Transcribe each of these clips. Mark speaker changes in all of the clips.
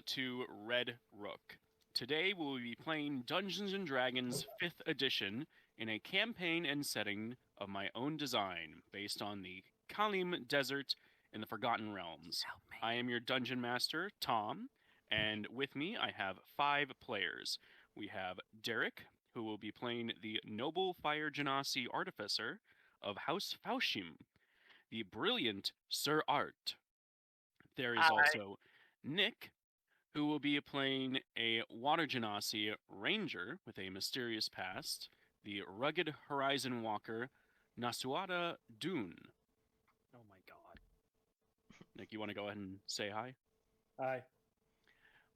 Speaker 1: to Red Rook. Today we will be playing Dungeons & Dragons 5th edition in a campaign and setting of my own design based on the Calim Desert in the Forgotten Realms. I am your Dungeon Master, Tom, and with me I have 5 players. We have Derek, who will be playing the Noble Fire Genasi Artificer of House Faushim, the brilliant Sir Art. There is also Nick, who will be playing a Water Genasi Ranger with a mysterious past, the rugged Horizon Walker, Nasuada Dune.
Speaker 2: Oh my god.
Speaker 1: Nick, you want to go ahead and say hi?
Speaker 2: Hi.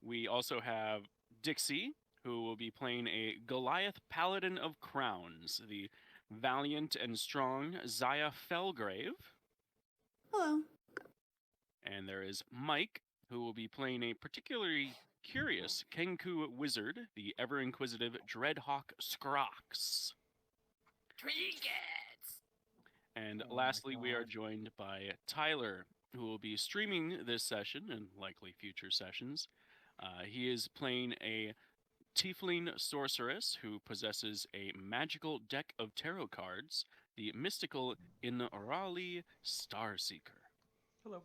Speaker 1: We also have Dixie, who will be playing a Goliath Paladin of Crowns, the valiant and strong Zaya Felgrave.
Speaker 3: Hello.
Speaker 1: And there is Mike, who will be playing a particularly curious Kenku wizard, the ever-inquisitive Dreadhawk Scrox.
Speaker 4: Trinkets!
Speaker 1: And
Speaker 2: Oh
Speaker 1: lastly, we are
Speaker 2: God.
Speaker 1: joined by Tyler, who will be streaming this session and likely future sessions. He is playing a tiefling sorceress who possesses a magical deck of tarot cards, the mystical Inarali Starseeker.
Speaker 2: Hello.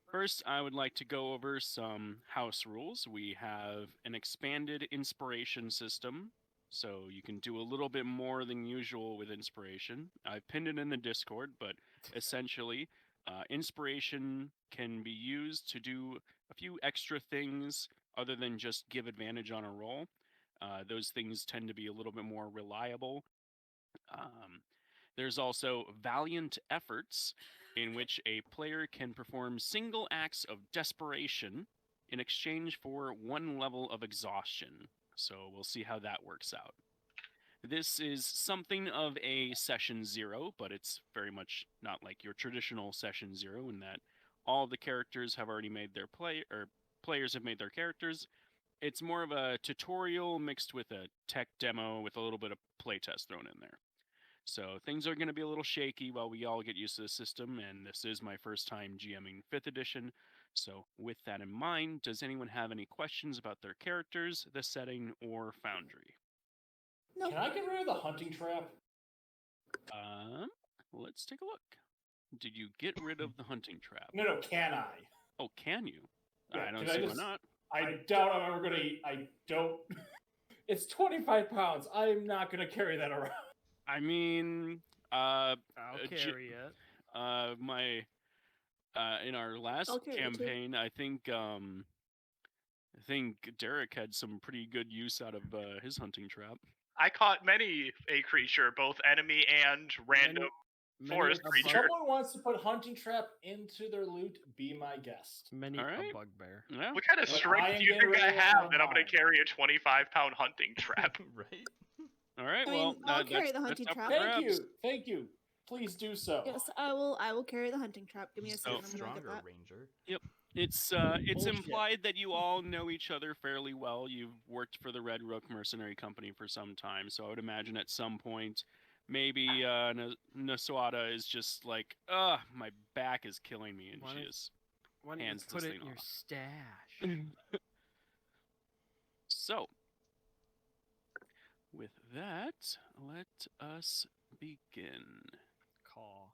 Speaker 1: First, I would like to go over some house rules. We have an expanded inspiration system, so you can do a little bit more than usual with inspiration. I've pinned it in the Discord, but essentially, inspiration can be used to do a few extra things other than just give advantage on a roll. Those things tend to be a little bit more reliable. There's also valiant efforts, in which a player can perform single acts of desperation in exchange for 1 level of exhaustion. So we'll see how that works out. This is something of a session 0, but it's very much not like your traditional session 0 in that all the characters have already made their players have made their characters. It's more of a tutorial mixed with a tech demo with a little bit of playtest thrown in there. So things are going to be a little shaky while we all get used to the system, and this is my first time GMing 5th edition. So with that in mind, does anyone have any questions about their characters, the setting, or Foundry?
Speaker 3: No.
Speaker 2: Can I get rid of the hunting trap?
Speaker 1: Let's take a look. Did you get rid of the hunting trap?
Speaker 2: No, can I?
Speaker 1: Oh, can you?
Speaker 2: Yeah,
Speaker 1: I don't
Speaker 2: can
Speaker 1: see
Speaker 2: I
Speaker 1: why
Speaker 2: just-
Speaker 1: not.
Speaker 2: I doubt I'm ever gonna I don't It's 25 pounds. I'm not gonna carry that around.
Speaker 1: I mean,
Speaker 4: I'll carry it.
Speaker 1: In our last
Speaker 3: I'll carry it too.
Speaker 1: campaign, I think Derek had some pretty good use out of his hunting trap.
Speaker 5: I caught many a creature, both enemy and random forest
Speaker 2: If
Speaker 5: creature.
Speaker 2: someone wants to put hunting trap into their loot, be my guest.
Speaker 4: Many
Speaker 1: All right.
Speaker 4: a bugbear.
Speaker 1: Yeah.
Speaker 5: What kind of
Speaker 2: But I
Speaker 5: strength
Speaker 2: am
Speaker 5: do you
Speaker 2: getting
Speaker 5: think I
Speaker 2: rid of
Speaker 5: have
Speaker 2: my
Speaker 5: that I'm going
Speaker 2: mine.
Speaker 5: to carry a 25-pound hunting trap?
Speaker 4: Right?
Speaker 1: All right.
Speaker 3: I
Speaker 1: well,
Speaker 3: mean, I'll carry the hunting
Speaker 1: that's up
Speaker 3: trap.
Speaker 1: for
Speaker 2: Thank
Speaker 1: grabs.
Speaker 2: you. Thank you. Please do so.
Speaker 3: Yes, I will carry the hunting trap. Give me a
Speaker 1: So-
Speaker 3: second. I'm gonna get
Speaker 4: Stronger
Speaker 3: that.
Speaker 4: ranger.
Speaker 1: It's
Speaker 2: Bullshit.
Speaker 1: implied that you all know each other fairly well. You've worked for the Red Rook Mercenary Company for some time, so I would imagine at some point, maybe Nasuada is just like, my back is killing me, and
Speaker 4: Why
Speaker 1: she
Speaker 4: don't-
Speaker 1: is.
Speaker 4: Why don't you
Speaker 1: Hands
Speaker 4: put
Speaker 1: this
Speaker 4: it
Speaker 1: thing
Speaker 4: in your
Speaker 1: off.
Speaker 4: stash?
Speaker 1: So, with that, let us begin.
Speaker 4: Call.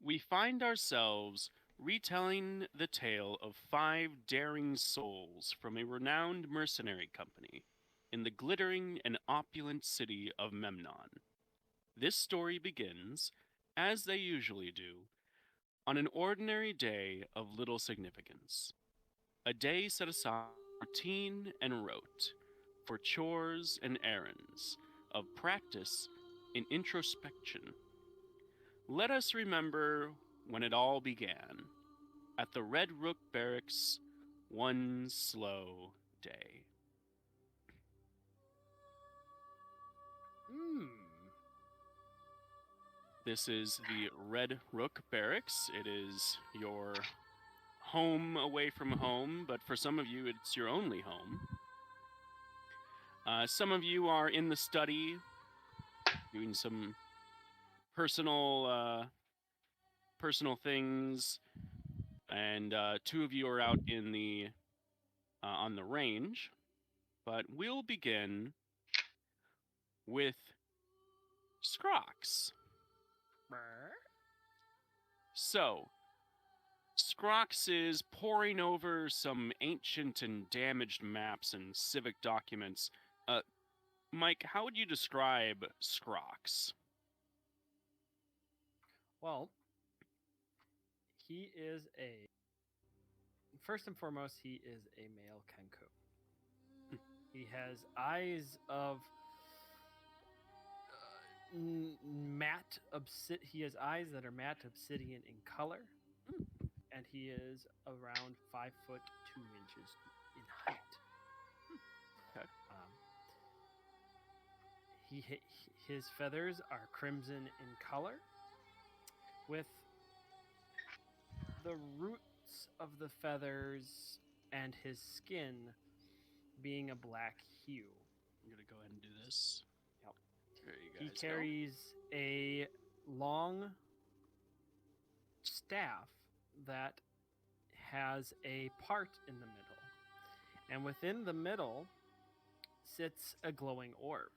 Speaker 1: We find ourselves retelling the tale of 5 daring souls from a renowned mercenary company in the glittering and opulent city of Memnon. This story begins, as they usually do, on an ordinary day of little significance. A day set aside for routine and rote, for chores and errands, of practice in introspection. Let us remember when it all began, at the Red Rook Barracks, one slow day. This is the Red Rook Barracks. It is your home away from home, but for some of you, it's your only home. Some of you are in the study doing some personal things, and 2 of you are out in the on the range. But we'll begin with Scrox. So, Scrox is poring over some ancient and damaged maps and civic documents. Mike, how would you describe Scrox?
Speaker 4: Well, he is first and foremost, he is a male Kenku. He has eyes of matte he has eyes that are matte obsidian in color, and he is around 5 foot 2 inches in height.
Speaker 1: Okay.
Speaker 4: His feathers are crimson in color, with the roots of the feathers and his skin being a black hue.
Speaker 1: I'm gonna go ahead and do this.
Speaker 4: Yep.
Speaker 1: There you
Speaker 4: He
Speaker 1: guys go.
Speaker 4: carries a long staff that has a part in the middle, and within the middle sits a glowing orb.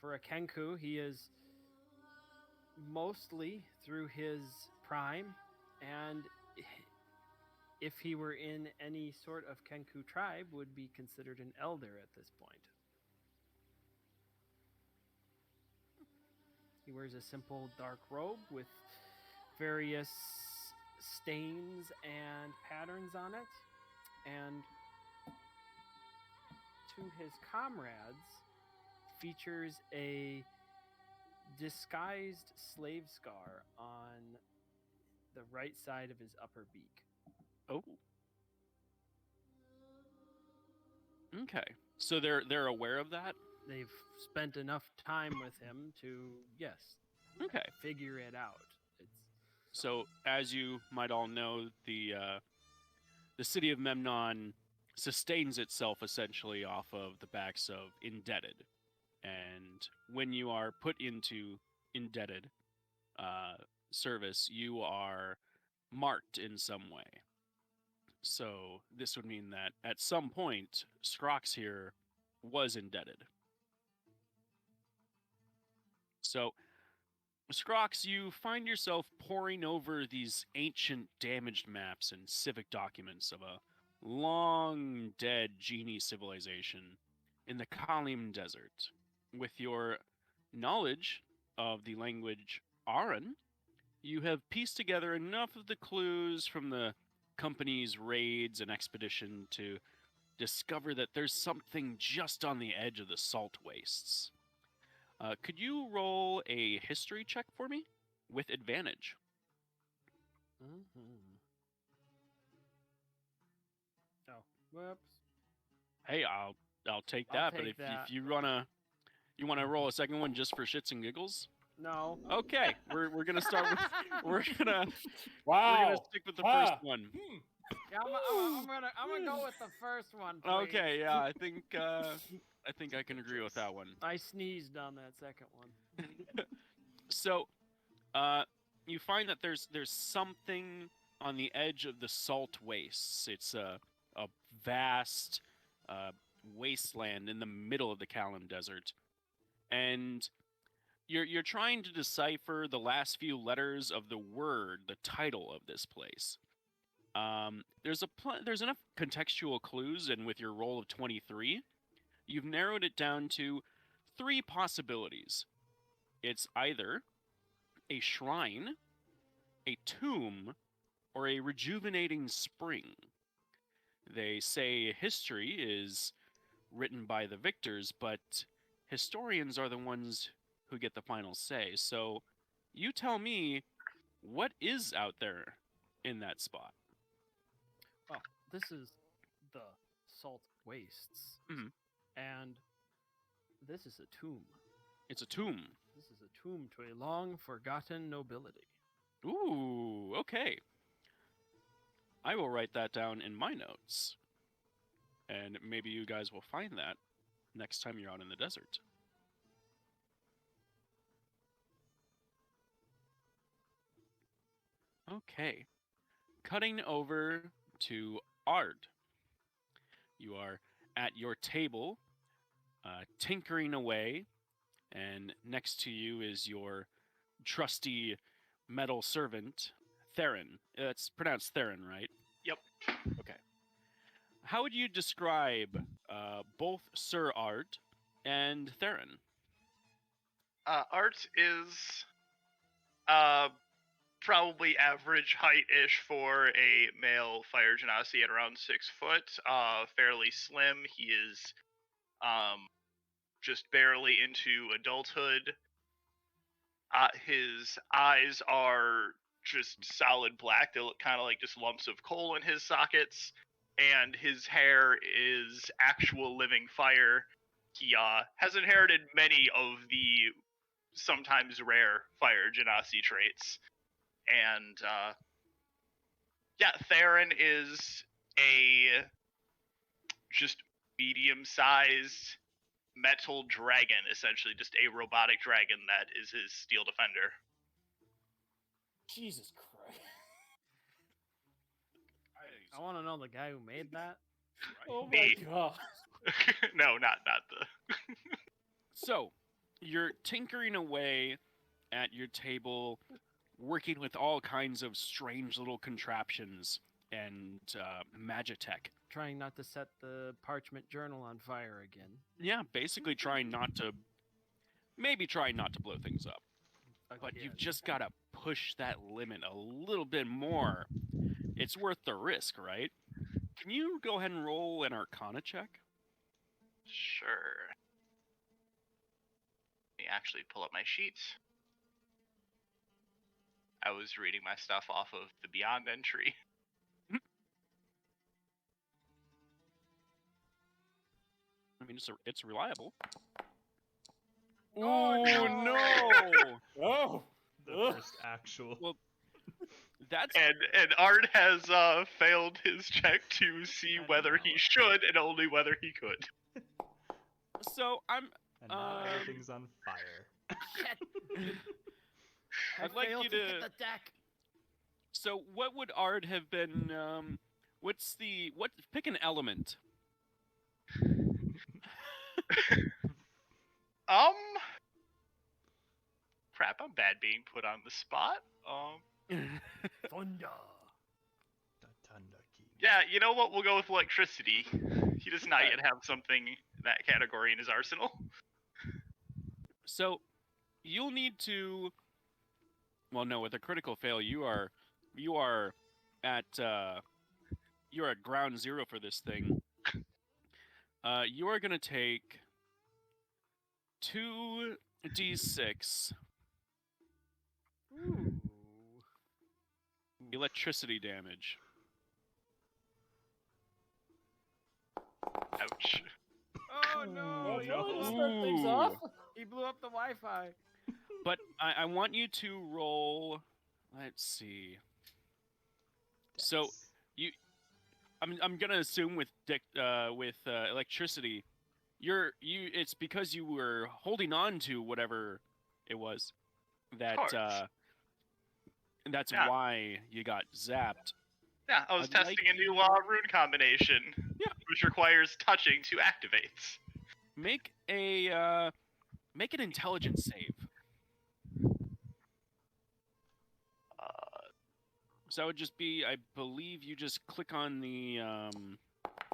Speaker 4: For a Kenku, he is mostly through his prime, and if he were in any sort of Kenku tribe, would be considered an elder at this point. He wears a simple dark robe with various stains and patterns on it, and to his comrades features a disguised slave scar on the right side of his upper beak.
Speaker 1: Oh. Okay. So they're aware of that?
Speaker 4: They've spent enough time with him to, yes,
Speaker 1: Okay.
Speaker 4: figure it out.
Speaker 1: So, as you might all know, the city of Memnon sustains itself essentially off of the backs of indebted. And when you are put into indebted service, you are marked in some way. So this would mean that at some point, Scrox here was indebted. So, Scrox, you find yourself poring over these ancient damaged maps and civic documents of a long dead genie civilization in the Calim Desert. With your knowledge of the language Aran, you have pieced together enough of the clues from the company's raids and expedition to discover that there's something just on the edge of the salt wastes. Could you roll a history check for me with advantage?
Speaker 4: Oh, whoops.
Speaker 1: Hey, I'll take
Speaker 4: I'll
Speaker 1: that. But
Speaker 4: take that.
Speaker 1: if you wanna roll a second one just for shits and giggles?
Speaker 4: No.
Speaker 1: Okay, we're gonna start with we're gonna
Speaker 2: Wow.
Speaker 1: stick with the first one.
Speaker 4: Yeah, I'm gonna go with the first one. Please.
Speaker 1: Okay, yeah, I think I can agree with that one.
Speaker 4: I sneezed on that second one.
Speaker 1: So, you find that there's something on the edge of the salt wastes. It's a vast wasteland in the middle of the Calim Desert, and you're trying to decipher the last few letters of the word, the title of this place. There's enough contextual clues, and with your roll of 23, you've narrowed it down to 3 possibilities. It's either a shrine, a tomb, or a rejuvenating spring. They say history is written by the victors, but historians are the ones who get the final say. So you tell me, what is out there in that spot?
Speaker 4: Well, this is the salt wastes,
Speaker 1: Mhm.
Speaker 4: and this is a tomb.
Speaker 1: It's a tomb.
Speaker 4: This is a tomb to a long forgotten nobility.
Speaker 1: Ooh, okay. I will write that down in my notes. And maybe you guys will find that next time you're out in the desert. Okay. Cutting over to Ard. You are at your table, tinkering away, and next to you is your trusty metal servant, Theron. It's pronounced Theron, right?
Speaker 5: Yep.
Speaker 1: Okay. How would you describe both Sir Art and Theron?
Speaker 5: Art is probably average height-ish for a male fire genasi at around 6 foot. Fairly slim. He is just barely into adulthood. His eyes are just solid black. They look kind of like just lumps of coal in his sockets. And his hair is actual living fire. He has inherited many of the sometimes rare fire genasi traits. And yeah, Theron is a just medium-sized metal dragon, essentially, just a robotic dragon that is his steel defender.
Speaker 2: Jesus Christ.
Speaker 4: I want to know the guy who made that.
Speaker 2: Oh
Speaker 5: Me.
Speaker 2: my god.
Speaker 5: No, not the.
Speaker 1: So, you're tinkering away at your table, working with all kinds of strange little contraptions and magitech.
Speaker 4: Trying not to set the parchment journal on fire again.
Speaker 1: Yeah, basically trying not to blow things up. But you've just got to push that limit a little bit more. It's worth the risk, right? Can you go ahead and roll an Arcana check?
Speaker 5: Sure. Let me actually pull up my sheets. I was reading my stuff off of the Beyond entry.
Speaker 1: I mean, it's reliable.
Speaker 4: Oh,
Speaker 1: no!
Speaker 2: Oh.
Speaker 6: The
Speaker 2: Ugh.
Speaker 6: first actual.
Speaker 1: Well, That's
Speaker 5: And Art has failed his check to see
Speaker 6: I
Speaker 5: whether
Speaker 6: know.
Speaker 5: he should and only whether he could.
Speaker 1: so. I'm.
Speaker 6: And now
Speaker 1: Um,
Speaker 6: everything's on fire.
Speaker 1: I'd like you
Speaker 4: get
Speaker 1: to.
Speaker 4: the deck.
Speaker 1: So, what would Ard have been? Pick an element.
Speaker 5: Crap, I'm bad being put on the spot.
Speaker 4: Thunder.
Speaker 6: The Thunder King.
Speaker 5: Yeah, you know what? We'll go with electricity. He does not yet have something in that category in his arsenal.
Speaker 1: So, you'll need to. Well, no, with a critical fail, you are at you're at ground zero for this thing. You are gonna take 2d6
Speaker 4: Ooh.
Speaker 1: electricity damage.
Speaker 5: Ouch.
Speaker 4: Oh no!
Speaker 2: Oh,
Speaker 4: he
Speaker 2: no,
Speaker 4: blew
Speaker 2: to
Speaker 4: up-
Speaker 2: start things
Speaker 1: Ooh.
Speaker 2: off.
Speaker 4: He blew up the Wi-Fi.
Speaker 1: But I want you to roll. Let's see. So
Speaker 6: Yes.
Speaker 1: I'm gonna assume with electricity, it's because you were holding on to whatever it was that
Speaker 5: course.
Speaker 1: that's
Speaker 5: Yeah.
Speaker 1: why you got zapped.
Speaker 5: Yeah, I was
Speaker 1: I'd like
Speaker 5: testing a new rune combination, which requires touching to activate.
Speaker 1: Make an intelligence save. So that would just be, I believe, you just click on the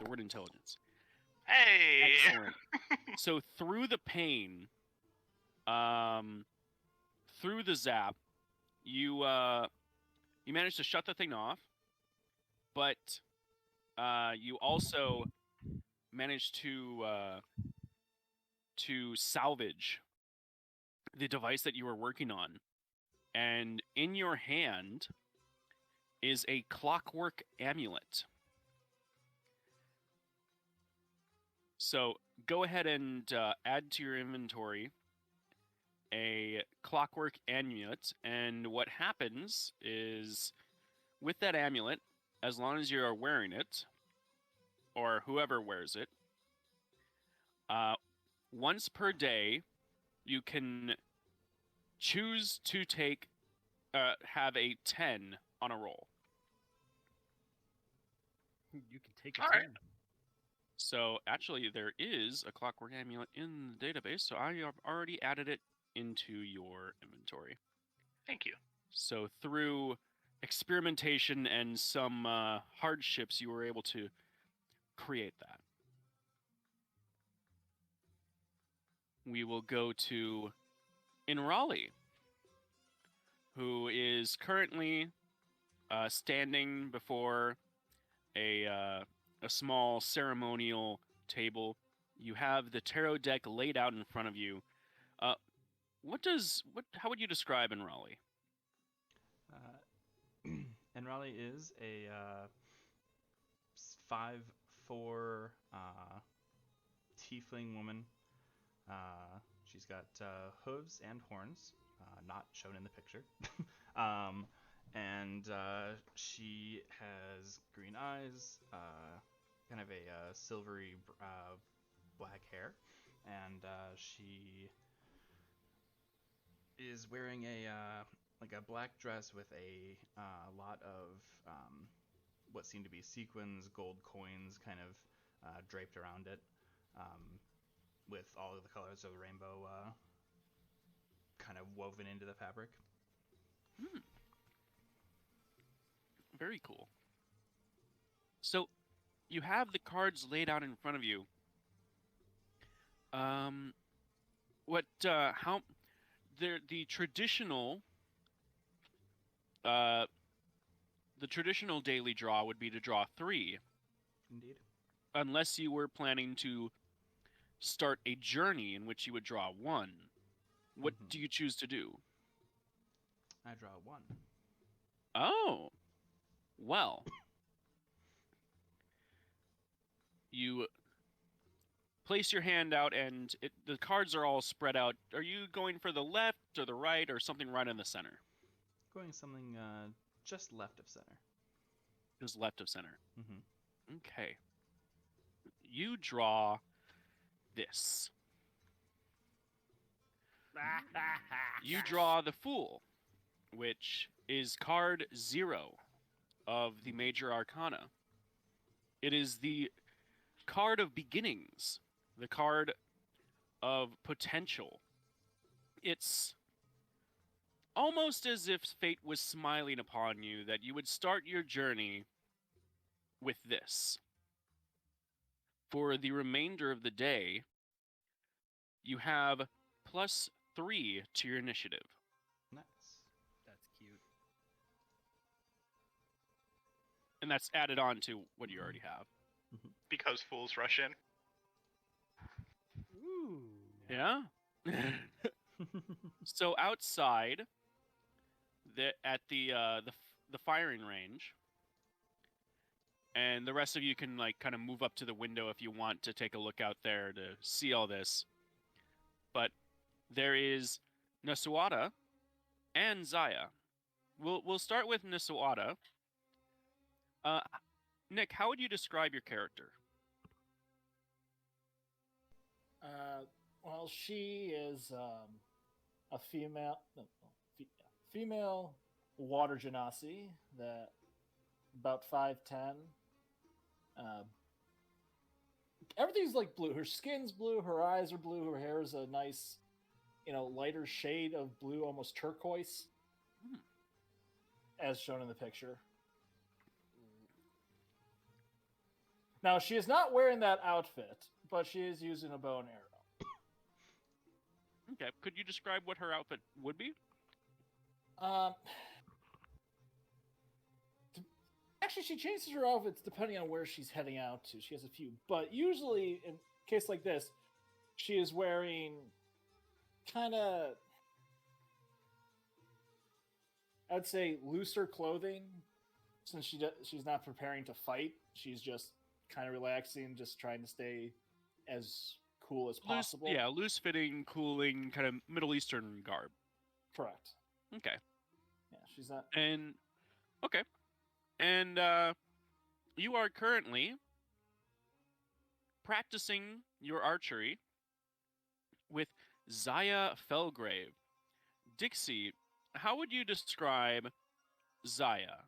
Speaker 1: word intelligence.
Speaker 5: Hey!
Speaker 1: Excellent. So through the pain, through the zap, you managed to shut the thing off, but you also managed to salvage the device that you were working on, and in your hand is a Clockwork Amulet. So go ahead and add to your inventory a Clockwork Amulet, and what happens is with that amulet, as long as you are wearing it, or whoever wears it, once per day, you can choose to have a 10 on a roll.
Speaker 4: You can take a
Speaker 5: All right.
Speaker 4: 10.
Speaker 1: So actually, there is a Clockwork Amulet in the database, so I have already added it into your inventory.
Speaker 5: Thank you.
Speaker 1: So through experimentation and some hardships, you were able to create that. We will go to Inrali, who is currently standing before a small ceremonial table. You have the tarot deck laid out in front of you. How would you describe Inrali?
Speaker 6: Enrali is a 5'4" tiefling woman. She's got hooves and horns, not shown in the picture. And she has green eyes, kind of a silvery black hair, and she is wearing a black dress with a lot of what seem to be sequins, gold coins, kind of draped around it, with all of the colors of the rainbow kind of woven into the fabric.
Speaker 1: Very cool. So, you have the cards laid out in front of you. The traditional daily draw would be to draw 3,
Speaker 6: Indeed.
Speaker 1: unless you were planning to start a journey in which you would draw 1. What do you choose to do?
Speaker 6: I draw 1.
Speaker 1: Oh, well. You place your hand out, and the cards are all spread out. Are you going for the left or the right, or something right in the center?
Speaker 6: Going something just left of center.
Speaker 1: Just left of center.
Speaker 6: Mm-hmm.
Speaker 1: Okay. You draw this. You draw the Fool, which is card 0 of the Major Arcana. It is the card of beginnings, the card of potential. It's almost as if fate was smiling upon you that you would start your journey with this. For the remainder of the day, you have +3 to your initiative.
Speaker 6: Nice.
Speaker 4: That's cute.
Speaker 1: And that's added on to what you already have.
Speaker 5: Because fools rush in.
Speaker 4: Ooh.
Speaker 1: Yeah? So outside, at the firing range, and the rest of you can kind of move up to the window if you want to take a look out there to see all this. But there is Nasuada and Zaya. We'll start with Nasuada. Nick, how would you describe your character?
Speaker 2: Well, she is a female water genasi that about 5'10". Everything's like blue. Her skin's blue. Her eyes are blue. Her hair is a nice, lighter shade of blue, almost turquoise, as shown in the picture. Now, she is not wearing that outfit, but she is using a bow and arrow.
Speaker 1: Okay, could you describe what her outfit would be?
Speaker 2: Actually, she changes her outfits depending on where she's heading out to. She has a few, but usually, in a case like this, she is wearing kind of, I'd say, looser clothing, since she's not preparing to fight. She's just kind of relaxing, just trying to stay as cool as possible.
Speaker 1: Loose-fitting, cooling, kind of Middle Eastern garb.
Speaker 2: Correct.
Speaker 1: Okay.
Speaker 2: Yeah, she's not.
Speaker 1: And okay. And you are currently practicing your archery with Zaya Felgrave. Dixie, how would you describe Zaya.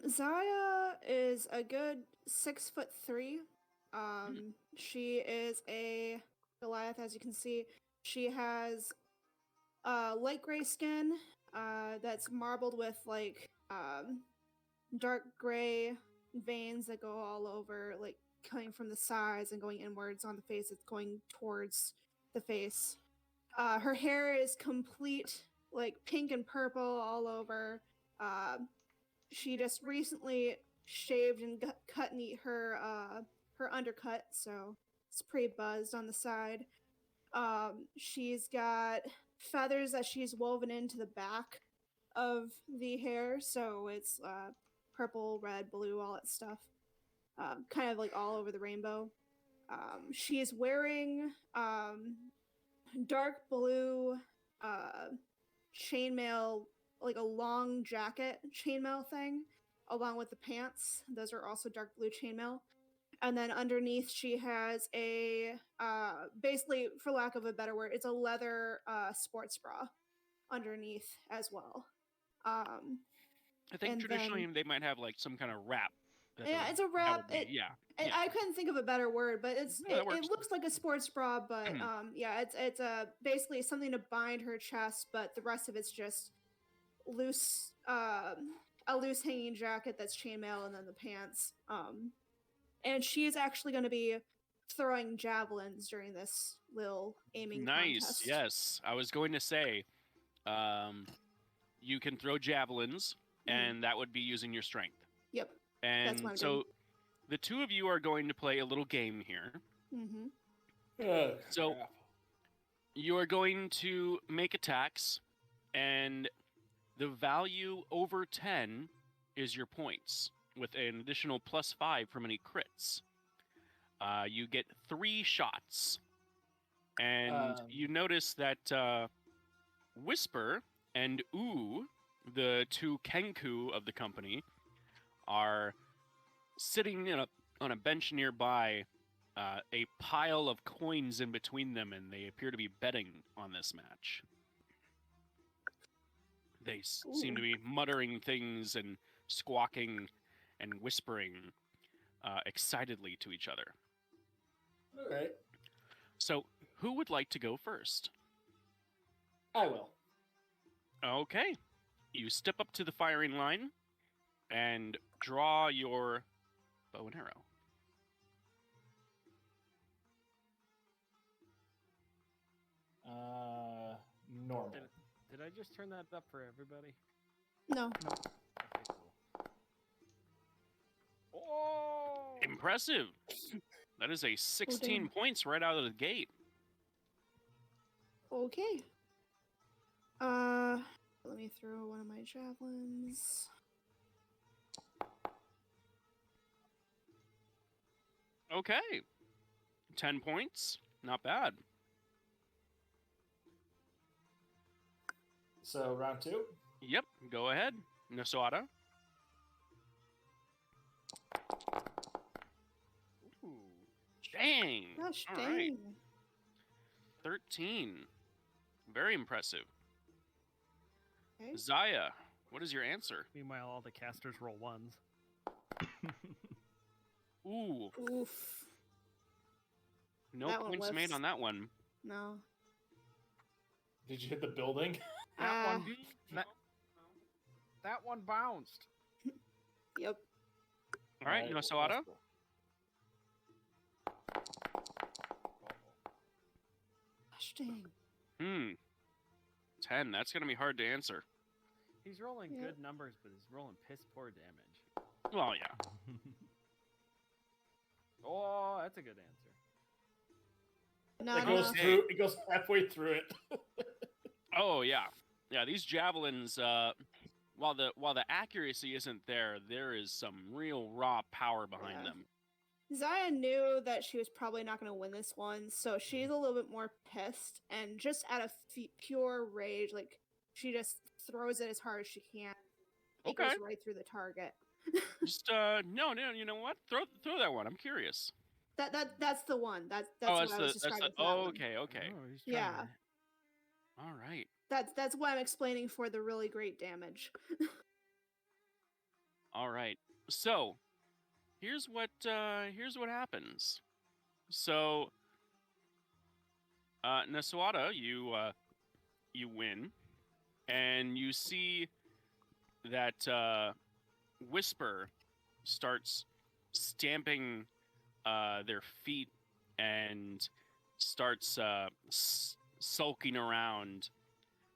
Speaker 3: Zaya is a good 6'3". She is a Goliath, as you can see. She has light gray skin that's marbled with like dark gray veins that go all over, like coming from the sides and going inwards on the face. It's going towards the face. Her hair is complete, like pink and purple all over. She just recently shaved and cut neat her undercut, so it's pretty buzzed on the side. She's got feathers that she's woven into the back of the hair, so it's purple, red, blue, all that stuff. Kind of like all over the rainbow. She is wearing dark blue chainmail, like a long jacket chainmail thing, along with the pants. Those are also dark blue chainmail. And then underneath she has a basically, for lack of a better word, it's a leather sports bra underneath as well.
Speaker 1: I think traditionally they might have like some kind of wrap.
Speaker 3: Yeah, it's a wrap.
Speaker 1: Yeah.
Speaker 3: I couldn't think of a better word, but it looks like a sports bra, but yeah, it's basically something to bind her chest, but the rest of it's just loose, a loose hanging jacket that's chainmail, and then the pants. And she is actually going to be throwing javelins during this little aiming contest.
Speaker 1: Yes. I was going to say, you can throw javelins, and that would be using your strength.
Speaker 3: Yep.
Speaker 1: And
Speaker 3: that's what I'm
Speaker 1: so
Speaker 3: doing.
Speaker 1: the two of you are going to play a little game here. So you are going to make attacks, and the value over 10 is your points, with an additional +5 from any crits. You get 3 shots. And you notice that Whisper and Ooh, the two Kenku of the company, are sitting on a bench nearby, a pile of coins in between them, and they appear to be betting on this match. They seem to be muttering things and squawking and whispering excitedly to each other.
Speaker 2: All right.
Speaker 1: So, who would like to go first?
Speaker 2: I will.
Speaker 1: Okay. You step up to the firing line and draw your bow and arrow.
Speaker 2: Normal.
Speaker 4: Did I just turn that up for everybody?
Speaker 3: No.
Speaker 4: Okay, cool. Oh!
Speaker 1: Impressive. That is a 16 points right out of the gate.
Speaker 3: Okay. Let me throw one of my javelins.
Speaker 1: Okay. 10 points. Not bad.
Speaker 2: So round 2?
Speaker 1: Yep. Go ahead. Nosada. Ooh. Dang.
Speaker 3: Gosh,
Speaker 1: All
Speaker 3: dang.
Speaker 1: right. 13. Very impressive.
Speaker 3: Okay.
Speaker 1: Zaya, what is your answer?
Speaker 4: Meanwhile, all the casters roll ones.
Speaker 1: Ooh.
Speaker 3: Oof.
Speaker 1: No
Speaker 3: That one
Speaker 1: points made
Speaker 3: whiffs.
Speaker 1: on that one.
Speaker 3: No.
Speaker 2: Did you hit the building?
Speaker 4: That one bounced.
Speaker 3: Yep.
Speaker 1: All right, Nosada.
Speaker 3: Gosh, dang.
Speaker 1: 10. That's going to be hard to answer.
Speaker 4: He's rolling
Speaker 3: Yep.
Speaker 4: good numbers, but he's rolling piss poor damage.
Speaker 1: Well, yeah.
Speaker 4: Oh, that's a good answer.
Speaker 3: No,
Speaker 2: It
Speaker 3: no,
Speaker 2: goes
Speaker 3: no.
Speaker 2: through. It goes halfway through it.
Speaker 1: Oh, yeah. Yeah, these javelins, while the accuracy isn't there, there is some real raw power behind
Speaker 3: Yeah.
Speaker 1: them.
Speaker 3: Zaya knew that she was probably not going to win this one, so she's a little bit more pissed, and just out of pure rage, like, she just throws it as hard as she can. It
Speaker 1: Okay.
Speaker 3: goes right through the target.
Speaker 1: Just no, you know what? Throw that one. I'm curious.
Speaker 3: That's the one. That's
Speaker 1: oh,
Speaker 3: what I was describing. For that one.
Speaker 1: okay.
Speaker 4: Oh, he's trying
Speaker 3: Yeah.
Speaker 4: to-
Speaker 1: All right.
Speaker 3: That's why I'm explaining for the really great damage.
Speaker 1: All right. So, here's what happens. So, Nasuada, you win, and you see that Whisper starts stamping their feet and starts sulking around,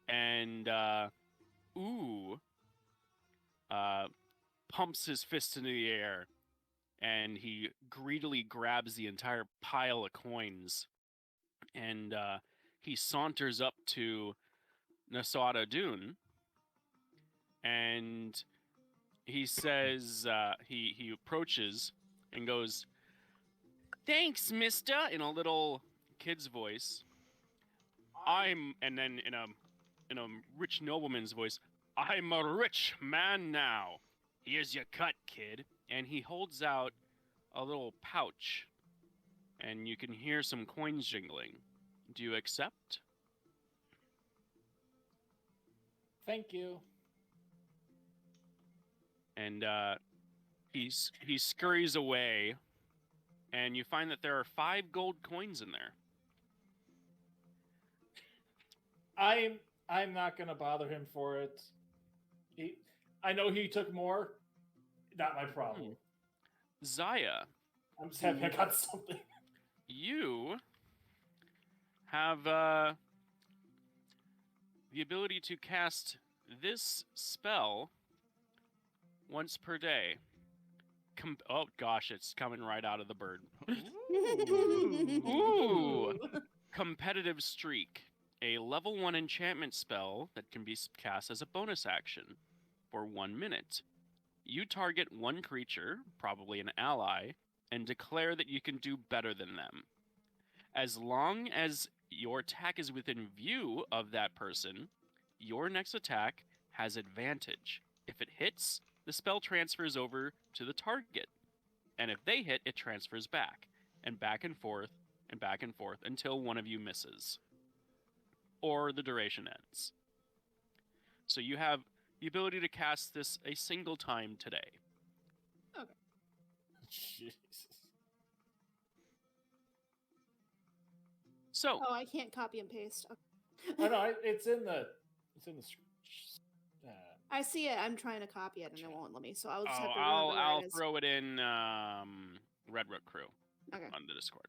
Speaker 1: and pumps his fist into the air, and he greedily grabs the entire pile of coins, and he saunters up to Nasada Dune, and he says, he approaches and goes, "Thanks, mister," in a little kid's voice. And then in a rich nobleman's voice, "I'm a rich man now. Here's your cut, kid." And he holds out a little pouch, and you can hear some coins jingling. Do you accept?
Speaker 2: Thank you.
Speaker 1: And he scurries away, and you find that there are 5 gold coins in there.
Speaker 2: I'm not gonna bother him for it. I know he took more. Not my problem.
Speaker 1: Zaya,
Speaker 2: I'm just happy I got something.
Speaker 1: you have the ability to cast this spell once per day. Oh gosh, it's coming right out of the bird. Ooh! Competitive Streak. A level 1 enchantment spell that can be cast as a bonus action for 1 minute. You target one creature, probably an ally, and declare that you can do better than them. As long as your attack is within view of that person, your next attack has advantage. If it hits, the spell transfers over to the target. And if they hit, it transfers back and forth, and back and forth until one of you misses. Or the duration ends. So you have the ability to cast this a single time today.
Speaker 3: Okay.
Speaker 2: Jesus.
Speaker 1: So,
Speaker 3: Oh, I can't copy and paste. Okay.
Speaker 2: Oh no, it's in the
Speaker 3: I see it. I'm trying to copy it and it won't let me. So I'll just have to
Speaker 1: I'll
Speaker 3: remember where it is.
Speaker 1: throw it in Red Rook Crew
Speaker 3: Okay,
Speaker 1: on the Discord.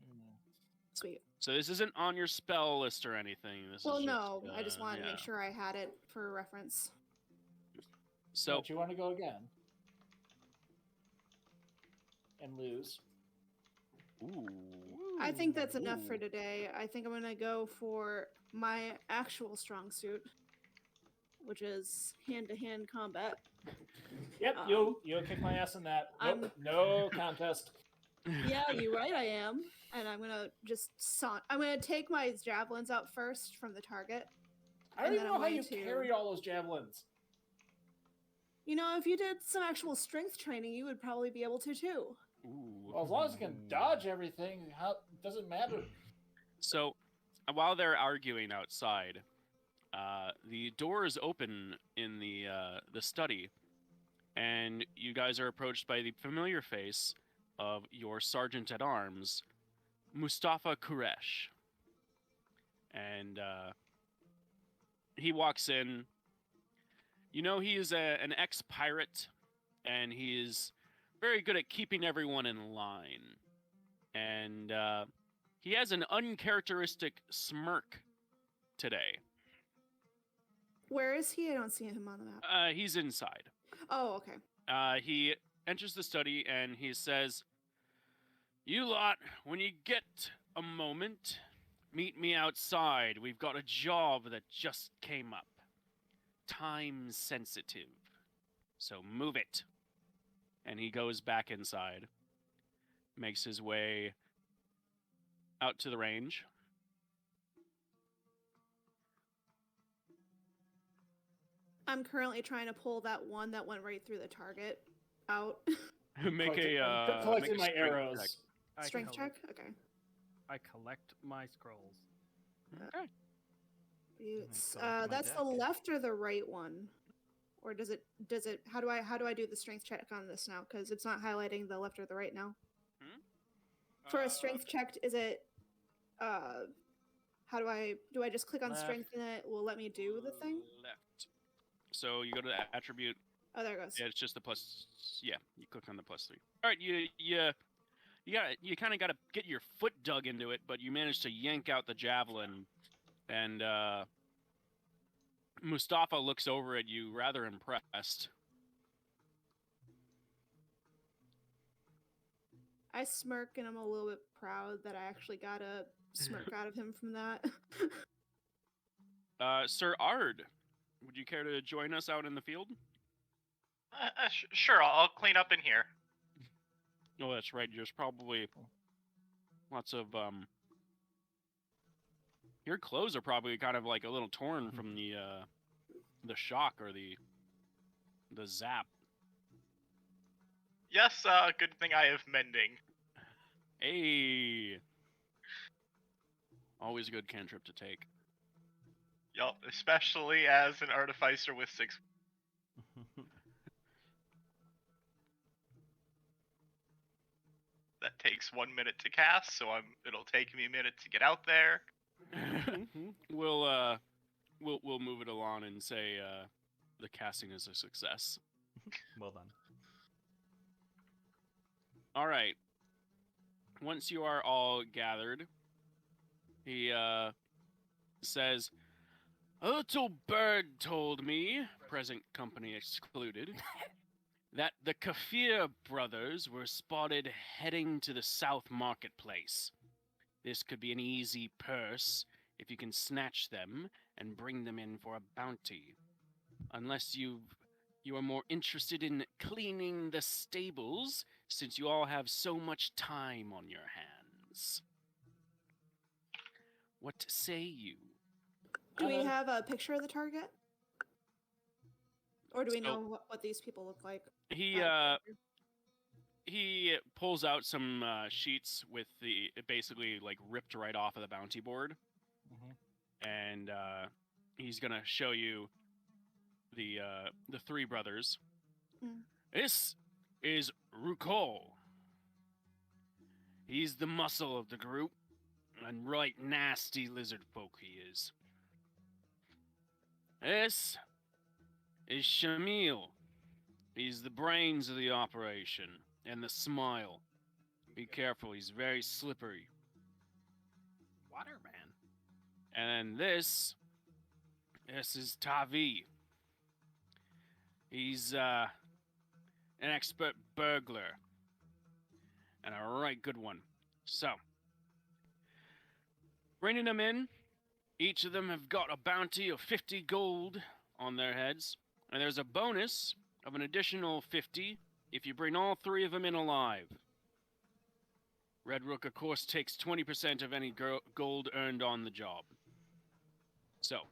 Speaker 3: sweet.
Speaker 1: So this isn't on your spell list or anything. This
Speaker 3: Well,
Speaker 1: is
Speaker 3: no,
Speaker 1: just,
Speaker 3: I just wanted to
Speaker 1: yeah.
Speaker 3: make sure I had it for reference.
Speaker 1: So
Speaker 2: Don't you want to go again and lose?
Speaker 1: ooh.
Speaker 3: I think that's enough for today. I think I'm gonna go for my actual strong suit, which is hand-to-hand combat.
Speaker 2: Yep, you'll kick my ass in that. Nope, no contest.
Speaker 3: Yeah, you're right. I am, and I'm gonna just I'm gonna take my javelins out first from the target.
Speaker 2: I don't
Speaker 3: And
Speaker 2: even
Speaker 3: then
Speaker 2: know
Speaker 3: I'm
Speaker 2: how you
Speaker 3: going to-
Speaker 2: carry all those javelins.
Speaker 3: You know, if you did some actual strength training, you would probably be able to too.
Speaker 1: Ooh.
Speaker 2: Well, as long as I can dodge everything, how doesn't matter.
Speaker 1: So while they're arguing outside, the door is open in the study, and you guys are approached by the familiar face of your sergeant at arms, Mustafa Quresh. And he walks in. You know, he is an ex-pirate, and he is very good at keeping everyone in line. And he has an uncharacteristic smirk today.
Speaker 3: Where is he? I don't see him on the map.
Speaker 1: He's inside.
Speaker 3: Oh, okay.
Speaker 1: He enters the study and he says, "You lot, when you get a moment, meet me outside. We've got a job that just came up. Time sensitive. So move it." And he goes back inside, makes his way out to the range.
Speaker 3: I'm currently trying to pull that one that went right through the target out.
Speaker 1: Make
Speaker 2: I'm collecting my
Speaker 1: strength
Speaker 2: arrows.
Speaker 1: check.
Speaker 4: I
Speaker 3: Strength check?
Speaker 4: collect-
Speaker 3: Okay.
Speaker 4: I collect my scrolls.
Speaker 1: Okay.
Speaker 3: Attributes.
Speaker 6: go look at my
Speaker 3: That's the
Speaker 6: deck.
Speaker 3: left or the right one, or does it? How do I do the strength check on this now? Because it's not highlighting the left or the right now. For a strength check, is it? How do I just click on
Speaker 2: Left.
Speaker 3: strength and it will let me do the thing?
Speaker 1: Left. So you go to the attribute.
Speaker 3: Oh, there it goes.
Speaker 1: Yeah, it's just the plus. Yeah, you click on the +3. All right, you kind of got to get your foot dug into it, but you managed to yank out the javelin, and Mustafa looks over at you, rather impressed.
Speaker 3: I smirk and I'm a little bit proud that I actually got a smirk out of him from that.
Speaker 1: Sir Ard, would you care to join us out in the field?
Speaker 5: Sure, I'll clean up in here.
Speaker 1: Oh, that's right. There's probably lots of your clothes are probably kind of like a little torn from the shock or the zap.
Speaker 5: Yes, good thing I have mending.
Speaker 1: Hey, always a good cantrip to take.
Speaker 5: Yup, especially as an artificer with 6. That takes 1 minute to cast, so it'll take me a minute to get out there.
Speaker 1: We'll move it along and say the casting is a success.
Speaker 6: Well done.
Speaker 1: All right. Once you are all gathered, he says, "A little bird told me, present company excluded, that the Kafir brothers were spotted heading to the South Marketplace. This could be an easy purse if you can snatch them and bring them in for a bounty. Unless you are more interested in cleaning the stables, since you all have so much time on your hands. What say you?"
Speaker 3: Do we have a picture of the target? Or do we
Speaker 1: So-
Speaker 3: know what these people look like?
Speaker 1: He pulls out some sheets with basically like ripped right off of the bounty board, and he's gonna show you the 3 brothers. This is Rukol. He's the muscle of the group, and right nasty lizard folk he is. This is Shamil. He's the brains of the operation, and the smile. Be careful, he's very slippery.
Speaker 4: Waterman.
Speaker 1: And this is Tavi. He's an expert burglar, and a right good one. So, bringing them in, each of them have got a bounty of 50 gold on their heads, and there's a bonus of an additional 50 if you bring all 3 of them in alive. Red Rook, of course, takes 20% of any gold earned on the job. So,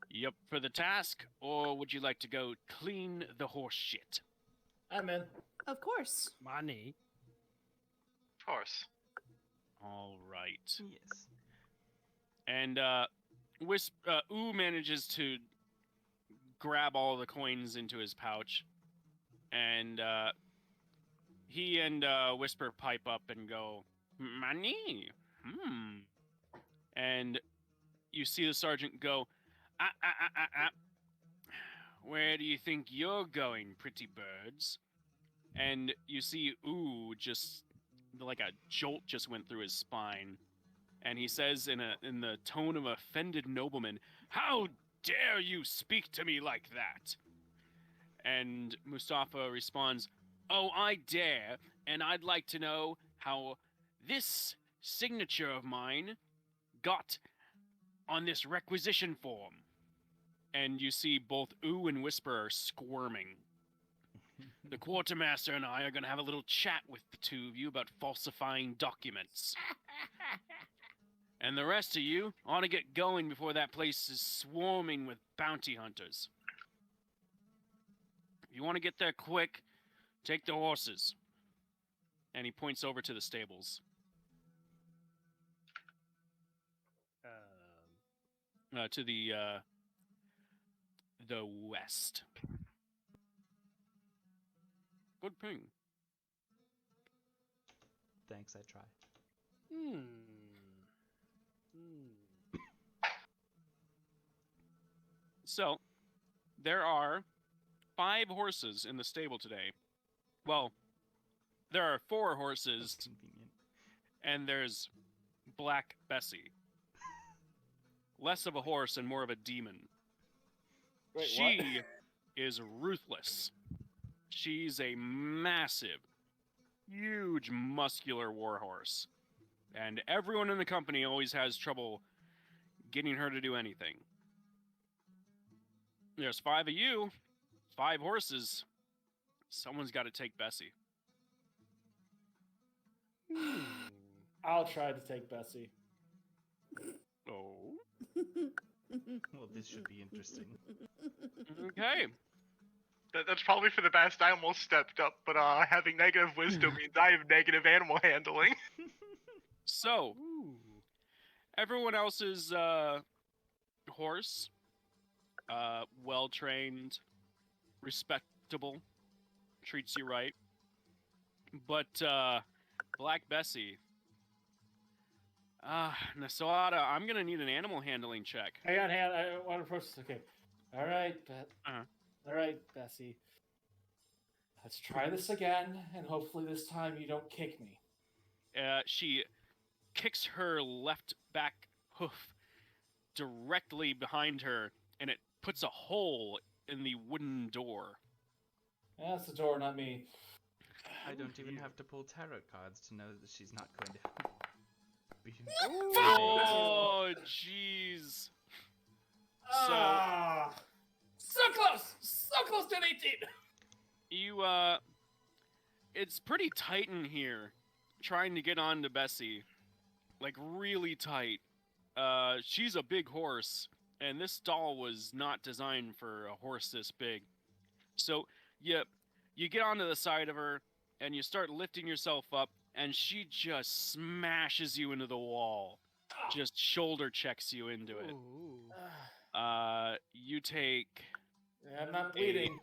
Speaker 1: you up for the task, or would you like to go clean the horse shit?
Speaker 2: I'm in.
Speaker 3: Of course.
Speaker 4: Money.
Speaker 5: Of course.
Speaker 1: All right.
Speaker 6: Yes.
Speaker 1: And Ooh manages to grab all the coins into his pouch, and he and Whisper pipe up and go, "Money? And you see the sergeant go, "Where do you think you're going, pretty birds?" And you see Ooh just, like a jolt just went through his spine. And he says in the tone of an offended nobleman, "How dare you speak to me like that?" And Mustafa responds, "Oh, I dare, and I'd like to know how this signature of mine got on this requisition form." And you see both Ooh and Whisper are squirming. "The quartermaster and I are going to have a little chat with the 2 of you about falsifying documents. And the rest of you ought to get going before that place is swarming with bounty hunters. If you want to get there quick, take the horses." And he points over to the stables. to the west. Good ping.
Speaker 6: Thanks, I try.
Speaker 1: So, there are 5 horses in the stable today. Well, there are 4
Speaker 6: That's
Speaker 1: horses,
Speaker 6: convenient.
Speaker 1: and there's Black Bessie. Less of a horse and more of a demon.
Speaker 2: Wait,
Speaker 1: She is ruthless. She's a massive, huge, muscular warhorse. And everyone in the company always has trouble getting her to do anything. There's 5 of you, 5 horses. Someone's got to take Bessie.
Speaker 2: I'll try to take Bessie.
Speaker 1: Oh.
Speaker 6: Well, this should be interesting.
Speaker 1: Okay.
Speaker 5: That's probably for the best. I almost stepped up, but having negative wisdom means I have negative animal handling.
Speaker 1: So, everyone else's horse, well-trained, respectable, treats you right. But Black Bessie, Nasada, I'm gonna need an animal handling check.
Speaker 2: Hang on, I want to approach this. Okay. All right,
Speaker 1: Uh-huh.
Speaker 2: All right, Bessie. Let's try this again, and hopefully this time you don't kick me.
Speaker 1: She kicks her left back hoof directly behind her, and it puts a hole in the wooden door.
Speaker 2: That's the door, not me.
Speaker 6: I don't even have to pull tarot cards to know that she's not going to be.
Speaker 1: Oh, jeez.
Speaker 2: So close to an 18.
Speaker 1: You, it's pretty tight in here, trying to get onto Bessie. Like, really tight. She's a big horse, and this stall was not designed for a horse this big. So, you get onto the side of her, and you start lifting yourself up, and she just smashes you into the wall. Just shoulder checks you into it. You take
Speaker 2: I'm not bleeding.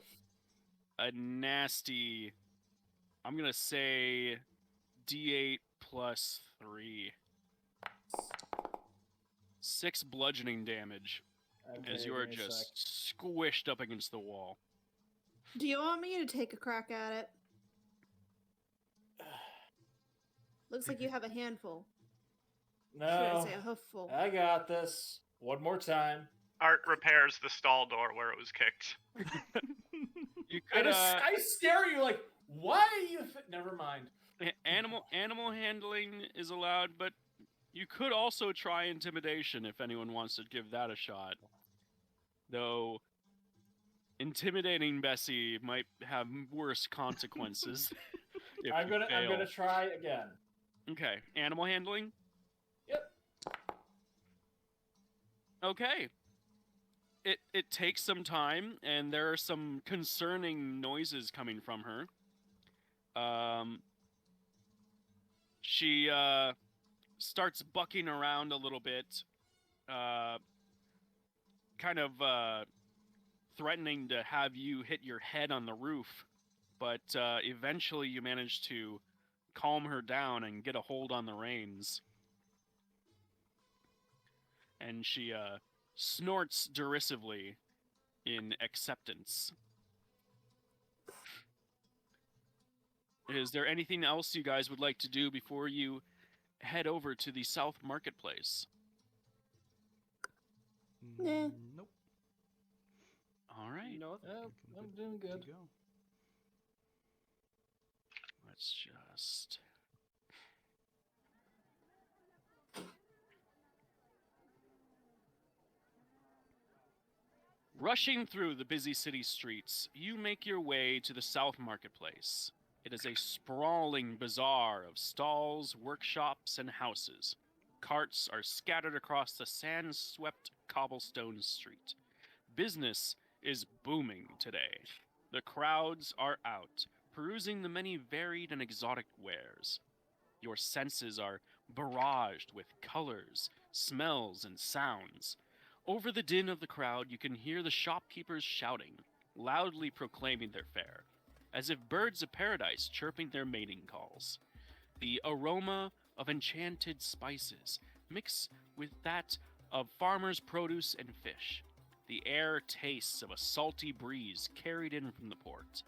Speaker 1: a nasty, I'm gonna say D8 plus 3. 6 bludgeoning damage as
Speaker 2: Okay,
Speaker 1: you are
Speaker 2: give me a sec.
Speaker 1: just squished up against the wall.
Speaker 3: Do you want me to take a crack at it? Looks like you have a handful. Should I
Speaker 2: No,
Speaker 3: say a hoofful?
Speaker 2: I got this. One more time.
Speaker 5: Art repairs the stall door where it was kicked.
Speaker 1: You
Speaker 2: I
Speaker 1: could
Speaker 2: I stare at you like, why are you? Never mind.
Speaker 1: animal handling is allowed, but you could also try intimidation if anyone wants to give that a shot. Though intimidating Bessie might have worse consequences. if
Speaker 2: I'm
Speaker 1: you fail.
Speaker 2: gonna try again.
Speaker 1: Okay, animal handling.
Speaker 2: Yep.
Speaker 1: Okay. It takes some time, and there are some concerning noises coming from her. She starts bucking around a little bit, kind of threatening to have you hit your head on the roof, but eventually you manage to calm her down and get a hold on the reins. And she snorts derisively in acceptance. Is there anything else you guys would like to do before you head over to the South Marketplace?
Speaker 3: Nah.
Speaker 6: Nope.
Speaker 1: All right.
Speaker 4: No,
Speaker 2: I'm doing good.
Speaker 6: Go.
Speaker 1: Let's just... Rushing through the busy city streets, you make your way to the South Marketplace. It is a sprawling bazaar of stalls, workshops, and houses. Carts are scattered across the sand-swept cobblestone street. Business is booming today. The crowds are out, perusing the many varied and exotic wares. Your senses are barraged with colors, smells, and sounds. Over the din of the crowd, you can hear the shopkeepers shouting, loudly proclaiming their fare, as if birds of paradise chirping their mating calls. The aroma of enchanted spices mix with that of farmers' produce and fish. The air tastes of a salty breeze carried in from the port.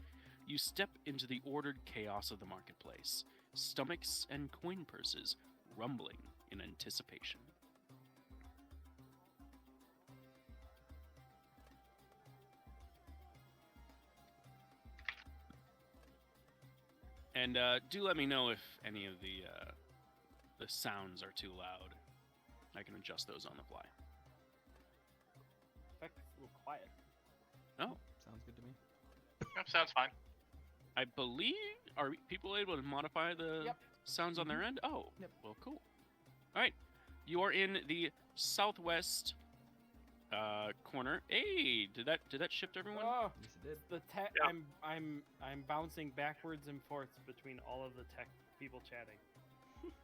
Speaker 1: You step into the ordered chaos of the marketplace, stomachs and coin purses rumbling in anticipation. And do let me know if any of the sounds are too loud. I can adjust those on the fly.
Speaker 4: In fact, it's a little quiet.
Speaker 1: Oh,
Speaker 6: Sounds good to me.
Speaker 5: Yep, sounds fine.
Speaker 1: I believe, are people able to modify the
Speaker 4: Yep.
Speaker 1: sounds on their end? Oh,
Speaker 4: Yep.
Speaker 1: Well, cool. All right, you are in the southwest corner. Hey, did that shift everyone?
Speaker 4: Oh,
Speaker 6: Yes, it did.
Speaker 4: the tech.
Speaker 5: Yeah.
Speaker 4: I'm bouncing backwards and forths between all of the tech people chatting.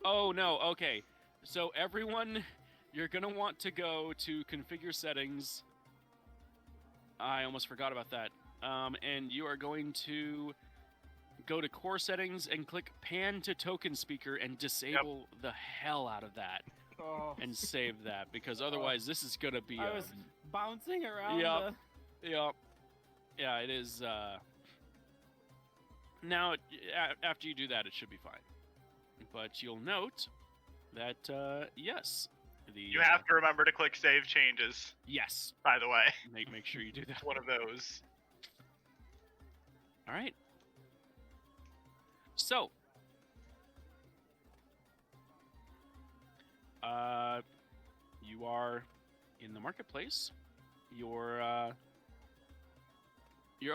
Speaker 1: Oh no. Okay, so everyone, you're gonna want to go to configure settings. I almost forgot about that. And you are going to go to core settings and click pan to token speaker and disable the hell out of that
Speaker 4: Oh,
Speaker 1: and save that, because otherwise this is gonna be.
Speaker 4: I was bouncing around.
Speaker 1: Yep. Yeah, it is. Now, after you do that, it should be fine. But you'll note that yes,
Speaker 5: You have to remember to click save changes,
Speaker 1: Yes,
Speaker 5: by the way.
Speaker 1: make sure you do that.
Speaker 5: It's one of those.
Speaker 1: All right. So, you are in the marketplace. Your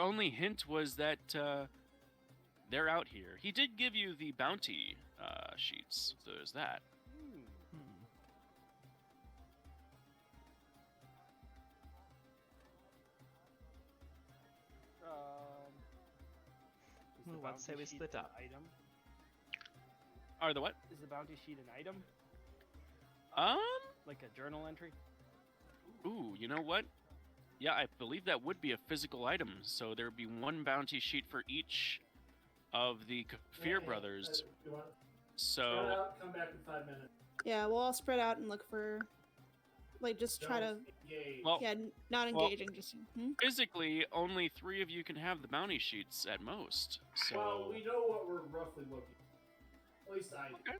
Speaker 1: only hint was that they're out here. He did give you the bounty sheets, so there's that.
Speaker 6: Hmm.
Speaker 4: Is the
Speaker 6: Well, let's say
Speaker 4: bounty
Speaker 6: we
Speaker 4: sheet
Speaker 6: split
Speaker 4: an
Speaker 6: up.
Speaker 4: Item?
Speaker 1: Are the what?
Speaker 4: Is the bounty sheet an item?
Speaker 1: Um.
Speaker 4: Like a journal entry?
Speaker 1: Ooh, you know what? Yeah, I believe that would be a physical item. So there would be one bounty sheet for each of the Fear brothers. So
Speaker 2: Come back in 5 minutes.
Speaker 3: Yeah, we'll all spread out and look for, like, just try to,
Speaker 1: well,
Speaker 3: yeah, not
Speaker 1: well-
Speaker 3: engaging, just.
Speaker 1: physically, only 3 of you can have the bounty sheets at most. So
Speaker 2: Well, we know what we're roughly looking for. At least I do.
Speaker 1: Okay.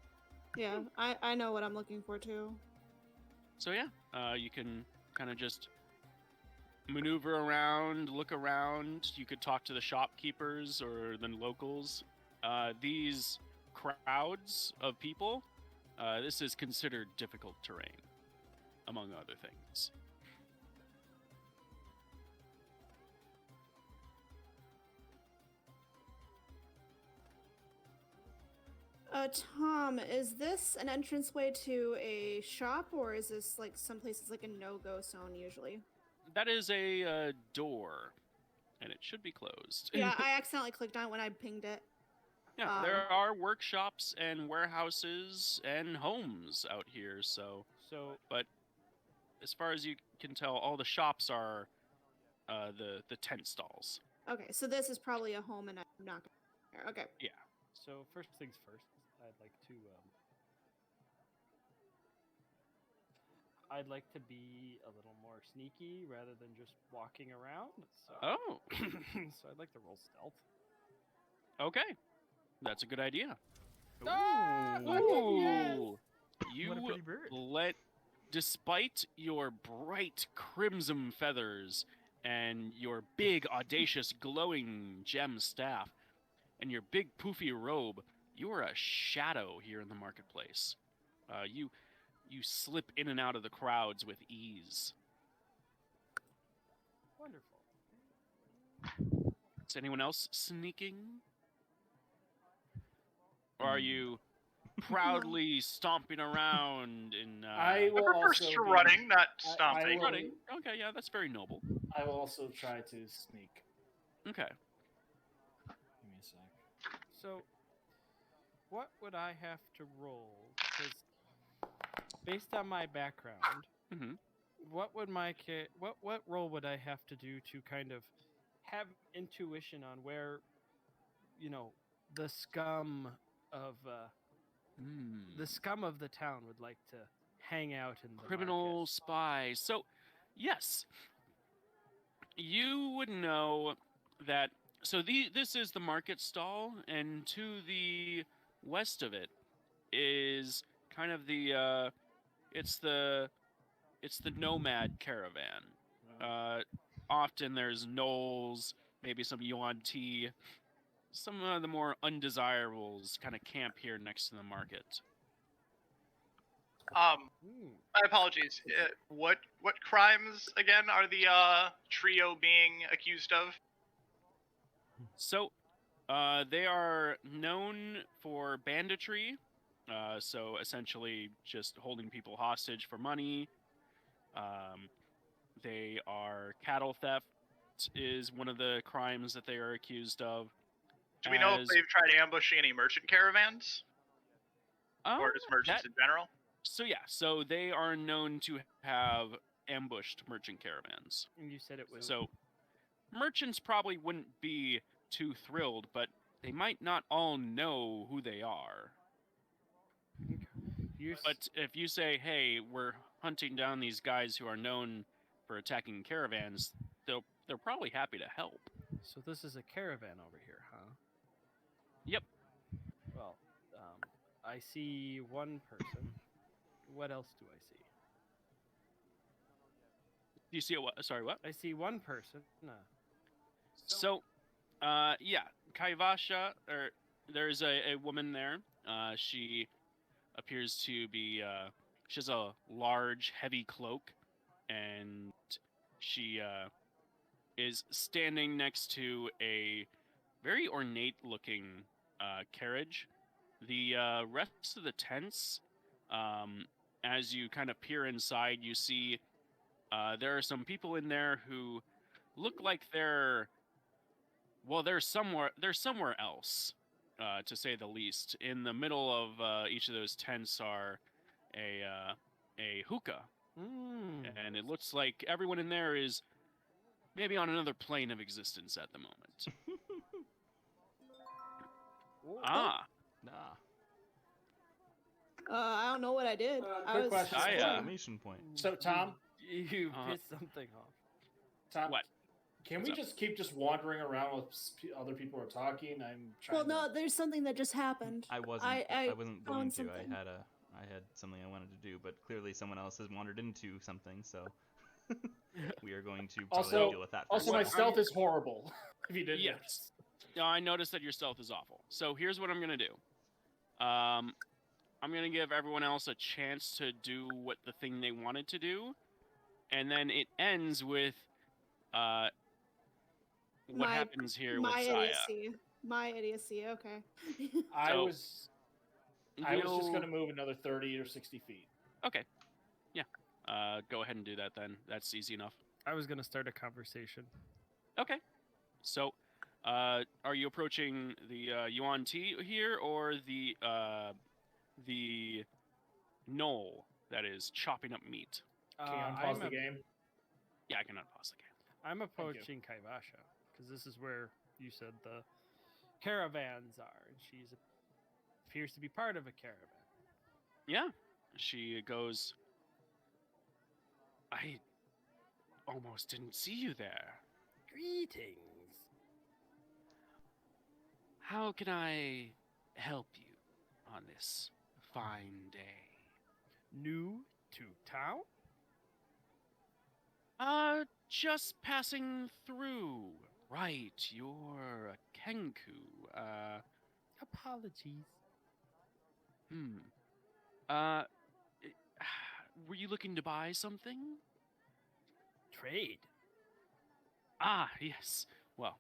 Speaker 3: Yeah, I know what I'm looking for too.
Speaker 1: So yeah, you can kind of just maneuver around, look around. You could talk to the shopkeepers or the locals. These crowds of people, this is considered difficult terrain, among other things.
Speaker 3: Tom, is this an entranceway to a shop, or is this like some places like a no-go zone usually?
Speaker 1: That is a door, and it should be closed.
Speaker 3: Yeah, I accidentally clicked on it when I pinged it.
Speaker 1: Yeah, there are workshops and warehouses and homes out here, so as far as you can tell, all the shops are the tent stalls.
Speaker 3: Okay, so this is probably a home, and I'm not gonna. Okay.
Speaker 4: So first things first, I'd like to be a little more sneaky rather than just walking around. So,
Speaker 1: Oh,
Speaker 4: so I'd like to roll stealth.
Speaker 1: okay, that's a good idea.
Speaker 4: Ah,
Speaker 1: Ooh.
Speaker 4: fucking yes!
Speaker 1: You
Speaker 6: What a pretty bird.
Speaker 1: despite your bright crimson feathers and your big, audacious, glowing gem staff and your big, poofy robe, you are a shadow here in the marketplace. You slip in and out of the crowds with ease.
Speaker 4: Wonderful.
Speaker 1: Is anyone else sneaking? Or are you proudly stomping around in...
Speaker 2: I
Speaker 5: I
Speaker 2: will
Speaker 5: prefer
Speaker 2: also be-
Speaker 5: running, not
Speaker 2: I
Speaker 5: stomping.
Speaker 2: will-
Speaker 1: running. Okay, yeah, that's very noble.
Speaker 2: I will also try to sneak.
Speaker 1: Okay.
Speaker 2: Give me a sec.
Speaker 4: So, what would I have to roll? Because based on my background,
Speaker 1: Mm-hmm.
Speaker 4: what would my what role would I have to do to kind of have intuition on where, the scum of the scum of the town would like to hang out in the
Speaker 1: Criminal
Speaker 4: market?
Speaker 1: spies. So, yes, you would know that. So this is the market stall, and to the west of it is kind of it's the nomad caravan. Often there's gnolls, maybe some yuan tea. Some of the more undesirables kind of camp here next to the market.
Speaker 5: My apologies. What crimes again are the trio being accused of?
Speaker 1: So, they are known for banditry. So essentially, just holding people hostage for money. They are cattle theft is one of the crimes that they are accused of.
Speaker 5: Do we know if
Speaker 1: As-
Speaker 5: they've tried ambushing any merchant caravans or just merchants
Speaker 1: that-
Speaker 5: in general?
Speaker 1: So yeah, so they are known to have ambushed merchant caravans.
Speaker 4: And you said it was
Speaker 1: So merchants probably wouldn't be too thrilled, but they might not all know who they are. But if you say, "Hey, we're hunting down these guys who are known for attacking caravans," they're probably happy to help.
Speaker 4: So this is a caravan over here, huh?
Speaker 1: Yep.
Speaker 4: Well, I see one person. What else do I see?
Speaker 1: Do you see what? Sorry, what?
Speaker 4: I see one person.
Speaker 1: So, yeah, Kaivasha, or there's a woman there. She appears to be. She has a large, heavy cloak, and she is standing next to a very ornate-looking carriage. The rest of the tents, as you kind of peer inside, you see there are some people in there who look like they're somewhere else, to say the least. In the middle of each of those tents are a hookah, and it looks like everyone in there is maybe on another plane of existence at the moment.
Speaker 6: Nah.
Speaker 3: I don't know what I did. I
Speaker 2: Quick
Speaker 3: was
Speaker 2: question.
Speaker 1: I,
Speaker 6: Exclamation point.
Speaker 2: So, Tom,
Speaker 4: You
Speaker 1: Uh-huh.
Speaker 4: pissed something off.
Speaker 2: Tom,
Speaker 1: What?
Speaker 2: can
Speaker 1: What's
Speaker 2: we
Speaker 1: up?
Speaker 2: just keep wandering around with other people are talking? I'm trying.
Speaker 3: well, no, there's something that just happened.
Speaker 6: I wasn't.
Speaker 3: I
Speaker 6: I wasn't going
Speaker 3: found
Speaker 6: to.
Speaker 3: something.
Speaker 6: I had something I wanted to do, but clearly someone else has wandered into something, so we are going to probably
Speaker 2: Also-
Speaker 6: deal with that.
Speaker 2: Also,
Speaker 6: first.
Speaker 2: my
Speaker 1: What?
Speaker 2: stealth is horrible. If you didn't.
Speaker 1: Yes. No, I noticed that your stealth is awful. So here's what I'm gonna do. I'm gonna give everyone else a chance to do what the thing they wanted to do, and then it ends with what
Speaker 3: My-
Speaker 1: happens here
Speaker 3: My
Speaker 1: with Saya.
Speaker 3: idiocy. My idiocy. Okay.
Speaker 2: I
Speaker 1: So,
Speaker 2: was just
Speaker 1: We'll-
Speaker 2: going to move another 30 or 60 feet.
Speaker 1: Okay. Yeah. Go ahead and do that then. That's easy enough.
Speaker 4: I was gonna start a conversation.
Speaker 1: Okay. So, are you approaching the Yuan Ti here, or the knoll that is chopping up meat?
Speaker 2: Can you unpause
Speaker 4: I'm,
Speaker 2: the game?
Speaker 1: Yeah, I can unpause the game.
Speaker 4: I'm
Speaker 2: you.
Speaker 4: approaching Kaivasha because this is where you said the caravans are, and she's appears to be part of a caravan.
Speaker 1: Yeah. She goes, I almost didn't see you there.
Speaker 4: Greetings.
Speaker 1: How can I help you on this fine day?
Speaker 4: New to town?
Speaker 1: Just passing through. Right, you're a Kenku.
Speaker 4: Apologies.
Speaker 1: Uh, were you looking to buy something?
Speaker 4: Trade.
Speaker 1: Ah, yes. Well,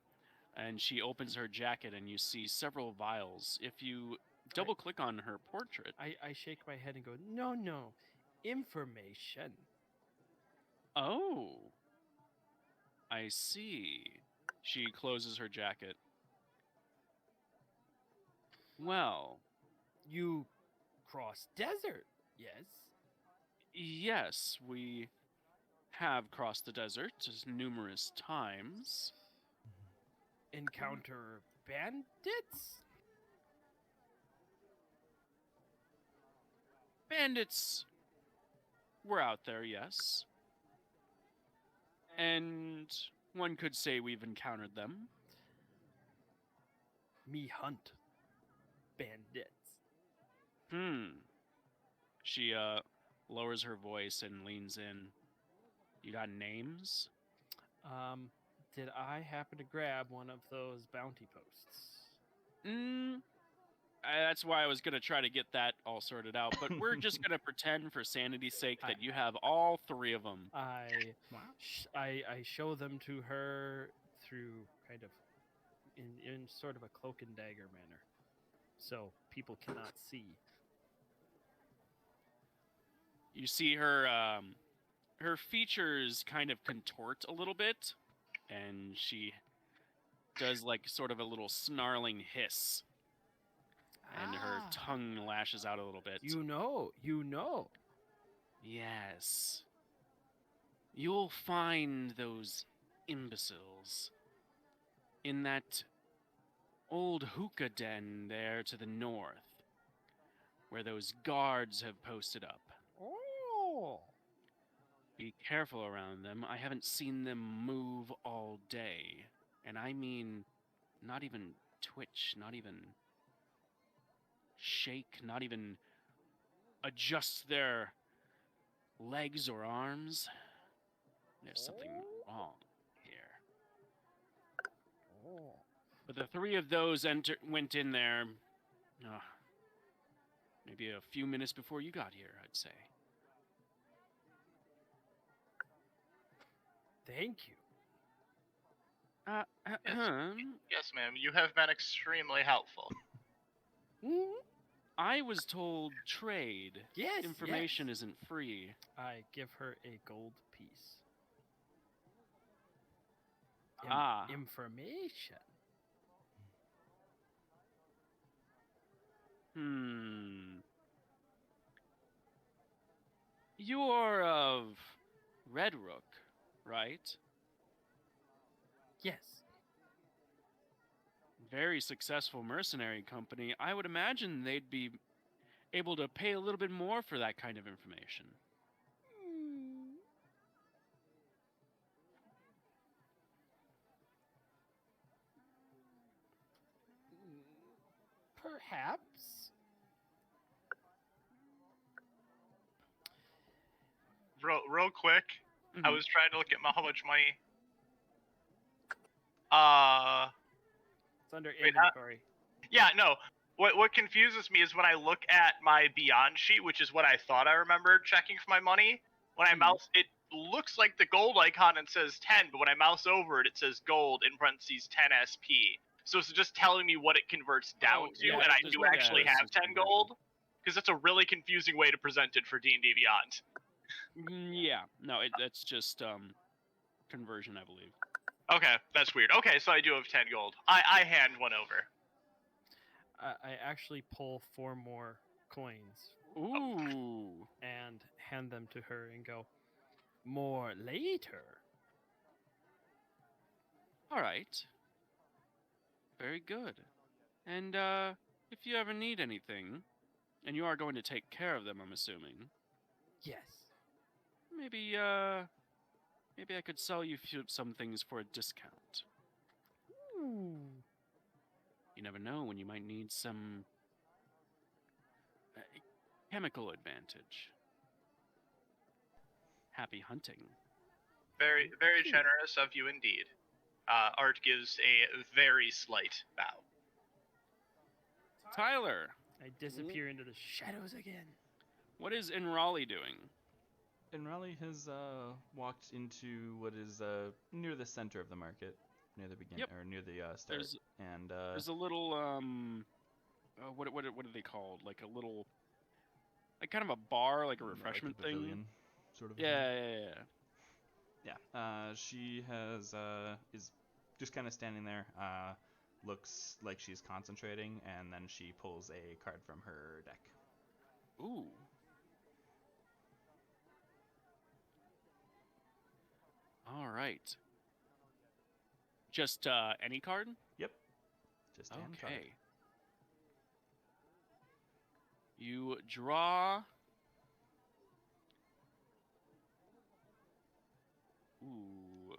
Speaker 1: and she opens her jacket and you see several vials. If you double click on her portrait,
Speaker 4: I shake my head and go, no. Information.
Speaker 1: oh, I see. She closes her jacket. Well,
Speaker 4: You cross desert, yes?
Speaker 1: yes, we have crossed the desert numerous times.
Speaker 4: Encounter bandits?
Speaker 1: Bandits were out there, yes. And one could say we've encountered them.
Speaker 4: Me hunt bandits.
Speaker 1: She lowers her voice and leans in. You got names?
Speaker 4: Did I happen to grab one of those bounty posts?
Speaker 1: That's why I was going to try to get that all sorted out, but we're just going to pretend for sanity's sake that you have all 3 of them.
Speaker 4: I show them to her through kind of in sort of a cloak and dagger manner, so people cannot see.
Speaker 1: You see her her features kind of contort a little bit, and she does like sort of a little snarling hiss. And her tongue lashes out a little bit.
Speaker 4: You know.
Speaker 1: Yes. You'll find those imbeciles in that old hookah den there to the north, where those guards have posted up.
Speaker 4: Oh.
Speaker 1: Be careful around them. I haven't seen them move all day. And I mean, not even twitch, not even shake, not even adjust their legs or arms. There's something wrong here.
Speaker 4: Oh.
Speaker 1: But the 3 of those went in there maybe a few minutes before you got here, I'd say.
Speaker 4: Thank you.
Speaker 5: Yes, ma'am. You have been extremely helpful.
Speaker 1: I was told trade.
Speaker 4: Yes.
Speaker 1: Information isn't free.
Speaker 4: I give her a gold piece. Information.
Speaker 1: You are of Red Rook, right?
Speaker 4: Yes.
Speaker 1: Very successful mercenary company. I would imagine they'd be able to pay a little bit more for that kind of information.
Speaker 4: Perhaps.
Speaker 5: Real quick, I was trying to look at how much money.
Speaker 4: It's under inventory.
Speaker 5: Yeah, no. What confuses me is when I look at my Beyond sheet, which is what I thought I remembered checking for my money. When I mouse, it looks like the gold icon and says 10, but when I mouse over it, it says gold in parentheses 10 SP. So it's just telling me what it converts down to, and I do actually have 10 gold. Because that's a really confusing way to present it for D&D Beyond.
Speaker 1: Yeah, no, that's just conversion, I believe.
Speaker 5: Okay, that's weird. Okay, so I do have 10 gold. I hand one over.
Speaker 4: I actually pull 4 more coins.
Speaker 1: Ooh.
Speaker 4: And hand them to her and go, more later.
Speaker 1: All right. Very good. And if you ever need anything, and you are going to take care of them, I'm assuming.
Speaker 4: Yes.
Speaker 1: Maybe I could sell you some things for a discount.
Speaker 4: Ooh.
Speaker 1: You never know when you might need some chemical advantage. Happy hunting.
Speaker 5: Very, very generous of you indeed. Art gives a very slight bow.
Speaker 1: Tyler.
Speaker 4: I disappear into the shadows again.
Speaker 1: What is Raleigh doing?
Speaker 6: Raleigh has walked into what is near the center of the market, near the beginning or near the start.
Speaker 1: There's a little what are they called? Like a little, like kind of a bar, like a refreshment
Speaker 6: like a pavilion,
Speaker 1: thing.
Speaker 6: Sort of.
Speaker 1: Yeah.
Speaker 6: She is just kind of standing there. Looks like she's concentrating, and then she pulls a card from her deck.
Speaker 1: Ooh. All right. Just any card?
Speaker 6: Yep. Just any card.
Speaker 1: Okay. You draw.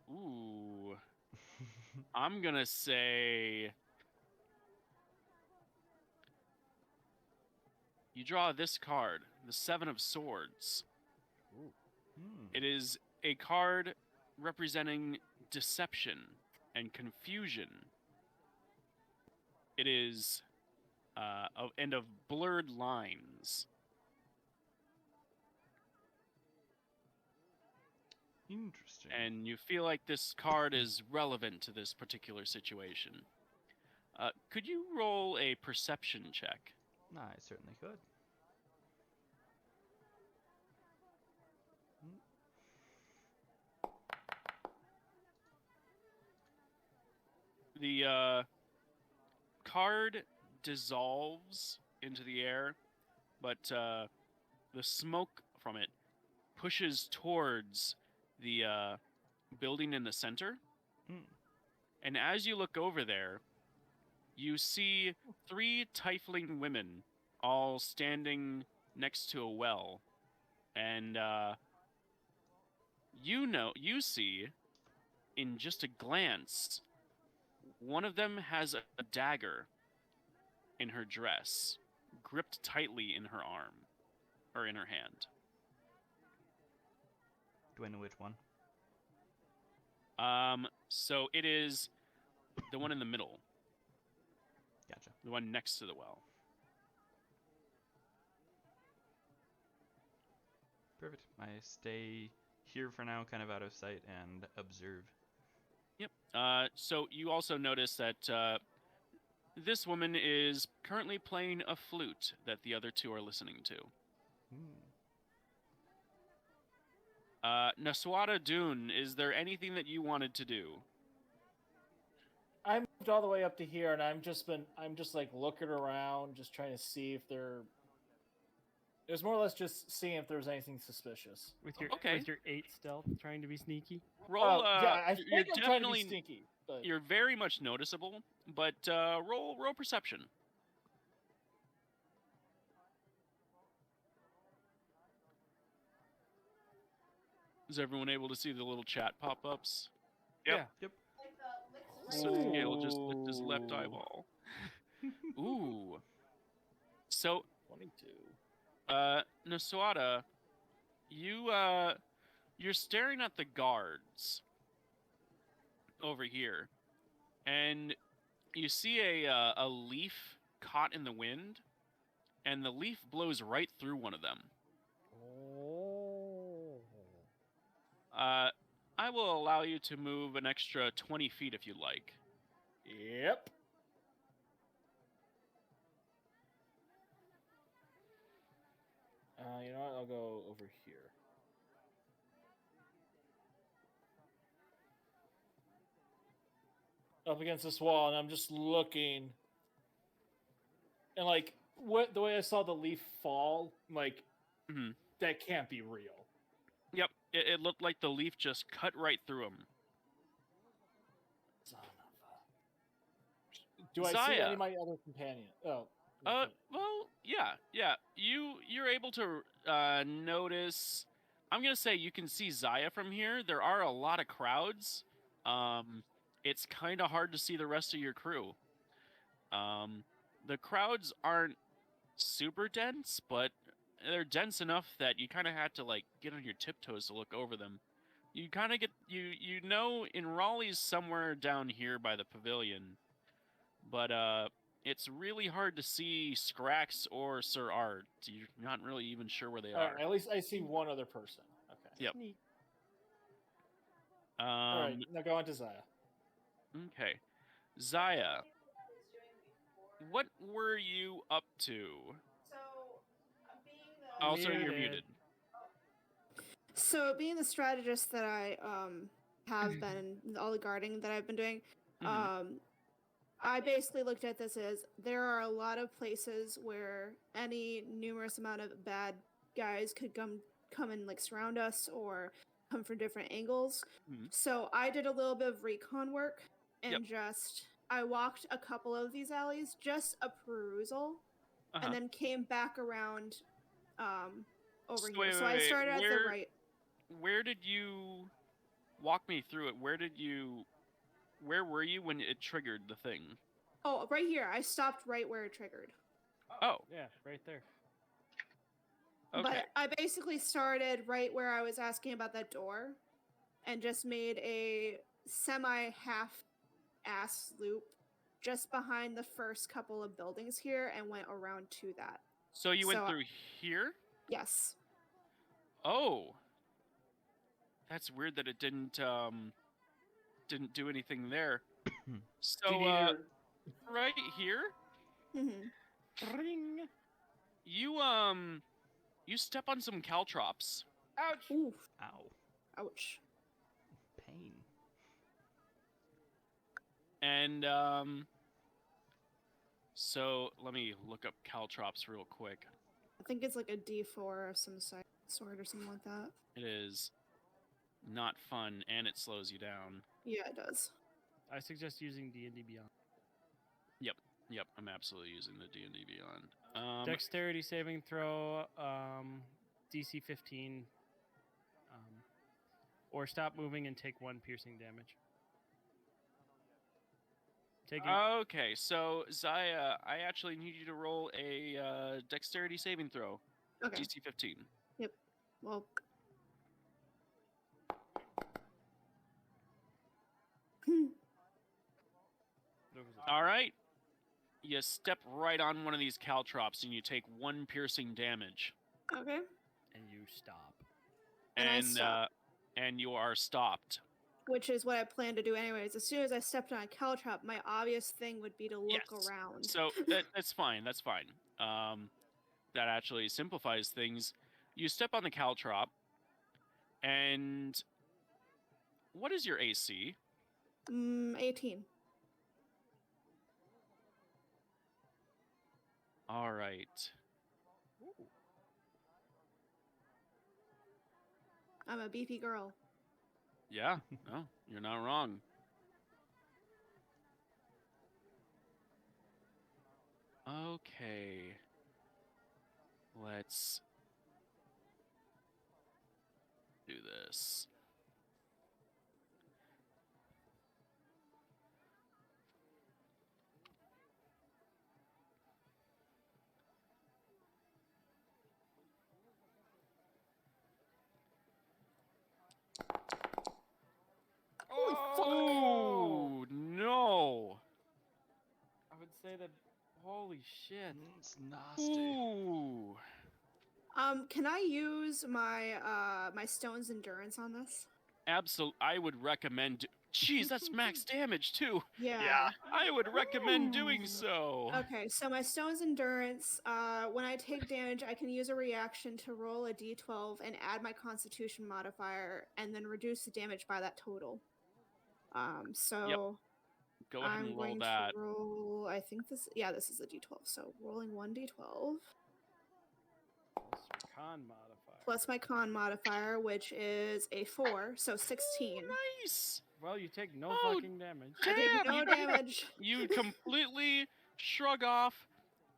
Speaker 1: Ooh. I'm gonna say you draw this card, the Seven of Swords. It is a card representing deception and confusion. It is and of blurred lines.
Speaker 6: Interesting.
Speaker 1: And you feel like this card is relevant to this particular situation. Could you roll a perception check?
Speaker 6: I certainly could.
Speaker 1: The card dissolves into the air, but the smoke from it pushes towards the building in the center. And as you look over there, you see 3 tiefling women all standing next to a well. And you see, in just a glance, one of them has a dagger in her dress, gripped tightly in her arm, or in her hand.
Speaker 6: Do I know which one?
Speaker 1: So it is the one in the middle.
Speaker 6: Gotcha.
Speaker 1: The one next to the well.
Speaker 6: Perfect. I stay here for now, kind of out of sight, and observe.
Speaker 1: Yep. So you also notice that this woman is currently playing a flute that the other 2 are listening to. Naswada Dune, is there anything that you wanted to do?
Speaker 2: I moved all the way up to here, and I'm just like looking around, just trying to see if it was more or less just seeing if there was anything suspicious.
Speaker 4: With your 8 stealth, trying to be sneaky.
Speaker 1: Roll.
Speaker 2: Yeah, I
Speaker 1: you're
Speaker 2: think I'm trying to be
Speaker 1: definitely
Speaker 2: sneaky, but
Speaker 1: you're very much noticeable, but roll perception. Is everyone able to see the little chat pop-ups?
Speaker 5: Yep.
Speaker 6: Yep.
Speaker 1: So Gale just licked his left eyeball. Ooh. So
Speaker 2: 22.
Speaker 1: Naswada, you're staring at the guards over here, and you see a leaf caught in the wind, and the leaf blows right through one of them. I will allow you to move an extra 20 feet if you'd like.
Speaker 2: Yep. You know what? I'll go over here. Up against this wall, and I'm just looking. And like the way I saw the leaf fall, like that can't be real.
Speaker 1: Yep, it looked like the leaf just cut right through him.
Speaker 2: Do I see
Speaker 1: Zaya.
Speaker 2: any of my other companions? Oh.
Speaker 1: Well, yeah. You're able to notice. I'm gonna say you can see Zaya from here. There are a lot of crowds. It's kind of hard to see the rest of your crew. The crowds aren't super dense, but they're dense enough that you kind of had to like get on your tiptoes to look over them. You kind of get you know in Raleigh's somewhere down here by the pavilion, but it's really hard to see Scrax or Sir Art. You're not really even sure where they are.
Speaker 2: At least I see one other person. Okay.
Speaker 1: Yep.
Speaker 2: All right, now go on to Zaya.
Speaker 1: Okay, Zaya, what were you up to? Also, you're muted.
Speaker 3: So, being the strategist that I have been, and all the guarding that I've been doing, I basically looked at this as there are a lot of places where any numerous amount of bad guys could come and like surround us, or come from different angles.
Speaker 1: Mhm.
Speaker 3: So I did a little bit of recon work and
Speaker 1: Yep.
Speaker 3: I walked a couple of these alleys, just a perusal,
Speaker 1: Uh-huh.
Speaker 3: and then came back around over
Speaker 1: So
Speaker 3: here.
Speaker 1: wait,
Speaker 3: So
Speaker 1: wait,
Speaker 3: I
Speaker 1: wait.
Speaker 3: started at the right.
Speaker 1: Where did you walk me through it? Where were you when it triggered the thing?
Speaker 3: Oh, right here. I stopped right where it triggered.
Speaker 1: Oh,
Speaker 4: Yeah, right there.
Speaker 1: okay.
Speaker 3: But I basically started right where I was asking about that door and just made a semi-half ass loop just behind the first couple of buildings here and went around to that.
Speaker 1: So you went
Speaker 3: So-
Speaker 1: through here?
Speaker 3: Yes.
Speaker 1: Oh. That's weird that it didn't do anything there. So
Speaker 2: Did you
Speaker 1: right here,
Speaker 3: Mm-hmm.
Speaker 1: ring. You step on some caltrops.
Speaker 4: Ouch!
Speaker 3: Oof.
Speaker 6: Ow.
Speaker 3: Ouch.
Speaker 6: Pain.
Speaker 1: And so let me look up caltrops real quick.
Speaker 3: I think it's like a D4 of some sort or something like that.
Speaker 1: It is not fun and it slows you down.
Speaker 3: Yeah, it does.
Speaker 4: I suggest using D&D Beyond.
Speaker 1: Yep, I'm absolutely using the D&D Beyond.
Speaker 4: Dexterity saving throw, DC 15, or stop moving and take 1 piercing damage. Taking
Speaker 1: Okay, so Zaya, I actually need you to roll a dexterity saving throw.
Speaker 3: Okay.
Speaker 1: DC 15.
Speaker 3: Well.
Speaker 1: All right. You step right on one of these caltrops and you take 1 piercing damage.
Speaker 3: Okay.
Speaker 4: and you stop.
Speaker 3: And I stop.
Speaker 1: And you are stopped.
Speaker 3: Which is what I plan to do anyways. As soon as I stepped on a caltrop, my obvious thing would be to look
Speaker 1: Yes.
Speaker 3: around.
Speaker 1: So that's fine. That's fine. That actually simplifies things. You step on the caltrop, and what is your AC?
Speaker 3: 18.
Speaker 1: All right.
Speaker 3: I'm a beefy girl.
Speaker 1: Yeah. No, you're not wrong. Okay. Let's do this.
Speaker 3: Holy fuck!
Speaker 1: Oh no!
Speaker 4: I would say that. Holy shit!
Speaker 6: It's nasty.
Speaker 1: Ooh.
Speaker 3: Can I use my my stone's endurance on this?
Speaker 1: I would recommend. Jeez, that's max damage too.
Speaker 3: Yeah.
Speaker 5: Yeah.
Speaker 1: I would recommend doing so.
Speaker 3: Okay, so my stone's endurance, when I take damage, I can use a reaction to roll a d12 and add my constitution modifier and then reduce the damage by that total. So
Speaker 1: Go ahead
Speaker 3: I'm
Speaker 1: and roll
Speaker 3: going
Speaker 1: that.
Speaker 3: to roll, I think this is a d12. So rolling 1d12
Speaker 4: Plus your con modifier.
Speaker 3: plus my con modifier, which is a 4, so 16.
Speaker 1: Nice.
Speaker 4: Well, you take no
Speaker 1: Oh,
Speaker 4: fucking damage.
Speaker 3: I take
Speaker 1: Damn,
Speaker 3: no
Speaker 1: you-
Speaker 3: damage.
Speaker 1: You completely shrug off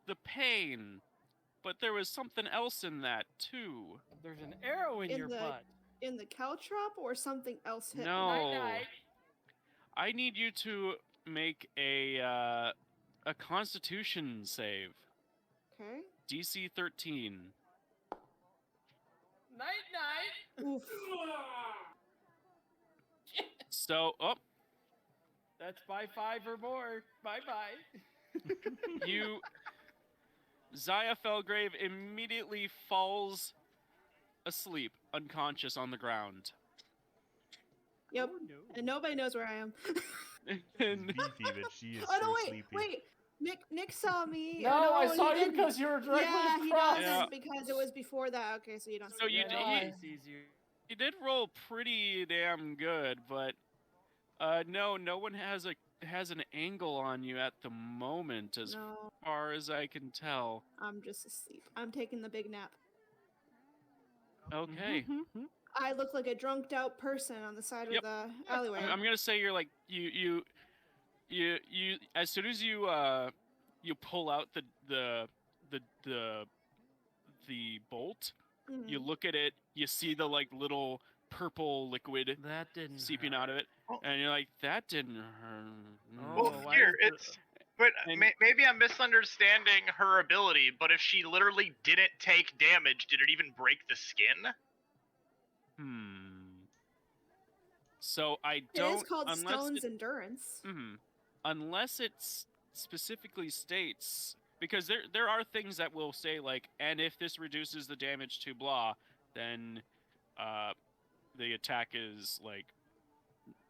Speaker 1: the pain, but there was something else in that too.
Speaker 4: There's an arrow in
Speaker 3: In
Speaker 4: your
Speaker 3: the-
Speaker 4: butt.
Speaker 3: In the caltrop or something else hit me?
Speaker 1: No.
Speaker 4: Night-night.
Speaker 1: I need you to make a Constitution save.
Speaker 3: Okay.
Speaker 1: DC 13.
Speaker 4: Night night.
Speaker 3: Oof.
Speaker 1: So,
Speaker 4: That's by 5 or more. Bye bye.
Speaker 1: you Zaya Felgrave immediately falls asleep, unconscious on the ground.
Speaker 3: Yep.
Speaker 4: Oh, no.
Speaker 3: And nobody knows where I am.
Speaker 1: And
Speaker 6: Beefy, but she is
Speaker 3: Oh no!
Speaker 6: so
Speaker 3: Wait,
Speaker 6: sleepy.
Speaker 3: wait. Nick saw me.
Speaker 2: No,
Speaker 3: Oh,
Speaker 2: I
Speaker 3: he
Speaker 2: saw you
Speaker 3: didn't.
Speaker 2: because you were directly
Speaker 3: Yeah, he
Speaker 2: across.
Speaker 3: doesn't
Speaker 1: Yeah.
Speaker 3: because it was before that. Okay, so you don't.
Speaker 1: So
Speaker 3: see
Speaker 1: you
Speaker 3: me.
Speaker 1: did-
Speaker 2: Yeah,
Speaker 1: he-
Speaker 4: He sees you.
Speaker 1: you did roll pretty damn good, but no one has an angle on you at the moment, as
Speaker 3: No,
Speaker 1: far as I can tell.
Speaker 3: I'm just asleep. I'm taking the big nap.
Speaker 1: Okay.
Speaker 3: I look like a drunked out person on the side
Speaker 1: Yep.
Speaker 3: of the alleyway.
Speaker 1: I'm gonna say you're like you as soon as you pull out the bolt, you
Speaker 3: Mhm.
Speaker 1: look at it, you see the like little purple liquid
Speaker 4: That didn't
Speaker 1: seeping
Speaker 4: hurt.
Speaker 1: out of it,
Speaker 5: Oh.
Speaker 1: and you're like, that didn't hurt.
Speaker 4: Oh,
Speaker 5: Well,
Speaker 4: why
Speaker 5: here
Speaker 4: is the-
Speaker 5: it's. But
Speaker 1: And-
Speaker 5: maybe I'm misunderstanding her ability. But if she literally didn't take damage, did it even break the skin?
Speaker 1: So I
Speaker 3: It
Speaker 1: don't.
Speaker 3: is called
Speaker 1: unless
Speaker 3: Stone's
Speaker 1: it,
Speaker 3: Endurance.
Speaker 1: unless it specifically states, because there are things that will say like, and if this reduces the damage to blah, then the attack is like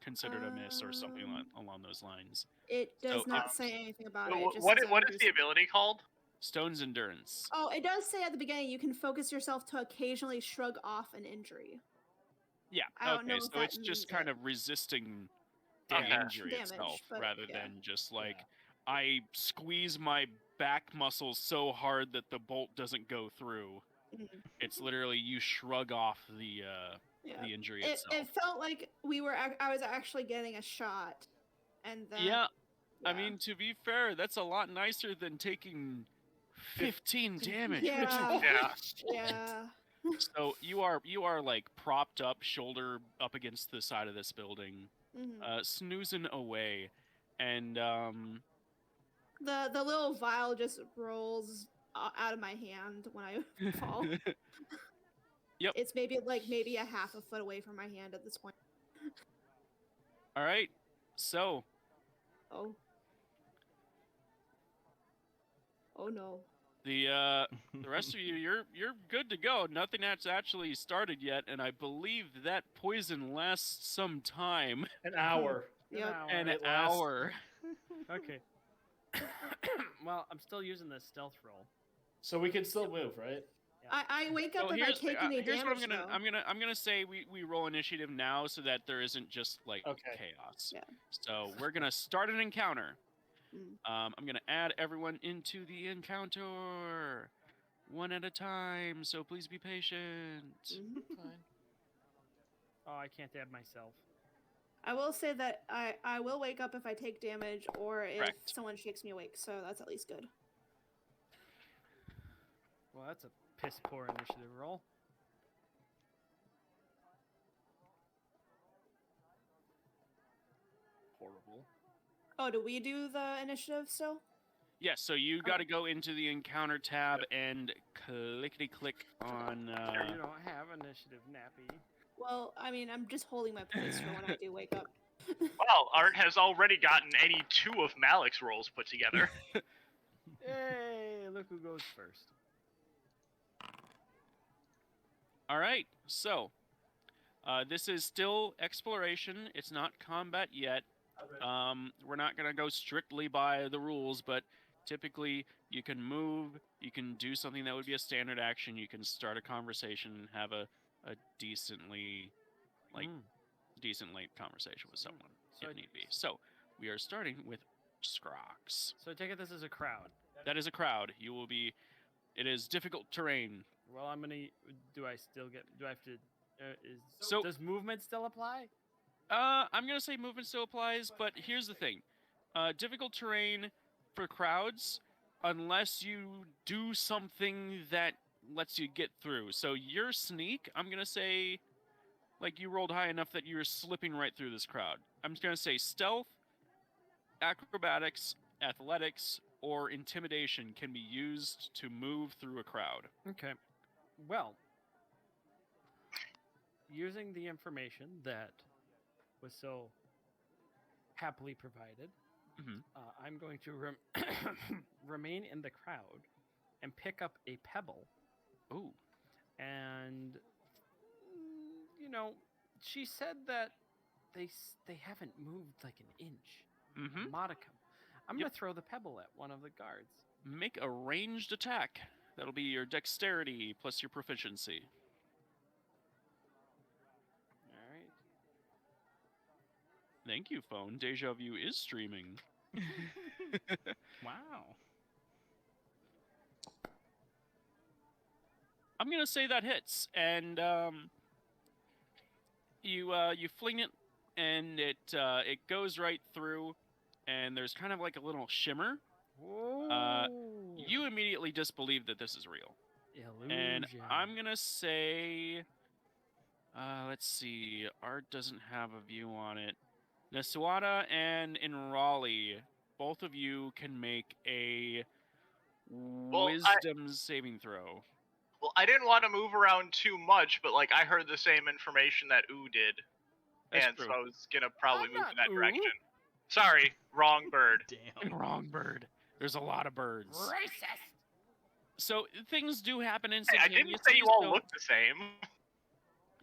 Speaker 1: considered a miss or something along those lines.
Speaker 3: It does
Speaker 1: So
Speaker 3: not
Speaker 1: it's-
Speaker 3: say anything about
Speaker 5: So
Speaker 3: it. It just
Speaker 5: what
Speaker 3: says
Speaker 5: what is the
Speaker 3: reducing-
Speaker 5: ability called?
Speaker 1: Stone's Endurance.
Speaker 3: Oh, it does say at the beginning you can focus yourself to occasionally shrug off an injury.
Speaker 1: Yeah.
Speaker 3: I don't
Speaker 1: Okay.
Speaker 3: know if
Speaker 1: So
Speaker 3: that
Speaker 1: it's just
Speaker 3: means
Speaker 1: kind
Speaker 3: it.
Speaker 1: of resisting the
Speaker 5: Okay.
Speaker 1: injury
Speaker 3: Damage,
Speaker 1: itself,
Speaker 3: but
Speaker 1: rather
Speaker 3: yeah.
Speaker 1: than just like I squeeze my back muscles so hard that the bolt doesn't go through.
Speaker 3: Mhm.
Speaker 1: It's literally you shrug off the
Speaker 3: Yeah.
Speaker 1: injury
Speaker 3: It
Speaker 1: itself.
Speaker 3: felt like I was actually getting a shot, and then
Speaker 1: Yeah. I
Speaker 3: yeah.
Speaker 1: mean, to be fair, that's a lot nicer than taking 15 damage.
Speaker 3: Yeah.
Speaker 5: Yeah.
Speaker 3: Yeah.
Speaker 1: So you are like propped up, shoulder up against the side of this building,
Speaker 3: Mhm.
Speaker 1: snoozing away, and
Speaker 3: The little vial just rolls out of my hand when I fall.
Speaker 1: Yep.
Speaker 3: It's maybe a half a foot away from my hand at this point.
Speaker 1: All right. So
Speaker 3: Oh. Oh no.
Speaker 1: the rest of you, you're good to go. Nothing that's actually started yet, and I believe that poison lasts some time.
Speaker 2: An hour.
Speaker 3: Yep.
Speaker 1: An
Speaker 2: It lasts-
Speaker 1: hour.
Speaker 4: Okay. Well, I'm still using this stealth roll.
Speaker 2: So we can still move, right?
Speaker 3: I wake up
Speaker 1: So
Speaker 3: if I take any
Speaker 1: here's
Speaker 3: damage.
Speaker 1: what I'm gonna say. We roll initiative now so that there isn't just like
Speaker 2: Okay.
Speaker 1: chaos.
Speaker 3: Yeah.
Speaker 1: So we're gonna start an encounter.
Speaker 3: Mm.
Speaker 1: I'm gonna add everyone into the encounter one at a time. So please be patient.
Speaker 3: Mhm.
Speaker 2: Fine.
Speaker 4: Oh, I can't add myself.
Speaker 3: I will say that I will wake up if I take damage or if
Speaker 1: Correct.
Speaker 3: someone shakes me awake, so that's at least good.
Speaker 4: Well, that's a piss poor initiative roll.
Speaker 2: Horrible.
Speaker 3: Oh, do we do the initiative still?
Speaker 1: Yes. So you got to go into the encounter tab and clickety click on.
Speaker 4: You don't have initiative, Nappy.
Speaker 3: Well, I mean, I'm just holding my place for when I do wake up.
Speaker 5: Well, Art has already gotten any two of Malik's rolls put together.
Speaker 4: Hey, look who goes first.
Speaker 1: All right. So this is still exploration. It's not combat yet. We're not gonna go strictly by the rules, but typically you can move, you can do something that would be a standard action, you can start a conversation and have a decently decent late conversation with someone
Speaker 4: So
Speaker 1: if need be. So we are starting with Scrox.
Speaker 4: So I take it this is a crowd.
Speaker 1: That is a crowd. You will be. It is difficult terrain.
Speaker 4: Well, I'm gonna. Do I still get? Do I have to?
Speaker 1: So-
Speaker 4: does movement still apply?
Speaker 1: I'm gonna say movement still applies, but here's the thing: difficult terrain for crowds, unless you do something that lets you get through. So your sneak, I'm gonna say, like you rolled high enough that you're slipping right through this crowd. I'm just gonna say stealth, acrobatics, athletics, or intimidation can be used to move through a crowd.
Speaker 4: Okay. Well, using the information that was so happily provided,
Speaker 1: Mhm.
Speaker 4: I'm going to remain in the crowd and pick up a pebble.
Speaker 1: Ooh.
Speaker 4: And she said that they haven't moved like an inch, a
Speaker 1: Mm-hmm.
Speaker 4: modicum. I'm
Speaker 1: Yep.
Speaker 4: gonna throw the pebble at one of the guards.
Speaker 1: Make a ranged attack. That'll be your dexterity plus your proficiency.
Speaker 4: All right.
Speaker 1: Thank you, phone. Deja Vu is streaming.
Speaker 6: Wow.
Speaker 1: I'm gonna say that hits, and You fling it, and it goes right through, and there's kind of like a little shimmer.
Speaker 4: Whoa.
Speaker 1: You immediately disbelieve that this is real.
Speaker 4: Illusion.
Speaker 1: And I'm gonna say, let's see. Art doesn't have a view on it. Nasuada and Raleigh, both of you can make a wisdom saving throw.
Speaker 5: Well, I didn't want to move around too much, but like I heard the same information that Ooh did,
Speaker 1: That's
Speaker 5: and
Speaker 1: true.
Speaker 5: so I was gonna probably
Speaker 4: I'm
Speaker 5: move
Speaker 4: not
Speaker 5: in that
Speaker 4: Ooh.
Speaker 5: direction. Sorry, wrong bird.
Speaker 6: Damn.
Speaker 1: Wrong bird. There's a lot of birds.
Speaker 4: Racist.
Speaker 1: So things do happen
Speaker 5: Hey, I
Speaker 1: instantaneously.
Speaker 5: didn't say you all
Speaker 1: so
Speaker 5: look the same.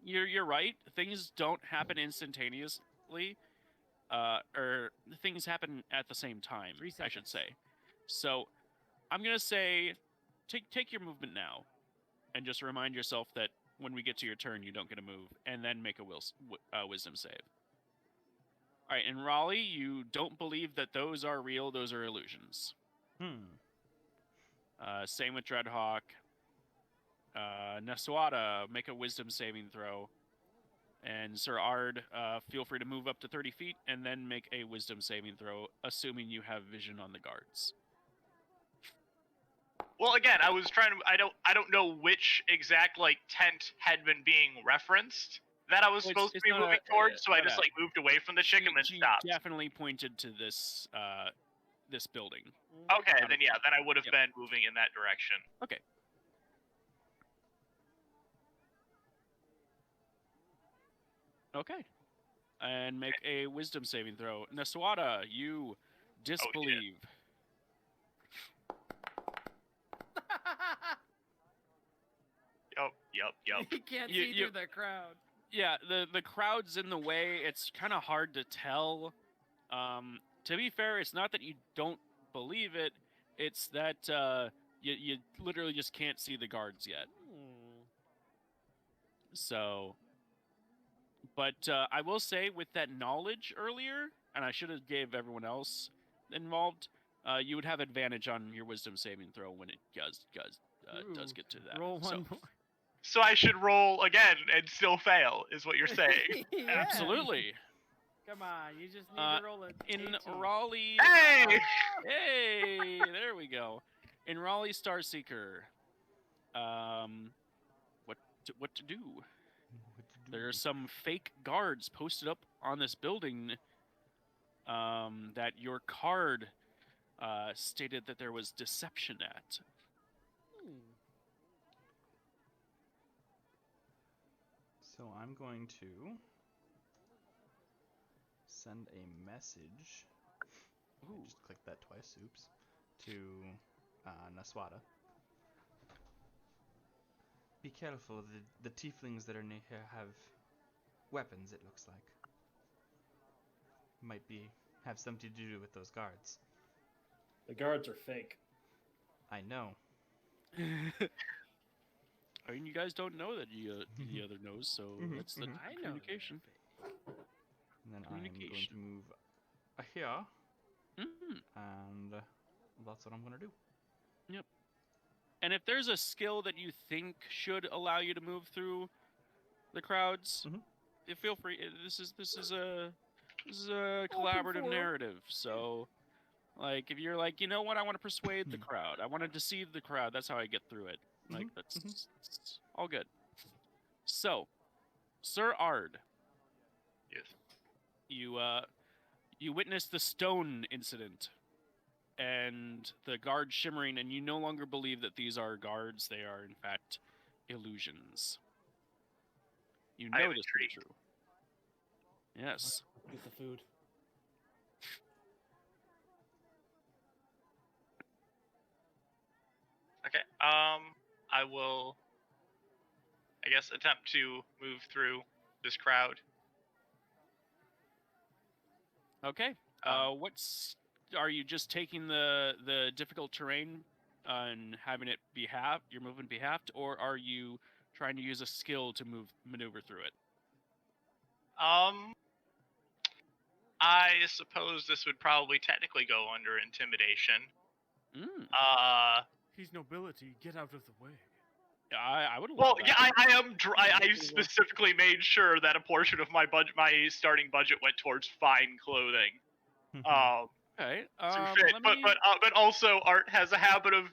Speaker 1: You're right. Things don't happen instantaneously. Or things happen at the same time,
Speaker 4: 3
Speaker 1: I should
Speaker 4: seconds.
Speaker 1: say. So I'm gonna say, take your movement now, and just remind yourself that when we get to your turn, you don't get a move, and then make a wisdom save. All right, and Raleigh, you don't believe that those are real; those are illusions. Same with Dreadhawk. Nasuada, make a wisdom saving throw. And Sir Ard, feel free to move up to 30 feet and then make a wisdom saving throw, assuming you have vision on the guards.
Speaker 5: Well, again, I was trying to. I don't know which exact like tent had been being referenced that I was
Speaker 1: Well,
Speaker 5: supposed to
Speaker 1: it's
Speaker 5: be
Speaker 1: not
Speaker 5: moving
Speaker 1: a-
Speaker 5: towards, so I
Speaker 1: not
Speaker 5: just
Speaker 1: a-
Speaker 5: like moved away from the chick and then
Speaker 1: She
Speaker 5: stopped.
Speaker 1: definitely pointed to this this building.
Speaker 5: Okay, then yeah, then I would have
Speaker 1: Yep.
Speaker 5: been moving in that direction.
Speaker 1: Okay. Okay. And make a wisdom saving throw. Nasuada, you disbelieve.
Speaker 5: Yup.
Speaker 4: He can't
Speaker 1: You-
Speaker 4: see
Speaker 1: you-
Speaker 4: through the crowd.
Speaker 1: Yeah, the crowd's in the way. It's kind of hard to tell. To be fair, it's not that you don't believe it. It's that you literally just can't see the guards yet. So, but I will say with that knowledge earlier, and I should have gave everyone else involved, you would have advantage on your wisdom saving throw when it does
Speaker 4: Ooh,
Speaker 1: get to that.
Speaker 4: Roll
Speaker 1: So,
Speaker 4: one more.
Speaker 5: So I should roll again and still fail, is what you're saying.
Speaker 4: Yeah.
Speaker 1: absolutely.
Speaker 4: Come on, you just need to roll it.
Speaker 1: In Raleigh.
Speaker 5: Hey!
Speaker 1: Hey, there we go. In Raleigh Starseeker, what to do? There are some fake guards posted up on this building. That your card stated that there was deception at.
Speaker 6: So I'm going to send a message.
Speaker 1: Ooh.
Speaker 6: Just click that twice. Oops. To Naswada. Be careful. The tieflings that are near here have weapons. It looks like might have something to do with those guards.
Speaker 2: The guards are fake.
Speaker 6: I know.
Speaker 1: I mean, you guys don't know that the other knows, so that's the
Speaker 4: I know.
Speaker 1: communication.
Speaker 6: And then I'm going to
Speaker 1: Communication.
Speaker 6: move here,
Speaker 1: Mhm.
Speaker 6: and that's what I'm going to do.
Speaker 1: And if there's a skill that you think should allow you to move through the crowds, feel free. This is a collaborative
Speaker 3: for.
Speaker 1: narrative. So, like, if you're like, you know what, I want to persuade the crowd. I want to deceive the crowd. That's how I get through it. Like, that's it's all good. So, Sir Ard,
Speaker 5: Yes.
Speaker 1: you witnessed the stone incident. And the guard shimmering, and you no longer believe that these are guards. They are, in fact, illusions. You
Speaker 5: I
Speaker 1: know
Speaker 5: am
Speaker 1: this to be
Speaker 5: intrigued.
Speaker 1: true. Yes.
Speaker 2: Get the food.
Speaker 5: Okay. I will, I guess, attempt to move through this crowd.
Speaker 1: Okay. Are you just taking the difficult terrain and having it be your movement be halved, or are you trying to use a skill to maneuver through it?
Speaker 5: I suppose this would probably technically go under intimidation.
Speaker 1: Mm.
Speaker 4: He's nobility. Get out of the way.
Speaker 1: I would love
Speaker 5: Well,
Speaker 1: that.
Speaker 5: yeah, I specifically made sure that a portion of my starting budget went towards fine clothing.
Speaker 1: Okay.
Speaker 5: To fit,
Speaker 1: Let me.
Speaker 5: but also Art has a habit of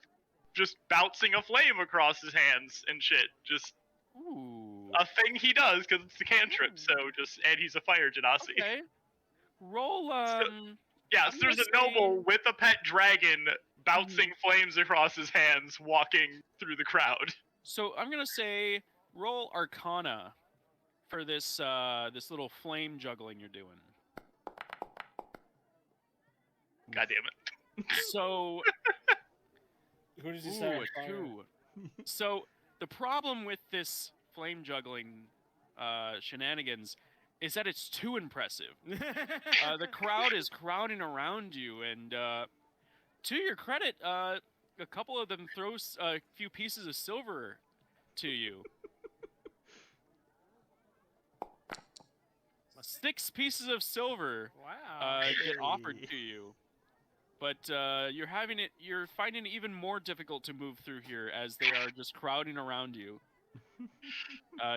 Speaker 5: just bouncing a flame across his hands and shit. Just
Speaker 1: Ooh.
Speaker 5: a thing he does because it's a cantrip. So and he's a fire genasi.
Speaker 1: Okay. Roll.
Speaker 5: Yes,
Speaker 1: I'm
Speaker 5: there's a
Speaker 1: gonna say-
Speaker 5: noble with a pet dragon bouncing flames across his hands, walking through the crowd.
Speaker 1: So I'm gonna say roll Arcana for this this little flame juggling you're doing.
Speaker 5: God damn it!
Speaker 1: So
Speaker 2: Who does he set on
Speaker 1: a
Speaker 2: fire?
Speaker 1: coup. So the problem with this flame juggling shenanigans is that it's too impressive. The crowd is crowding around you, and to your credit, a couple of them throw a few pieces of silver to you. 6 pieces of silver
Speaker 4: Wow.
Speaker 1: get offered to you, but you're finding it even more difficult to move through here as they are just crowding around you.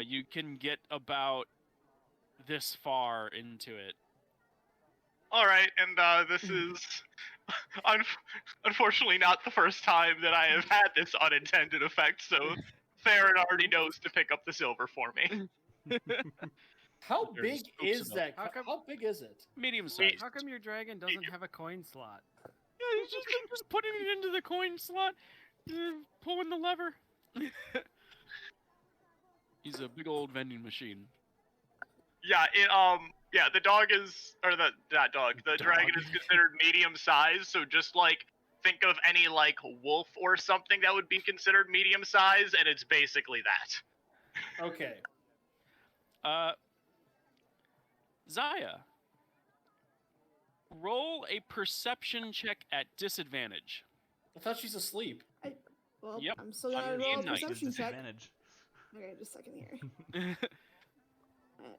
Speaker 1: You can get about this far into it.
Speaker 5: All right, and this is unfortunately not the first time that I have had this unintended effect. So Theron already knows to pick up the silver for me.
Speaker 2: How
Speaker 1: There's
Speaker 2: big
Speaker 1: scoops
Speaker 2: is
Speaker 1: of
Speaker 2: that?
Speaker 4: How come-
Speaker 2: How big is it?
Speaker 1: Medium sized.
Speaker 4: How come your dragon doesn't have a coin slot?
Speaker 1: Yeah, he's just putting it into the coin slot, pulling the lever. He's a big old vending machine.
Speaker 5: Yeah, the dog is, or the not dog, the dragon is considered medium size. So just like think of any like wolf or something that would be considered medium size, and it's basically that.
Speaker 2: Okay.
Speaker 1: Zaya, roll a perception check at disadvantage.
Speaker 2: I thought she's asleep.
Speaker 3: Well,
Speaker 1: Yep,
Speaker 3: I'm still gonna
Speaker 1: I'm
Speaker 3: roll a
Speaker 1: midnight.
Speaker 3: perception check.
Speaker 6: Disadvantage.
Speaker 3: Okay, just a second here.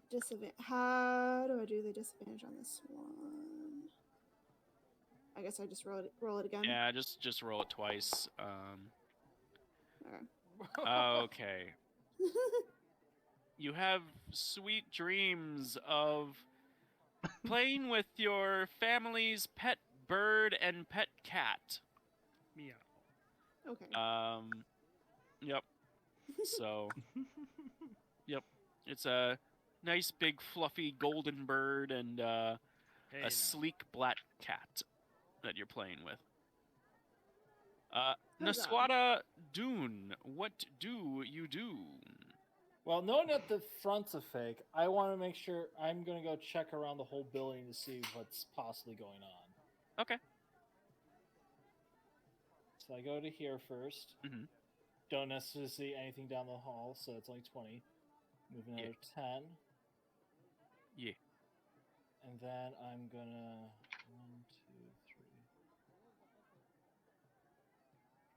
Speaker 3: Disadvantage. How do I do the disadvantage on this one? I guess I just roll it again.
Speaker 1: Yeah, just roll it twice.
Speaker 3: Okay.
Speaker 1: Okay. You have sweet dreams of playing with your family's pet bird and pet cat.
Speaker 4: Meow.
Speaker 3: Okay.
Speaker 1: Yep. So, yep. It's a nice big fluffy golden bird and
Speaker 4: Hey,
Speaker 1: a
Speaker 4: now.
Speaker 1: sleek black cat that you're playing with.
Speaker 3: Huzzah.
Speaker 1: Naswada Dune, what do you do?
Speaker 2: Well, knowing that the front's a fake, I want to make sure I'm going to go check around the whole building to see what's possibly going on.
Speaker 1: Okay.
Speaker 2: So I go to here first.
Speaker 1: Mhm.
Speaker 2: Don't necessarily see anything down the hall, so it's only 20. Move another 10.
Speaker 1: Yeah.
Speaker 2: And then I'm going to... 1, 2, 3.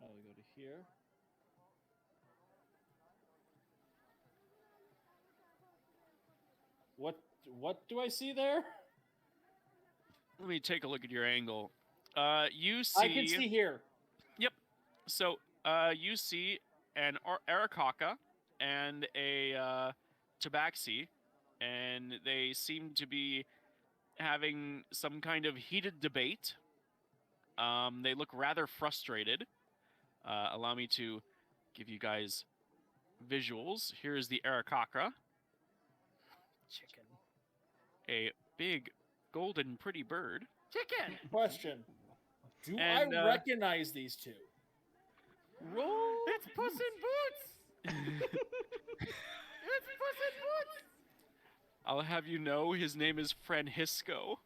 Speaker 2: Probably go to here. What do I see there?
Speaker 1: Let me take a look at your angle. You see.
Speaker 2: I can see here.
Speaker 1: Yep. So, you see an Arakaka and a Tabaxi, and they seem to be having some kind of heated debate. They look rather frustrated. Allow me to give you guys visuals. Here is the Arakaka,
Speaker 4: Chicken.
Speaker 1: a big, golden, pretty bird.
Speaker 4: Chicken.
Speaker 2: Question. Do
Speaker 1: And,
Speaker 2: I recognize these two?
Speaker 1: Roll.
Speaker 4: It's Puss in Boots. It's Puss in Boots.
Speaker 1: I'll have you know his name is Francisco.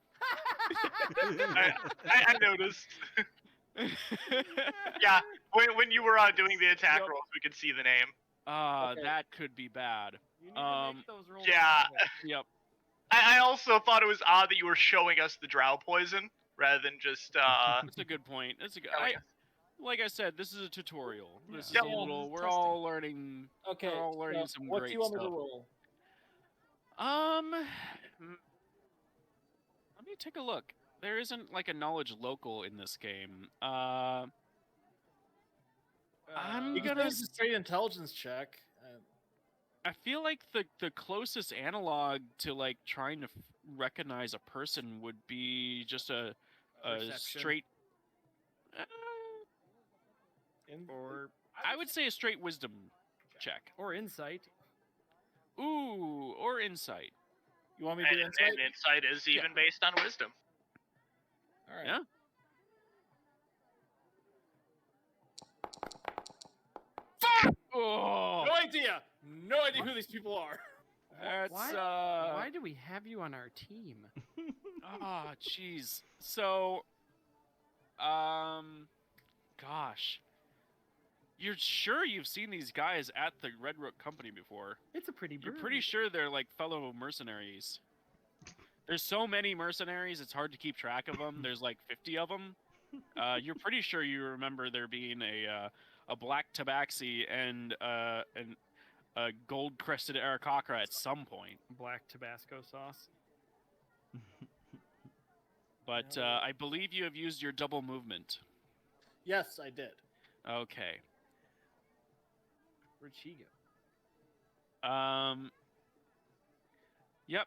Speaker 5: I noticed. Yeah, when you were doing the attack
Speaker 1: Yep.
Speaker 5: rolls, we could see the name.
Speaker 2: Okay.
Speaker 1: That could be bad.
Speaker 4: You need to make those rolls.
Speaker 5: Yeah.
Speaker 1: Yep.
Speaker 5: I also thought it was odd that you were showing us the drow poison rather than just.
Speaker 1: That's a good point. That's a good.
Speaker 5: Oh, yeah.
Speaker 1: Like I said, this is a tutorial. This
Speaker 5: Yep.
Speaker 1: is a little. We're
Speaker 4: Testing.
Speaker 1: all learning.
Speaker 2: Okay.
Speaker 1: We're all learning
Speaker 2: so
Speaker 1: some
Speaker 2: what
Speaker 1: great
Speaker 2: do you want me
Speaker 1: stuff.
Speaker 2: to roll?
Speaker 1: Let me take a look. There isn't like a knowledge local in this game. I'm
Speaker 2: You can
Speaker 1: gonna
Speaker 2: say it's a straight intelligence check.
Speaker 1: I feel like the closest analog to like trying to recognize a person would be just a
Speaker 4: Perception.
Speaker 1: straight.
Speaker 4: Or
Speaker 1: I would say a straight wisdom check.
Speaker 4: or insight.
Speaker 1: Ooh, or insight.
Speaker 2: You want me to do
Speaker 5: And
Speaker 2: insight?
Speaker 5: insight is even based on wisdom.
Speaker 2: All right.
Speaker 1: Yeah. Oh,
Speaker 2: No idea. No idea who these people are.
Speaker 1: that's
Speaker 4: Why do we have you on our team?
Speaker 1: Ah, jeez. So, gosh, you're sure you've seen these guys at the Red Rook Company before?
Speaker 4: It's a pretty bird.
Speaker 1: You're pretty sure they're like fellow mercenaries. There's so many mercenaries, it's hard to keep track of them. There's like 50 of them. You're pretty sure you remember there being a black tabaxi and a gold-crested Aarakocra at some point.
Speaker 4: Black Tabasco sauce.
Speaker 1: But I believe you have used your double movement.
Speaker 2: Yes, I did.
Speaker 1: Okay.
Speaker 4: Where'd she go?
Speaker 1: Yep.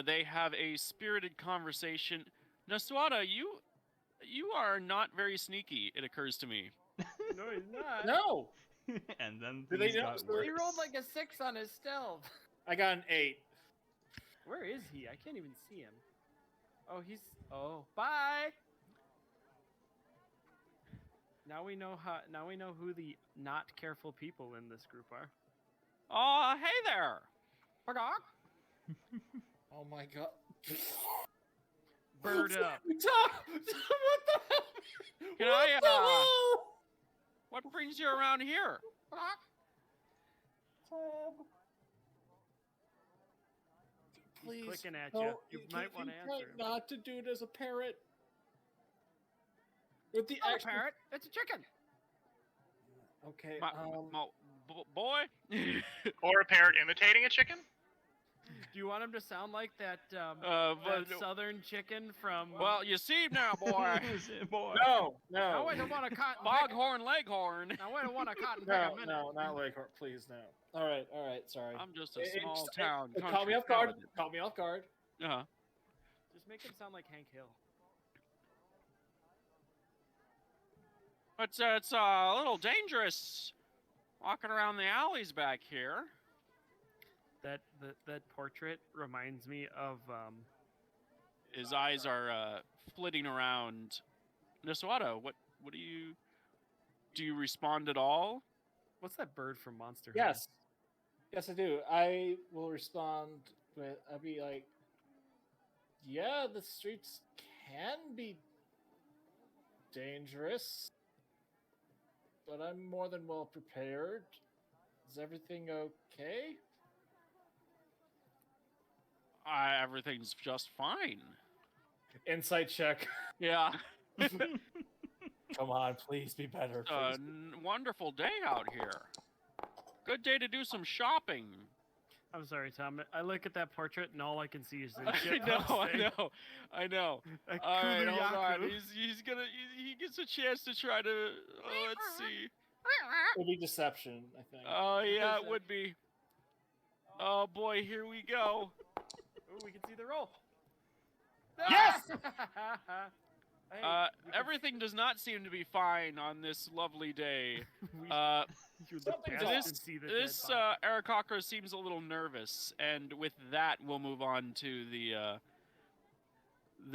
Speaker 1: They have a spirited conversation. Nasuada, you are not very sneaky. It occurs to me.
Speaker 4: No, he's not.
Speaker 2: No,
Speaker 6: And then
Speaker 2: Do they
Speaker 6: things
Speaker 2: know
Speaker 6: got
Speaker 2: story?
Speaker 4: He
Speaker 6: worse.
Speaker 4: rolled like a 6 on his stealth.
Speaker 2: I got an 8.
Speaker 4: Where is he? I can't even see him. Oh, he's. Oh, bye. Now we know how. Now we know who the not careful people in this group are.
Speaker 1: Oh, hey there.
Speaker 2: Oh my god.
Speaker 4: Bird up.
Speaker 2: What the hell?
Speaker 1: Can
Speaker 2: What
Speaker 1: I,
Speaker 2: the hell?
Speaker 1: What brings you around here?
Speaker 2: Please,
Speaker 4: clicking at
Speaker 2: no,
Speaker 4: you. You might
Speaker 2: can
Speaker 4: want to
Speaker 2: try
Speaker 4: answer him.
Speaker 2: not to do it as a parrot. With the
Speaker 4: Not a
Speaker 2: extra...
Speaker 4: parrot. It's a chicken.
Speaker 2: Okay,
Speaker 1: Boy.
Speaker 5: Or a parrot imitating a chicken?
Speaker 4: Do you want him to sound like that
Speaker 1: but-
Speaker 4: southern chicken from?
Speaker 1: Well, you see now, boy.
Speaker 6: Boy.
Speaker 2: no,
Speaker 4: Now
Speaker 2: no.
Speaker 4: I don't want a cotton.
Speaker 1: Foghorn Leghorn.
Speaker 4: Now I don't want a cotton pick
Speaker 2: No,
Speaker 4: a minute.
Speaker 2: no, not Leghorn, please, no. All right, sorry.
Speaker 1: I'm just a
Speaker 2: It-
Speaker 1: small
Speaker 2: it-
Speaker 1: town.
Speaker 2: it caught
Speaker 1: country
Speaker 2: me off guard.
Speaker 1: paladin.
Speaker 2: Caught me off guard.
Speaker 1: Uh-huh.
Speaker 4: Just make him sound like Hank Hill.
Speaker 1: But it's a little dangerous walking around the alleys back here.
Speaker 4: That portrait reminds me of
Speaker 1: His eyes are flitting around. Nasuada, what do you respond at all?
Speaker 4: what's that bird from Monster?
Speaker 2: Yes. Yes, I do. I will respond with, I'll be like, yeah, the streets can be dangerous, but I'm more than well prepared. Is everything okay?
Speaker 1: Everything's just fine.
Speaker 2: Insight check.
Speaker 1: Yeah.
Speaker 2: Come on, please be better.
Speaker 1: A
Speaker 2: Please.
Speaker 1: wonderful day out here. Good day to do some shopping.
Speaker 4: I'm sorry, Tom. I look at that portrait and all I can see is the
Speaker 1: I
Speaker 4: shit
Speaker 1: know.
Speaker 4: posting.
Speaker 1: All right, hold on. He's gonna. He gets a chance to try to. Let's see.
Speaker 2: It'll be deception, I think.
Speaker 1: Oh yeah, it would be. Oh boy, here we go.
Speaker 4: Oh, we can see the roll.
Speaker 2: Yes!
Speaker 4: Hey, we can-
Speaker 1: Everything does not seem to be fine on this lovely day.
Speaker 4: we-
Speaker 1: You
Speaker 4: look
Speaker 2: something's
Speaker 4: past
Speaker 2: off.
Speaker 4: it and see the dead
Speaker 1: This
Speaker 4: body.
Speaker 1: Aarakocra seems a little nervous, and with that, we'll move on to the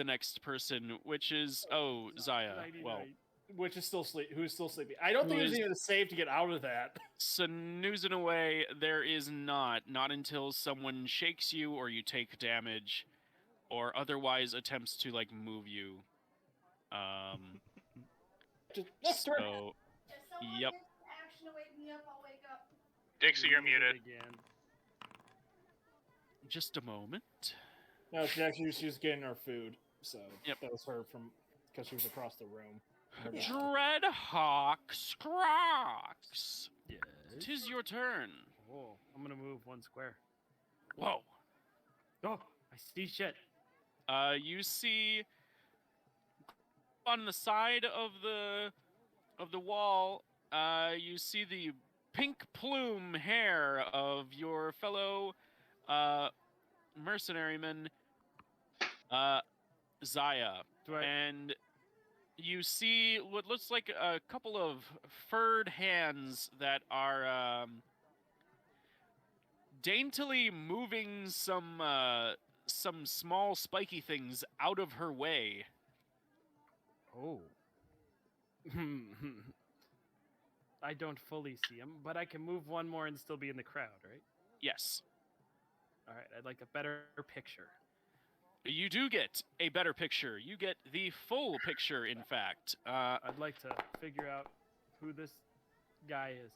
Speaker 1: next person, which is Zaya. Well,
Speaker 4: Nighty-night.
Speaker 2: Which is still who's still sleeping. I don't think
Speaker 1: Who
Speaker 2: there's
Speaker 1: is-
Speaker 2: even a save to get out of that.
Speaker 1: snoozing away, there is not until someone shakes you or you take damage, or otherwise attempts to like move you.
Speaker 2: Let's start.
Speaker 1: So, yep.
Speaker 3: Action to wake me up, I'll wake up.
Speaker 5: Dixie, you're muted.
Speaker 4: Again.
Speaker 1: Just a moment.
Speaker 2: No, she was getting her food, so
Speaker 1: Yep.
Speaker 2: that was her from because she was across the room.
Speaker 1: Dreadhawk Scrox.
Speaker 4: Yes.
Speaker 1: Tis your turn.
Speaker 4: Oh, I'm gonna move 1 square.
Speaker 1: Whoa.
Speaker 4: Oh, I see shit.
Speaker 1: You see on the side of the wall you see the pink plume hair of your fellow mercenaryman, Zaya.
Speaker 4: Do I?
Speaker 1: And you see what looks like a couple of furred hands that are daintily moving some small spiky things out of her way.
Speaker 4: Oh. I don't fully see him, but I can move one more and still be in the crowd, right?
Speaker 1: Yes.
Speaker 4: All right, I'd like a better picture.
Speaker 1: You do get a better picture. You get the full picture, in fact.
Speaker 4: I'd like to figure out who this guy is.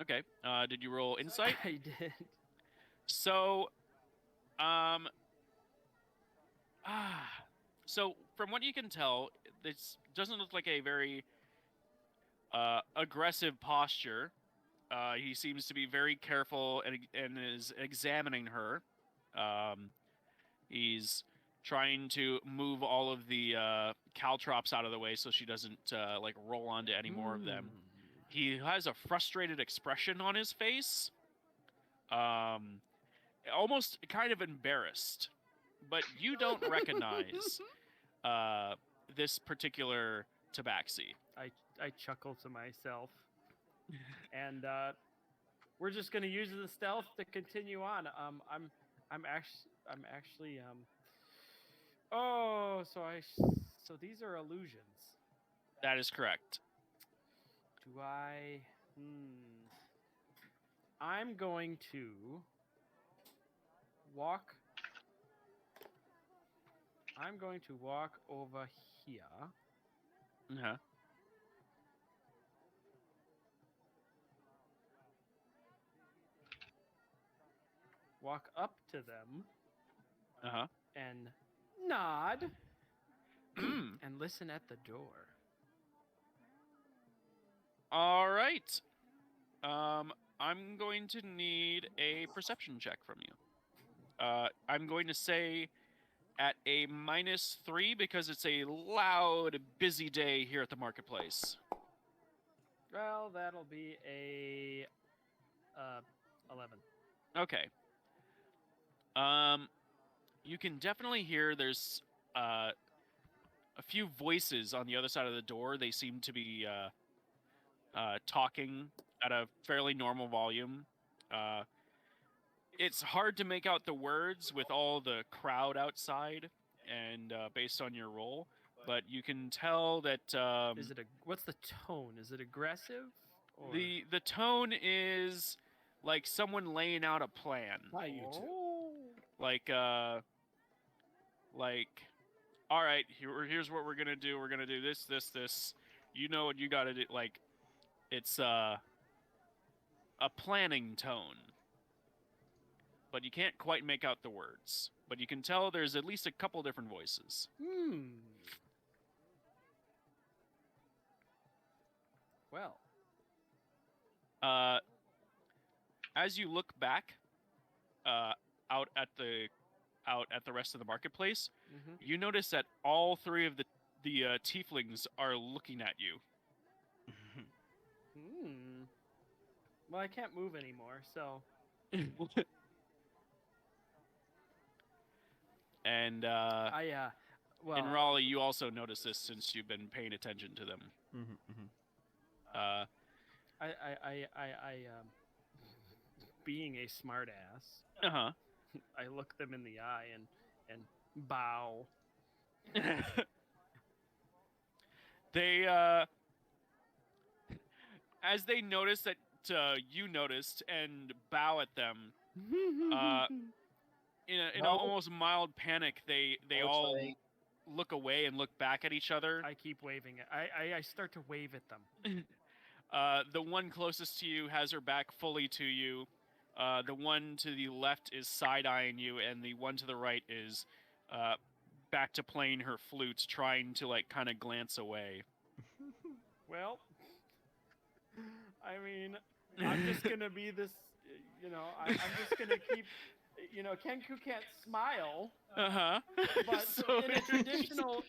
Speaker 1: Okay. Did you roll insight?
Speaker 4: I did.
Speaker 1: So, so from what you can tell, this doesn't look like a very aggressive posture. He seems to be very careful and is examining her. He's trying to move all of the caltrops out of the way so she doesn't like roll onto any more of them. He has a frustrated expression on his face, almost kind of embarrassed. But you don't recognize this particular tabaxi.
Speaker 4: I chuckle to myself, and we're just gonna use the stealth to continue on. I'm actually Oh, so these are illusions.
Speaker 1: That is correct.
Speaker 4: Do I? I'm going to walk. I'm going to walk over here.
Speaker 1: Uh-huh.
Speaker 4: Walk up to them
Speaker 1: Uh-huh.
Speaker 4: and nod and listen at the door.
Speaker 1: All right. I'm going to need a perception check from you. I'm going to say at a -3 because it's a loud, busy day here at the marketplace.
Speaker 4: Well, that'll be a 11.
Speaker 1: Okay. You can definitely hear there's a few voices on the other side of the door. They seem to be talking at a fairly normal volume. It's hard to make out the words with all the crowd outside and based on your roll, but you can tell that
Speaker 4: What's the tone? Is it aggressive? Or...
Speaker 1: the tone is like someone laying out a plan.
Speaker 2: Hi, you two.
Speaker 1: Like all right, here's what we're gonna do. We're gonna do this. You know what you gotta do. Like, it's a planning tone, but you can't quite make out the words. But you can tell there's at least a couple different voices.
Speaker 4: Well.
Speaker 1: As you look back, out at the rest of the marketplace, you notice that all three of the tieflings are looking at you.
Speaker 4: Well, I can't move anymore, so.
Speaker 1: And
Speaker 4: well,
Speaker 1: in Raleigh, you also notice this since you've been paying attention to them.
Speaker 4: Being a smart ass, I look them in the eye and bow.
Speaker 1: They as they notice that you noticed and bow at them, in an almost mild panic, they all look away and look back at each other.
Speaker 4: I keep waving it. I start to wave at them.
Speaker 1: The one closest to you has her back fully to you. The one to the left is side-eyeing you, and the one to the right is back to playing her flute, trying to like kind of glance away.
Speaker 4: Well, I mean, I'm just gonna be this, I'm just gonna keep, you know, Kenku can't smile,
Speaker 1: Uh-huh.
Speaker 4: but
Speaker 1: So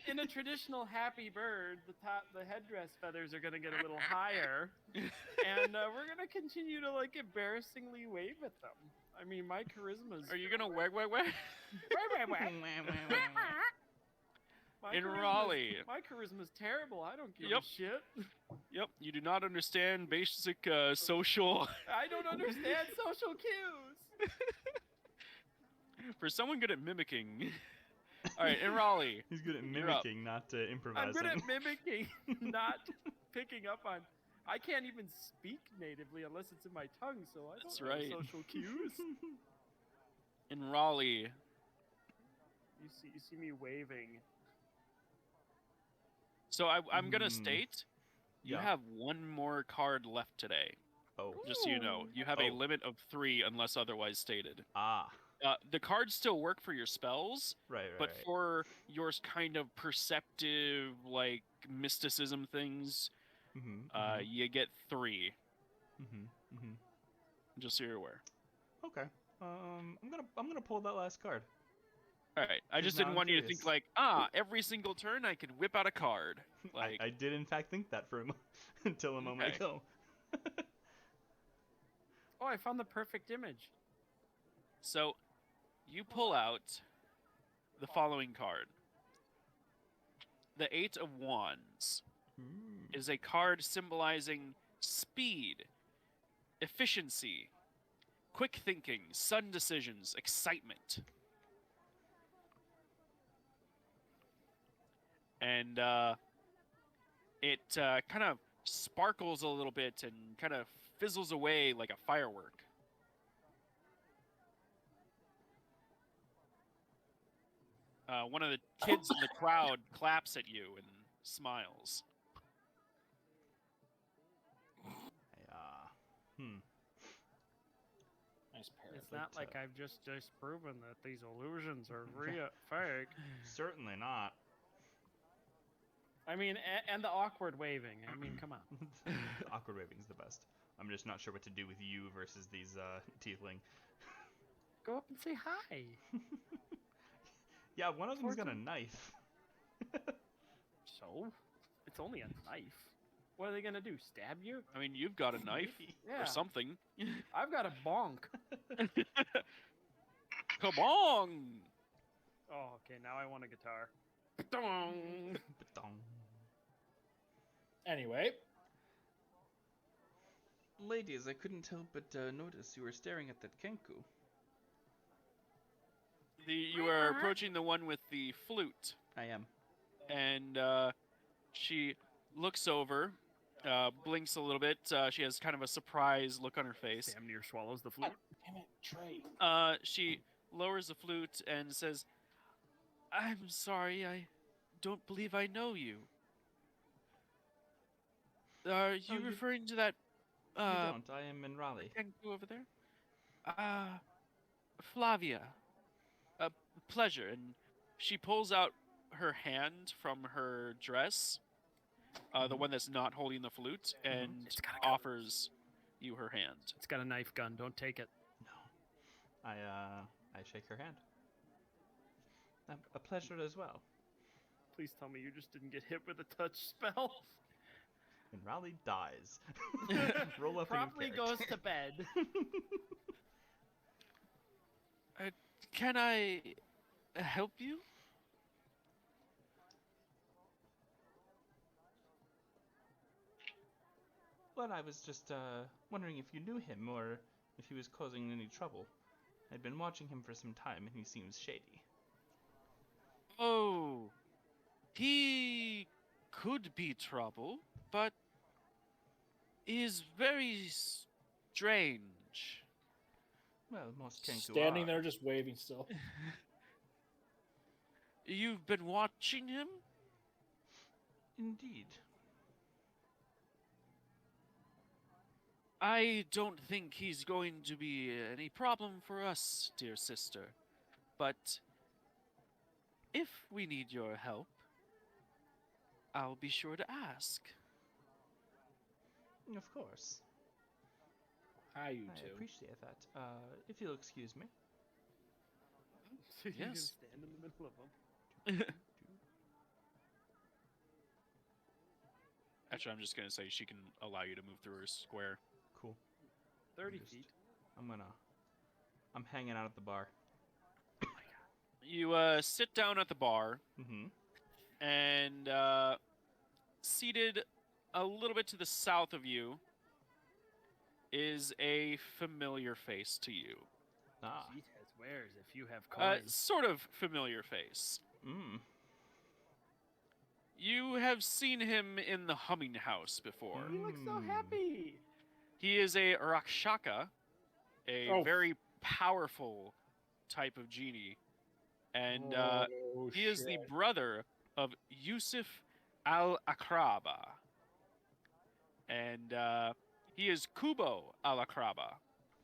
Speaker 4: in a traditional happy bird, the headdress feathers are gonna get a little higher, and we're gonna continue to like embarrassingly wave at them. I mean, my charisma's
Speaker 1: Are you gonna wag? In Raleigh.
Speaker 4: My charisma's terrible. I don't give
Speaker 1: Yep.
Speaker 4: a shit.
Speaker 1: Yep, you do not understand basic social.
Speaker 4: I don't understand social cues.
Speaker 1: For someone good at mimicking. All right, in Raleigh.
Speaker 6: He's good at
Speaker 1: You're up.
Speaker 6: mimicking, not
Speaker 4: I'm
Speaker 6: improvising.
Speaker 4: good at mimicking, not picking up on. I can't even speak natively unless it's in my tongue, so I
Speaker 1: That's
Speaker 4: don't know
Speaker 1: right.
Speaker 4: social cues.
Speaker 1: In Raleigh.
Speaker 4: You see me waving.
Speaker 1: So I'm gonna state, you
Speaker 6: Yeah.
Speaker 1: have one more card left today.
Speaker 6: Oh.
Speaker 1: Just so you know, you have a
Speaker 6: Oh.
Speaker 1: limit of 3 unless otherwise stated.
Speaker 6: Ah.
Speaker 1: The cards still work for your spells,
Speaker 6: Right.
Speaker 1: but for your kind of perceptive, like mysticism things, you get 3. Just so you're aware.
Speaker 6: Okay. I'm gonna pull that last card.
Speaker 1: All right. I just
Speaker 6: Now
Speaker 1: didn't
Speaker 6: I'm
Speaker 1: want you to
Speaker 6: curious.
Speaker 1: think like, every single turn I could whip out a card. Like,
Speaker 6: I did in fact think that for until a moment
Speaker 1: Okay.
Speaker 6: ago.
Speaker 4: Oh, I found the perfect image.
Speaker 1: so you pull out the following card. The 8 of Wands is a card symbolizing speed, efficiency, quick thinking, sudden decisions, excitement. And it kind of sparkles a little bit and kind of fizzles away like a firework. One of the kids in the crowd claps at you and smiles.
Speaker 2: Nice parrot.
Speaker 4: It's not like I've just disproven that these illusions are fake.
Speaker 6: Certainly not.
Speaker 4: I mean, and the awkward waving. I mean, come on.
Speaker 6: Awkward waving's the best. I'm just not sure what to do with you versus these tiefling.
Speaker 4: Go up and say hi.
Speaker 6: Yeah, one of them's got a knife.
Speaker 4: So? It's only a knife. What are they gonna do? Stab you?
Speaker 1: I mean, you've got a knife
Speaker 4: Yeah.
Speaker 1: or something.
Speaker 4: I've got a bonk.
Speaker 1: Come on!
Speaker 4: Oh, okay. Now I want a guitar.
Speaker 2: Anyway,
Speaker 6: Ladies, I couldn't help but notice you were staring at that Kenku.
Speaker 1: You are approaching the one with the flute,
Speaker 6: I am.
Speaker 1: and she looks over, blinks a little bit. She has kind of a surprised look on her face.
Speaker 4: Damn near swallows the flute.
Speaker 2: damn it, Trey.
Speaker 1: She lowers the flute and says, "I'm sorry, I don't believe I know you. Are you referring to that
Speaker 6: You don't. I am in Raleigh.
Speaker 1: Kenku over there? Flavia. A pleasure." And she pulls out her hand from her dress, the one that's not holding the flute, and
Speaker 4: It's got a gun.
Speaker 1: offers you her hand.
Speaker 4: It's got a knife gun. Don't take it.
Speaker 6: No. I shake her hand. A pleasure as well.
Speaker 4: Please tell me you just didn't get hit with a touch spell.
Speaker 6: And Raleigh dies. Roll up
Speaker 4: Promptly
Speaker 6: a new character.
Speaker 4: goes to bed.
Speaker 1: Can I help you?
Speaker 6: Well, I was just wondering if you knew him or if he was causing any trouble. I'd been watching him for some time and he seems shady.
Speaker 1: Oh, he could be trouble, but is very strange.
Speaker 6: Well, most Kenku
Speaker 2: Standing
Speaker 6: are.
Speaker 2: there just waving still.
Speaker 1: You've been watching him?
Speaker 6: Indeed.
Speaker 1: I don't think he's going to be any problem for us, dear sister. But if we need your help, I'll be sure to ask.
Speaker 6: Of course.
Speaker 2: Hi, you
Speaker 6: I
Speaker 2: two.
Speaker 6: appreciate that. If you'll excuse me.
Speaker 4: So you can
Speaker 1: Yes.
Speaker 4: stand in the middle of them.
Speaker 1: Actually, I'm just gonna say she can allow you to move through her square.
Speaker 6: Cool.
Speaker 4: 30
Speaker 6: Just-
Speaker 4: feet.
Speaker 6: I'm hanging out at the bar.
Speaker 1: You sit down at the bar,
Speaker 6: Mm-hmm.
Speaker 1: and seated a little bit to the south of you is a familiar face to you.
Speaker 6: Ah.
Speaker 4: Sheet has wares if you have coins.
Speaker 1: Sort of familiar face.
Speaker 6: Mm.
Speaker 1: You have seen him in the Humming House before.
Speaker 4: He looks so
Speaker 6: Mm.
Speaker 4: happy.
Speaker 1: He is a Rakshaka, a
Speaker 2: Oh.
Speaker 1: very powerful type of genie. And
Speaker 2: Oh,
Speaker 1: he is the
Speaker 2: shit.
Speaker 1: brother of Yusuf al-Akraba. And he is Kubo al-Akraba.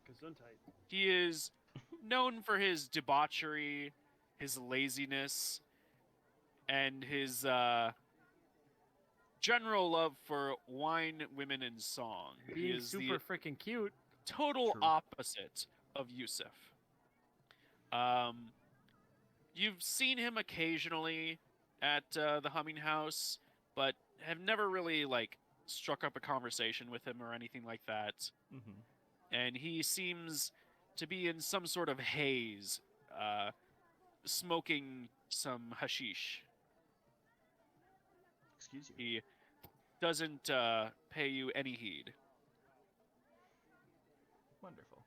Speaker 4: Gesundheit.
Speaker 1: He is known for his debauchery, his laziness, and his general love for wine, women, and song. He
Speaker 4: Being
Speaker 1: is
Speaker 4: super
Speaker 1: the
Speaker 4: freaking cute.
Speaker 1: total
Speaker 6: True.
Speaker 1: opposite of Yusuf. You've seen him occasionally at the Humming House, but have never really struck up a conversation with him or anything like that.
Speaker 6: Mm-hmm.
Speaker 1: And he seems to be in some sort of haze, smoking some hashish.
Speaker 6: Excuse you.
Speaker 1: He doesn't pay you any heed.
Speaker 6: Wonderful.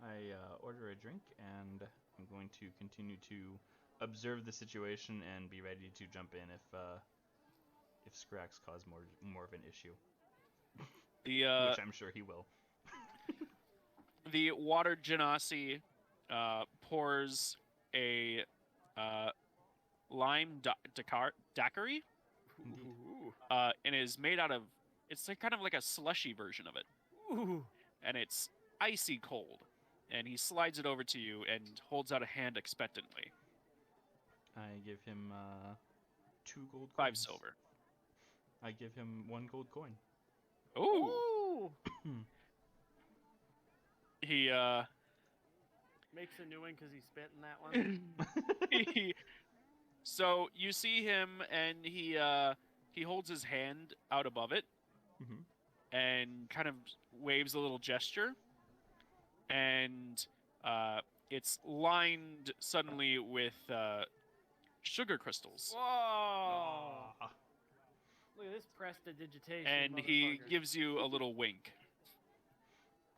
Speaker 6: I order a drink, and I'm going to continue to observe the situation and be ready to jump in if Scrax cause more of an issue, which I'm sure he will.
Speaker 1: The water genasi pours a lime daiquiri,
Speaker 6: Indeed.
Speaker 4: Ooh.
Speaker 1: and is made out of. It's kind of like a slushy version of it,
Speaker 4: Ooh.
Speaker 1: and it's icy cold. And he slides it over to you and holds out a hand expectantly.
Speaker 6: I give him 2 gold coins.
Speaker 1: 5 silver.
Speaker 6: I give him 1 gold coin.
Speaker 1: Ooh!
Speaker 4: Ooh.
Speaker 1: He
Speaker 4: Makes a new one because he spit in that one.
Speaker 1: so you see him, and he holds his hand out above it,
Speaker 6: Mm-hmm.
Speaker 1: and kind of waves a little gesture, and it's lined suddenly with sugar crystals,
Speaker 4: Whoa!
Speaker 6: Ah.
Speaker 4: Look at this prestidigitation.
Speaker 1: and he
Speaker 4: motherfucker.
Speaker 1: gives you a little wink.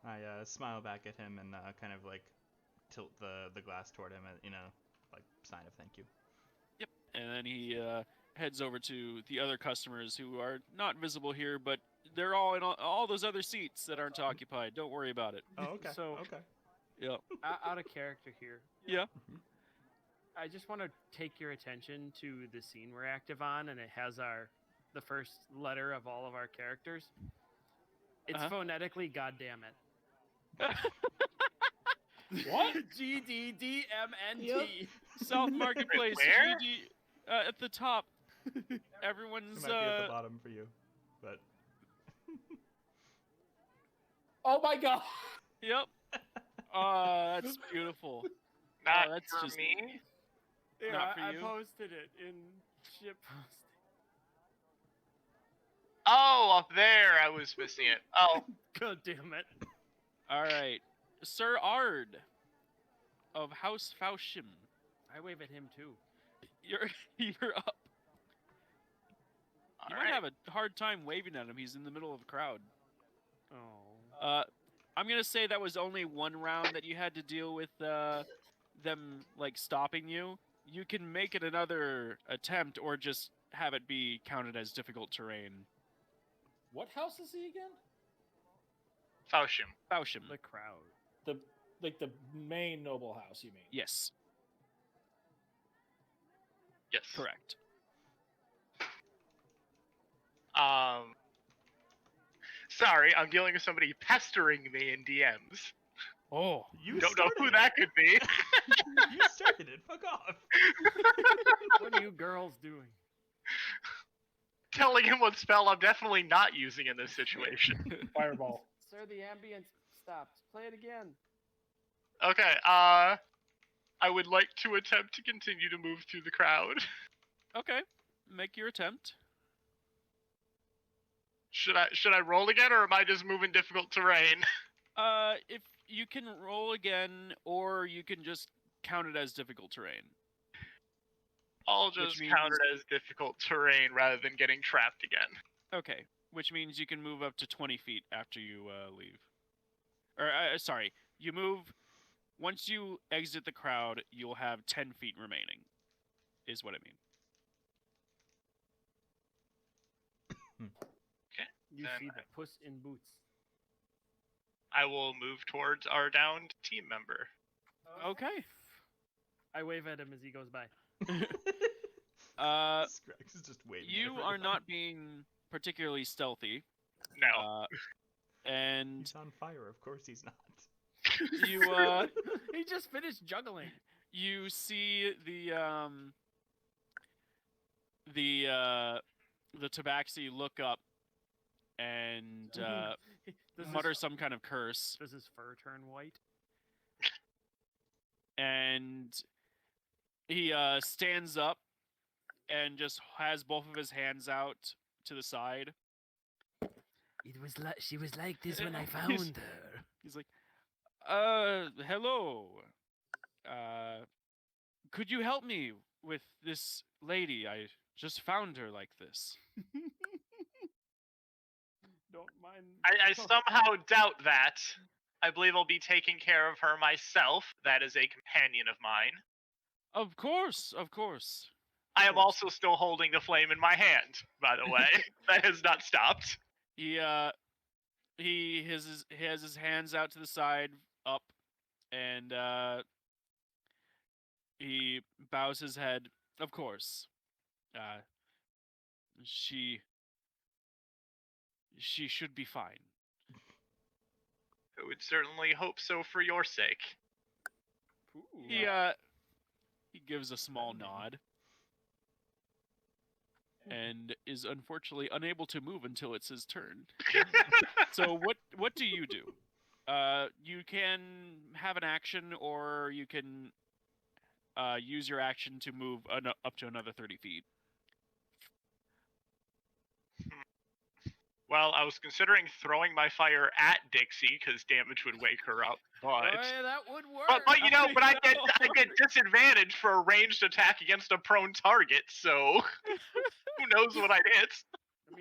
Speaker 6: I smile back at him and kind of tilt the glass toward him, sign of thank you.
Speaker 1: Yep. And then he heads over to the other customers who are not visible here, but they're all in all those other seats that aren't occupied. Don't worry about it.
Speaker 6: Oh, okay.
Speaker 4: So-
Speaker 6: okay.
Speaker 1: Yep.
Speaker 4: Out of character here.
Speaker 1: Yeah.
Speaker 4: I just want to take your attention to the scene we're active on, and it has the first letter of all of our characters. It's
Speaker 1: Uh-huh.
Speaker 4: phonetically "goddamn it."
Speaker 2: What?
Speaker 4: GDDMNT.
Speaker 3: Yep.
Speaker 1: South Marketplace.
Speaker 5: Where?
Speaker 1: GD, at the top.
Speaker 6: It
Speaker 1: Everyone's
Speaker 6: might be at the bottom for you, but
Speaker 2: Oh my god!
Speaker 1: Yep. That's beautiful.
Speaker 5: Not
Speaker 1: that's
Speaker 5: for
Speaker 1: just-
Speaker 5: me.
Speaker 4: Yeah,
Speaker 1: Not for
Speaker 4: I
Speaker 1: you?
Speaker 4: posted it in ship posting.
Speaker 5: Oh, up there, I was missing it. Oh,
Speaker 4: God damn it.
Speaker 1: All right, Sir Ard of House Faushim.
Speaker 4: I wave at him too.
Speaker 1: You're up. You
Speaker 5: all
Speaker 1: might
Speaker 5: right.
Speaker 1: have a hard time waving at him. He's in the middle of the crowd.
Speaker 4: Oh.
Speaker 1: I'm gonna say that was only one round that you had to deal with them stopping you. You can make it another attempt, or just have it be counted as difficult terrain.
Speaker 2: What house is he again?
Speaker 5: Faushim.
Speaker 1: Faushim.
Speaker 4: The crowd.
Speaker 2: The main noble house, you mean?
Speaker 1: Yes,
Speaker 5: Yes.
Speaker 1: correct.
Speaker 5: Sorry, I'm dealing with somebody pestering me in DMs.
Speaker 1: Oh,
Speaker 6: you
Speaker 5: Don't know
Speaker 6: started
Speaker 5: who
Speaker 6: it.
Speaker 5: that could be.
Speaker 6: You started it. Fuck off.
Speaker 4: What are you girls doing?
Speaker 5: Telling him what spell I'm definitely not using in this situation.
Speaker 2: Fireball.
Speaker 4: Sir, the ambience stopped. Play it again.
Speaker 5: Okay, I would like to attempt to continue to move through the crowd.
Speaker 1: Okay, make your attempt.
Speaker 5: Should I roll again, or am I just moving difficult terrain?
Speaker 1: If you can roll again, or you can just count it as difficult terrain.
Speaker 5: I'll just
Speaker 1: means-
Speaker 5: count it as difficult terrain rather than getting trapped again.
Speaker 1: Okay, which means you can move up to 20 feet after you leave. Or, sorry, you move... Once you exit the crowd, you'll have 10 feet remaining, is what I mean.
Speaker 4: You
Speaker 5: Then
Speaker 4: see the puss in boots.
Speaker 5: I will move towards our downed team member.
Speaker 1: Okay.
Speaker 4: I wave at him as he goes by.
Speaker 6: Scrax is just waiting.
Speaker 1: You are not being particularly stealthy.
Speaker 5: No.
Speaker 1: And
Speaker 6: He's on fire. Of course he's not.
Speaker 1: you
Speaker 4: He just finished juggling.
Speaker 1: you see the tabaxi look up and mutter some kind of curse,
Speaker 4: Does his fur turn white?
Speaker 1: and he stands up and just has both of his hands out to the side.
Speaker 4: She was like this when I
Speaker 1: He's-
Speaker 4: found her.
Speaker 1: He's like, hello. Could you help me with this lady? I just found her like this.
Speaker 4: Don't mind.
Speaker 5: I somehow doubt that. I believe I'll be taking care of her myself. That is a companion of mine.
Speaker 1: Of course, of course.
Speaker 5: I am
Speaker 1: course.
Speaker 5: also still holding the flame in my hand, by the way. That has not stopped.
Speaker 1: He has his hands out to the side, up, and he bows his head. Of course. She should be fine.
Speaker 5: I would certainly hope so for your sake.
Speaker 1: He gives a small nod and is unfortunately unable to move until it's his turn. So what do? You can have an action, or you can use your action to move up to another 30 feet.
Speaker 5: Well, I was considering throwing my fire at Dixie because damage would wake her up, but
Speaker 4: that would work.
Speaker 5: but you know, but I
Speaker 1: know.
Speaker 5: get disadvantage for a ranged attack against a prone target. So who knows what I'd hit?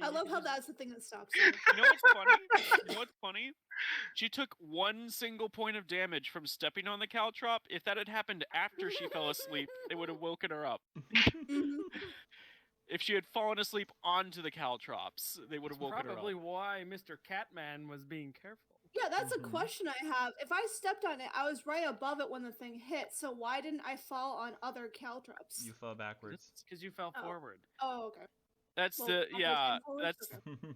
Speaker 3: I love how that's the thing that stops you.
Speaker 1: You know what's funny? You know what's funny? She took 1 single point of damage from stepping on the caltrop. If that had happened after she fell asleep, it would have woken her up.
Speaker 3: Mhm.
Speaker 1: If she had fallen asleep onto the caltrops, they would have woken her up.
Speaker 4: Probably why Mr. Catman was being careful.
Speaker 3: Yeah, that's a
Speaker 6: Mhm.
Speaker 3: question I have. If I stepped on it, I was right above it when the thing hit, so why didn't I fall on other caltrops?
Speaker 6: You fell backwards.
Speaker 4: Because you fell
Speaker 3: Oh.
Speaker 4: forward.
Speaker 3: Oh, okay.
Speaker 1: That's
Speaker 3: Well,
Speaker 1: the
Speaker 3: backwards
Speaker 1: yeah.
Speaker 3: and forwards?
Speaker 1: That's
Speaker 3: Okay.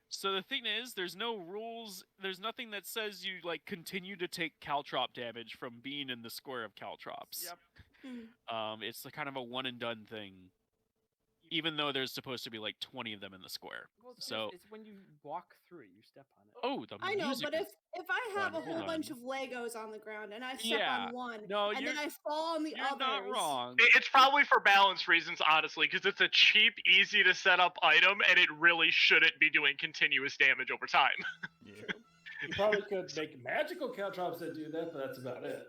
Speaker 1: so the thing is, there's no rules. There's nothing that says you like continue to take caltrop damage from being in the square of caltrops.
Speaker 4: Yep.
Speaker 3: Mhm.
Speaker 1: It's the kind of a one and done thing. Even though there's supposed to be like 20 of them in the square.
Speaker 4: Well,
Speaker 1: So-
Speaker 4: it's when you walk through it, you step on it.
Speaker 1: Oh, the
Speaker 3: I know,
Speaker 1: music
Speaker 3: but
Speaker 1: is-
Speaker 3: if I have a
Speaker 1: Hold
Speaker 3: whole bunch
Speaker 1: on.
Speaker 3: of Legos on the ground and I step
Speaker 1: Yeah.
Speaker 3: on one,
Speaker 1: No,
Speaker 3: and then
Speaker 1: you're-
Speaker 3: I fall on the
Speaker 1: you're
Speaker 3: others,
Speaker 1: not wrong.
Speaker 5: It's probably for balance reasons, honestly, because it's a cheap, easy to set up item, and it really shouldn't be doing continuous damage over time.
Speaker 6: Yeah.
Speaker 2: You probably could make magical caltrops that do that, but that's about it.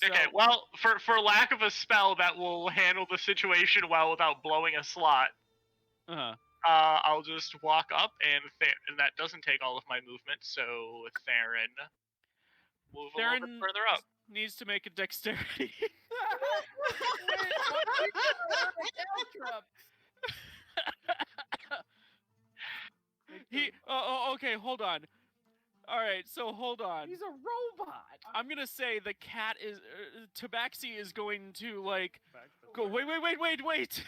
Speaker 5: Okay,
Speaker 1: So-
Speaker 5: well, for lack of a spell that will handle the situation well without blowing a slot,
Speaker 1: Uh-huh.
Speaker 5: I'll just walk up, and that doesn't take all of my movement, so Theron, move a little bit
Speaker 1: Theron
Speaker 5: further up.
Speaker 1: needs to make a dexterity. Okay, hold on. All right, so hold on.
Speaker 4: He's a robot.
Speaker 1: I'm gonna say the cat is Tabaxi is going to like go. Wait!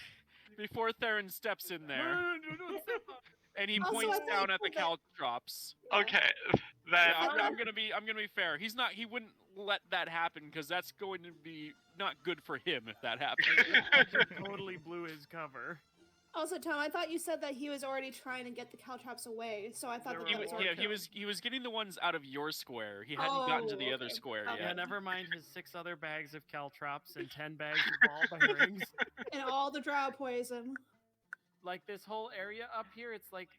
Speaker 1: Before Theron steps in there, and he
Speaker 3: Also,
Speaker 1: points
Speaker 3: I think
Speaker 1: down at the
Speaker 3: for the-
Speaker 1: caltrops.
Speaker 5: Okay, then
Speaker 1: Yeah,
Speaker 3: Well,
Speaker 1: I'm gonna be fair. He wouldn't let that happen because that's going to be not good for him if that happens.
Speaker 4: Totally blew his cover.
Speaker 3: Also, Tom, I thought you said that he was already trying to get the caltrops away, so I thought that,
Speaker 1: He,
Speaker 3: that was
Speaker 1: yeah,
Speaker 3: already
Speaker 1: he was getting the ones out of your square. He hadn't gotten to the other
Speaker 3: okay.
Speaker 1: square
Speaker 3: Okay.
Speaker 4: Yeah,
Speaker 1: yet.
Speaker 4: never mind his 6 other bags of caltrops and 10 bags of ball bearings.
Speaker 3: And all the drow poison.
Speaker 4: Like this whole area up here, it's like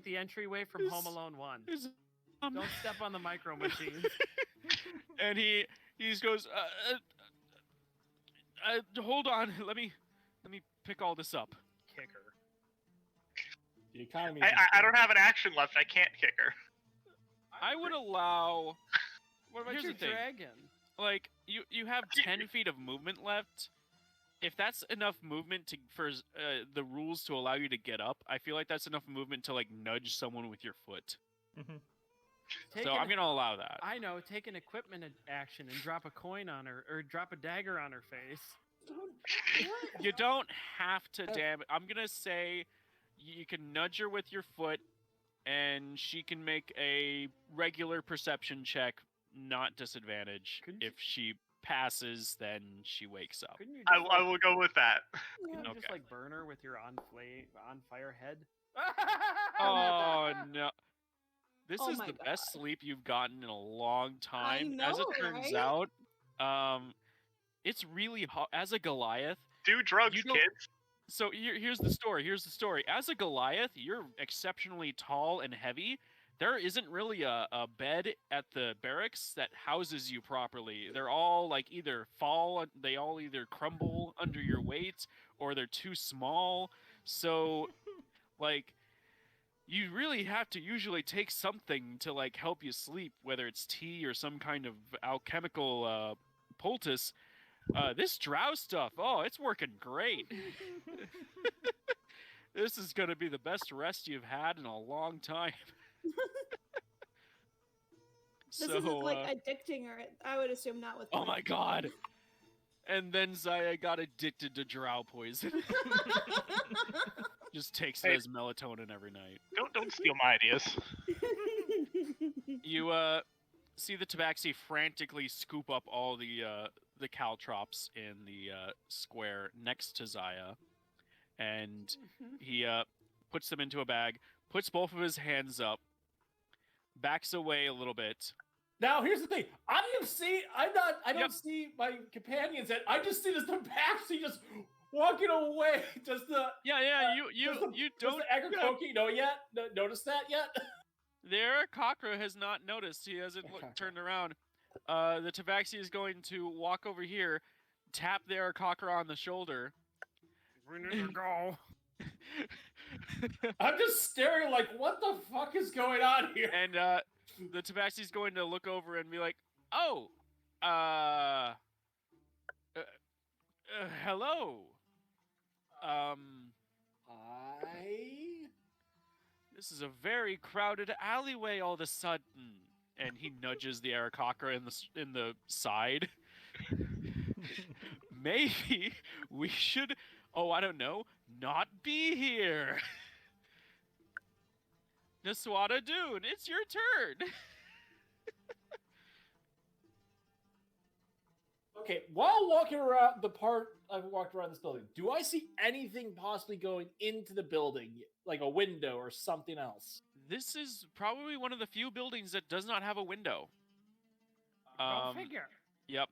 Speaker 4: the entryway from Home Alone 1. Don't step on the micro machines.
Speaker 1: And he just goes, hold on, let me pick all this up.
Speaker 4: Kicker.
Speaker 2: The economy.
Speaker 5: I don't have an action left. I can't kick her.
Speaker 1: I would allow.
Speaker 4: What about
Speaker 1: Here's
Speaker 4: your
Speaker 1: the thing.
Speaker 4: dragon?
Speaker 1: Like you have 10 feet of movement left. If that's enough movement for the rules to allow you to get up, I feel like that's enough movement to like nudge someone with your foot.
Speaker 4: Take
Speaker 1: So
Speaker 4: an-
Speaker 1: I'm gonna allow that.
Speaker 4: I know, take an equipment action and drop a coin on her, or drop a dagger on her face.
Speaker 1: You don't have to damage. I'm gonna say you can nudge her with your foot, and she can make a regular perception check, not disadvantage.
Speaker 4: Couldn't
Speaker 1: If she passes, then she wakes up.
Speaker 4: Couldn't you
Speaker 5: I,
Speaker 4: just,
Speaker 5: I will go with that.
Speaker 4: couldn't you
Speaker 1: Okay.
Speaker 4: just like burn her with your on fire head?
Speaker 1: Oh no. This
Speaker 3: Oh
Speaker 1: is
Speaker 3: my
Speaker 1: the
Speaker 3: God.
Speaker 1: best sleep you've gotten in a long time.
Speaker 3: I
Speaker 1: As it
Speaker 3: know,
Speaker 1: turns
Speaker 3: right?
Speaker 1: out, it's really hot. As a Goliath,
Speaker 5: Do drugs,
Speaker 1: You don't-
Speaker 5: kids.
Speaker 1: so here's the story. Here's the story. As a Goliath, you're exceptionally tall and heavy. There isn't really a bed at the barracks that houses you properly. They're all like they all either crumble under your weight or they're too small. So, like, you really have to usually take something to like help you sleep, whether it's tea or some kind of alchemical poultice. This drow stuff, oh, it's working great. This is gonna be the best rest you've had in a long time.
Speaker 3: This isn't like addicting her. I would assume not with.
Speaker 1: Oh my god! And then Zaya got addicted to drow poison. Just takes it
Speaker 5: Hey.
Speaker 1: as melatonin every night.
Speaker 5: Don't steal my ideas.
Speaker 1: You see the tabaxi frantically scoop up all the caltrops in the square next to Zaya, and he puts them into a bag, puts both of his hands up, backs away a little bit.
Speaker 2: Now here's the thing. I don't see
Speaker 1: Yep.
Speaker 2: see my companions, and I just see this tabaxi just walking away. Does the
Speaker 1: Yeah, you
Speaker 2: does
Speaker 1: don't.
Speaker 2: the Agricoki know yet? Notice that yet?
Speaker 1: The Aarakocra has not noticed. He hasn't
Speaker 2: Okay.
Speaker 1: turned around. The tabaxi is going to walk over here, tap the Aarakocra on the shoulder.
Speaker 4: We need to go.
Speaker 2: I'm just staring like, what the fuck is going on here?
Speaker 1: And the tabaxi's going to look over and be like, "Oh, hello.
Speaker 2: I
Speaker 1: This is a very crowded alleyway all of a sudden." And he nudges the Aarakocra in the side. Maybe we should, I don't know, not be here. Naswada Dune, it's your turn.
Speaker 2: Okay, while walking around the part I've walked around this building, do I see anything possibly going into the building, like a window or something else?
Speaker 1: This is probably one of the few buildings that does not have a window.
Speaker 4: Go figure.
Speaker 1: Yep.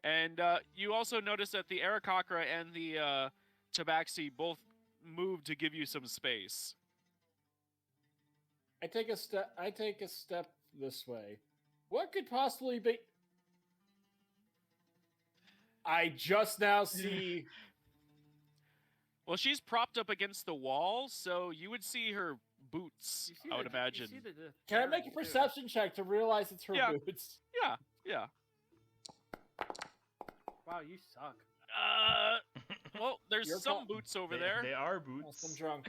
Speaker 1: And you also notice that the Aarakocra and the tabaxi both moved to give you some space.
Speaker 2: I take a step this way. What could possibly be? I just now see.
Speaker 1: Well, she's propped up against the wall, so you would see her boots,
Speaker 4: You see
Speaker 1: I would
Speaker 4: the-
Speaker 1: imagine.
Speaker 4: You see the
Speaker 2: Can I make a
Speaker 4: too.
Speaker 2: perception check to realize it's her
Speaker 1: Yeah.
Speaker 2: boots?
Speaker 1: Yeah.
Speaker 4: Wow, you suck.
Speaker 1: Well, there's
Speaker 2: You're
Speaker 1: some
Speaker 2: pro-
Speaker 1: boots over
Speaker 6: They-
Speaker 1: there.
Speaker 6: They are
Speaker 2: Oh,
Speaker 6: boots.
Speaker 2: some drunk.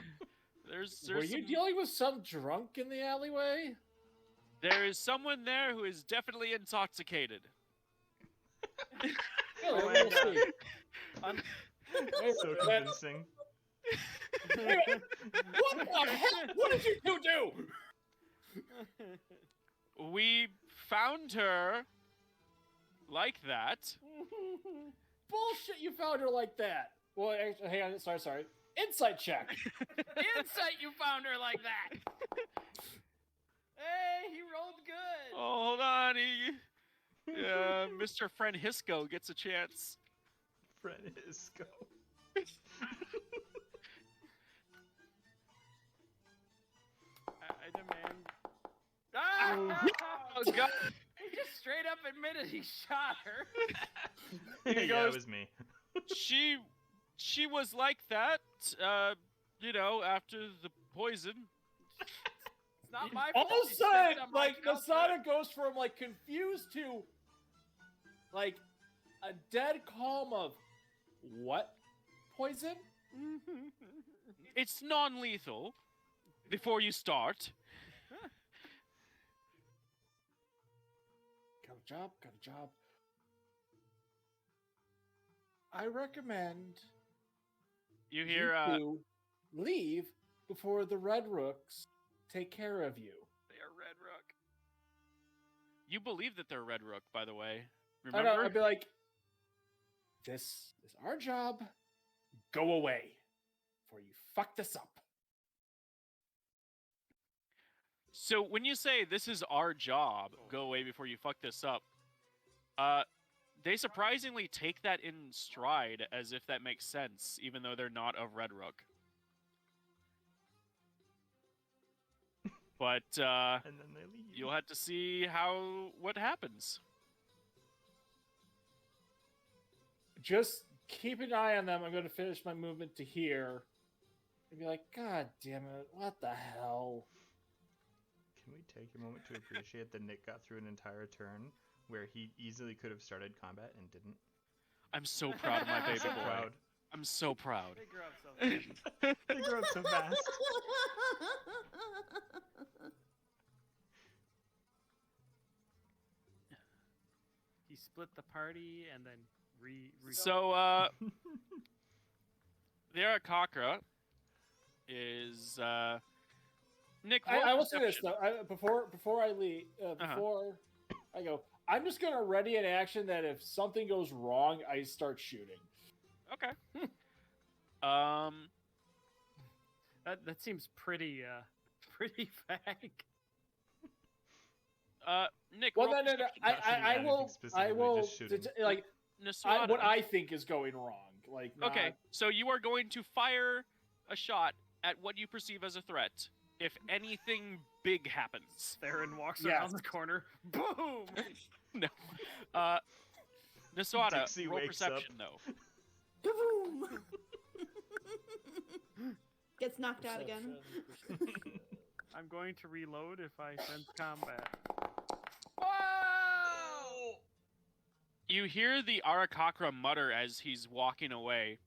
Speaker 1: There's
Speaker 2: Were you
Speaker 1: some-
Speaker 2: dealing with some drunk in the alleyway?
Speaker 1: There is someone there who is definitely intoxicated.
Speaker 2: Really?
Speaker 4: Oh my
Speaker 2: We'll
Speaker 4: God.
Speaker 2: see.
Speaker 4: Un-
Speaker 2: Wait,
Speaker 6: So
Speaker 2: wait,
Speaker 6: convincing.
Speaker 2: what the heck? What did you two do?
Speaker 1: We found her like that.
Speaker 2: Bullshit! You found her like that. Well, actually, hang on. Sorry. Insight check.
Speaker 4: Insight, you found her like that. Hey, he rolled good.
Speaker 1: Oh, hold on. Mr. Francisco gets a chance.
Speaker 6: Francisco.
Speaker 4: I demand. Ah!
Speaker 1: Oh, God.
Speaker 4: He just straight up admitted he shot her.
Speaker 1: He
Speaker 6: Yeah,
Speaker 1: goes-
Speaker 6: it was me.
Speaker 1: She was like that, after the poison.
Speaker 4: It's not my
Speaker 2: All
Speaker 4: fault.
Speaker 2: of a
Speaker 4: she
Speaker 2: sudden,
Speaker 4: stepped on my
Speaker 2: like,
Speaker 4: counter.
Speaker 2: Masada goes from, like, confused to, like, a dead calm of, what? Poison?
Speaker 1: It's non-lethal. Before you start.
Speaker 2: Got a job. I recommend
Speaker 1: You hear,
Speaker 2: you leave before the Red Rooks take care of you.
Speaker 1: they are Red Rook. You believe that they're Red Rook, by the way.
Speaker 2: I
Speaker 1: Remember?
Speaker 2: know, I'd be like, this is our job. Go away before you fuck this up.
Speaker 1: So when you say this is our job, go away before you fuck this up, they surprisingly take that in stride as if that makes sense, even though they're not of Red Rook. But
Speaker 6: And then they leave.
Speaker 1: you'll have to see what happens.
Speaker 2: Just keep an eye on them. I'm going to finish my movement to here. And be like, God damn it, what the hell?
Speaker 6: Can we take a moment to appreciate that Nick got through an entire turn where he easily could have started combat and didn't?
Speaker 1: I'm so proud of my baby
Speaker 6: So
Speaker 1: boy.
Speaker 6: proud.
Speaker 1: I'm so proud.
Speaker 4: They grew up so fast.
Speaker 6: They grew up so fast.
Speaker 4: He split the party and then
Speaker 1: So, the Arakakra is Nick. roll
Speaker 2: I will say this
Speaker 1: perception.
Speaker 2: though. Before I leave, before I go, I'm just going to ready an action that if something goes wrong, I start shooting.
Speaker 1: Okay.
Speaker 4: That seems pretty pretty vague.
Speaker 1: Nick.
Speaker 2: Well,
Speaker 1: roll
Speaker 2: no.
Speaker 1: perception.
Speaker 2: I
Speaker 6: Anything
Speaker 2: will. I
Speaker 6: specifically,
Speaker 2: will.
Speaker 6: just shooting.
Speaker 2: Like
Speaker 1: Nasuada.
Speaker 2: what I think is going wrong. Like
Speaker 1: Okay,
Speaker 2: not-
Speaker 1: so you are going to fire a shot at what you perceive as a threat. If anything big happens.
Speaker 4: Theron walks
Speaker 2: Yes.
Speaker 4: around the corner. Boom!
Speaker 1: No. Nasuada,
Speaker 6: Dixie
Speaker 1: roll
Speaker 6: wakes up.
Speaker 1: perception though.
Speaker 3: Kaboom! Gets knocked out again.
Speaker 2: Perception.
Speaker 4: I'm going to reload if I sense combat.
Speaker 1: You hear the Arakakra mutter as he's walking away.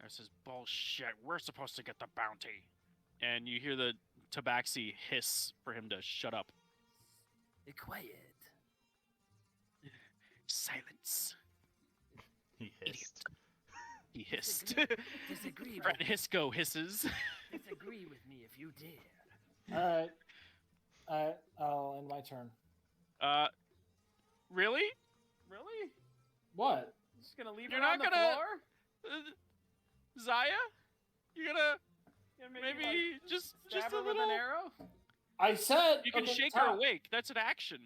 Speaker 1: And says, "Bullshit, we're supposed to get the bounty." And you hear the Tabaxi hiss for him to shut up.
Speaker 4: Be quiet.
Speaker 1: Silence.
Speaker 6: He hissed.
Speaker 1: He hissed.
Speaker 4: Disagree with,
Speaker 1: Francisco hisses.
Speaker 4: disagree with me if you dare.
Speaker 2: All right. I'll end my turn.
Speaker 1: Really?
Speaker 4: Really?
Speaker 2: What?
Speaker 4: Just gonna leave
Speaker 1: You're
Speaker 4: her on
Speaker 1: not
Speaker 4: the
Speaker 1: gonna-
Speaker 4: floor?
Speaker 1: Zaya? You gonna
Speaker 4: Gonna
Speaker 1: maybe
Speaker 4: like,
Speaker 1: just
Speaker 4: stab
Speaker 1: a
Speaker 4: her with
Speaker 1: little?
Speaker 4: an arrow?
Speaker 2: I said
Speaker 1: You can
Speaker 2: okay,
Speaker 1: shake
Speaker 2: Tom,
Speaker 1: her awake. That's an action.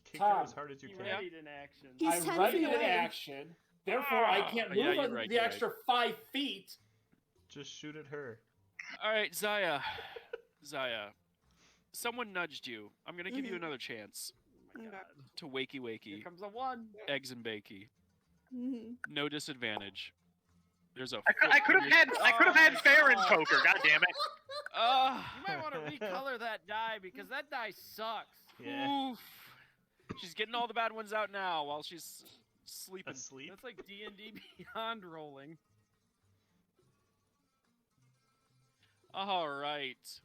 Speaker 6: Kick her
Speaker 2: Tom.
Speaker 6: as hard as you
Speaker 4: He
Speaker 6: can.
Speaker 4: readied an action.
Speaker 3: He's
Speaker 2: I
Speaker 3: 10
Speaker 2: ready
Speaker 3: feet
Speaker 2: an
Speaker 3: away.
Speaker 2: action. Therefore, I can't
Speaker 1: Ah,
Speaker 2: move
Speaker 1: yeah, you're
Speaker 2: on
Speaker 1: right,
Speaker 2: the
Speaker 1: you're
Speaker 2: extra 5 feet.
Speaker 6: Just shoot at her.
Speaker 1: All right, Zaya. Zaya. Someone nudged you. I'm gonna give you
Speaker 3: Mhm.
Speaker 1: another chance
Speaker 4: Oh my
Speaker 3: Okay.
Speaker 4: god.
Speaker 1: to wakey
Speaker 4: Here
Speaker 1: wakey.
Speaker 4: comes a 1.
Speaker 1: Eggs and bakey.
Speaker 3: Mhm.
Speaker 1: No disadvantage. There's a.
Speaker 5: I could have had Farron's poker. God damn it!
Speaker 4: You might want to recolor that die because that die sucks.
Speaker 6: Yeah.
Speaker 1: Oof. She's getting all the bad ones out now while she's sleeping.
Speaker 6: Asleep.
Speaker 4: That's like D&D Beyond rolling.
Speaker 1: All right.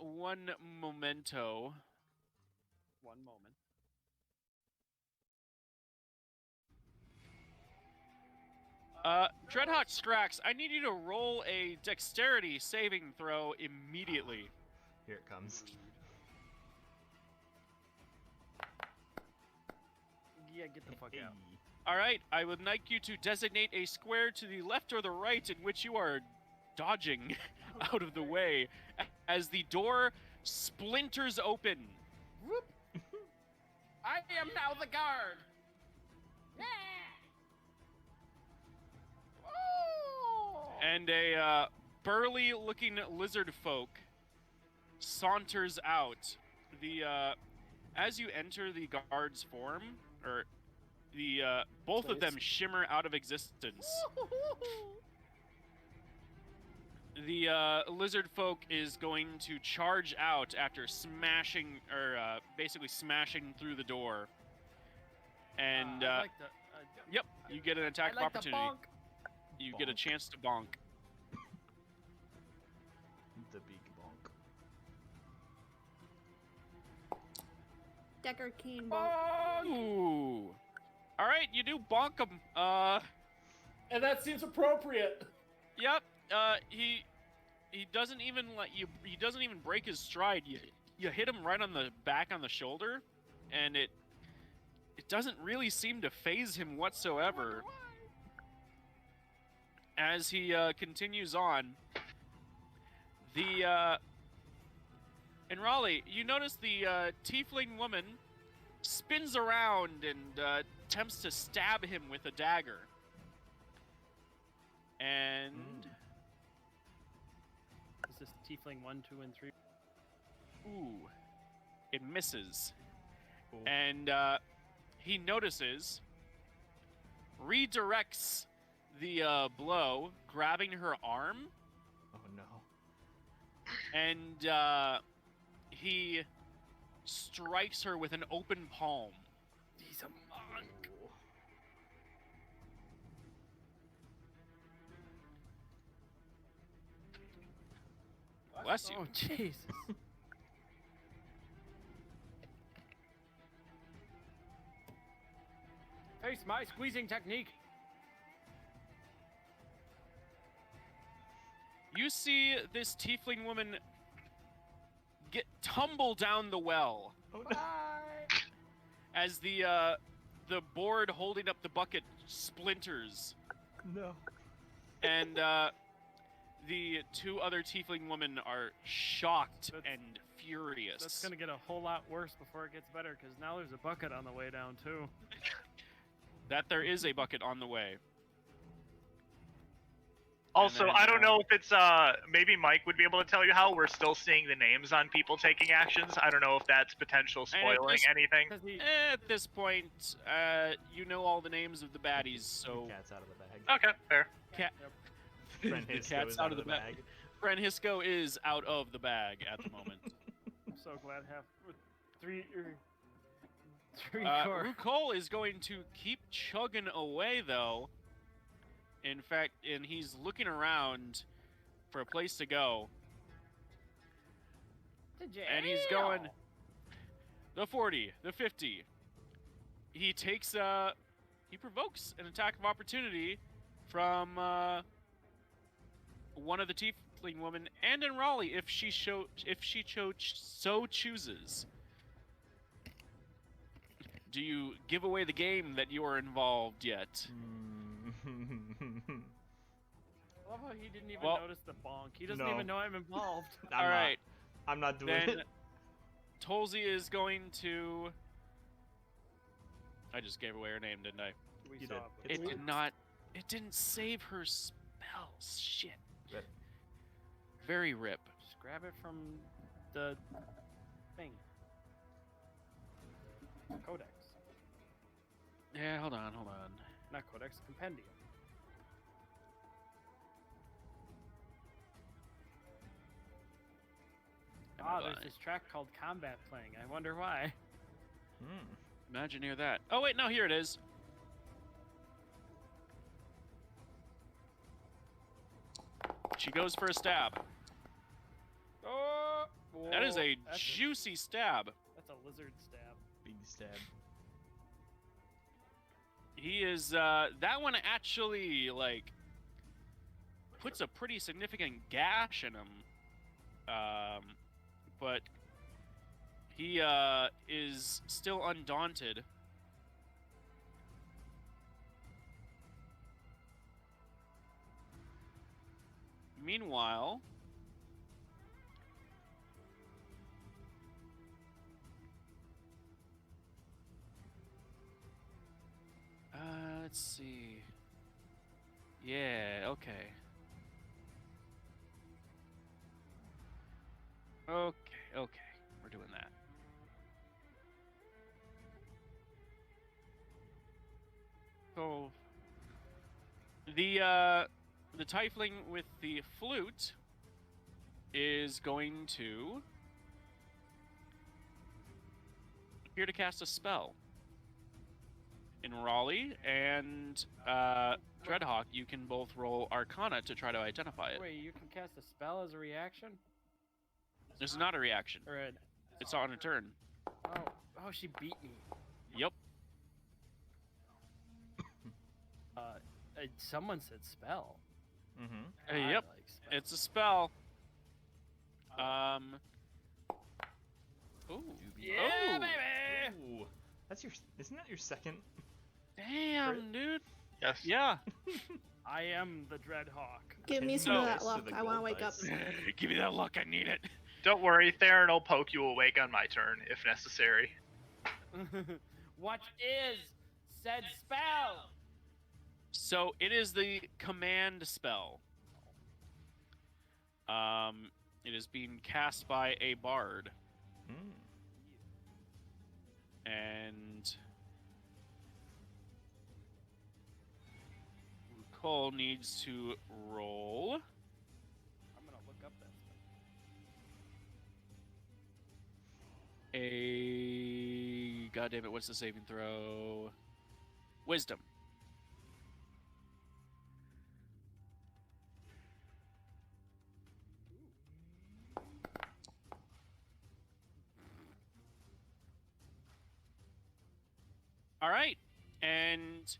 Speaker 1: One memento.
Speaker 4: One moment.
Speaker 1: Dreadhawk Strax, I need you to roll a dexterity saving throw immediately.
Speaker 6: Here it comes.
Speaker 4: Yeah, get the fuck out.
Speaker 1: All right, I would like you to designate a square to the left or the right in which you are dodging out of the way as the door splinters open.
Speaker 4: Whoop. I am now the guard. Yeah. Oh.
Speaker 1: And a burly-looking lizard folk saunters out. As you enter the guard's form, or both of them shimmer out of existence. The lizard folk is going to charge out after smashing, or basically smashing through the door. And
Speaker 4: I like the,
Speaker 1: yep, you get an attack
Speaker 4: I like
Speaker 1: of opportunity.
Speaker 4: The bonk.
Speaker 1: You get a chance to bonk.
Speaker 6: The big bonk.
Speaker 3: Decker Keen
Speaker 4: Bonk.
Speaker 3: bonk.
Speaker 1: Ooh. All right, you do bonk him.
Speaker 2: And that seems appropriate.
Speaker 1: Yep. He doesn't even let you. He doesn't even break his stride. You hit him right on the back on the shoulder, and it doesn't really seem to phase him whatsoever. As he continues on, in Raleigh, you notice the tiefling woman spins around and attempts to stab him with a dagger. And
Speaker 4: Is this tiefling 1, 2, and 3?
Speaker 1: ooh, it misses.
Speaker 6: Cool.
Speaker 1: And he notices, redirects the blow, grabbing her arm,
Speaker 6: Oh no.
Speaker 1: and he strikes her with an open palm.
Speaker 4: He's a monk.
Speaker 6: Oh.
Speaker 1: Bless you.
Speaker 4: Oh, Jesus. Face my squeezing technique.
Speaker 1: You see this tiefling woman tumble down the well
Speaker 6: Oh no.
Speaker 4: Bye.
Speaker 1: as the board holding up the bucket splinters,
Speaker 6: No.
Speaker 1: and the two other tiefling women are shocked
Speaker 4: That's-
Speaker 1: and furious.
Speaker 4: That's gonna get a whole lot worse before it gets better, because now there's a bucket on the way down too.
Speaker 1: That there is a bucket on the way.
Speaker 5: Also,
Speaker 1: then,
Speaker 5: I don't know if it's maybe Mike would be able to tell you how we're still seeing the names on people taking actions. I don't know if that's potential
Speaker 1: And
Speaker 5: spoiling
Speaker 1: this-
Speaker 5: anything.
Speaker 4: 'Cause he,
Speaker 1: At this point, you know all the names of the baddies, so
Speaker 6: Cat's out of the bag.
Speaker 5: Okay, fair.
Speaker 6: Friend
Speaker 1: the
Speaker 6: Hisco
Speaker 1: cat's
Speaker 6: is
Speaker 1: out of the bag. Friend Hisco is out of the bag at the moment.
Speaker 4: I'm so glad half three core.
Speaker 1: Rukol is going to keep chugging away, though. In fact, and he's looking around for a place to go. And he's going the 40, the 50. He takes he provokes an attack of opportunity from one of the tiefling women and in Raleigh if she so chooses. Do you give away the game that you are involved yet?
Speaker 4: I love how he didn't even
Speaker 1: Well-
Speaker 4: notice the bonk. He doesn't
Speaker 6: No.
Speaker 4: even know I'm involved.
Speaker 1: All right,
Speaker 6: I'm not doing
Speaker 1: then
Speaker 6: it.
Speaker 1: Tolzi is going to. I just gave away her name, didn't I?
Speaker 4: We
Speaker 6: You
Speaker 4: saw
Speaker 6: did.
Speaker 1: It
Speaker 6: It's
Speaker 1: did not. It didn't save her spells. Shit.
Speaker 6: Rip.
Speaker 1: Very rip.
Speaker 4: Just grab it from the thing. Codex.
Speaker 1: Yeah, hold on.
Speaker 4: Not codex, compendium. Ah, there's this track called Combat playing. I wonder why.
Speaker 1: Imagineer that. Oh wait, no, here it is. She goes for a stab.
Speaker 4: Oh!
Speaker 1: That is a
Speaker 4: that's
Speaker 1: juicy stab.
Speaker 4: That's a lizard stab.
Speaker 6: Big stab.
Speaker 1: He is that one actually like puts a pretty significant gash in him. But he is still undaunted. meanwhile, let's see. Yeah, okay. Okay, we're doing that. So the tiefling with the flute is going to appear to cast a spell. In Raleigh and Dreadhawk, you can both roll Arcana to try to identify it.
Speaker 4: Wait, you can cast a spell as a reaction?
Speaker 1: This is not a reaction.
Speaker 4: Or
Speaker 1: It's on a turn.
Speaker 4: oh, she beat me.
Speaker 1: Yep.
Speaker 4: Someone said spell.
Speaker 6: Mm-hmm.
Speaker 4: I
Speaker 1: Yep.
Speaker 4: like spell.
Speaker 1: It's a spell. Ooh.
Speaker 4: Yeah,
Speaker 1: Ooh.
Speaker 4: baby!
Speaker 6: Ooh. Isn't that your second?
Speaker 1: Damn, dude.
Speaker 5: Yes.
Speaker 1: Yeah.
Speaker 4: I am the Dreadhawk.
Speaker 3: Give me
Speaker 6: Can
Speaker 3: some
Speaker 1: you
Speaker 3: of
Speaker 6: raise
Speaker 3: that
Speaker 6: to
Speaker 3: luck.
Speaker 6: the
Speaker 3: I want to
Speaker 6: gold
Speaker 3: wake up.
Speaker 6: dice?
Speaker 1: Give me that luck. I need it.
Speaker 5: Don't worry, Theron will poke you awake on my turn if necessary.
Speaker 4: What is said spell?
Speaker 1: So it is the command spell. It is being cast by a bard,
Speaker 6: Mm.
Speaker 1: and Cole needs to roll.
Speaker 4: I'm gonna look up that spell.
Speaker 1: God damn it! What's the saving throw? Wisdom. All right, and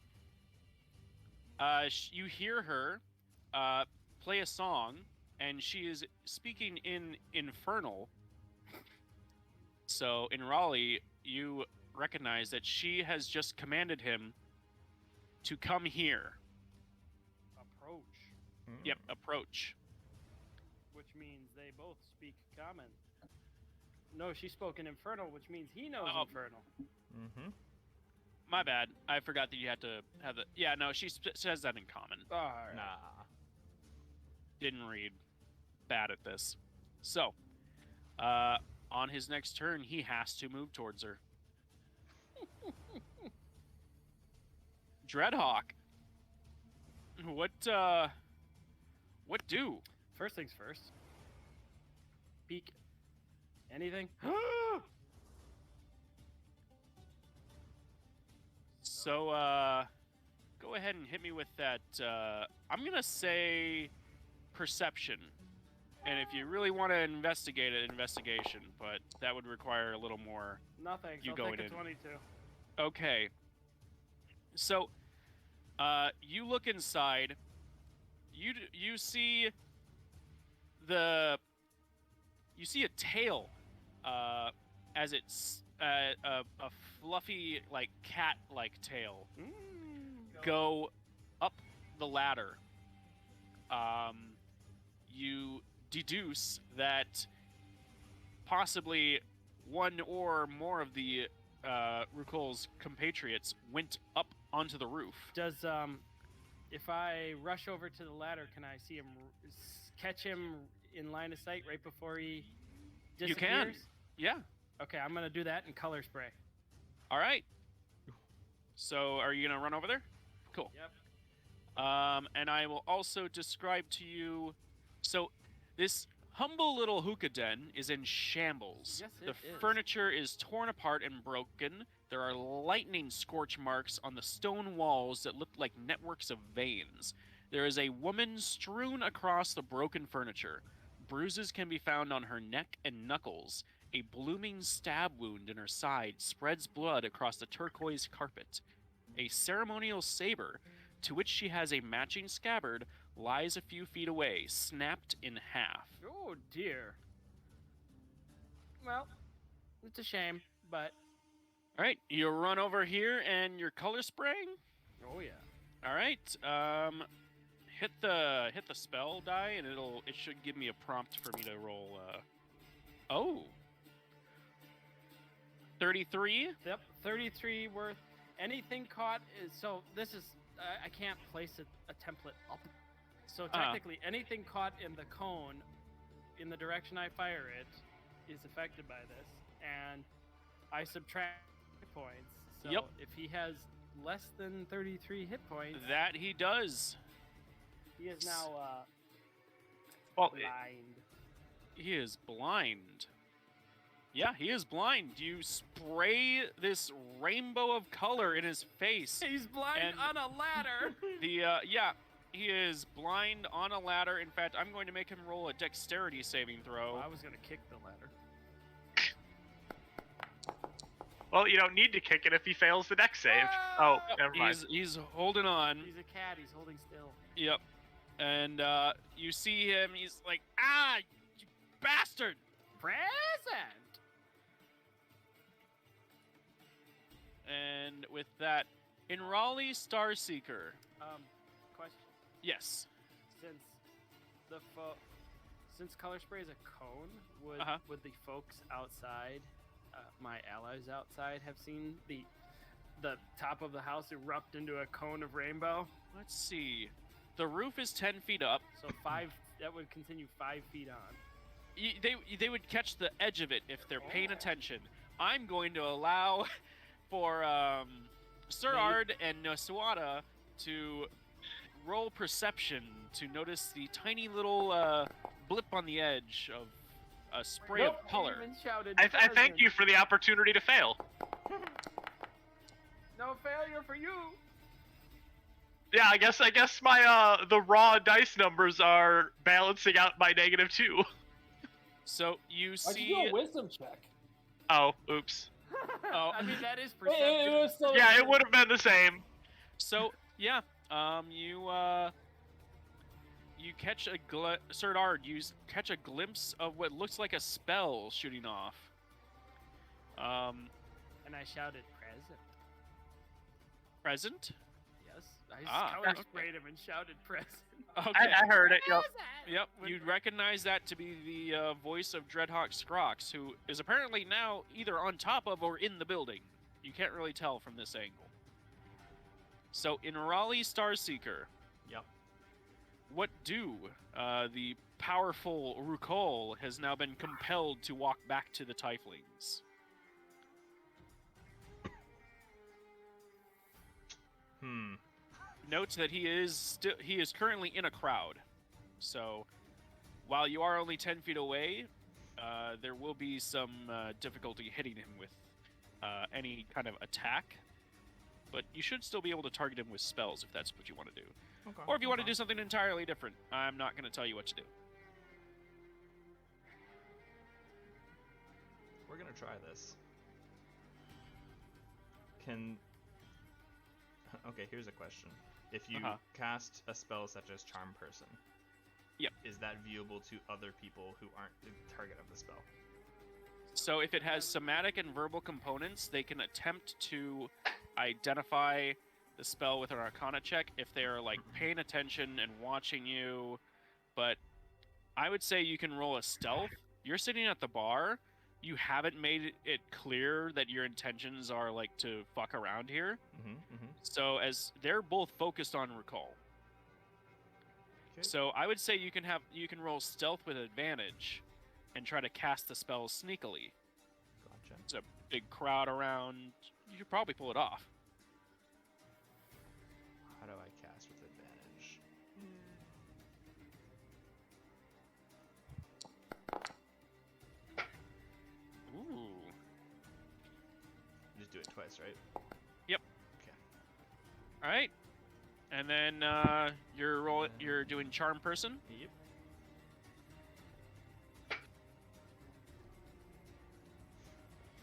Speaker 1: you hear her play a song, and she is speaking in Infernal. So in Raleigh, you recognize that she has just commanded him to come here.
Speaker 4: Approach,
Speaker 6: Mm.
Speaker 1: Yep, approach.
Speaker 4: which means they both speak common. No, she spoke in Infernal, which means he knows
Speaker 1: Oh.
Speaker 4: Infernal.
Speaker 6: Mm-hmm.
Speaker 1: My bad. I forgot that you had to have the. Yeah, no, she says that in common.
Speaker 4: Alright.
Speaker 6: Nah.
Speaker 1: Didn't read. Bad at this. So, on his next turn, he has to move towards her. Dreadhawk. What do?
Speaker 4: First things first. Peek. Anything?
Speaker 1: So, go ahead and hit me with that. I'm gonna say perception. And if you really want to investigate it, investigation. But that would require a little more.
Speaker 4: Nothing.
Speaker 1: You
Speaker 4: I'll
Speaker 1: going
Speaker 4: take a
Speaker 1: in.
Speaker 4: 22.
Speaker 1: Okay. So, you look inside. You see you see a tail, as it's a fluffy like cat-like tail go up the ladder. You deduce that possibly one or more of the Rukul's compatriots went up onto the roof.
Speaker 4: Does if I rush over to the ladder, can I see him, catch him in line of sight right before he
Speaker 1: You
Speaker 4: disappears?
Speaker 1: can. Yeah.
Speaker 4: Okay, I'm gonna do that in color spray.
Speaker 1: All right. So, are you gonna run over there? Cool.
Speaker 4: Yep.
Speaker 1: And I will also describe to you. So, this humble little hookah den is in shambles.
Speaker 4: Yes,
Speaker 1: the
Speaker 4: it is.
Speaker 1: furniture is torn apart and broken. There are lightning scorch marks on the stone walls that look like networks of veins. There is a woman strewn across the broken furniture. Bruises can be found on her neck and knuckles. A blooming stab wound in her side spreads blood across the turquoise carpet. A ceremonial saber, to which she has a matching scabbard, lies a few feet away, snapped in half.
Speaker 4: Oh dear. Well, it's a shame, but
Speaker 1: All right, you run over here and you're color spraying.
Speaker 4: oh yeah.
Speaker 1: All right, hit the spell die, and it should give me a prompt for me to roll. 33.
Speaker 4: Yep, 33 worth. Anything caught is so. This is I can't place a template up. So technically, anything caught in the cone, in the direction I fire it, is affected by this, and I subtract points. So
Speaker 1: Yep.
Speaker 4: if he has less than 33 hit points,
Speaker 1: That he does.
Speaker 4: he is now
Speaker 5: Well,
Speaker 4: blind.
Speaker 1: He is blind. Yeah, he is blind. You spray this rainbow of color in his face.
Speaker 4: He's blind
Speaker 1: And-
Speaker 4: on a ladder.
Speaker 1: He is blind on a ladder. In fact, I'm going to make him roll a dexterity saving throw.
Speaker 4: I was gonna kick the ladder.
Speaker 5: well, you don't need to kick it if he fails the dex save. Oh, never mind.
Speaker 1: He's holding on.
Speaker 4: He's a cat. He's holding still.
Speaker 1: Yep. And you see him. He's like, you bastard!
Speaker 4: Present.
Speaker 1: And with that, in Raleigh Starseeker.
Speaker 4: Question.
Speaker 1: Yes.
Speaker 4: Since color spray is a cone,
Speaker 1: Uh-huh.
Speaker 4: would the folks outside, my allies outside, have seen the top of the house erupt into a cone of rainbow?
Speaker 1: Let's see. The roof is 10 feet up.
Speaker 4: So that would continue 5 feet on.
Speaker 1: They would catch the edge of it if they're paying attention. I'm going to allow for Sir Ard and Noswata to roll perception to notice the tiny little blip on the edge of a spray of color.
Speaker 4: Even shouted,
Speaker 5: I thank
Speaker 4: "Present."
Speaker 5: you for the opportunity to fail.
Speaker 4: No failure for you.
Speaker 5: Yeah, I guess my the raw dice numbers are balancing out my -2.
Speaker 1: So you
Speaker 2: Why'd you do
Speaker 1: see.
Speaker 2: a wisdom check?
Speaker 5: Oh, oops.
Speaker 1: Oh.
Speaker 4: I mean that is
Speaker 2: It
Speaker 4: perception.
Speaker 2: was still
Speaker 5: Yeah, it would have been the same.
Speaker 1: So yeah, you catch Sir Ard, you catch a glimpse of what looks like a spell shooting off.
Speaker 4: And I shouted, "Present."
Speaker 1: Present?
Speaker 4: Yes, I
Speaker 1: Ah,
Speaker 4: color sprayed him and shouted, "Present."
Speaker 1: Okay.
Speaker 5: I heard it. Yep.
Speaker 1: Yep, you'd recognize that to be the voice of Dreadhawk Scrox, who is apparently now either on top of or in the building. You can't really tell from this angle. So, in Raleigh Starseeker,
Speaker 6: Yep.
Speaker 1: what do? The powerful Rukol has now been compelled to walk back to the Tieflings. Note that he is currently in a crowd. So, while you are only 10 feet away, there will be some difficulty hitting him with any kind of attack. But you should still be able to target him with spells if that's what you want to do.
Speaker 6: Okay.
Speaker 1: Or if you want to do something entirely different, I'm not going to tell you what to do.
Speaker 6: We're gonna try this. Okay, here's a question. If you cast a spell such as Charm Person,
Speaker 1: Yep.
Speaker 6: is that viewable to other people who aren't the target of the spell?
Speaker 1: So if it has somatic and verbal components, they can attempt to identify the spell with an Arcana check if they're like paying attention and watching you. But I would say you can roll a stealth. You're sitting at the bar. You haven't made it clear that your intentions are like to fuck around here. So as they're both focused on recall.
Speaker 6: Okay.
Speaker 1: So I would say you can roll stealth with advantage and try to cast the spell sneakily.
Speaker 6: Gotcha.
Speaker 1: It's a big crowd around. You could probably pull it off.
Speaker 6: How do I cast with advantage?
Speaker 1: Ooh.
Speaker 6: Just do it twice, right?
Speaker 1: Yep.
Speaker 6: Okay.
Speaker 1: All right. And then you're doing Charm Person.
Speaker 6: Yep.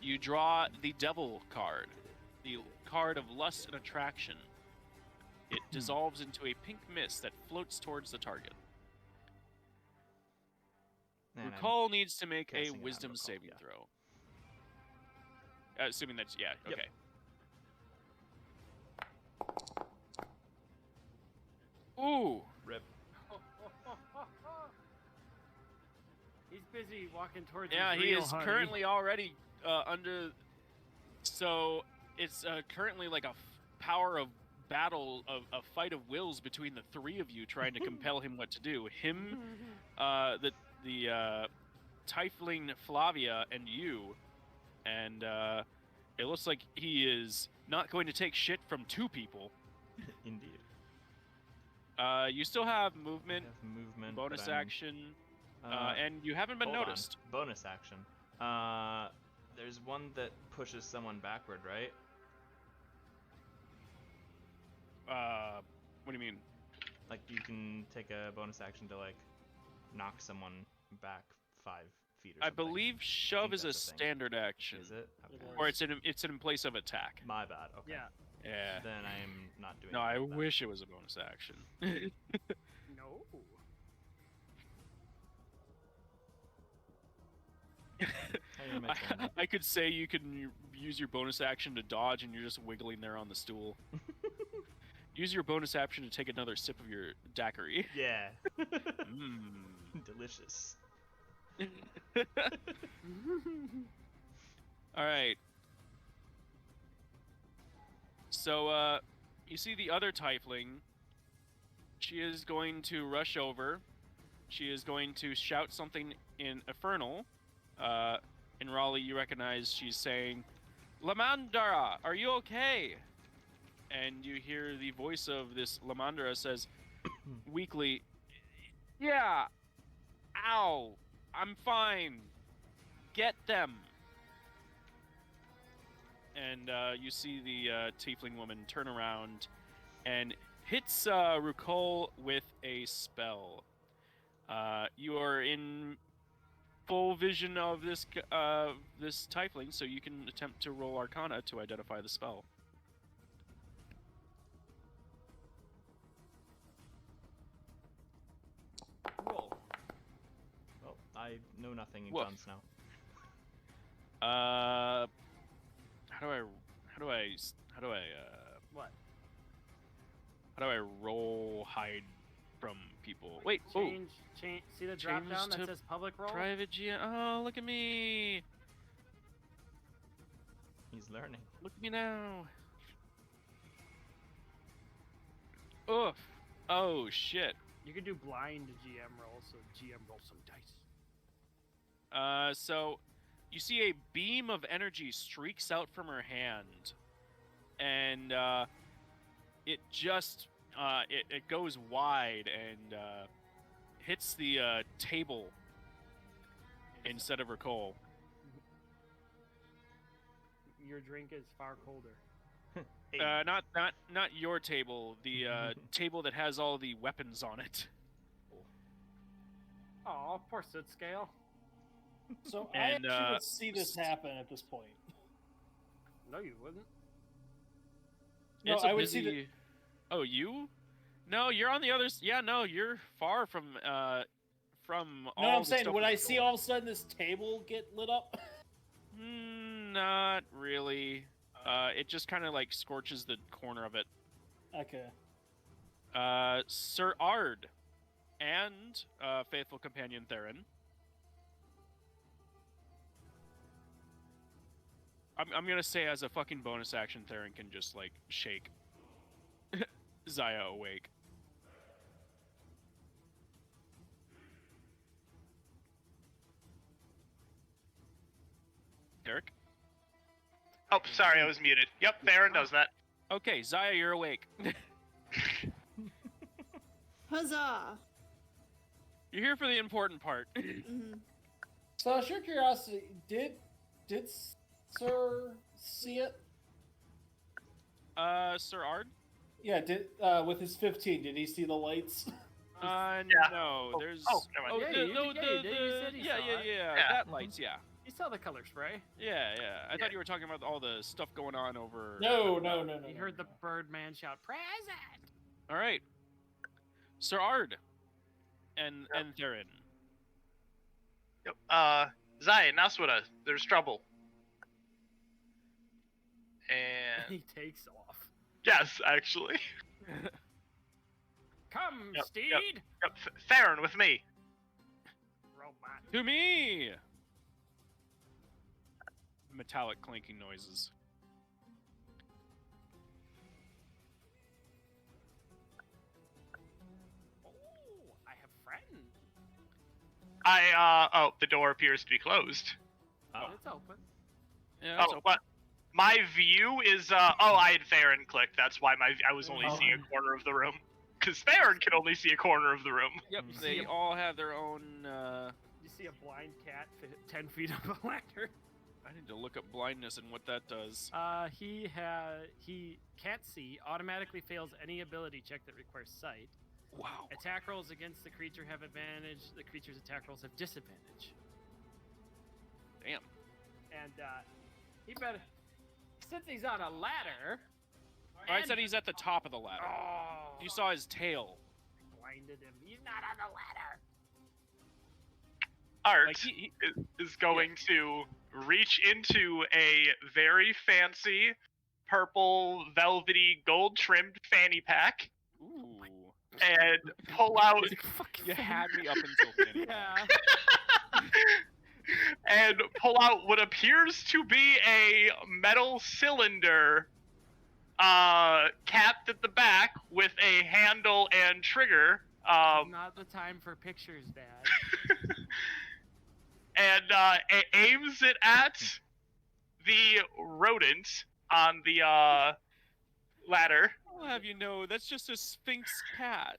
Speaker 1: You draw the Devil card, the card of lust and attraction. It dissolves into a pink mist that floats towards the target.
Speaker 6: And I'm
Speaker 1: Recall needs to make a
Speaker 6: casting it on
Speaker 1: Wisdom
Speaker 6: Recall,
Speaker 1: saving
Speaker 6: yeah.
Speaker 1: throw. Assuming that's
Speaker 6: Yep.
Speaker 1: okay. Ooh,
Speaker 6: Rip.
Speaker 4: busy walking towards
Speaker 1: Yeah,
Speaker 4: his
Speaker 1: he
Speaker 4: real
Speaker 1: is
Speaker 4: honey.
Speaker 1: currently already under. So it's currently like a power of battle, of a fight of wills between the three of you, trying to compel him what to do. Him, the Tiefling Flavia, and you, and it looks like he is not going to take shit from two people.
Speaker 6: Indeed.
Speaker 1: You still have movement,
Speaker 6: I have movement,
Speaker 1: bonus
Speaker 6: but I'm-
Speaker 1: action, and you haven't been
Speaker 6: hold on.
Speaker 1: noticed.
Speaker 6: Bonus action. There's one that pushes someone backward, right?
Speaker 1: What do you mean?
Speaker 6: Like you can take a bonus action to like knock someone back 5 feet or
Speaker 1: I
Speaker 6: something.
Speaker 1: believe shove
Speaker 6: think
Speaker 1: is a
Speaker 6: that's a thing.
Speaker 1: standard action,
Speaker 6: Is it? Okay.
Speaker 1: or it's in place of attack.
Speaker 6: My bad. Okay.
Speaker 4: Yeah.
Speaker 1: Yeah.
Speaker 6: Then I'm not doing.
Speaker 1: No, I
Speaker 6: anything with that.
Speaker 1: wish it was a bonus action.
Speaker 4: No.
Speaker 6: Hey, my turn.
Speaker 1: I could say you can use your bonus action to dodge, and you're just wiggling there on the stool. Use your bonus action to take another sip of your daiquiri.
Speaker 6: Yeah.
Speaker 1: Mmm.
Speaker 6: Delicious.
Speaker 1: All right. So, you see the other Tiefling. She is going to rush over. She is going to shout something in Infernal. In Raleigh, you recognize she's saying, "Lamandara, are you okay?" And you hear the voice of this Lamandara says, weakly, "Yeah, ow, I'm fine. Get them." And you see the Tiefling woman turn around and hits Rukol with a spell. You are in full vision of this this Tiefling, so you can attempt to roll Arcana to identify the spell.
Speaker 2: Roll.
Speaker 6: Well, I know nothing in
Speaker 1: Woof.
Speaker 6: guns now.
Speaker 1: How do I
Speaker 4: What?
Speaker 1: how do I roll hide from people? Wait, oh,
Speaker 4: Change. See the drop
Speaker 1: Change
Speaker 4: down
Speaker 1: to
Speaker 4: that says public roll?
Speaker 1: private GM. Oh, look at me!
Speaker 6: He's learning.
Speaker 1: Look at me now! Oof! Oh shit!
Speaker 4: You could do blind GM roll, so GM roll some dice.
Speaker 1: So you see a beam of energy streaks out from her hand, and it just it goes wide and hits the table instead of her coal.
Speaker 4: Your drink is far colder.
Speaker 6: Hey.
Speaker 1: Not your table. The table that has all the weapons on it.
Speaker 4: Oh, poor Soot Scale.
Speaker 2: So
Speaker 1: And,
Speaker 2: I actually would see this happen at this point.
Speaker 4: No, you wouldn't.
Speaker 2: No,
Speaker 1: It's a
Speaker 2: I would see
Speaker 1: busy- Oh, you? No, you're on the other. Yeah, no, you're far from all.
Speaker 2: No, I'm
Speaker 1: the
Speaker 2: saying,
Speaker 1: stuff
Speaker 2: would
Speaker 1: with
Speaker 2: I
Speaker 1: the
Speaker 2: see
Speaker 1: gold.
Speaker 2: all of a sudden this table get lit up?
Speaker 1: Not really. It just kind of like scorches the corner of it.
Speaker 2: Okay.
Speaker 1: Sir Ard and faithful companion Theron. I'm gonna say as a fucking bonus action, Theron can just like shake Zaya awake. Derek?
Speaker 5: Oh, sorry, I was muted. Yep, Theron does that.
Speaker 1: Okay, Zaya, you're awake.
Speaker 3: Huzzah!
Speaker 1: You're here for the important part.
Speaker 3: Mhm.
Speaker 2: So, out of sheer curiosity, did Sir see it?
Speaker 1: Sir Ard?
Speaker 2: Yeah, did with his 15, did he see the lights?
Speaker 5: Yeah.
Speaker 1: No, there's.
Speaker 5: never mind.
Speaker 1: Oh,
Speaker 4: Yeah, you said he
Speaker 1: yeah,
Speaker 4: saw
Speaker 1: yeah,
Speaker 4: it.
Speaker 1: yeah,
Speaker 5: Yeah.
Speaker 1: that lights, yeah.
Speaker 4: You saw the color spray.
Speaker 1: Yeah, yeah. I
Speaker 5: Yeah.
Speaker 1: thought you were talking about all the stuff going on over.
Speaker 2: No.
Speaker 4: You heard the Birdman shout, "Present!"
Speaker 1: All right, Sir Ard, and Theron.
Speaker 5: Yep. Zaya, Naswada, there's trouble. And
Speaker 4: He takes off.
Speaker 5: yes, actually.
Speaker 4: Come,
Speaker 5: Yep,
Speaker 4: Steed!
Speaker 5: Yep, Theron with me.
Speaker 4: Roll
Speaker 1: To me! Metallic clanking noises.
Speaker 4: Oh, I have friends.
Speaker 5: The door appears to be closed.
Speaker 4: It's open.
Speaker 1: Yeah, that's
Speaker 5: Oh,
Speaker 1: open.
Speaker 5: what? My view is, I had Theron clicked. That's why I was only seeing a corner of the room. Because Theron can only see a corner of the room.
Speaker 1: Yep,
Speaker 4: You see
Speaker 1: they
Speaker 4: him?
Speaker 1: all have their own,
Speaker 4: You see a blind cat 10 feet up a ladder.
Speaker 1: I need to look up blindness and what that does.
Speaker 4: He can't see, automatically fails any ability check that requires sight.
Speaker 1: Wow.
Speaker 4: Attack rolls against the creature have advantage. The creature's attack rolls have disadvantage.
Speaker 1: Damn.
Speaker 4: And he better, since he's on a ladder.
Speaker 1: Oh, I said he's at the top of the ladder.
Speaker 4: Oh,
Speaker 1: You saw his tail.
Speaker 4: blinded him. He's not on the ladder.
Speaker 5: Art
Speaker 1: Like he
Speaker 5: is going to reach into a very fancy purple velvety gold trimmed fanny pack
Speaker 1: ooh.
Speaker 5: and pull out
Speaker 1: You had me up until fanny pack.
Speaker 4: Yeah.
Speaker 5: and pull out what appears to be a metal cylinder capped at the back with a handle and trigger.
Speaker 4: Not the time for pictures, Dad.
Speaker 5: And aims it at the rodent on the ladder.
Speaker 1: I'll have you know, that's just a sphinx cat.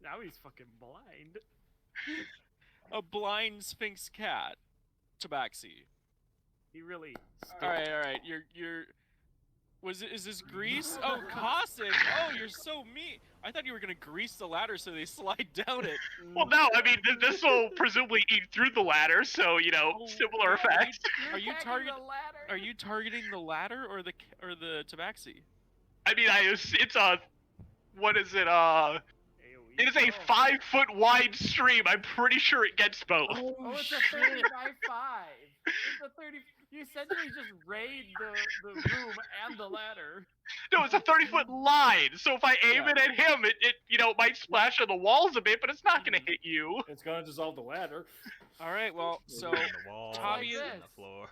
Speaker 4: Now he's fucking blind.
Speaker 1: A blind sphinx cat. Tabaxi.
Speaker 4: He really.
Speaker 1: Alright. You're. Is this grease? Oh, Cossin! Oh, you're so mean. I thought you were gonna grease the ladder so they slide down it.
Speaker 5: Well, no, I mean this will presumably eat through the ladder, so similar effect.
Speaker 1: Are you
Speaker 4: attacking
Speaker 1: targeting?
Speaker 4: the ladder?
Speaker 1: Are you targeting the ladder or the Tabaxi?
Speaker 5: I mean, it's a what is it?
Speaker 4: AoE.
Speaker 5: It is a 5-foot wide stream. I'm pretty sure it gets both.
Speaker 4: Oh, it's a 30 by 5. It's a 30. You essentially just raid the room and the ladder.
Speaker 5: No, it's a 30-foot line. So if I aim it at him, it might splash on the walls a bit, but it's not gonna hit you.
Speaker 2: It's gonna dissolve the ladder.
Speaker 1: All right. Well, so
Speaker 6: On the wall,
Speaker 1: Tommy
Speaker 6: on
Speaker 4: is-
Speaker 6: the floor.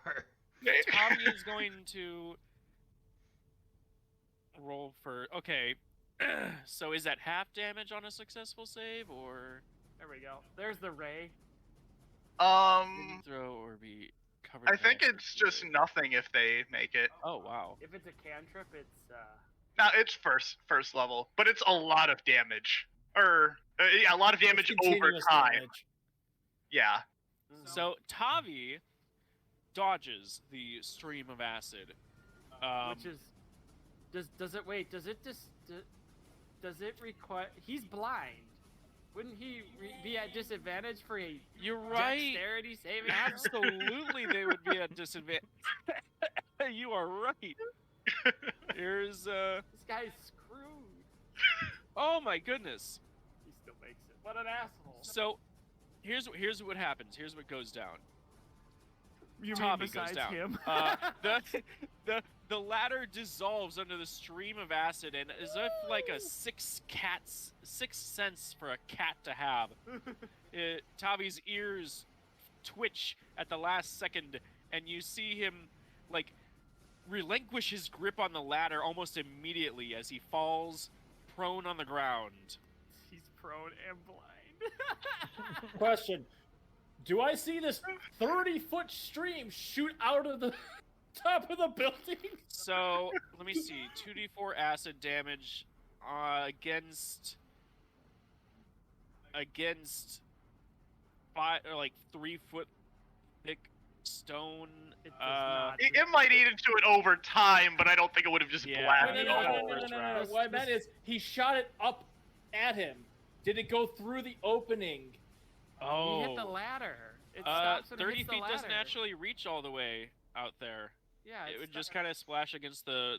Speaker 1: Tommy is going to roll for. Okay. So is that half damage on a successful save, or
Speaker 4: There we go. There's the ray.
Speaker 1: throw or be covered?
Speaker 5: I
Speaker 1: by
Speaker 5: think
Speaker 1: a
Speaker 5: it's just
Speaker 1: save?
Speaker 5: nothing if they make it.
Speaker 1: Oh wow.
Speaker 4: If it's a cantrip, it's
Speaker 5: No, it's first level, but it's a lot of damage. Yeah, a lot of damage over
Speaker 2: Continuous
Speaker 5: time.
Speaker 2: damage.
Speaker 5: Yeah.
Speaker 1: So Tavi dodges the stream of acid.
Speaker 4: which is does it wait? Does it does it require? He's blind. Wouldn't he be at disadvantage for a
Speaker 1: You're right.
Speaker 4: dexterity saving?
Speaker 1: Absolutely, they would be at disadvantage. You are right. Here's
Speaker 4: This guy's screwed.
Speaker 1: Oh my goodness.
Speaker 4: He still makes it. What an asshole.
Speaker 1: So, here's what happens. Here's what goes down.
Speaker 4: You
Speaker 1: Tommy
Speaker 4: mean besides
Speaker 1: goes down.
Speaker 4: him?
Speaker 1: The ladder dissolves under the stream of acid, and as if like a sixth sense for a cat to have, Tavi's ears twitch at the last second, and you see him like relinquish his grip on the ladder almost immediately as he falls prone on the ground.
Speaker 4: He's prone and blind.
Speaker 2: Question: do I see this 30-foot stream shoot out of the top of the building?
Speaker 1: So let me see, 2d4 acid damage against 3-foot thick stone.
Speaker 4: It does not.
Speaker 5: It might eat into it over time, but I don't think it would have just
Speaker 1: Yeah.
Speaker 5: blasted.
Speaker 2: No. What I meant is he shot it up at him. Did it go through the opening?
Speaker 1: Oh,
Speaker 4: He hit the ladder. It stops when it
Speaker 1: 30
Speaker 4: hits the
Speaker 1: feet doesn't
Speaker 4: ladder.
Speaker 1: actually reach all the way out there.
Speaker 4: Yeah,
Speaker 1: It would just kind of splash against the.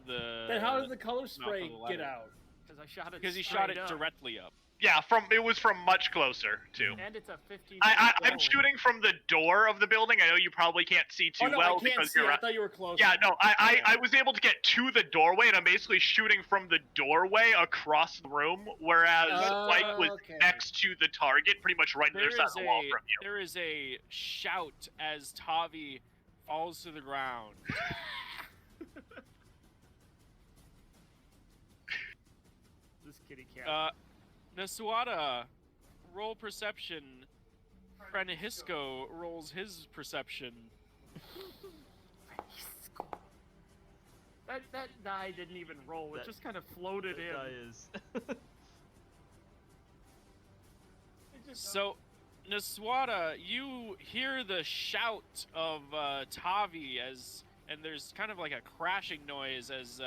Speaker 2: Then how did the color spray
Speaker 1: the ladder.
Speaker 2: get out?
Speaker 4: because I shot it.
Speaker 1: Because he shot it
Speaker 4: straight up.
Speaker 1: directly up.
Speaker 5: Yeah, it was from much closer too.
Speaker 4: And it's a 15.
Speaker 5: I'm shooting from the door of the building. I know you probably can't see too
Speaker 2: Oh no,
Speaker 5: well
Speaker 2: I can't
Speaker 5: because
Speaker 2: see.
Speaker 5: you're.
Speaker 2: I thought you were close.
Speaker 5: Yeah, no, I was able to get to the doorway, and I'm basically shooting from the doorway across the room, whereas Mike was next to the target, pretty much right on the other side of the wall from you.
Speaker 1: There is a shout as Tavi falls to the ground.
Speaker 4: This kitty cat.
Speaker 1: Nasuada, roll perception. Francisco rolls his perception.
Speaker 4: That die didn't even roll. It just kind of floated in.
Speaker 6: Die is.
Speaker 1: So, Nasuada, you hear the shout of Tavi and there's kind of like a crashing noise as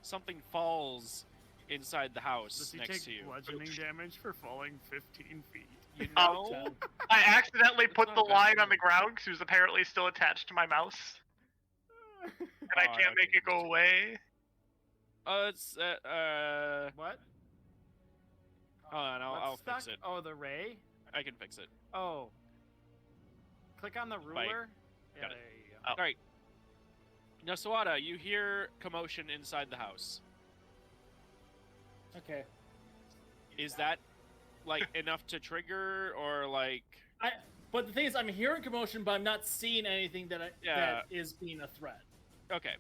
Speaker 1: something falls inside the house
Speaker 4: Does he
Speaker 1: next
Speaker 4: take
Speaker 1: to you.
Speaker 4: bludgeoning damage for falling 15 feet?
Speaker 1: You know,
Speaker 5: I accidentally put
Speaker 1: not
Speaker 5: the
Speaker 1: a bad
Speaker 5: line on
Speaker 1: thing.
Speaker 5: the ground because it was apparently still attached to my mouse, and I can't make it go away.
Speaker 1: it's
Speaker 4: What?
Speaker 1: hold on, I'll
Speaker 4: What's
Speaker 1: fix
Speaker 4: stuck?
Speaker 1: it.
Speaker 4: Oh, the ray?
Speaker 1: I can fix it.
Speaker 4: Oh. Click on the ruler. Yeah,
Speaker 1: Got it.
Speaker 4: there you go.
Speaker 5: Oh.
Speaker 1: All right. Nasuada, you hear commotion inside the house.
Speaker 2: Okay.
Speaker 1: Is that like enough to trigger, or like?
Speaker 2: But the thing is, I'm hearing commotion, but I'm not seeing anything that is being a threat.
Speaker 1: Okay.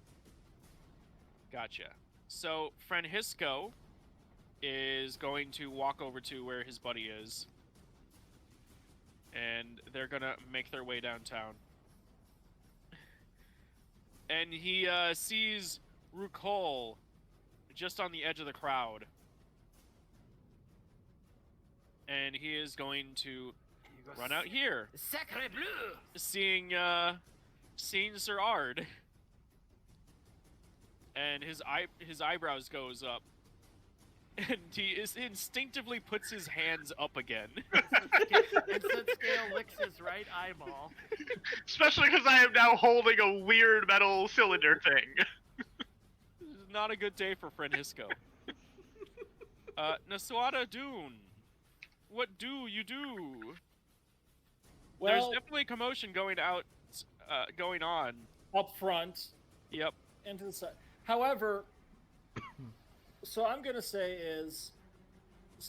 Speaker 1: Gotcha. So Francisco is going to walk over to where his buddy is, and they're gonna make their way downtown. And he sees Rukol just on the edge of the crowd. And he is going to run out here,
Speaker 4: Sacre bleu!
Speaker 1: seeing Sir Ard. And his eyebrows goes up. And he instinctively puts his hands up again.
Speaker 4: Instant scale licks his right eyeball.
Speaker 5: Especially because I am now holding a weird metal cylinder thing.
Speaker 1: Not a good day for Francisco. Nasuada Dune, what do you do?
Speaker 2: Well,
Speaker 1: There's definitely commotion going on.
Speaker 2: up front,
Speaker 1: Yep.
Speaker 2: and to the side. However, so I'm gonna say is,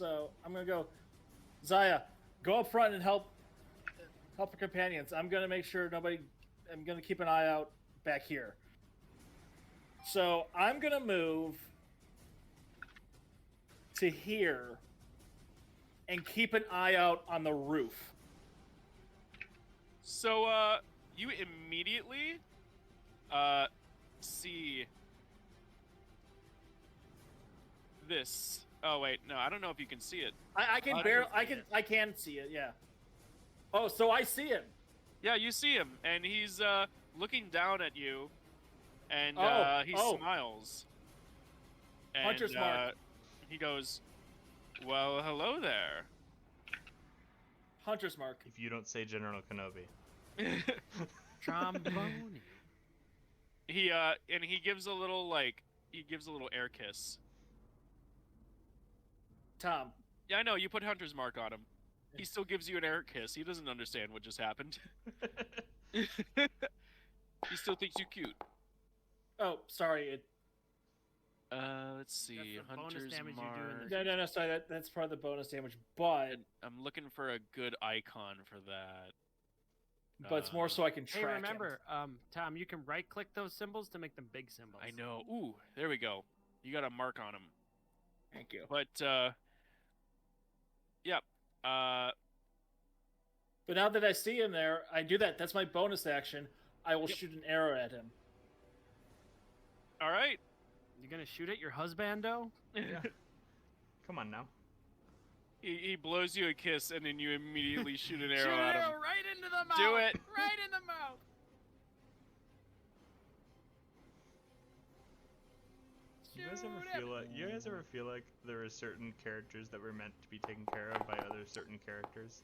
Speaker 2: I'm gonna go, Zaya, go up front and help the companions. I'm gonna make sure I'm gonna keep an eye out back here. So I'm gonna move to here and keep an eye out on the roof.
Speaker 1: So, you immediately, see this. Oh wait, no, I don't know if you can see it.
Speaker 2: I can see it, yeah. Oh, so I see him.
Speaker 1: Yeah, you see him, and he's looking down at you, and he smiles. And,
Speaker 2: Hunter's mark.
Speaker 1: He goes, "Well, hello there."
Speaker 2: Hunter's mark.
Speaker 6: If you don't say General Kenobi.
Speaker 4: Trombone.
Speaker 1: And he gives a little air kiss.
Speaker 2: Tom.
Speaker 1: Yeah, I know, you put Hunter's mark on him. He still gives you an air kiss. He doesn't understand what just happened. He still thinks you cute.
Speaker 2: Oh, sorry.
Speaker 1: Let's see.
Speaker 4: That's the bonus
Speaker 1: Hunter's
Speaker 4: damage you do
Speaker 1: mark.
Speaker 4: in
Speaker 2: No. Sorry, that's part of the bonus damage. But
Speaker 1: I'm looking for a good icon for that.
Speaker 2: it's more so I can track.
Speaker 4: Hey, remember, Tom, you can right-click those symbols to make them big symbols.
Speaker 1: I know. Ooh, there we go. You got a mark on him.
Speaker 2: Thank you.
Speaker 1: But yep.
Speaker 2: But now that I see him there, I do that. That's my bonus action. I will shoot an arrow at him.
Speaker 1: All right.
Speaker 4: You gonna shoot at your husbando?
Speaker 6: Yeah. Come on now.
Speaker 1: He blows you a kiss, and then you immediately shoot an
Speaker 4: Shoot
Speaker 1: arrow
Speaker 4: an
Speaker 1: at him.
Speaker 4: arrow right into the mouth.
Speaker 1: Do it.
Speaker 4: Right in the mouth.
Speaker 6: You guys ever feel like there are certain characters that were meant to be taken care of by other certain characters?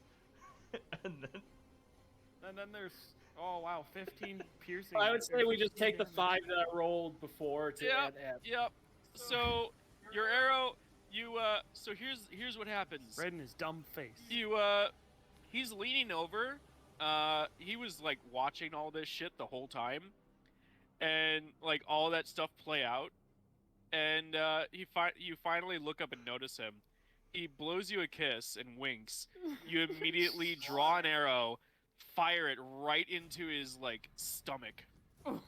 Speaker 6: and
Speaker 4: then there's 15 piercing.
Speaker 2: I would say we just
Speaker 4: 15
Speaker 2: take the
Speaker 4: damage.
Speaker 2: 5 that I rolled before to add.
Speaker 1: Yep. So your arrow, you So here's what happens.
Speaker 4: Right in his dumb face.
Speaker 1: He's leaning over. He was like watching all this shit the whole time, and like all that stuff play out. And you finally look up and notice him. He blows you a kiss and winks. You immediately draw an arrow, fire it right into his like stomach, and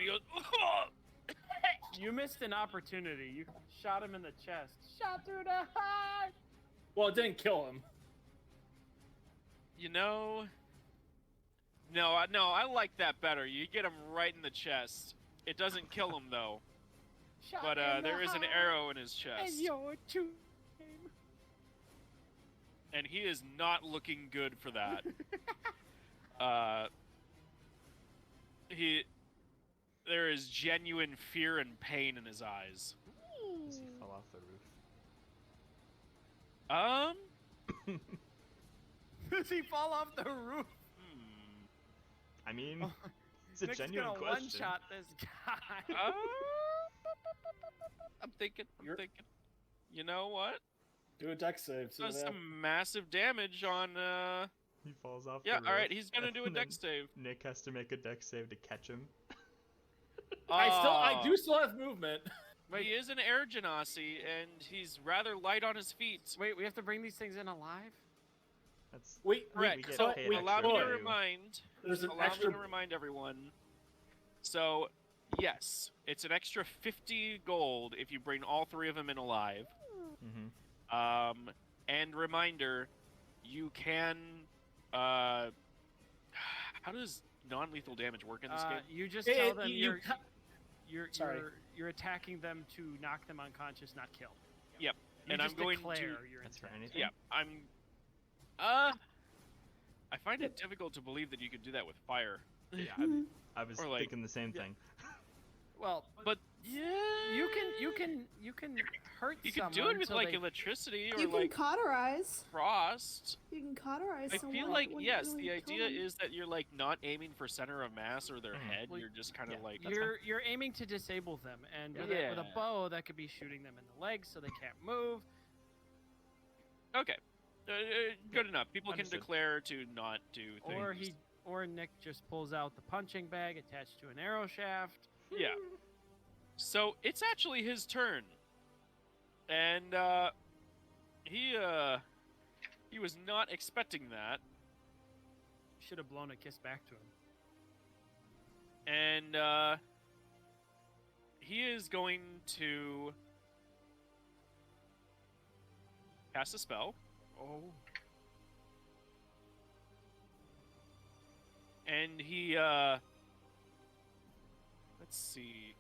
Speaker 1: he goes. "Ugh!"
Speaker 4: You missed an opportunity. You shot him in the chest. Shot through the heart.
Speaker 2: Well, it didn't kill him.
Speaker 1: You know. No, I like that better. You get him right in the chest. It doesn't kill him though.
Speaker 4: Shot
Speaker 1: But
Speaker 4: in the
Speaker 1: there is an
Speaker 4: heart,
Speaker 1: arrow in his
Speaker 4: and
Speaker 1: chest,
Speaker 4: you're too.
Speaker 1: and he is not looking good for that. There is genuine fear and pain in his eyes.
Speaker 6: Does he fall off the roof?
Speaker 4: Does he fall off the roof?
Speaker 6: I mean, it's a
Speaker 4: Nick's
Speaker 6: genuine
Speaker 4: gonna
Speaker 6: question.
Speaker 4: one-shot this guy.
Speaker 1: I'm thinking. You know what?
Speaker 2: Do a dex save. See what
Speaker 1: Does
Speaker 2: happens.
Speaker 1: some massive damage on.
Speaker 6: He falls off
Speaker 1: Yeah,
Speaker 6: the roof.
Speaker 1: all right. He's gonna do a
Speaker 6: and
Speaker 1: dex
Speaker 6: then
Speaker 1: save.
Speaker 6: Nick has to make a dex save to catch him.
Speaker 2: I do still have movement.
Speaker 1: He is an air genasi, and he's rather light on his feet.
Speaker 4: Wait, we have to bring these things in alive?
Speaker 6: That's
Speaker 1: Correct.
Speaker 6: get
Speaker 1: So
Speaker 6: paid
Speaker 1: allow
Speaker 6: extra
Speaker 1: me to
Speaker 6: to-
Speaker 1: remind.
Speaker 2: There's an
Speaker 1: Allow
Speaker 2: extra.
Speaker 1: me to remind everyone. So, yes, it's an extra 50 gold if you bring all three of them in alive.
Speaker 6: Mhm.
Speaker 1: And reminder, you can. How does non-lethal damage work in this game?
Speaker 4: You just tell them
Speaker 2: Sorry.
Speaker 4: you're attacking them to knock them unconscious, not kill.
Speaker 1: Yep.
Speaker 4: You
Speaker 1: and
Speaker 4: just
Speaker 1: I'm going
Speaker 4: declare
Speaker 1: to.
Speaker 4: your
Speaker 6: That's for
Speaker 4: intent.
Speaker 6: anything.
Speaker 1: Yeah, I'm. I find it difficult to believe that you could do that with fire.
Speaker 6: Yeah, I was
Speaker 1: Or like-
Speaker 6: thinking the same thing.
Speaker 4: Well,
Speaker 1: But yeah,
Speaker 4: you can hurt
Speaker 1: you can
Speaker 4: someone
Speaker 1: do it with
Speaker 4: till
Speaker 1: like
Speaker 4: they-
Speaker 1: electricity or
Speaker 3: You can
Speaker 1: like
Speaker 3: cauterize.
Speaker 1: frost.
Speaker 3: You can cauterize
Speaker 1: I
Speaker 3: someone.
Speaker 1: feel
Speaker 3: It
Speaker 1: like
Speaker 3: wouldn't
Speaker 1: yes,
Speaker 3: really
Speaker 1: the
Speaker 3: kill
Speaker 1: idea
Speaker 3: them.
Speaker 1: is that you're like not aiming for center of mass or their
Speaker 6: Mhm.
Speaker 1: head.
Speaker 4: Well,
Speaker 1: You're just kind of
Speaker 6: yeah,
Speaker 1: like
Speaker 4: you're aiming to disable them, and with a
Speaker 1: Yeah.
Speaker 4: bow that could be shooting them in the legs so they can't move.
Speaker 1: okay, good enough. People can
Speaker 6: Understood.
Speaker 1: declare to not do things.
Speaker 4: Or Nick just pulls out the punching bag attached to an arrow shaft.
Speaker 1: Yeah. So it's actually his turn, and he was not expecting that,
Speaker 4: Should have blown a kiss back to him.
Speaker 1: and he is going to cast a spell,
Speaker 4: Oh.
Speaker 1: and he let's see.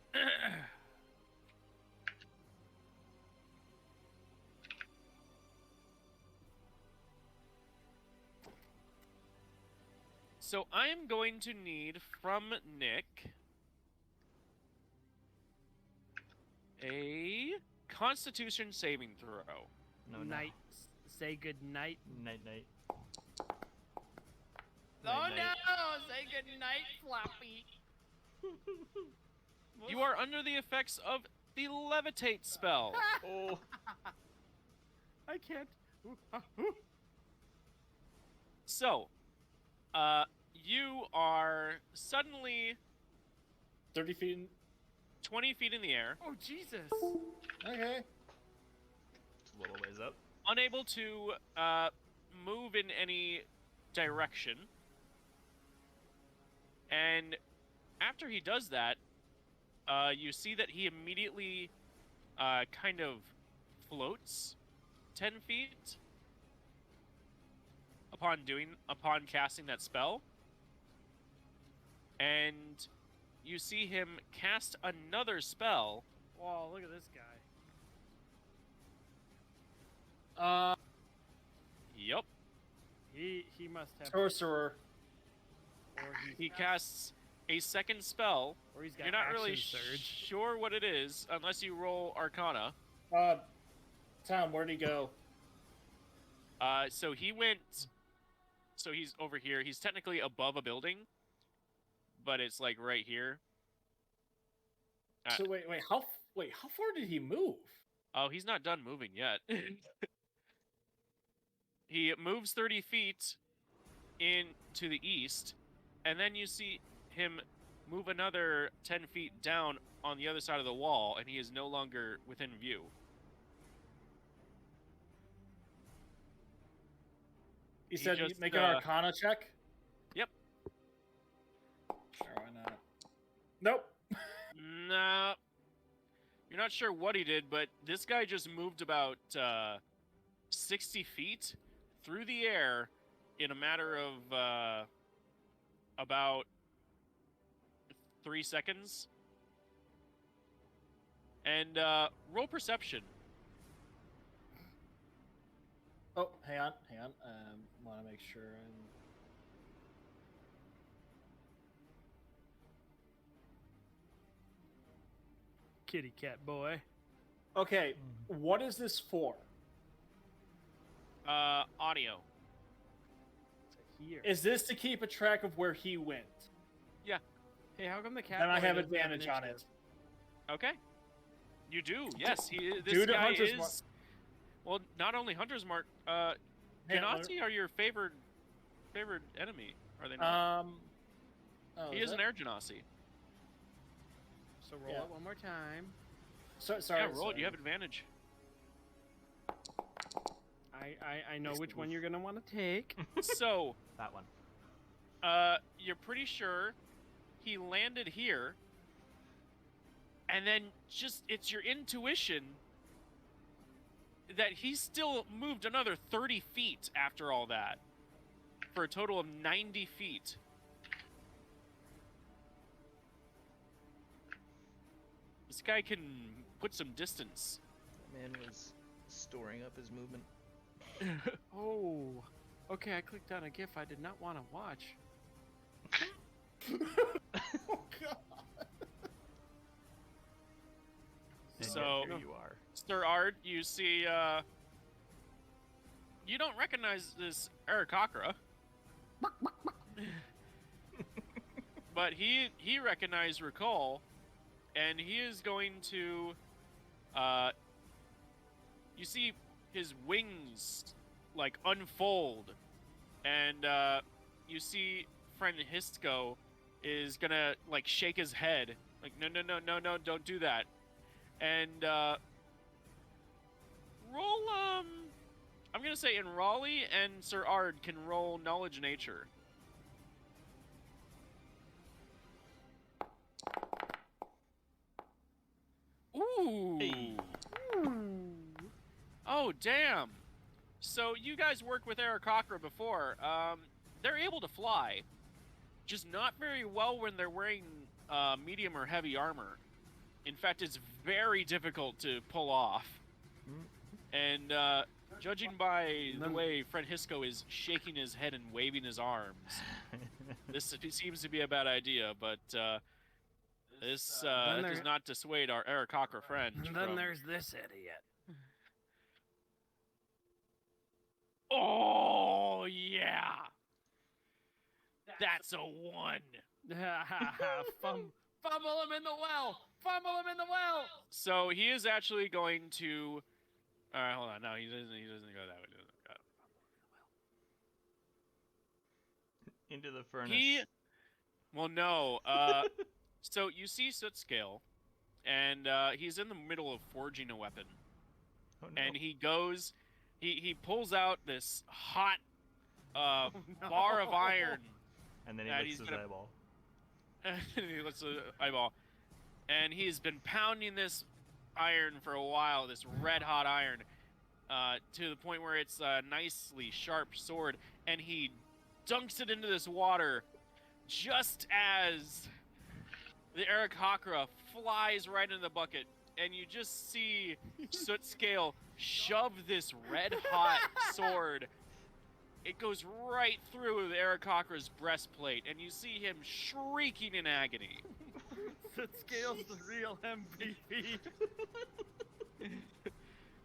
Speaker 1: So I am going to need from Nick a Constitution saving throw.
Speaker 6: No,
Speaker 4: Night. Say good night.
Speaker 6: Night, night.
Speaker 4: Oh
Speaker 6: Night,
Speaker 4: no! Say good night, Floppy.
Speaker 1: You are under the effects of the levitate spell.
Speaker 6: Oh,
Speaker 4: I can't.
Speaker 1: So, you are suddenly
Speaker 2: 30 feet.
Speaker 1: 20 feet in the air,
Speaker 4: Oh Jesus!
Speaker 2: Okay.
Speaker 6: it's a little ways up.
Speaker 1: unable to move in any direction. And after he does that, you see that he immediately kind of floats 10 feet upon casting that spell. And you see him cast another spell.
Speaker 4: Whoa! Look at this guy.
Speaker 1: Yep.
Speaker 4: He must have.
Speaker 2: Sorcerer.
Speaker 4: Or
Speaker 1: He casts a second spell.
Speaker 4: Or he's got
Speaker 1: You're not really
Speaker 4: action surge.
Speaker 1: sure what it is unless you roll Arcana.
Speaker 2: Tom, where'd he go?
Speaker 1: So he went. So he's over here. He's technically above a building, but it's like right here.
Speaker 2: So wait, how far did he move?
Speaker 1: Oh, he's not done moving yet. He moves 30 feet in to the east, and then you see him move another 10 feet down on the other side of the wall, and he is no longer within view.
Speaker 2: You
Speaker 1: He
Speaker 2: said you
Speaker 1: just,
Speaker 2: make an Arcana check?
Speaker 1: Yep.
Speaker 2: Sure, why not? Nope.
Speaker 1: Nah. You're not sure what he did, but this guy just moved about 60 feet through the air in a matter of about 3 seconds. And roll perception.
Speaker 2: Oh, hang on. Want to make sure I'm...
Speaker 4: Kitty cat boy.
Speaker 2: Okay, what is this for?
Speaker 1: Audio.
Speaker 4: Here.
Speaker 2: Is this to keep a track of where he went?
Speaker 4: Hey, how come the cat?
Speaker 2: Then I
Speaker 4: boy
Speaker 2: have
Speaker 4: doesn't
Speaker 2: advantage on
Speaker 4: initiative?
Speaker 2: it.
Speaker 1: Okay. You do, yes. This
Speaker 2: Due to
Speaker 1: guy
Speaker 2: Hunter's
Speaker 1: is...
Speaker 2: Mark.
Speaker 1: Well, not only Hunter's Mark,
Speaker 2: Hey,
Speaker 1: Genasi are your favored enemy, are they not?
Speaker 2: Oh,
Speaker 1: He is an air Genasi.
Speaker 4: So roll
Speaker 2: Yeah.
Speaker 4: it one more time.
Speaker 2: Sorry,
Speaker 1: Yeah, roll
Speaker 2: sorry.
Speaker 1: it. You have advantage.
Speaker 4: I know which one you're gonna want to take.
Speaker 1: So,
Speaker 6: That one.
Speaker 1: you're pretty sure he landed here, and then just, it's your intuition that he still moved another 30 feet after all that, for a total of 90 feet. This guy can put some distance.
Speaker 7: That man was storing up his movement.
Speaker 4: Oh, okay. I clicked on a GIF I did not want to watch.
Speaker 2: Oh, God.
Speaker 6: And
Speaker 1: So-
Speaker 6: here you are.
Speaker 1: Sir Ard, you see, you don't recognize this Arakakra. But he recognized Recall, and he is going to, you see his wings, like, unfold, and, you see friend Hisco is gonna, like, shake his head, like, no, don't do that. And, roll, I'm gonna say Raleigh and Sir Ard can roll Knowledge Nature. Ooh.
Speaker 7: Hey.
Speaker 1: Oh, damn. So you guys worked with Arakakra before. They're able to fly, just not very well when they're wearing medium or heavy armor. In fact, it's very difficult to pull off. And judging by the way Fred Hisco is shaking his head and waving his arms, this seems to be a bad idea, but this does not dissuade our Arakakra friend.
Speaker 4: And then there's this idiot.
Speaker 1: Oh, yeah! That's a 1!
Speaker 4: Fumble him in the well! Fumble him in the well!
Speaker 1: So he is actually going to... Alright, hold on. No, he doesn't go that way. He doesn't go.
Speaker 6: Into the furnace.
Speaker 1: Well, no. So you see Soot Scale, and he's in the middle of forging a weapon.
Speaker 6: Oh, no.
Speaker 1: And he goes... He pulls out this hot bar of iron.
Speaker 6: And then he
Speaker 1: that
Speaker 6: licks
Speaker 1: he's
Speaker 6: his
Speaker 1: gonna-
Speaker 6: eyeball.
Speaker 1: And he lets the eyeball. And he's been pounding this iron for a while, this red hot iron, to the point where it's a nicely sharp sword. And he dunks it into this water just as the Arakakra flies right into the bucket. And you just see Soot Scale shove this red hot sword. It goes right through the Arakakra's breastplate, and you see him shrieking in agony.
Speaker 4: Soot Scale's the real MVP.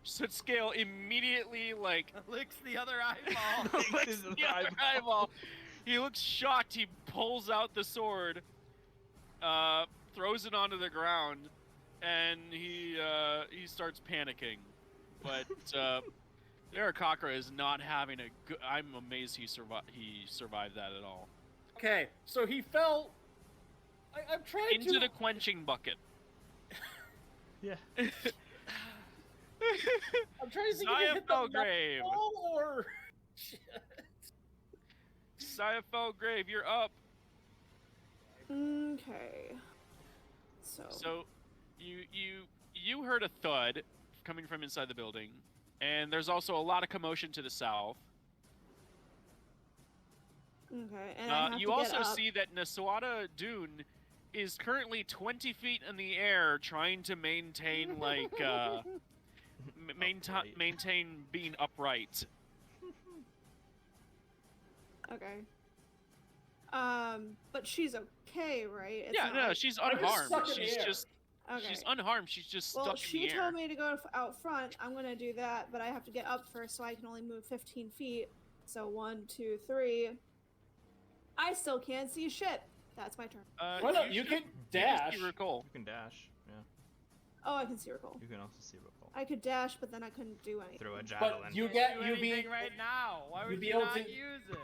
Speaker 1: Soot Scale immediately, like,
Speaker 4: Licks the other eyeball.
Speaker 1: licks the other eyeball. He looks shocked. He pulls out the sword, throws it onto the ground, and he starts panicking. But Aarakocra is not having a good. I'm amazed he survived that at all.
Speaker 2: Okay, so he fell. I'm trying
Speaker 1: Into
Speaker 2: to
Speaker 1: the quenching bucket.
Speaker 6: Yeah.
Speaker 2: I'm trying to think if
Speaker 1: Zaya
Speaker 2: he hit the
Speaker 1: Felgrave.
Speaker 2: metal or. Shit.
Speaker 1: Zaya Felgrave, you're up.
Speaker 3: Okay.
Speaker 1: So, you heard a thud coming from inside the building, and there's also a lot of commotion to the south.
Speaker 3: Okay, and I have
Speaker 1: You
Speaker 3: to
Speaker 1: also
Speaker 3: get up.
Speaker 1: see that Naswada Dune is currently 20 feet in the air, trying to maintain maintain being upright.
Speaker 3: Okay. But she's okay, right? It's
Speaker 1: Yeah,
Speaker 3: not
Speaker 1: no,
Speaker 3: like...
Speaker 1: she's
Speaker 2: I just
Speaker 1: unharmed.
Speaker 2: suck in the
Speaker 1: She's
Speaker 2: air.
Speaker 1: just
Speaker 3: Okay.
Speaker 1: she's unharmed. She's just
Speaker 3: Well,
Speaker 1: stuck
Speaker 3: she
Speaker 1: in the air.
Speaker 3: told me to go out front. I'm gonna do that, but I have to get up first, so I can only move 15 feet. So 1, 2, 3. I still can't see shit. That's my turn.
Speaker 2: Well, no, you can dash.
Speaker 1: You recall.
Speaker 6: You can dash. Yeah.
Speaker 3: Oh, I can see recall.
Speaker 6: You can also see recall.
Speaker 3: I could dash, but then I couldn't do anything.
Speaker 6: Throw a javelin.
Speaker 2: But you
Speaker 4: Can't
Speaker 2: get
Speaker 4: do
Speaker 2: you be
Speaker 4: anything right now. Why
Speaker 2: you'd
Speaker 4: would
Speaker 2: be
Speaker 4: you
Speaker 2: able
Speaker 4: not
Speaker 2: to-
Speaker 4: use it?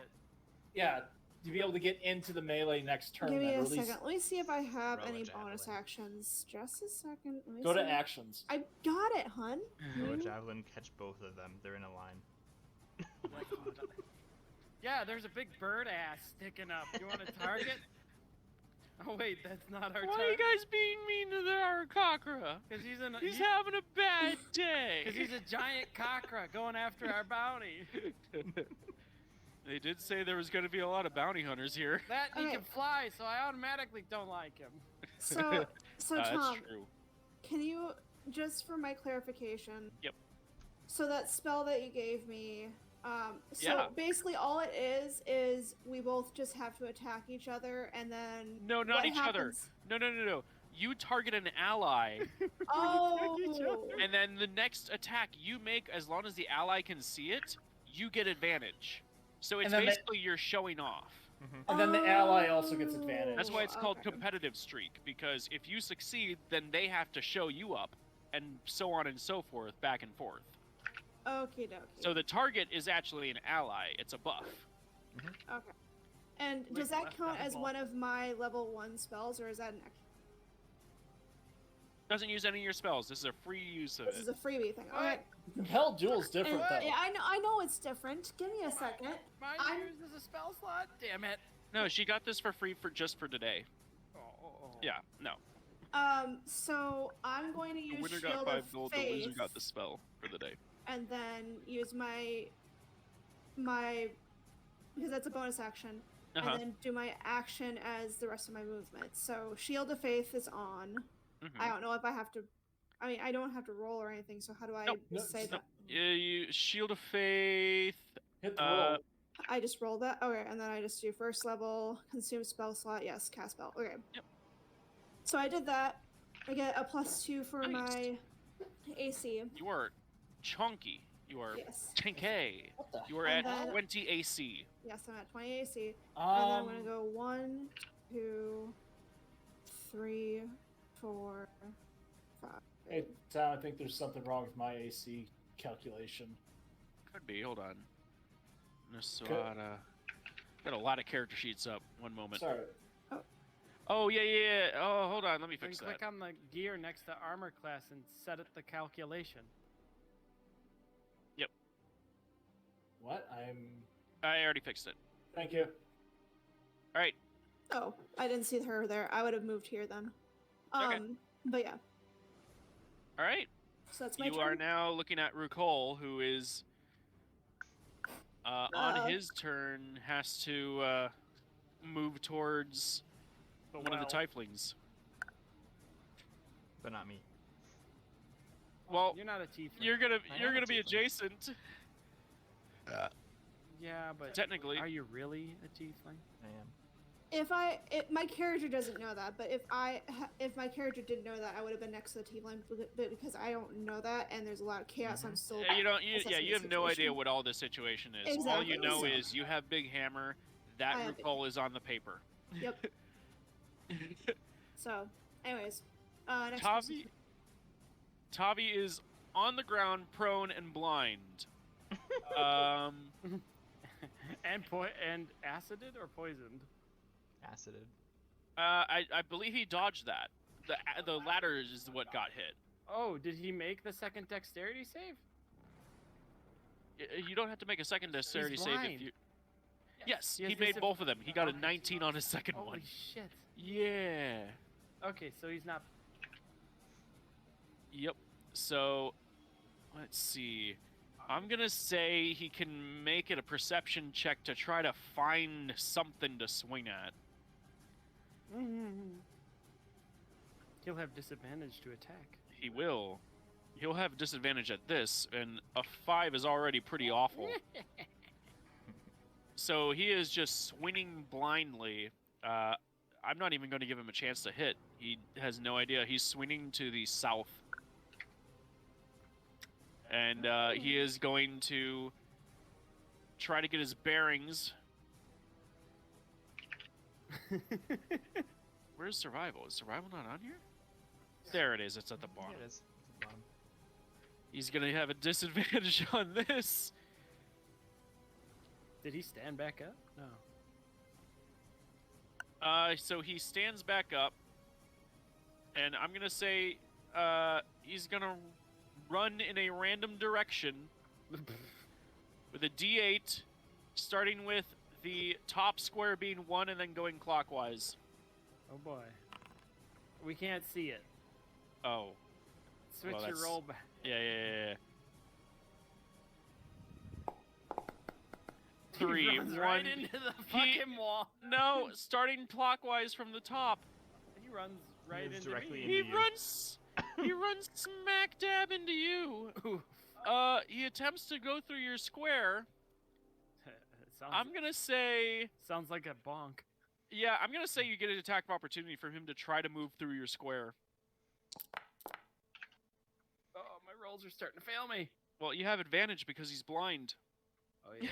Speaker 2: yeah, to be able to get into the melee next turn.
Speaker 3: Give me
Speaker 2: then,
Speaker 3: a
Speaker 2: or at least
Speaker 3: second. Let me see if I have
Speaker 6: Throw a
Speaker 3: any
Speaker 6: javelin.
Speaker 3: bonus actions. Just a second. Let me
Speaker 2: go to
Speaker 3: see.
Speaker 2: actions.
Speaker 3: I got it, hun.
Speaker 6: Throw a
Speaker 3: You-
Speaker 6: javelin, catch both of them. They're in a line.
Speaker 4: Yeah, there's a big bird ass sticking up. You want to target? Oh wait, that's not our
Speaker 1: Why are you
Speaker 4: target.
Speaker 1: guys being mean to the Aarakocra?
Speaker 4: Because
Speaker 1: He's having a bad day.
Speaker 4: Because he's a giant cockra going after our bounty.
Speaker 1: They did say there was going to be a lot of bounty hunters here.
Speaker 4: That he
Speaker 3: Okay.
Speaker 4: can fly, so I automatically don't like him.
Speaker 3: So, Tom,
Speaker 1: That's true.
Speaker 3: can you, just for my clarification?
Speaker 1: Yep.
Speaker 3: So that spell that you gave me, so
Speaker 1: Yeah.
Speaker 3: basically all it is we both just have to attack each other, and then
Speaker 1: No, not
Speaker 3: what
Speaker 1: each other.
Speaker 3: happens-
Speaker 1: No. You target an ally,
Speaker 3: Oh,
Speaker 1: and then the next attack you make, as long as the ally can see it, you get advantage. So it's
Speaker 2: And then
Speaker 1: basically you're showing off.
Speaker 2: And then the ally also gets advantage.
Speaker 1: That's why it's called
Speaker 3: Okay.
Speaker 1: competitive streak, because if you succeed, then they have to show you up, and so on and so forth, back and forth.
Speaker 3: Okie dokie.
Speaker 1: So the target is actually an ally. It's a buff.
Speaker 3: Okay. And
Speaker 4: Wait,
Speaker 3: does that
Speaker 4: left
Speaker 3: count
Speaker 4: eye
Speaker 3: as
Speaker 4: ball.
Speaker 3: one of my level 1 spells, or is that an extra?
Speaker 1: Doesn't use any of your spells. This is a free use of
Speaker 3: This
Speaker 1: it.
Speaker 3: is a freebie thing.
Speaker 4: What?
Speaker 3: Okay.
Speaker 2: Compelled duel's different
Speaker 3: And-
Speaker 2: though.
Speaker 3: yeah, I know it's different. Give me a second.
Speaker 4: Mine
Speaker 3: I'm-
Speaker 4: used as a spell slot? Damn it.
Speaker 1: No, she got this for free just for today.
Speaker 4: Oh.
Speaker 1: Yeah, no.
Speaker 3: So I'm going to
Speaker 1: The
Speaker 3: use
Speaker 1: winner
Speaker 3: Shield
Speaker 1: got 5
Speaker 3: of
Speaker 1: gold. The
Speaker 3: Faith,
Speaker 1: loser got the spell for the day.
Speaker 3: and then use my because that's a bonus action,
Speaker 1: Uh-huh.
Speaker 3: and then do my action as the rest of my movement. So Shield of Faith is on.
Speaker 1: Mhm.
Speaker 3: I don't know if I have to. I mean, I don't have to roll or anything. So how do I
Speaker 1: Nope.
Speaker 3: say
Speaker 1: Nope.
Speaker 3: that?
Speaker 1: You Shield of Faith.
Speaker 2: Hit the
Speaker 1: Uh,
Speaker 2: roll.
Speaker 3: I just roll that. Okay, and then I just do first level, consume spell slot. Yes, cast spell. Okay.
Speaker 1: Yep.
Speaker 3: So I did that. I get a +2 for
Speaker 1: Nice.
Speaker 3: my AC.
Speaker 1: You are chunky. You are
Speaker 3: Yes.
Speaker 1: 10k.
Speaker 2: What the
Speaker 1: You are
Speaker 3: And
Speaker 1: at
Speaker 3: then-
Speaker 1: 20 AC.
Speaker 3: Yes, I'm at 20 AC. And then I'm gonna
Speaker 2: Um,
Speaker 3: go 1, 2, 3, 4, 5.
Speaker 2: Hey, Tom, I think there's something wrong with my AC calculation.
Speaker 1: Could be. Hold on. Naswada. Got a lot of character sheets up. One moment.
Speaker 2: Sorry.
Speaker 1: Oh yeah. Oh, hold on. Let me
Speaker 4: Then
Speaker 1: fix
Speaker 4: click
Speaker 1: that.
Speaker 4: on the gear next to armor class and set it the calculation.
Speaker 2: What?
Speaker 1: I already fixed it.
Speaker 2: Thank you.
Speaker 1: All right.
Speaker 3: Oh, I didn't see her there. I would have moved here then.
Speaker 1: Okay.
Speaker 3: But yeah.
Speaker 1: All right.
Speaker 3: So that's my
Speaker 1: You
Speaker 3: turn.
Speaker 1: are now looking at Rukol, who is on his turn has to move towards one of the tieflings.
Speaker 6: But not me.
Speaker 1: Well,
Speaker 4: You're not a tiefling.
Speaker 1: you're
Speaker 6: I
Speaker 1: gonna
Speaker 6: am a
Speaker 1: be
Speaker 6: tiefling.
Speaker 1: adjacent
Speaker 4: Yeah, but
Speaker 1: technically.
Speaker 4: are you really a tiefling?
Speaker 6: I am.
Speaker 3: My character doesn't know that, but if my character did know that, I would have been next to the tiefling. But because I don't know that, and there's a lot of chaos, I'm still.
Speaker 1: You don't. You
Speaker 3: assessing the
Speaker 1: have no idea
Speaker 3: situation.
Speaker 1: what all this situation is. All
Speaker 3: Exactly,
Speaker 1: you know
Speaker 3: so-
Speaker 1: is you have Big Hammer. That
Speaker 3: I have Big
Speaker 1: Rukol is on the paper.
Speaker 3: Yep. So, anyways, next
Speaker 1: Tavi, Tavi is on the ground, prone and blind.
Speaker 4: And and acided or poisoned?
Speaker 6: Acided.
Speaker 1: I believe he dodged that. The ladder is what got hit.
Speaker 4: Oh, did he make the second dexterity save?
Speaker 1: You don't have to make a second dexterity save if
Speaker 4: blind.
Speaker 1: you. Yes,
Speaker 4: He has
Speaker 1: he made
Speaker 4: disab-
Speaker 1: both of them. He got a
Speaker 4: Okay.
Speaker 1: 19 on his second
Speaker 4: Holy
Speaker 1: one.
Speaker 4: shit.
Speaker 1: Yeah.
Speaker 4: Okay, so he's not.
Speaker 1: Yep. So, let's see. I'm gonna say he can make it a perception check to try to find something to swing at.
Speaker 4: He'll have disadvantage to attack.
Speaker 1: He will. He'll have disadvantage at this, and a 5 is already pretty awful. So he is just swinging blindly. I'm not even going to give him a chance to hit. He has no idea. He's swinging to the south. And he is going to try to get his bearings. Where's survival? Is survival not on here? There it is. It's at the
Speaker 6: Yeah,
Speaker 1: bottom.
Speaker 6: it is. It's at the bottom.
Speaker 1: He's going to have a disadvantage on this.
Speaker 4: Did he stand back up? No.
Speaker 1: So he stands back up, and I'm gonna say, he's gonna run in a random direction with a D8, starting with the top square being 1 and then going clockwise.
Speaker 4: Oh boy. We can't see it.
Speaker 1: Oh,
Speaker 4: Switch
Speaker 1: Well,
Speaker 4: your
Speaker 1: that's-
Speaker 4: roll back.
Speaker 1: yeah.
Speaker 4: He
Speaker 1: 3,
Speaker 4: runs
Speaker 1: 1.
Speaker 4: right into the fucking wall.
Speaker 1: No, starting clockwise from the top.
Speaker 4: He runs right
Speaker 6: Moves
Speaker 4: into
Speaker 6: directly
Speaker 4: me.
Speaker 6: into
Speaker 1: He
Speaker 6: you.
Speaker 1: runs. He runs smack dab into you.
Speaker 4: Ooh.
Speaker 1: He attempts to go through your square.
Speaker 4: sounds,
Speaker 1: I'm gonna say,
Speaker 4: sounds like a bonk.
Speaker 1: yeah, I'm gonna say you get an attack of opportunity for him to try to move through your square.
Speaker 4: Oh, my rolls are starting to fail me.
Speaker 1: Well, you have advantage because he's blind,
Speaker 4: Oh yeah.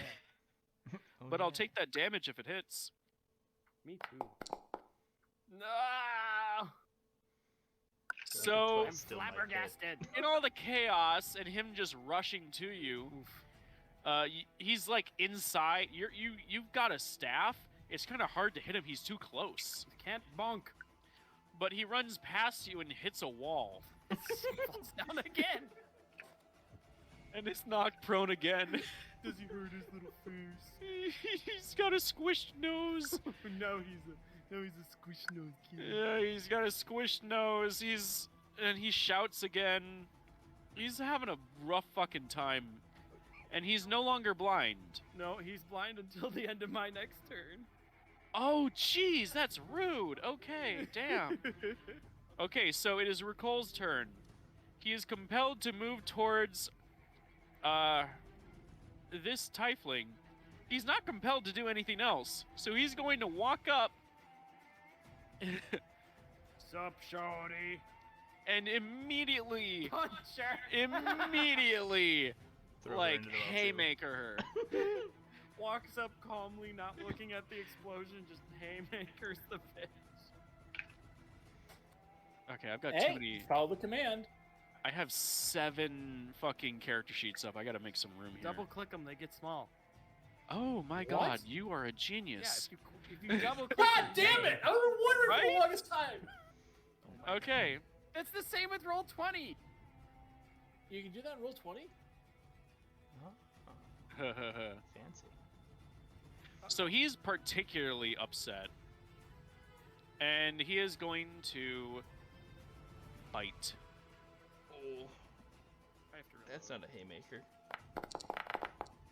Speaker 6: Oh,
Speaker 1: but I'll
Speaker 6: yeah.
Speaker 1: take that damage if it hits.
Speaker 4: Me too. No.
Speaker 1: So,
Speaker 4: I'm
Speaker 6: Still might hit.
Speaker 4: flabbergasted.
Speaker 1: in all the chaos and him just rushing to you, he's like inside. You've got a staff. It's kind of hard to hit him. He's too close.
Speaker 4: Can't bonk.
Speaker 1: But he runs past you and hits a wall,
Speaker 4: Falls down again.
Speaker 1: and is knocked prone again.
Speaker 4: Does he hurt his little face?
Speaker 1: He's got a squished nose.
Speaker 4: Now he's a squish nose kid.
Speaker 1: Yeah, he's got a squished nose. He shouts again. He's having a rough fucking time. And he's no longer blind.
Speaker 4: No, he's blind until the end of my next turn.
Speaker 1: Oh, jeez, that's rude. Okay, damn. Okay, so it is Ricol's turn. He is compelled to move towards this tiefling. He's not compelled to do anything else. So he's going to walk up
Speaker 4: Sup, shorty?
Speaker 1: and immediately
Speaker 4: Punch her.
Speaker 6: Throw her
Speaker 1: like
Speaker 6: into the well, too.
Speaker 1: haymaker her.
Speaker 4: Walks up calmly, not looking at the explosion, just haymakers the bitch.
Speaker 1: Okay, I've got
Speaker 2: Hey,
Speaker 1: too many.
Speaker 2: follow the command.
Speaker 1: I have 7 fucking character sheets up. I gotta make some room here.
Speaker 4: Double click them, they get small.
Speaker 1: Oh my
Speaker 2: What?
Speaker 1: god, you are a
Speaker 4: Yeah,
Speaker 1: genius.
Speaker 4: if you double click.
Speaker 2: God damn it! I was wondering for
Speaker 1: Right?
Speaker 2: the longest time.
Speaker 1: Okay,
Speaker 4: It's the same with roll 20.
Speaker 2: You can do that in roll 20.
Speaker 6: Fancy.
Speaker 1: so he's particularly upset. And he is going to bite.
Speaker 6: Oh,
Speaker 4: I have to roll.
Speaker 6: that's not a haymaker.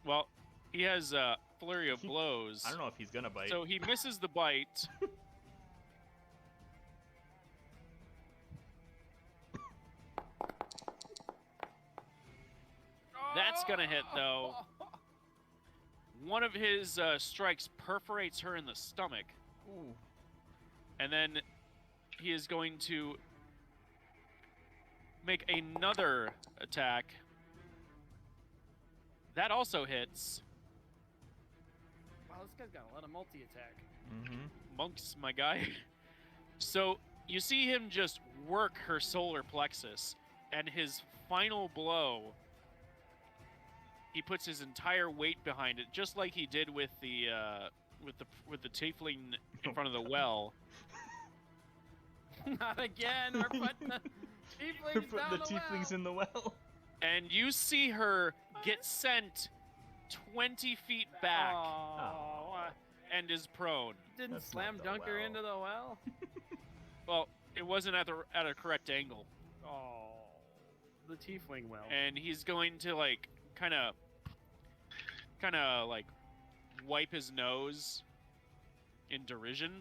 Speaker 1: Well, he has a flurry of blows.
Speaker 6: I don't know if he's gonna bite.
Speaker 1: So he misses the bite. That's gonna hit, though. One of his strikes perforates her in the stomach.
Speaker 6: Ooh.
Speaker 1: And then he is going to make another attack. That also hits.
Speaker 4: Wow, this guy's got a lot of multi-attack.
Speaker 6: Mm-hmm.
Speaker 1: Monks, my guy. So you see him just work her solar plexus, and his final blow, he puts his entire weight behind it, just like he did with the tiefling in front of the well.
Speaker 4: Not again. We're putting the
Speaker 6: We're
Speaker 4: tieflings
Speaker 6: putting
Speaker 4: down
Speaker 6: the
Speaker 4: the
Speaker 6: tieflings
Speaker 4: well.
Speaker 6: in the well.
Speaker 1: And you see her get sent 20 feet back
Speaker 4: Oh,
Speaker 1: and is prone.
Speaker 4: didn't
Speaker 6: That's
Speaker 4: slam
Speaker 6: not the
Speaker 4: dunk her
Speaker 6: well.
Speaker 4: into the well?
Speaker 1: Well, it wasn't at a correct angle.
Speaker 4: Oh, the tiefling well.
Speaker 1: And he's going to like kind of like wipe his nose in derision.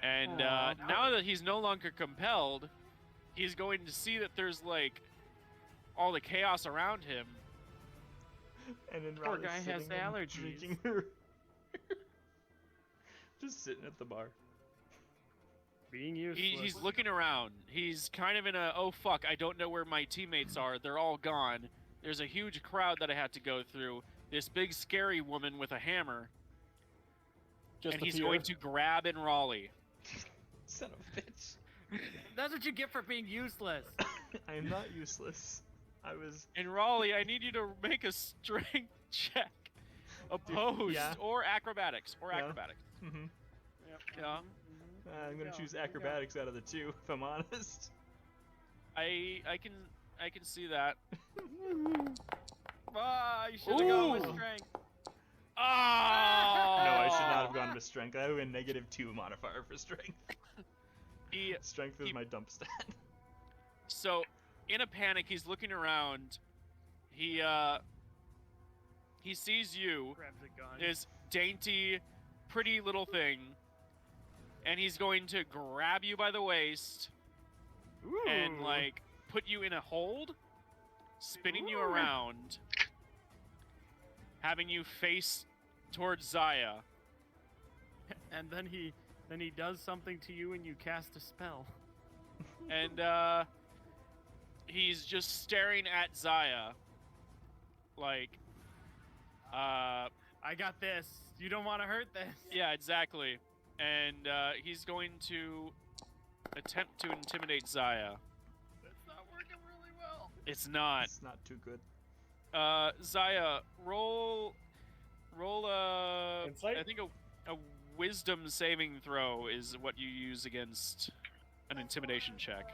Speaker 1: And now that he's no longer compelled, he's going to see that there's like all the chaos around him.
Speaker 6: And then
Speaker 4: Poor
Speaker 6: Ron
Speaker 4: guy
Speaker 6: is
Speaker 4: has
Speaker 6: sitting and
Speaker 4: allergies.
Speaker 6: drinking her. Just sitting at the bar.
Speaker 4: Being useless.
Speaker 1: He's looking around. He's kind of in a, oh fuck, I don't know where my teammates are. They're all gone. There's a huge crowd that I had to go through. This big scary woman with a hammer.
Speaker 2: Just
Speaker 1: And
Speaker 2: a
Speaker 1: he's
Speaker 2: few.
Speaker 1: going to grab in Raleigh.
Speaker 7: Son of a bitch.
Speaker 4: That's what you get for being useless.
Speaker 6: I am not useless. I was.
Speaker 1: In Raleigh, I need you to make a strength check. Opposed
Speaker 6: yeah.
Speaker 1: or acrobatics.
Speaker 6: Yeah.
Speaker 1: Mm-hmm. Yeah.
Speaker 6: I'm gonna choose acrobatics out of the two, if I'm honest.
Speaker 1: I can see that.
Speaker 4: You should have gone with
Speaker 1: Ooh.
Speaker 4: strength.
Speaker 1: Oh!
Speaker 6: No, I should not have gone with strength. I have a -2 modifier for strength. Strength is my dump stat.
Speaker 1: So, in a panic, he's looking around. He sees you,
Speaker 4: Grabs a gun.
Speaker 1: this dainty, pretty little thing, and he's going to grab you by the waist and like put you in a hold, spinning you around, having you face towards Zaya.
Speaker 4: And then he does something to you and you cast a spell.
Speaker 1: And he's just staring at Zaya like
Speaker 4: I got this. You don't want to hurt this.
Speaker 1: yeah, exactly. And he's going to attempt to intimidate Zaya.
Speaker 4: That's not working really well.
Speaker 1: It's not.
Speaker 6: It's not too good.
Speaker 1: Zaya, roll
Speaker 2: Insight?
Speaker 1: I think a wisdom saving throw is what you use against an intimidation check.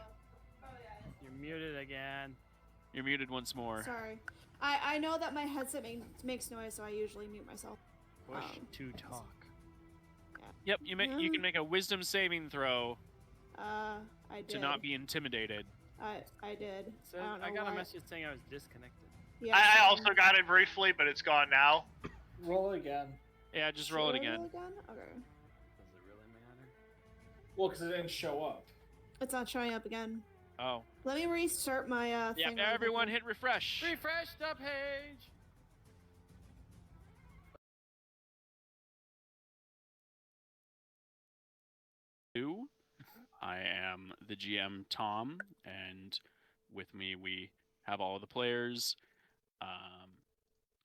Speaker 4: You're muted again.
Speaker 1: You're muted once more.
Speaker 3: Sorry. I know that my headset makes noise, so I usually mute myself.
Speaker 4: Push to talk.
Speaker 1: Yep, you can make a wisdom saving throw
Speaker 3: I did.
Speaker 1: to not be intimidated.
Speaker 3: I did.
Speaker 4: So
Speaker 3: I don't know
Speaker 4: I got
Speaker 3: why.
Speaker 4: a message saying I was disconnected.
Speaker 3: Yeah,
Speaker 5: I
Speaker 3: same.
Speaker 5: also got it briefly, but it's gone now.
Speaker 2: Roll it again.
Speaker 1: Yeah, just roll it
Speaker 3: Should I
Speaker 1: again.
Speaker 3: roll again? Okay.
Speaker 4: Does it really matter?
Speaker 2: Well, because it didn't show up.
Speaker 3: It's not showing up again.
Speaker 1: Oh.
Speaker 3: Let me restart my
Speaker 1: Yeah,
Speaker 3: thing. really
Speaker 1: everyone
Speaker 3: quickly.
Speaker 1: hit refresh.
Speaker 4: Refresh the page.
Speaker 1: I am the GM Tom, and with me we have all the players.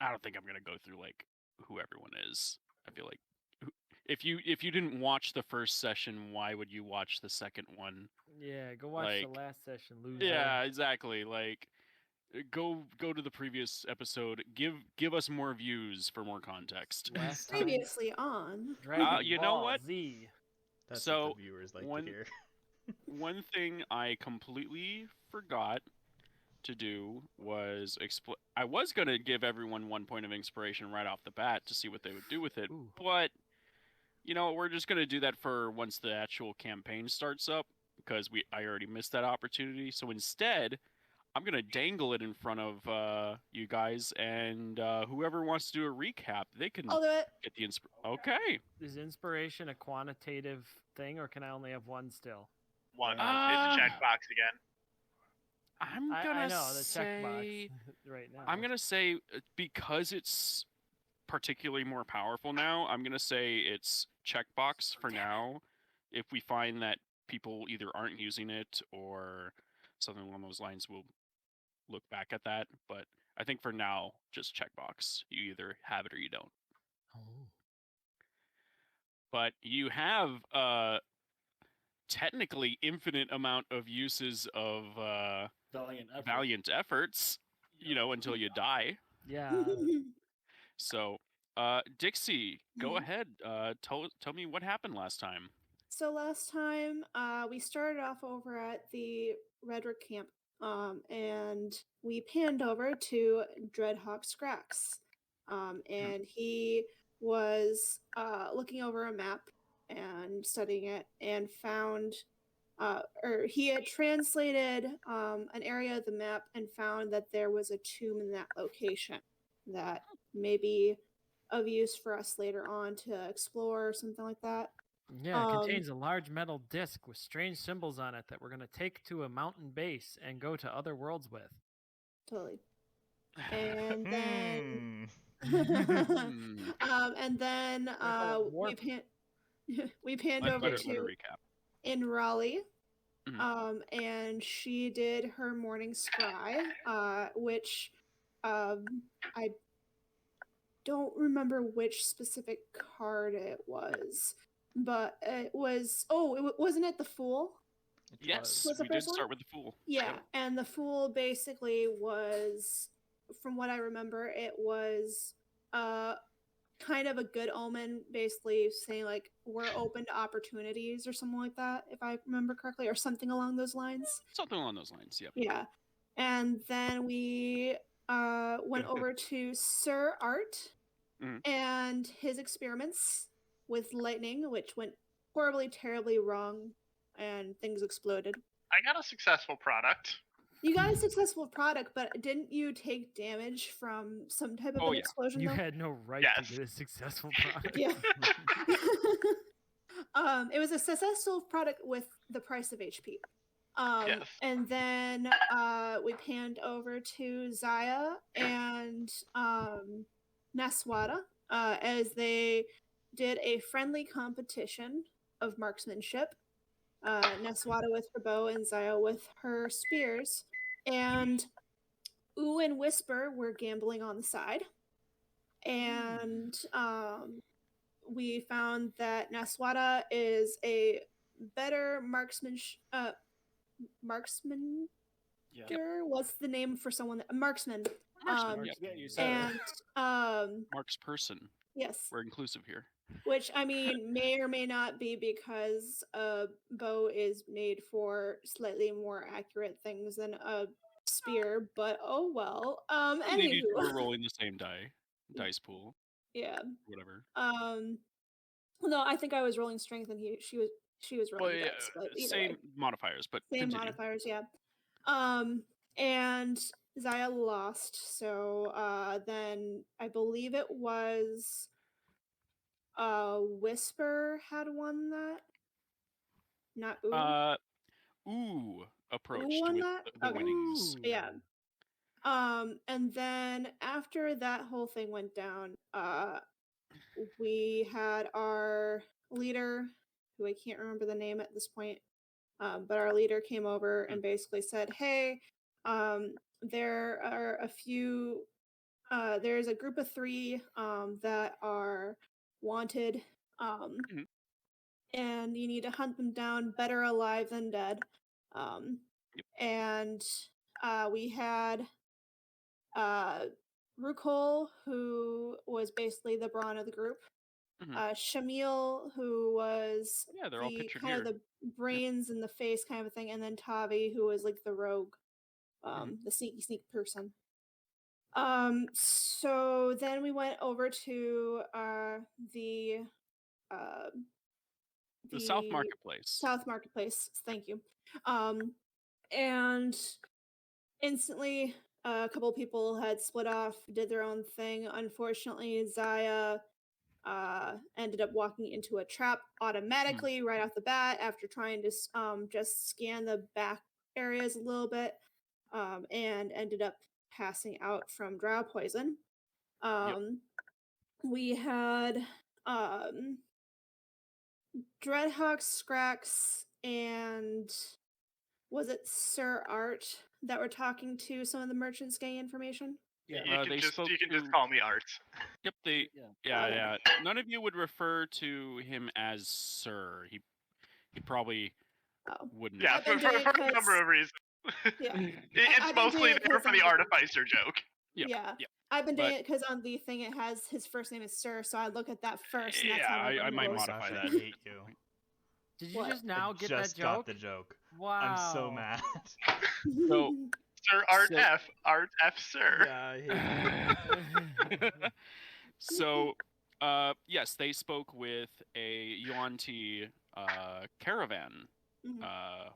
Speaker 1: I don't think I'm gonna go through like who everyone is. I feel like if you didn't watch the first session, why would you watch the second one?
Speaker 4: Yeah, go watch
Speaker 1: Like,
Speaker 4: the last session, loser.
Speaker 1: Yeah, exactly. Like, go to the previous episode. Give us more views for more context.
Speaker 4: Last time,
Speaker 3: Previously on.
Speaker 4: Dragon
Speaker 1: you know
Speaker 4: Ball
Speaker 1: what?
Speaker 4: Z.
Speaker 6: That's
Speaker 1: So,
Speaker 6: what the viewers like
Speaker 1: one-
Speaker 6: to hear.
Speaker 1: One thing I completely forgot to do was I was gonna give everyone 1 point of inspiration right off the bat to see what they would do with it,
Speaker 4: Ooh.
Speaker 1: but you know we're just gonna do that for once the actual campaign starts up because I already missed that opportunity. So instead, I'm gonna dangle it in front of you guys, and whoever wants to do a recap, they can
Speaker 3: I'll do it.
Speaker 1: get the Okay.
Speaker 4: Is inspiration a quantitative thing, or can I only have one still?
Speaker 5: One. It's
Speaker 1: Ah.
Speaker 5: a checkbox again.
Speaker 1: I'm gonna
Speaker 4: I know the
Speaker 1: say
Speaker 4: checkbox right now.
Speaker 1: I'm gonna say because it's particularly more powerful now, I'm gonna say it's checkbox for now. If we find that people either aren't using it or something along those lines, we'll look back at that. But I think for now, just checkbox. You either have it or you don't.
Speaker 4: Oh.
Speaker 1: But you have technically infinite amount of uses of
Speaker 2: Valiant effort.
Speaker 1: valiant efforts, until you die.
Speaker 4: Yeah.
Speaker 1: So, Dixie, go ahead. Tell me what happened last time.
Speaker 3: So last time, we started off over at the Redrook camp, and we panned over to Dreadhawk Scrax, and he was looking over a map and studying it, and found, or he had translated an area of the map and found that there was a tomb in that location that may be of use for us later on to explore or something like that.
Speaker 4: Yeah, it contains a large metal disc with strange symbols on it that we're going to take to a mountain base and go to other worlds with.
Speaker 3: Totally. And then,
Speaker 1: Hmm.
Speaker 3: and then
Speaker 4: warp.
Speaker 3: we panned
Speaker 1: What
Speaker 3: over
Speaker 1: a
Speaker 3: to
Speaker 1: recap.
Speaker 3: in Raleigh,
Speaker 1: Mhm.
Speaker 3: and she did her morning scry, which I don't remember which specific card it was, but it was wasn't it the Fool?
Speaker 1: Yes,
Speaker 3: Was the
Speaker 1: we did
Speaker 3: first one?
Speaker 1: start with the Fool.
Speaker 3: Yeah,
Speaker 1: Yep.
Speaker 3: and the Fool basically was, from what I remember, it was kind of a good omen, basically saying like we're open to opportunities or something like that, if I remember correctly, or something along those lines.
Speaker 1: Something along those lines. Yep.
Speaker 3: Yeah, and then we went over to Sir Art
Speaker 1: Mhm.
Speaker 3: and his experiments with lightning, which went horribly, terribly wrong, and things exploded.
Speaker 5: I got a successful product.
Speaker 3: You got a successful product, but didn't you take damage from some type of
Speaker 1: Oh,
Speaker 3: an
Speaker 1: yeah.
Speaker 3: explosion?
Speaker 4: You
Speaker 3: though?
Speaker 4: had no right
Speaker 5: Yes.
Speaker 4: to get a successful product.
Speaker 3: Yeah. It was a successful product with the price of HP.
Speaker 5: Yes.
Speaker 3: And then we panned over to Zaya and Naswada as they did a friendly competition of marksmanship. Naswada with her bow and Zaya with her spears. And Ooh and Whisper were gambling on the side. And we found that Naswada is a better marksman. Marksman?
Speaker 2: Yeah.
Speaker 3: What's the name for someone? Marksman.
Speaker 1: Marksman, yep.
Speaker 2: Yeah, you said it.
Speaker 3: And
Speaker 1: Mark's person.
Speaker 3: yes,
Speaker 1: We're inclusive here.
Speaker 3: which I mean may or may not be because a bow is made for slightly more accurate things than a spear, but oh well.
Speaker 1: They do
Speaker 3: Anywho,
Speaker 1: we're rolling the same dice pool,
Speaker 3: yeah.
Speaker 1: whatever.
Speaker 3: No, I think I was rolling strength and she was
Speaker 1: Well,
Speaker 3: rolling
Speaker 1: yeah,
Speaker 3: dice, but either
Speaker 1: same
Speaker 3: way.
Speaker 1: modifiers, but
Speaker 3: Same
Speaker 1: continue.
Speaker 3: modifiers, yeah. And Zaya lost, so then I believe it was Whisper had won that. Not Ooh.
Speaker 1: Ooh approached
Speaker 3: won
Speaker 1: with
Speaker 3: that?
Speaker 1: the
Speaker 3: Okay.
Speaker 1: winnings.
Speaker 3: Yeah. And then after that whole thing went down, we had our leader, who I can't remember the name at this point, but our leader came over and basically said, "Hey, there are a few. There's a group of 3 that are wanted,
Speaker 1: Mhm.
Speaker 3: and you need to hunt them down. Better alive than dead."
Speaker 1: Yep.
Speaker 3: And we had Rukol, who was basically the brawn of the group.
Speaker 1: Mhm.
Speaker 3: Shamil, who was
Speaker 1: Yeah, they're all pictured
Speaker 3: kind of
Speaker 1: here.
Speaker 3: the brains in the face kind of a thing, and then Tavi, who was like the rogue, the sneaky person. So then we went over to the
Speaker 1: South Marketplace.
Speaker 3: South Marketplace. Thank you. And instantly, a couple people had split off, did their own thing. Unfortunately, Zaya ended up walking into a trap automatically right off the bat after trying to just scan the back areas a little bit, and ended up passing out from drow poison. We had Dreadhawk Scrax and was it Sir Art that were talking to some of the merchants getting information?
Speaker 2: Yeah.
Speaker 5: You can
Speaker 1: They
Speaker 5: just
Speaker 1: spoke
Speaker 5: just
Speaker 1: to-
Speaker 5: call me Art.
Speaker 1: Yep,
Speaker 2: Yeah.
Speaker 1: None of you would refer to him as Sir. He probably
Speaker 3: Oh,
Speaker 1: wouldn't
Speaker 5: Yeah,
Speaker 3: I've
Speaker 5: for
Speaker 3: been doing it
Speaker 5: a number
Speaker 3: 'cause-
Speaker 5: of reasons.
Speaker 3: Yeah.
Speaker 5: It's
Speaker 3: I've been
Speaker 5: mostly
Speaker 3: doing it
Speaker 5: there
Speaker 3: 'cause
Speaker 5: for the
Speaker 3: I'm-
Speaker 5: artificer joke.
Speaker 3: Yeah. I've been doing it because on the thing it has his first name is Sir, so I look at that first, and that's
Speaker 1: Yeah,
Speaker 3: how I,
Speaker 1: I might
Speaker 3: roll.
Speaker 1: modify
Speaker 6: Sasha,
Speaker 1: that.
Speaker 6: I hate you.
Speaker 4: Did you
Speaker 3: What?
Speaker 4: just now
Speaker 6: I
Speaker 4: get
Speaker 6: just
Speaker 4: that joke?
Speaker 6: got the joke.
Speaker 4: Wow.
Speaker 6: I'm so mad.
Speaker 1: So-
Speaker 5: Sir Art
Speaker 1: So-
Speaker 5: F. Art F. Sir.
Speaker 6: Yeah, I hate you.
Speaker 1: So, yes, they spoke with a Yuan-Ti caravan.
Speaker 3: Mhm.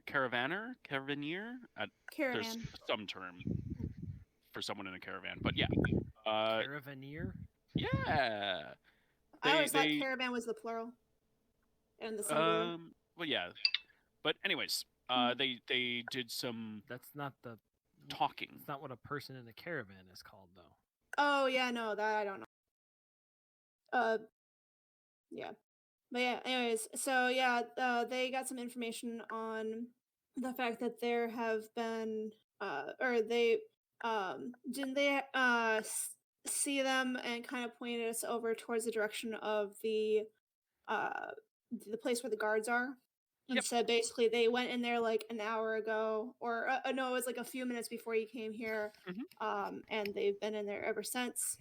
Speaker 1: Caravaner? There's
Speaker 3: Caravan.
Speaker 1: some term for someone in a caravan, but yeah.
Speaker 4: Caravaneer?
Speaker 1: Yeah.
Speaker 3: I always thought
Speaker 1: they-
Speaker 3: caravan was the plural. And the singular.
Speaker 1: Well, yeah. But anyways, they did some
Speaker 4: That's not the.
Speaker 1: talking.
Speaker 4: It's not what a person in a caravan is called, though.
Speaker 3: Oh yeah, no, that I don't know. Yeah. But yeah, anyways, so yeah, they got some information on the fact that there have been or they didn't they see them and kind of pointed us over towards the direction of the place where the guards are. And
Speaker 1: Yep.
Speaker 3: said basically they went in there like an hour ago, or no, it was like a few minutes before you came here, and they've been in there ever since.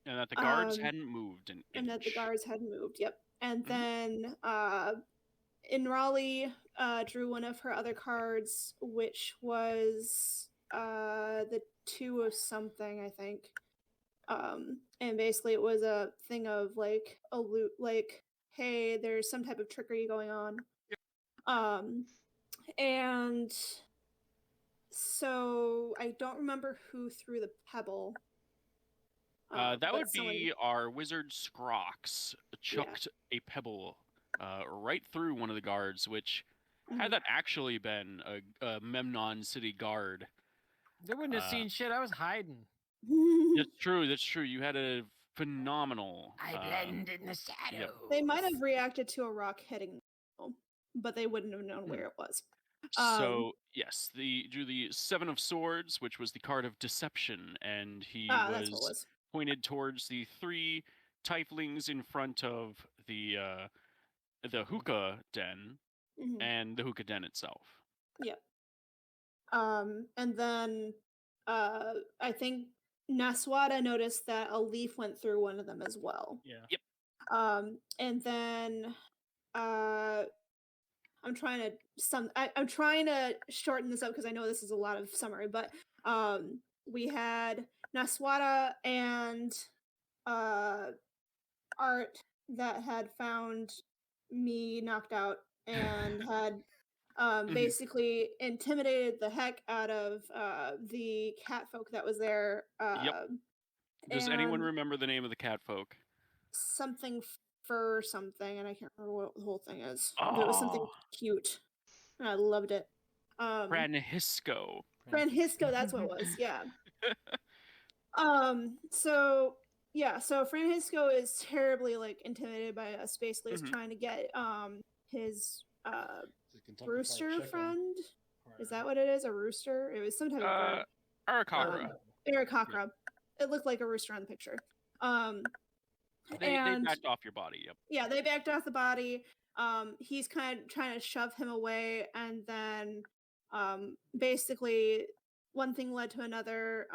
Speaker 1: And that the guards hadn't moved an
Speaker 3: And that the
Speaker 1: inch.
Speaker 3: guards hadn't moved. Yep. And
Speaker 1: Mhm.
Speaker 3: then in Raleigh drew one of her other cards, which was the 2 of something, I think. And basically it was a thing of like a loot, like, hey, there's some type of trickery going on. And so I don't remember who threw the pebble.
Speaker 1: That
Speaker 3: but
Speaker 1: would
Speaker 3: someone-
Speaker 1: be our wizard Scrox chucked a pebble right through one of the guards, which had that actually been a Memnon City guard.
Speaker 4: They wouldn't have seen shit. I was hiding.
Speaker 1: That's true. That's true. You had a phenomenal.
Speaker 4: I blend in the shadows.
Speaker 3: They might have reacted to a rock hitting them, but they wouldn't have known where it was.
Speaker 1: So yes, drew the 7 of Swords, which was the card of deception, and he
Speaker 3: That's what it
Speaker 1: was
Speaker 3: was.
Speaker 1: pointed towards the 3 tieflings in front of the hookah den
Speaker 3: Mhm.
Speaker 1: and the hookah den itself.
Speaker 3: And then I think Naswada noticed that a leaf went through one of them as well.
Speaker 2: Yeah.
Speaker 1: Yep.
Speaker 3: And then I'm trying to shorten this up because I know this is a lot of summary, but we had Naswada and Art that had found me knocked out and had basically intimidated the heck out of the cat folk that was there.
Speaker 1: Does anyone
Speaker 3: and
Speaker 1: remember the name of the cat folk?
Speaker 3: something for something, and I can't remember what the whole thing is. But it was something
Speaker 1: Oh.
Speaker 3: cute, and I loved it.
Speaker 1: Franhisco.
Speaker 3: Franhisco, that's what it was. Yeah. So Francisco is terribly like intimidated by us. Basically, is trying to get his rooster friend. Is that what it is? A rooster? It was some type of bird.
Speaker 1: Arakakra.
Speaker 3: Arakakra. It looked like a rooster on the picture.
Speaker 1: They
Speaker 3: and
Speaker 1: backed off your body. Yep.
Speaker 3: yeah, they backed off the body. He's kind of trying to shove him away, and then basically one thing led to another.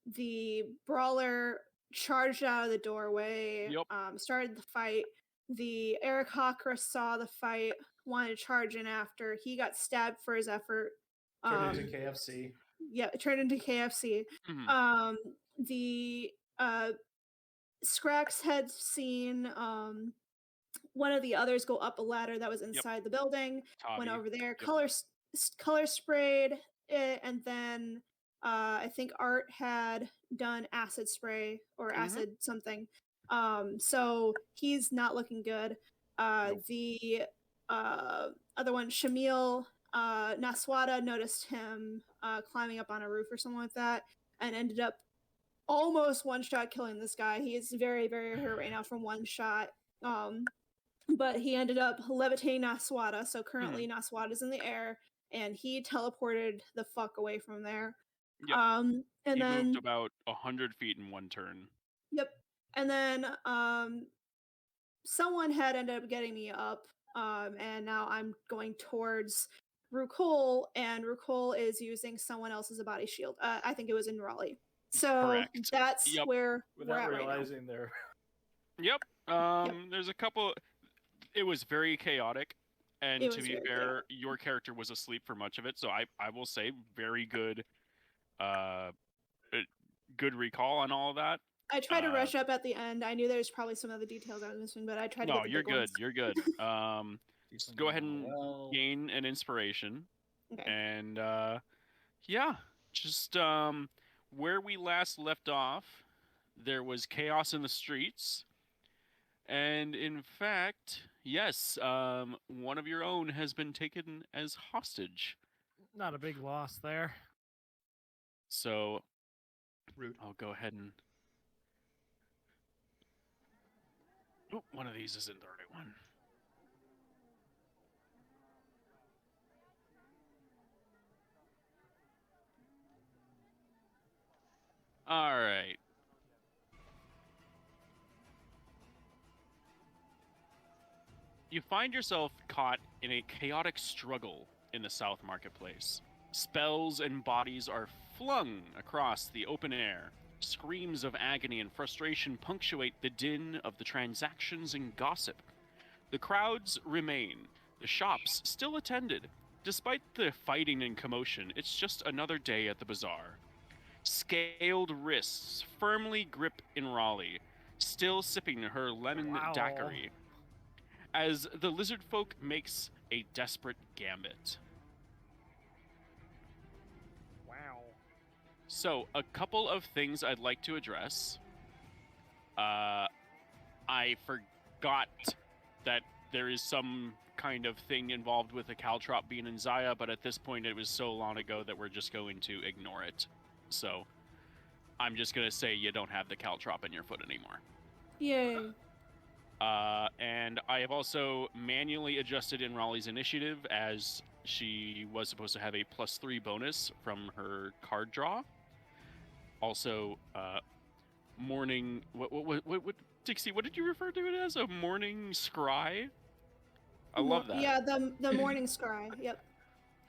Speaker 3: The brawler charged out of the doorway, started the fight. The Arakakra saw the fight, wanted to charge in after. He got stabbed for his effort.
Speaker 2: Turned into KFC.
Speaker 3: Yeah, it turned into KFC. The Scrax had seen one of the others go up a ladder that was inside the building. Went over there, color sprayed it, and then I think Art had done acid spray or acid something. So he's not looking good. The other one, Shamil, Naswada noticed him climbing up on a roof or something like that, and ended up almost one-shot killing this guy. He is very, very hurt right now from one shot. But he ended up levitating Naswada, so currently Naswada's in the air, and he teleported the fuck away from there.
Speaker 1: Yep.
Speaker 3: And
Speaker 1: he
Speaker 3: then
Speaker 1: moved about 100 feet in one turn.
Speaker 3: Yep. And then someone had ended up getting me up, and now I'm going towards Rukul, and Rukul is using someone else as a body shield. I think it was in Raleigh. So
Speaker 1: Correct.
Speaker 3: that's
Speaker 1: Yep.
Speaker 3: where we're
Speaker 2: Without
Speaker 3: at right now.
Speaker 2: realizing they're
Speaker 1: Yep. There's a couple. It was very chaotic, and
Speaker 3: It
Speaker 1: to
Speaker 3: was
Speaker 1: be
Speaker 3: very
Speaker 1: fair,
Speaker 3: chaotic.
Speaker 1: your character was asleep for much of it. So I will say very good, good recall on all of that.
Speaker 3: I tried to rush up at the end. I knew there's probably some other details I was missing, but I tried to
Speaker 1: No,
Speaker 3: get the
Speaker 1: you're
Speaker 3: big
Speaker 1: good.
Speaker 3: ones.
Speaker 1: You're good. Just go ahead and gain an inspiration,
Speaker 3: Okay.
Speaker 1: and yeah, just where we last left off, there was chaos in the streets, and in fact, yes, one of your own has been taken as hostage.
Speaker 4: Not a big loss there.
Speaker 1: So
Speaker 6: Rude.
Speaker 1: I'll go ahead and. Oh, one of these isn't the right one. All right. You find yourself caught in a chaotic struggle in the South Marketplace. Spells and bodies are flung across the open air. Screams of agony and frustration punctuate the din of the transactions and gossip. The crowds remain, the shops still attended. Despite the fighting and commotion, it's just another day at the bazaar. Scaled wrists firmly grip in Raleigh, still sipping her lemon
Speaker 4: Wow.
Speaker 1: daiquiri, as the lizard folk makes a desperate gambit.
Speaker 4: Wow.
Speaker 1: So, a couple of things I'd like to address. I forgot that there is some kind of thing involved with the caltrop being in Zaya, but at this point it was so long ago that we're just going to ignore it. So, I'm just going to say you don't have the caltrop in your foot anymore.
Speaker 3: Yay.
Speaker 1: And I have also manually adjusted in Raleigh's initiative, as she was supposed to have a +3 bonus from her card draw. Also, morning. What, Dixie? What did you refer to it as? A morning scry? I love that.
Speaker 3: Yeah, the morning scry. Yep.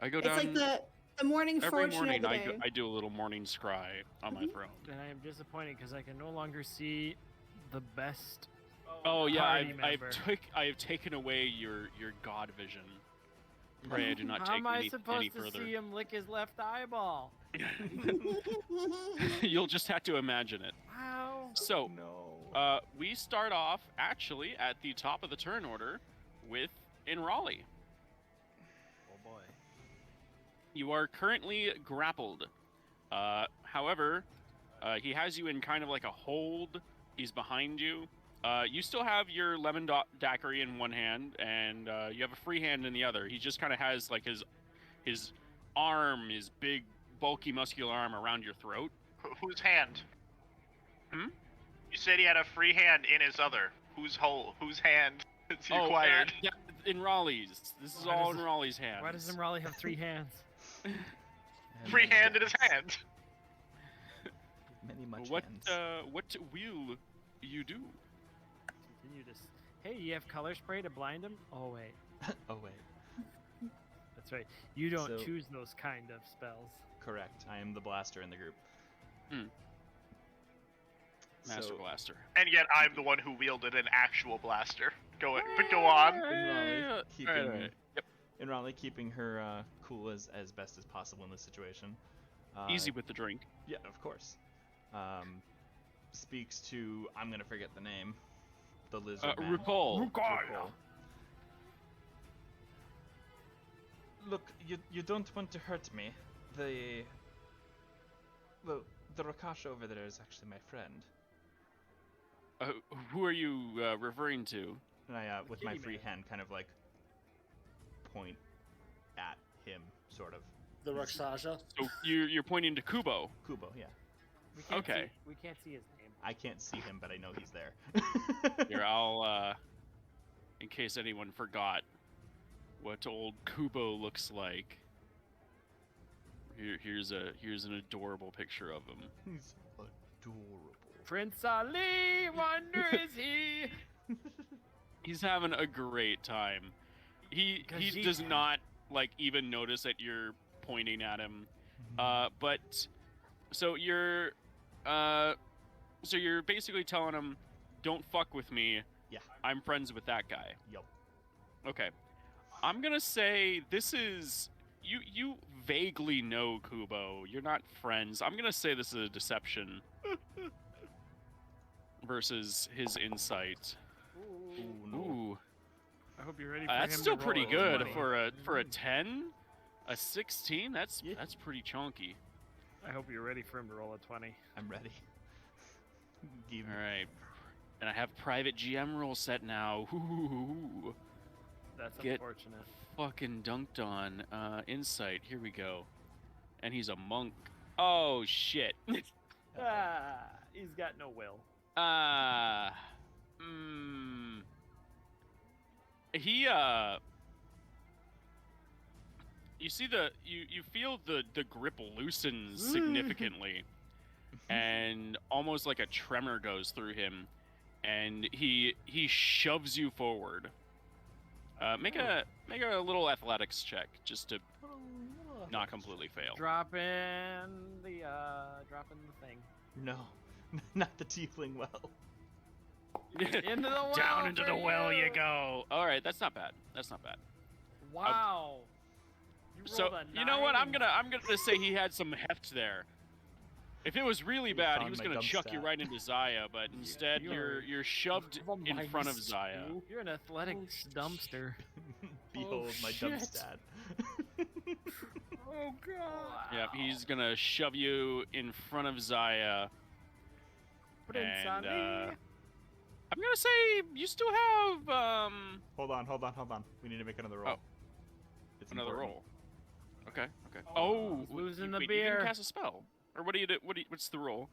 Speaker 1: I go
Speaker 3: It's
Speaker 1: down
Speaker 3: like the morning
Speaker 1: every
Speaker 3: fortune
Speaker 1: morning.
Speaker 3: of the day.
Speaker 1: I do a little morning scry on my throne.
Speaker 4: And I am disappointed because I can no longer see the best.
Speaker 1: Oh yeah,
Speaker 4: Party
Speaker 1: I have taken away your god vision. Pray I do not
Speaker 4: How
Speaker 1: take
Speaker 4: am I
Speaker 1: any
Speaker 4: supposed to
Speaker 1: further.
Speaker 4: see him lick his left eyeball?
Speaker 1: You'll just have to imagine it.
Speaker 4: Wow.
Speaker 1: So,
Speaker 6: No.
Speaker 1: we start off actually at the top of the turn order with in Raleigh.
Speaker 7: Oh boy.
Speaker 1: You are currently grappled. However, he has you in kind of like a hold. He's behind you. You still have your lemon daiquiri in one hand, and you have a free hand in the other. He just kind of has like his arm, his big, bulky, muscular arm around your throat.
Speaker 5: Whose hand?
Speaker 1: Hmm?
Speaker 5: You said he had a free hand in his other. Whose hand is he acquired?
Speaker 1: Yeah, in Raleigh's. This is
Speaker 4: Why
Speaker 1: all
Speaker 4: does
Speaker 1: in Raleigh's hands.
Speaker 4: Why does Raleigh have 3 hands?
Speaker 6: And
Speaker 5: Free
Speaker 6: many
Speaker 5: hand in his
Speaker 6: hands.
Speaker 5: hand.
Speaker 6: Many much
Speaker 1: What
Speaker 6: hands.
Speaker 1: what will you do?
Speaker 4: Continue this. Hey, you have color spray to blind him? Oh wait,
Speaker 6: Oh wait.
Speaker 4: that's right. You don't
Speaker 6: So-
Speaker 4: choose those kind of spells.
Speaker 6: Correct. I am the blaster in the group.
Speaker 1: Master
Speaker 6: So,
Speaker 1: Blaster.
Speaker 5: And yet I'm the one who wielded an actual blaster. Go on.
Speaker 6: in Raleigh, keeping
Speaker 1: Right. Yep.
Speaker 6: in Raleigh keeping her cool as best as possible in this situation.
Speaker 1: Easy with the drink.
Speaker 6: Yeah, of course. Speaks to, I'm gonna forget the name. The lizard man.
Speaker 1: Rukul.
Speaker 6: Rukul. Look, you don't want to hurt me. The Rakash over there is actually my friend.
Speaker 1: Who are you referring to?
Speaker 6: And I, with my
Speaker 4: kitty
Speaker 6: free
Speaker 4: man.
Speaker 6: hand, kind of like point at him, sort of.
Speaker 2: the Rakshasa.
Speaker 1: So you're pointing to Kubo.
Speaker 6: Kubo, yeah.
Speaker 4: We can't
Speaker 1: Okay.
Speaker 4: we can't see his name.
Speaker 6: I can't see him, but I know he's there.
Speaker 1: Here, I'll in case anyone forgot what old Kubo looks like. Here's an adorable picture of him.
Speaker 6: He's adorable.
Speaker 4: Prince Ali, wonder is he?
Speaker 1: He's having a great time. He
Speaker 4: Gajit.
Speaker 1: does not like even notice that you're pointing at him. But so you're basically telling him, "Don't fuck with me.
Speaker 6: Yeah.
Speaker 1: I'm friends with that guy."
Speaker 6: Yup.
Speaker 1: Okay. I'm gonna say this is you vaguely know Kubo. You're not friends. I'm gonna say this is a deception versus his insight.
Speaker 6: Ooh, no.
Speaker 1: Ooh.
Speaker 4: I hope you're ready for
Speaker 1: That's
Speaker 4: him
Speaker 1: still
Speaker 4: to roll
Speaker 1: pretty
Speaker 4: a
Speaker 1: good
Speaker 4: 20.
Speaker 1: for a 10, a 16. That's pretty chunky.
Speaker 4: I hope you're ready for him to roll a 20.
Speaker 6: I'm ready. Give me.
Speaker 1: All right, and I have private GM rule set now. Ooh,
Speaker 4: That's
Speaker 1: Get-
Speaker 4: unfortunate.
Speaker 1: fucking dunked on. Insight. Here we go. And he's a monk. Oh shit.
Speaker 4: He's got no will.
Speaker 1: He you see you feel the grip loosens significantly and almost like a tremor goes through him, and he shoves you forward. Make a little athletics check just to not completely fail.
Speaker 4: Dropping the thing.
Speaker 6: No, not the tiefling well.
Speaker 4: Into the well.
Speaker 1: Down into
Speaker 4: for
Speaker 1: the well you
Speaker 4: you.
Speaker 1: go. All right, that's not bad. That's not bad.
Speaker 4: Wow. You
Speaker 1: So
Speaker 4: rolled a
Speaker 1: you know what?
Speaker 4: 9
Speaker 1: I'm gonna say he had some heft there. If it was really
Speaker 6: You
Speaker 1: bad, he
Speaker 6: found
Speaker 1: was
Speaker 6: my
Speaker 1: gonna
Speaker 6: dump
Speaker 1: chuck you
Speaker 6: stat.
Speaker 1: right into Zaya, but instead you're shoved in front of Zaya.
Speaker 4: You're an athletics dumpster.
Speaker 6: Behold my dump
Speaker 4: shit.
Speaker 6: stat.
Speaker 4: Oh god.
Speaker 1: Yep, he's gonna shove you in front of Zaya,
Speaker 4: Prince
Speaker 1: and
Speaker 4: Ali.
Speaker 1: I'm gonna say you still have
Speaker 6: Hold on. We need to make another roll.
Speaker 1: Oh.
Speaker 6: It's
Speaker 1: another
Speaker 6: important.
Speaker 1: roll. Okay. Oh,
Speaker 4: He's losing
Speaker 1: you,
Speaker 4: the
Speaker 1: wait, you
Speaker 4: beer.
Speaker 1: didn't cast a spell, or what do you do? What's the roll?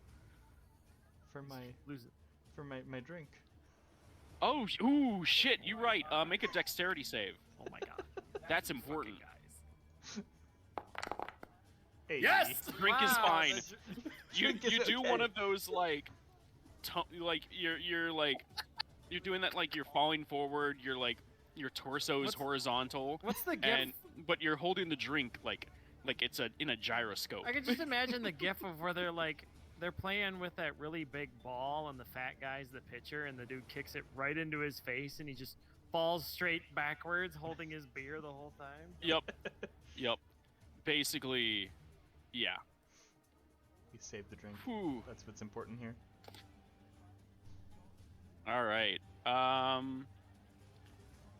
Speaker 6: For
Speaker 4: Lose it.
Speaker 6: my drink.
Speaker 1: Oh, ooh, shit! You're right. Make a dexterity save.
Speaker 4: Oh my god.
Speaker 1: That's important.
Speaker 4: Guys.
Speaker 6: Hey.
Speaker 2: Yes!
Speaker 1: Drink is
Speaker 4: Wow,
Speaker 1: fine.
Speaker 4: that's-
Speaker 1: You
Speaker 6: Drink is
Speaker 1: do
Speaker 6: okay.
Speaker 1: one of those like you're doing that like you're falling forward. You're like your torso is
Speaker 4: What's-
Speaker 1: horizontal,
Speaker 4: What's the gif?
Speaker 1: and but you're holding the drink like it's in a gyroscope.
Speaker 4: I can just imagine the gif of where they're playing with that really big ball and the fat guy's the pitcher and the dude kicks it right into his face and he just falls straight backwards holding his beer the whole time.
Speaker 1: Yep. Basically, yeah.
Speaker 6: We saved the drink.
Speaker 1: Whew.
Speaker 6: That's what's important here.
Speaker 1: All right. I'm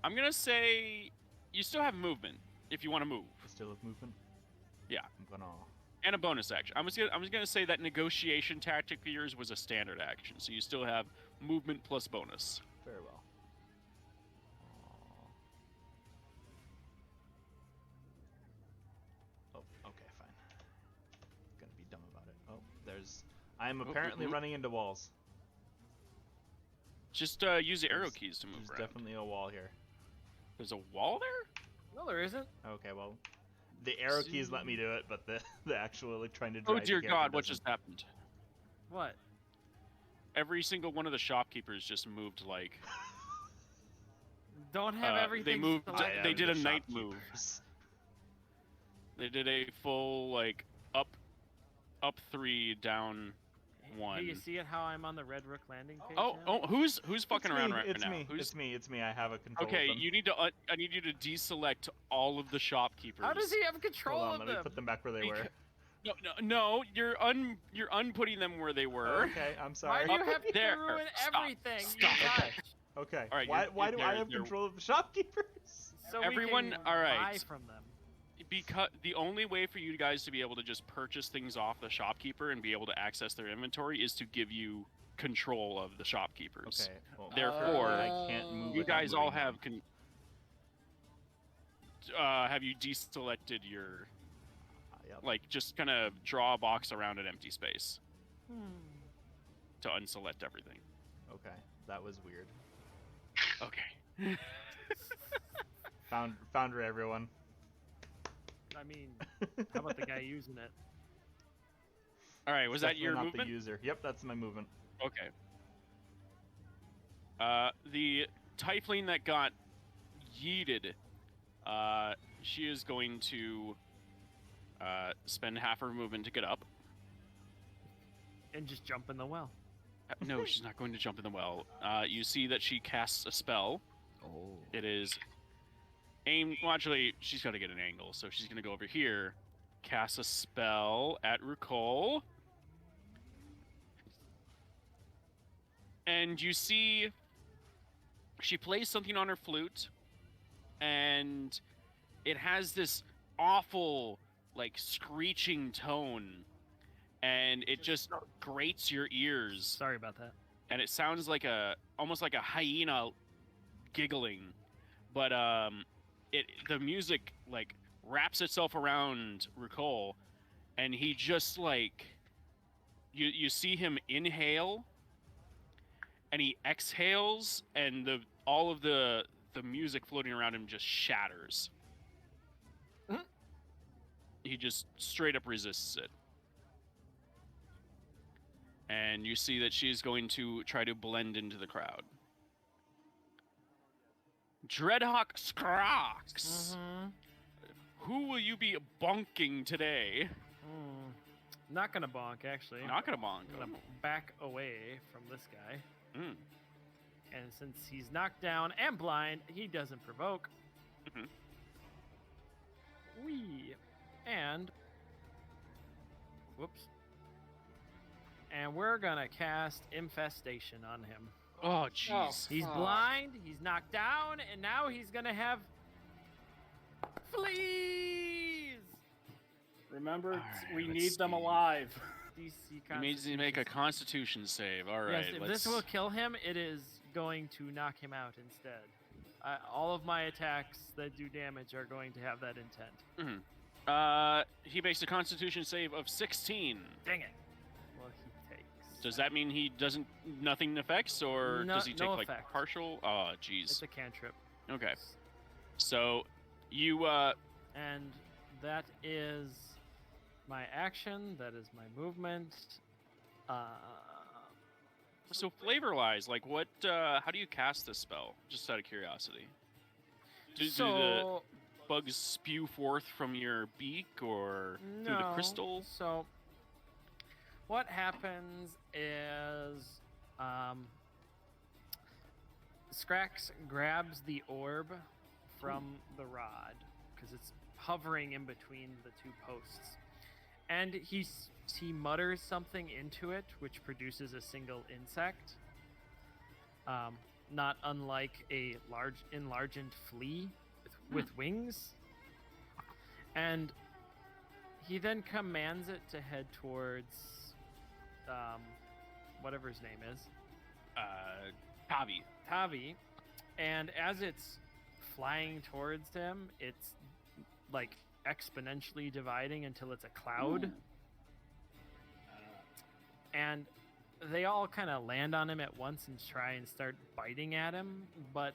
Speaker 1: gonna say you still have movement if you want to move,
Speaker 6: We still have movement.
Speaker 1: Yeah.
Speaker 6: I'm gonna.
Speaker 1: and a bonus action. I'm just gonna say that negotiation tactic for yours was a standard action, so you still have movement plus bonus.
Speaker 6: Very well. Oh, okay, fine. Gonna be dumb about it. Oh, there's. I'm apparently running into walls.
Speaker 1: Just use the arrow
Speaker 6: There's-
Speaker 1: keys to move
Speaker 6: There's
Speaker 1: around.
Speaker 6: definitely a wall here.
Speaker 1: There's a wall there?
Speaker 4: No, there isn't.
Speaker 6: Okay, well, the arrow keys let me do it, but the actual like trying to
Speaker 1: Oh
Speaker 6: drag.
Speaker 1: dear
Speaker 6: the
Speaker 1: God!
Speaker 6: character
Speaker 1: What
Speaker 6: doesn't.
Speaker 1: just happened?
Speaker 4: What?
Speaker 1: Every single one of the shopkeepers just moved like
Speaker 4: Don't have everything.
Speaker 1: they moved.
Speaker 4: selected.
Speaker 1: They did a
Speaker 6: the
Speaker 1: night move.
Speaker 6: shopkeepers.
Speaker 1: They did a full like up 3, down 1.
Speaker 4: Hey, you see it how I'm on the Red Rook landing page?
Speaker 1: Oh,
Speaker 4: now?
Speaker 1: who's fucking
Speaker 6: It's
Speaker 1: around
Speaker 6: me,
Speaker 1: right
Speaker 6: it's
Speaker 1: now?
Speaker 6: Me.
Speaker 1: Who's
Speaker 6: It's me. I have a control.
Speaker 1: okay?
Speaker 6: Of them.
Speaker 1: You need to. I need you to deselect all of the shopkeepers.
Speaker 4: How does he have control
Speaker 6: Hold on,
Speaker 4: of
Speaker 6: let me
Speaker 4: them?
Speaker 6: put them back where they were.
Speaker 1: No. You're unputting them where they were.
Speaker 6: Okay, I'm
Speaker 4: Why
Speaker 6: sorry.
Speaker 4: do you
Speaker 1: Up
Speaker 4: have to
Speaker 1: there.
Speaker 4: ruin
Speaker 1: Stop.
Speaker 4: everything?
Speaker 1: Stop.
Speaker 4: You
Speaker 6: Okay.
Speaker 4: touch?
Speaker 6: Okay.
Speaker 1: All right,
Speaker 6: why do I
Speaker 1: they're-
Speaker 6: have
Speaker 1: they're-
Speaker 6: control of the shopkeepers?
Speaker 4: So
Speaker 1: Everyone-
Speaker 4: we can
Speaker 1: all right.
Speaker 4: buy from them.
Speaker 1: Because the only way for you guys to be able to just purchase things off the shopkeeper and be able to access their inventory is to give you control of the shopkeepers.
Speaker 6: Okay. Well,
Speaker 1: Therefore,
Speaker 6: I can't move.
Speaker 1: You
Speaker 6: without
Speaker 1: guys all
Speaker 6: moving
Speaker 1: have
Speaker 6: them.
Speaker 1: have you deselected your
Speaker 6: Yep.
Speaker 1: like just kind of draw a box around an empty space to unselect everything.
Speaker 6: Okay, that was weird.
Speaker 1: Okay.
Speaker 6: Founder, everyone.
Speaker 4: I mean, how about the guy using it?
Speaker 1: All right. Was that
Speaker 6: Definitely
Speaker 1: your
Speaker 6: not
Speaker 1: movement?
Speaker 6: the user? Yep, that's my movement.
Speaker 1: Okay. The tiefling that got yeeted She is going to spend half her movement to get up.
Speaker 4: And just jump in the well.
Speaker 1: No, she's not going to jump in the well. You see that she casts a spell.
Speaker 7: Oh.
Speaker 1: It is aimed. Well, actually, she's got to get an angle, so she's going to go over here, cast a spell at Rukol. And you see she plays something on her flute, and it has this awful, like, screeching tone, and it just grates your ears.
Speaker 4: Sorry about that.
Speaker 1: And it sounds like almost like a hyena giggling, but the music like wraps itself around Rukol, and he just like you see him inhale, and he exhales, and all of the music floating around him just shatters. He just straight up resists it. And you see that she's going to try to blend into the crowd. Dreadhawk Scrox! Who will you be bonking today?
Speaker 4: Not gonna bonk, actually.
Speaker 1: Not gonna bonk.
Speaker 4: I'm gonna back away from this guy.
Speaker 1: Mm.
Speaker 4: And since he's knocked down and blind, he doesn't provoke.
Speaker 1: Mhm.
Speaker 4: Wee. And... Whoops. And we're gonna cast Infestation on him.
Speaker 1: Oh, jeez.
Speaker 4: He's blind, he's knocked down, and now he's gonna have... Fleas!
Speaker 2: Remember,
Speaker 1: Alright,
Speaker 2: we
Speaker 1: let's
Speaker 2: need them
Speaker 1: see.
Speaker 2: alive.
Speaker 4: DC
Speaker 1: He needs to make a
Speaker 4: Constitution.
Speaker 1: Constitution save. All right.
Speaker 4: Yes, if this will kill him, it is going to knock him out instead. All of my attacks that do damage are going to have that intent.
Speaker 1: He makes a Constitution save of 16.
Speaker 4: Dang it. Well, he takes...
Speaker 1: Does that mean he doesn't nothing affects, or
Speaker 4: No-
Speaker 1: does he take
Speaker 4: no
Speaker 1: like
Speaker 4: effect.
Speaker 1: partial? Oh,
Speaker 4: It's
Speaker 1: jeez.
Speaker 4: a cantrip.
Speaker 1: Okay. So you
Speaker 4: And that is my action. That is my movement.
Speaker 1: so flavor wise, like what? How do you cast this spell? Just out of curiosity. Do the
Speaker 4: So
Speaker 1: bugs spew forth from your beak or
Speaker 4: no.
Speaker 1: through the crystal?
Speaker 4: So what happens is Scrax grabs the orb from the rod because it's hovering in between the two posts, and he mutters something into it, which produces a single insect. Not unlike a large enlarged flea with wings. And he then commands it to head towards whatever his name is.
Speaker 1: Tavi.
Speaker 4: Tavi. And as it's flying towards him, it's like exponentially dividing until it's a cloud. And they all kind of land on him at once and try and start biting at him, but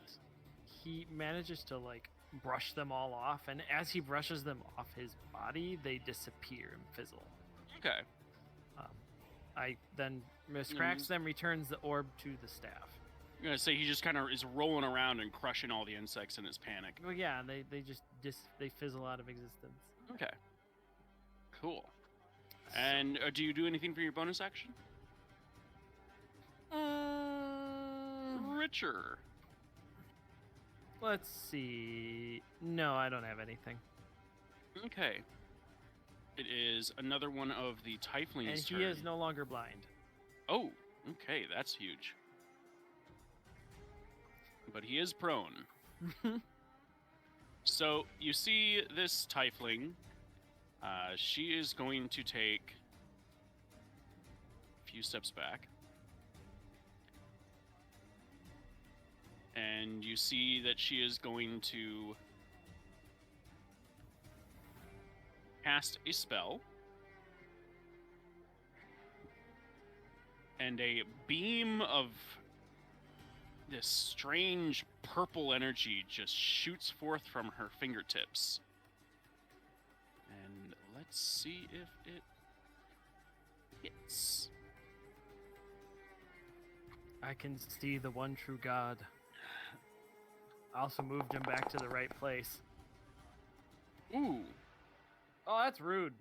Speaker 4: he manages to like brush them all off, and as he brushes them off his body, they disappear and fizzle.
Speaker 1: Okay.
Speaker 4: I then Scrax then returns the orb to the staff.
Speaker 1: I'm gonna say he just kind of is rolling around and crushing all the insects in his panic.
Speaker 4: Well, yeah, and they just they fizzle out of existence.
Speaker 1: Okay. Cool. And do you do anything for your bonus action? Richer.
Speaker 4: Let's see. No, I don't have anything.
Speaker 1: Okay. It is another one of the Tiefling's
Speaker 4: And
Speaker 1: turn.
Speaker 4: he is no longer blind.
Speaker 1: Oh, okay, that's huge. But he is prone. So you see this Tiefling. She is going to take a few steps back. And you see that she is going to cast a spell. And a beam of this strange purple energy just shoots forth from her fingertips. And let's see if it hits.
Speaker 4: I can see the one true God. I also moved him back to the right place.
Speaker 1: Ooh.
Speaker 4: Oh, that's rude.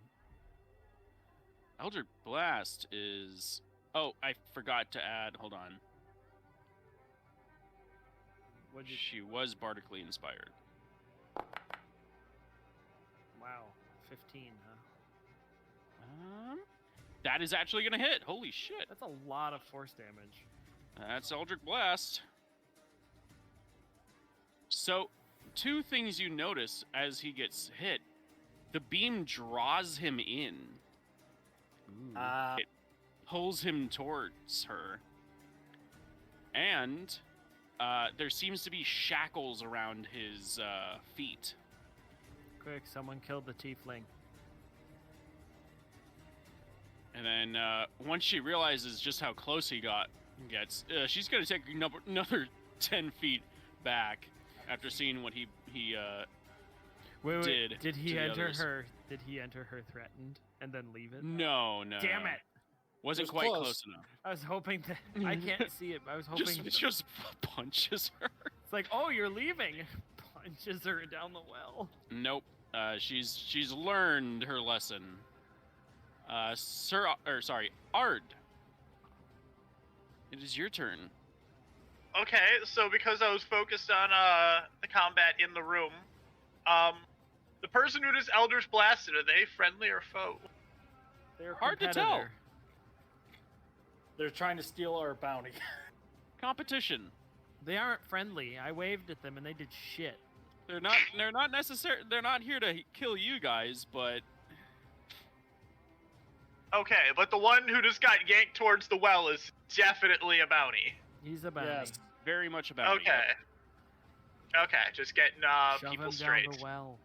Speaker 1: Eldritch Blast is... Oh, I forgot to add... Hold on.
Speaker 4: What'd you...
Speaker 1: She was bardically inspired.
Speaker 4: Wow. 15, huh?
Speaker 1: That is actually going to hit. Holy shit.
Speaker 4: That's a lot of force damage.
Speaker 1: That's Eldritch Blast. So, two things you notice as he gets hit. The beam draws him in. It pulls him towards her. And there seems to be shackles around his feet.
Speaker 4: Quick, someone killed the tiefling.
Speaker 1: And then once she realizes just how close he gets, she's going to take another 10 feet back after seeing what he did.
Speaker 4: Did he
Speaker 1: to the
Speaker 4: enter
Speaker 1: others.
Speaker 4: her? Did he enter her threatened and then leave it?
Speaker 1: No.
Speaker 4: Damn it!
Speaker 1: Wasn't
Speaker 2: was
Speaker 1: quite
Speaker 2: close.
Speaker 1: close enough.
Speaker 4: I was hoping that I can't see it. But I was hoping
Speaker 1: Just punches her.
Speaker 4: it's like, oh, you're leaving. Punches her down the well.
Speaker 1: Nope. She's learned her lesson. Ard. It is your turn.
Speaker 5: Okay, so because I was focused on the combat in the room, the person who just Eldritch Blasted, are they friendly or foe?
Speaker 4: They're
Speaker 1: Hard to tell.
Speaker 4: competitor.
Speaker 2: They're trying to steal our bounty.
Speaker 1: Competition.
Speaker 4: They aren't friendly. I waved at them and they did shit.
Speaker 1: They're not necessary. They're not here to kill you guys, but
Speaker 5: Okay, but the one who just got yanked towards the well is definitely a bounty.
Speaker 4: He's a bounty.
Speaker 2: Yes.
Speaker 1: very much about
Speaker 5: Okay. Okay, just getting
Speaker 4: Shove
Speaker 5: people
Speaker 4: him
Speaker 5: straight.
Speaker 4: down the well.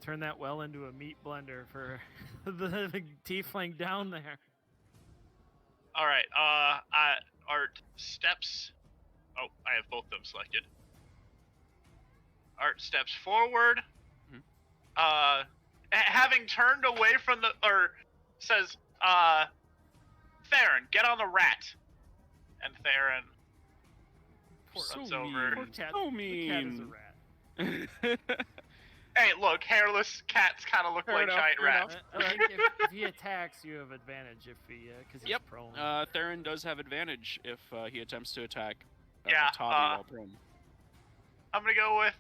Speaker 4: Turn that well into a meat blender for the tiefling down there.
Speaker 5: All right. Art steps. Oh, I have both of them selected. Art steps forward.
Speaker 1: Mhm.
Speaker 5: Having turned away from says, Theron, get on the rat. And Theron runs over.
Speaker 4: Poor cat.
Speaker 1: So
Speaker 4: The cat is a
Speaker 1: mean.
Speaker 4: rat.
Speaker 5: Hey, look, hairless cats kind of look
Speaker 1: Fair
Speaker 5: like
Speaker 1: enough,
Speaker 5: giant
Speaker 1: fair
Speaker 5: rats.
Speaker 4: I think if he attacks, you have advantage if he, because he's
Speaker 1: Yep.
Speaker 4: prone.
Speaker 1: Theron does have advantage if he attempts to attack
Speaker 5: Yeah,
Speaker 1: Tavi while prone.
Speaker 5: I'm gonna go with,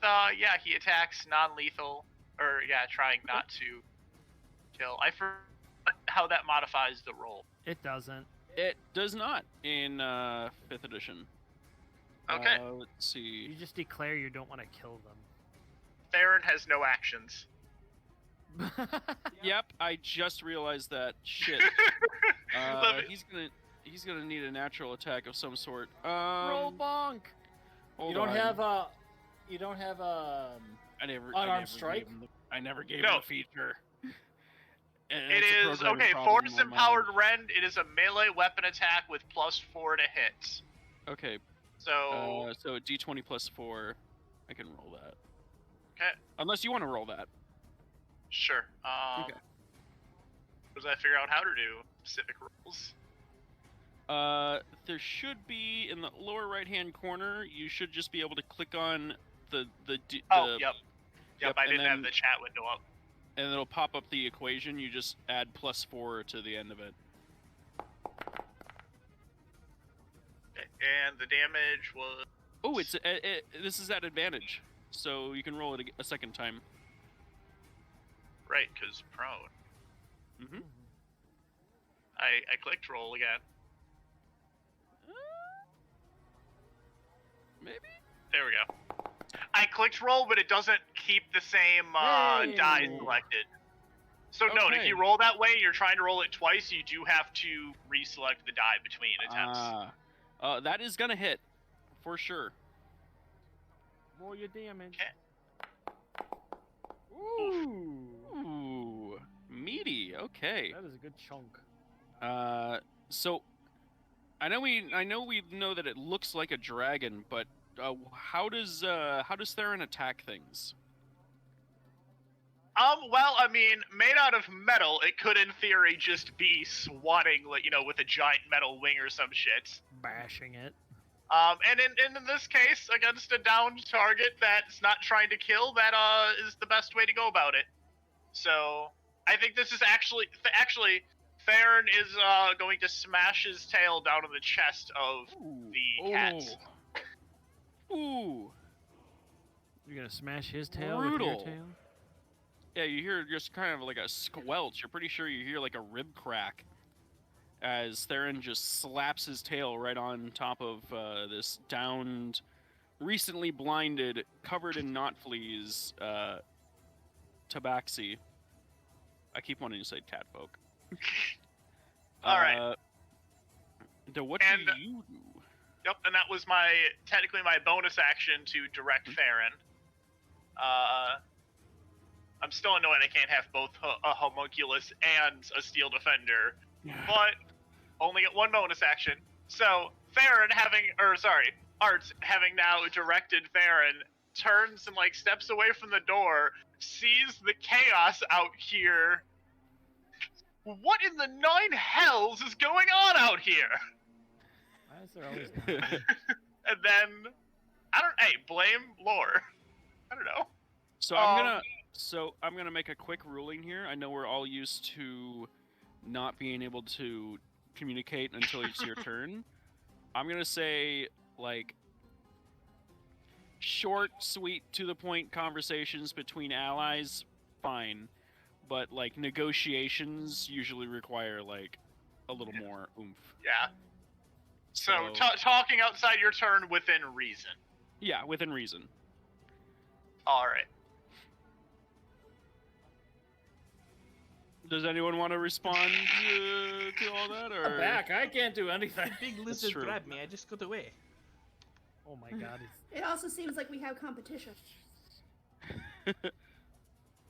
Speaker 5: he attacks non-lethal, or, trying not to kill. I forgot how that modifies the roll.
Speaker 4: It doesn't.
Speaker 1: It does not in 5th edition.
Speaker 5: Okay.
Speaker 1: Let's see.
Speaker 4: You just declare you don't want to kill
Speaker 5: Theron has no actions.
Speaker 4: them.
Speaker 1: Yep, I just realized that. Shit.
Speaker 5: Let me-
Speaker 1: He's gonna need a natural attack of some sort.
Speaker 4: Roll bonk.
Speaker 1: Hold
Speaker 2: You don't
Speaker 1: on.
Speaker 2: have
Speaker 1: I never
Speaker 2: unarmed strike?
Speaker 1: I never gave
Speaker 5: No.
Speaker 1: him a feature. And
Speaker 5: It
Speaker 1: it's a
Speaker 5: is,
Speaker 1: programming
Speaker 5: okay,
Speaker 1: problem
Speaker 5: Force
Speaker 1: on my
Speaker 5: Empowered
Speaker 1: end.
Speaker 5: Rend, it is a melee weapon attack with +4 to hit.
Speaker 1: Okay,
Speaker 5: So,
Speaker 1: so D20 plus 4. I can roll that.
Speaker 5: okay,
Speaker 1: Unless you want to roll that.
Speaker 5: sure.
Speaker 1: Okay.
Speaker 5: Does I figure out how to do specific rolls?
Speaker 1: There should be in the lower right-hand corner. You should just be able to click on the
Speaker 5: Oh, yep.
Speaker 1: Yep,
Speaker 5: I
Speaker 1: and
Speaker 5: didn't have
Speaker 1: then-
Speaker 5: the chat window up.
Speaker 1: and it'll pop up the equation. You just add +4 to the end of it.
Speaker 5: Okay, and the damage was...
Speaker 1: Oh, this is at advantage, so you can roll it a second time.
Speaker 5: Right, because prone.
Speaker 1: Mm-hmm.
Speaker 5: I clicked roll again.
Speaker 1: Maybe.
Speaker 5: There we go. I clicked roll, but it doesn't keep the same die
Speaker 4: Hey.
Speaker 5: selected. So note, if
Speaker 1: Okay.
Speaker 5: you roll that way, you're trying to roll it twice, you do have to reselect the die between attempts.
Speaker 1: That is gonna hit, for sure.
Speaker 4: Roll your damage.
Speaker 5: Okay.
Speaker 1: Ooh, meaty. Okay.
Speaker 4: That is a good chunk.
Speaker 1: So I know we know that it looks like a dragon, but how does Theron attack things?
Speaker 5: Well, I mean, made out of metal, it could in theory just be swatting, like, with a giant metal wing or some shit.
Speaker 4: Bashing it.
Speaker 5: And in this case, against a downed target that's not trying to kill, that is the best way to go about it. So I think this is actually Farron is going to smash his tail down on the chest of the cat.
Speaker 1: Ooh.
Speaker 4: You're gonna smash his tail
Speaker 1: Brutal.
Speaker 4: with your tail?
Speaker 1: Yeah, you hear just kind of like a squelch. You're pretty sure you hear like a rib crack as Theron just slaps his tail right on top of this downed, recently blinded, covered in knot fleas, tabaxi. I keep wanting to say catfolk.
Speaker 5: All right.
Speaker 1: What
Speaker 5: And-
Speaker 1: do you do?
Speaker 5: Yep, and that was technically my bonus action to direct Farron. I'm still annoyed I can't have both a homunculus and a steel defender, but only get one bonus action. So Farron Art having now directed Farron, turns and like steps away from the door, sees the chaos out here. What in the nine hells is going on out here?
Speaker 4: Why is there always nine?
Speaker 5: And then blame lore. I don't know.
Speaker 1: So I'm gonna make a quick ruling here. I know we're all used to not being able to communicate until it's your turn. I'm gonna say like short, sweet, to the point conversations between allies, fine. But like negotiations usually require like a little more oomph.
Speaker 5: Yeah. So talking outside your turn within reason.
Speaker 1: Yeah, within reason.
Speaker 5: All right.
Speaker 1: Does anyone want to respond to all that? Or
Speaker 2: I'm back. I can't do anything.
Speaker 6: Big lizard
Speaker 1: true.
Speaker 6: grabbed me. I just got away.
Speaker 4: Oh my god.
Speaker 3: It also seems like we have competition.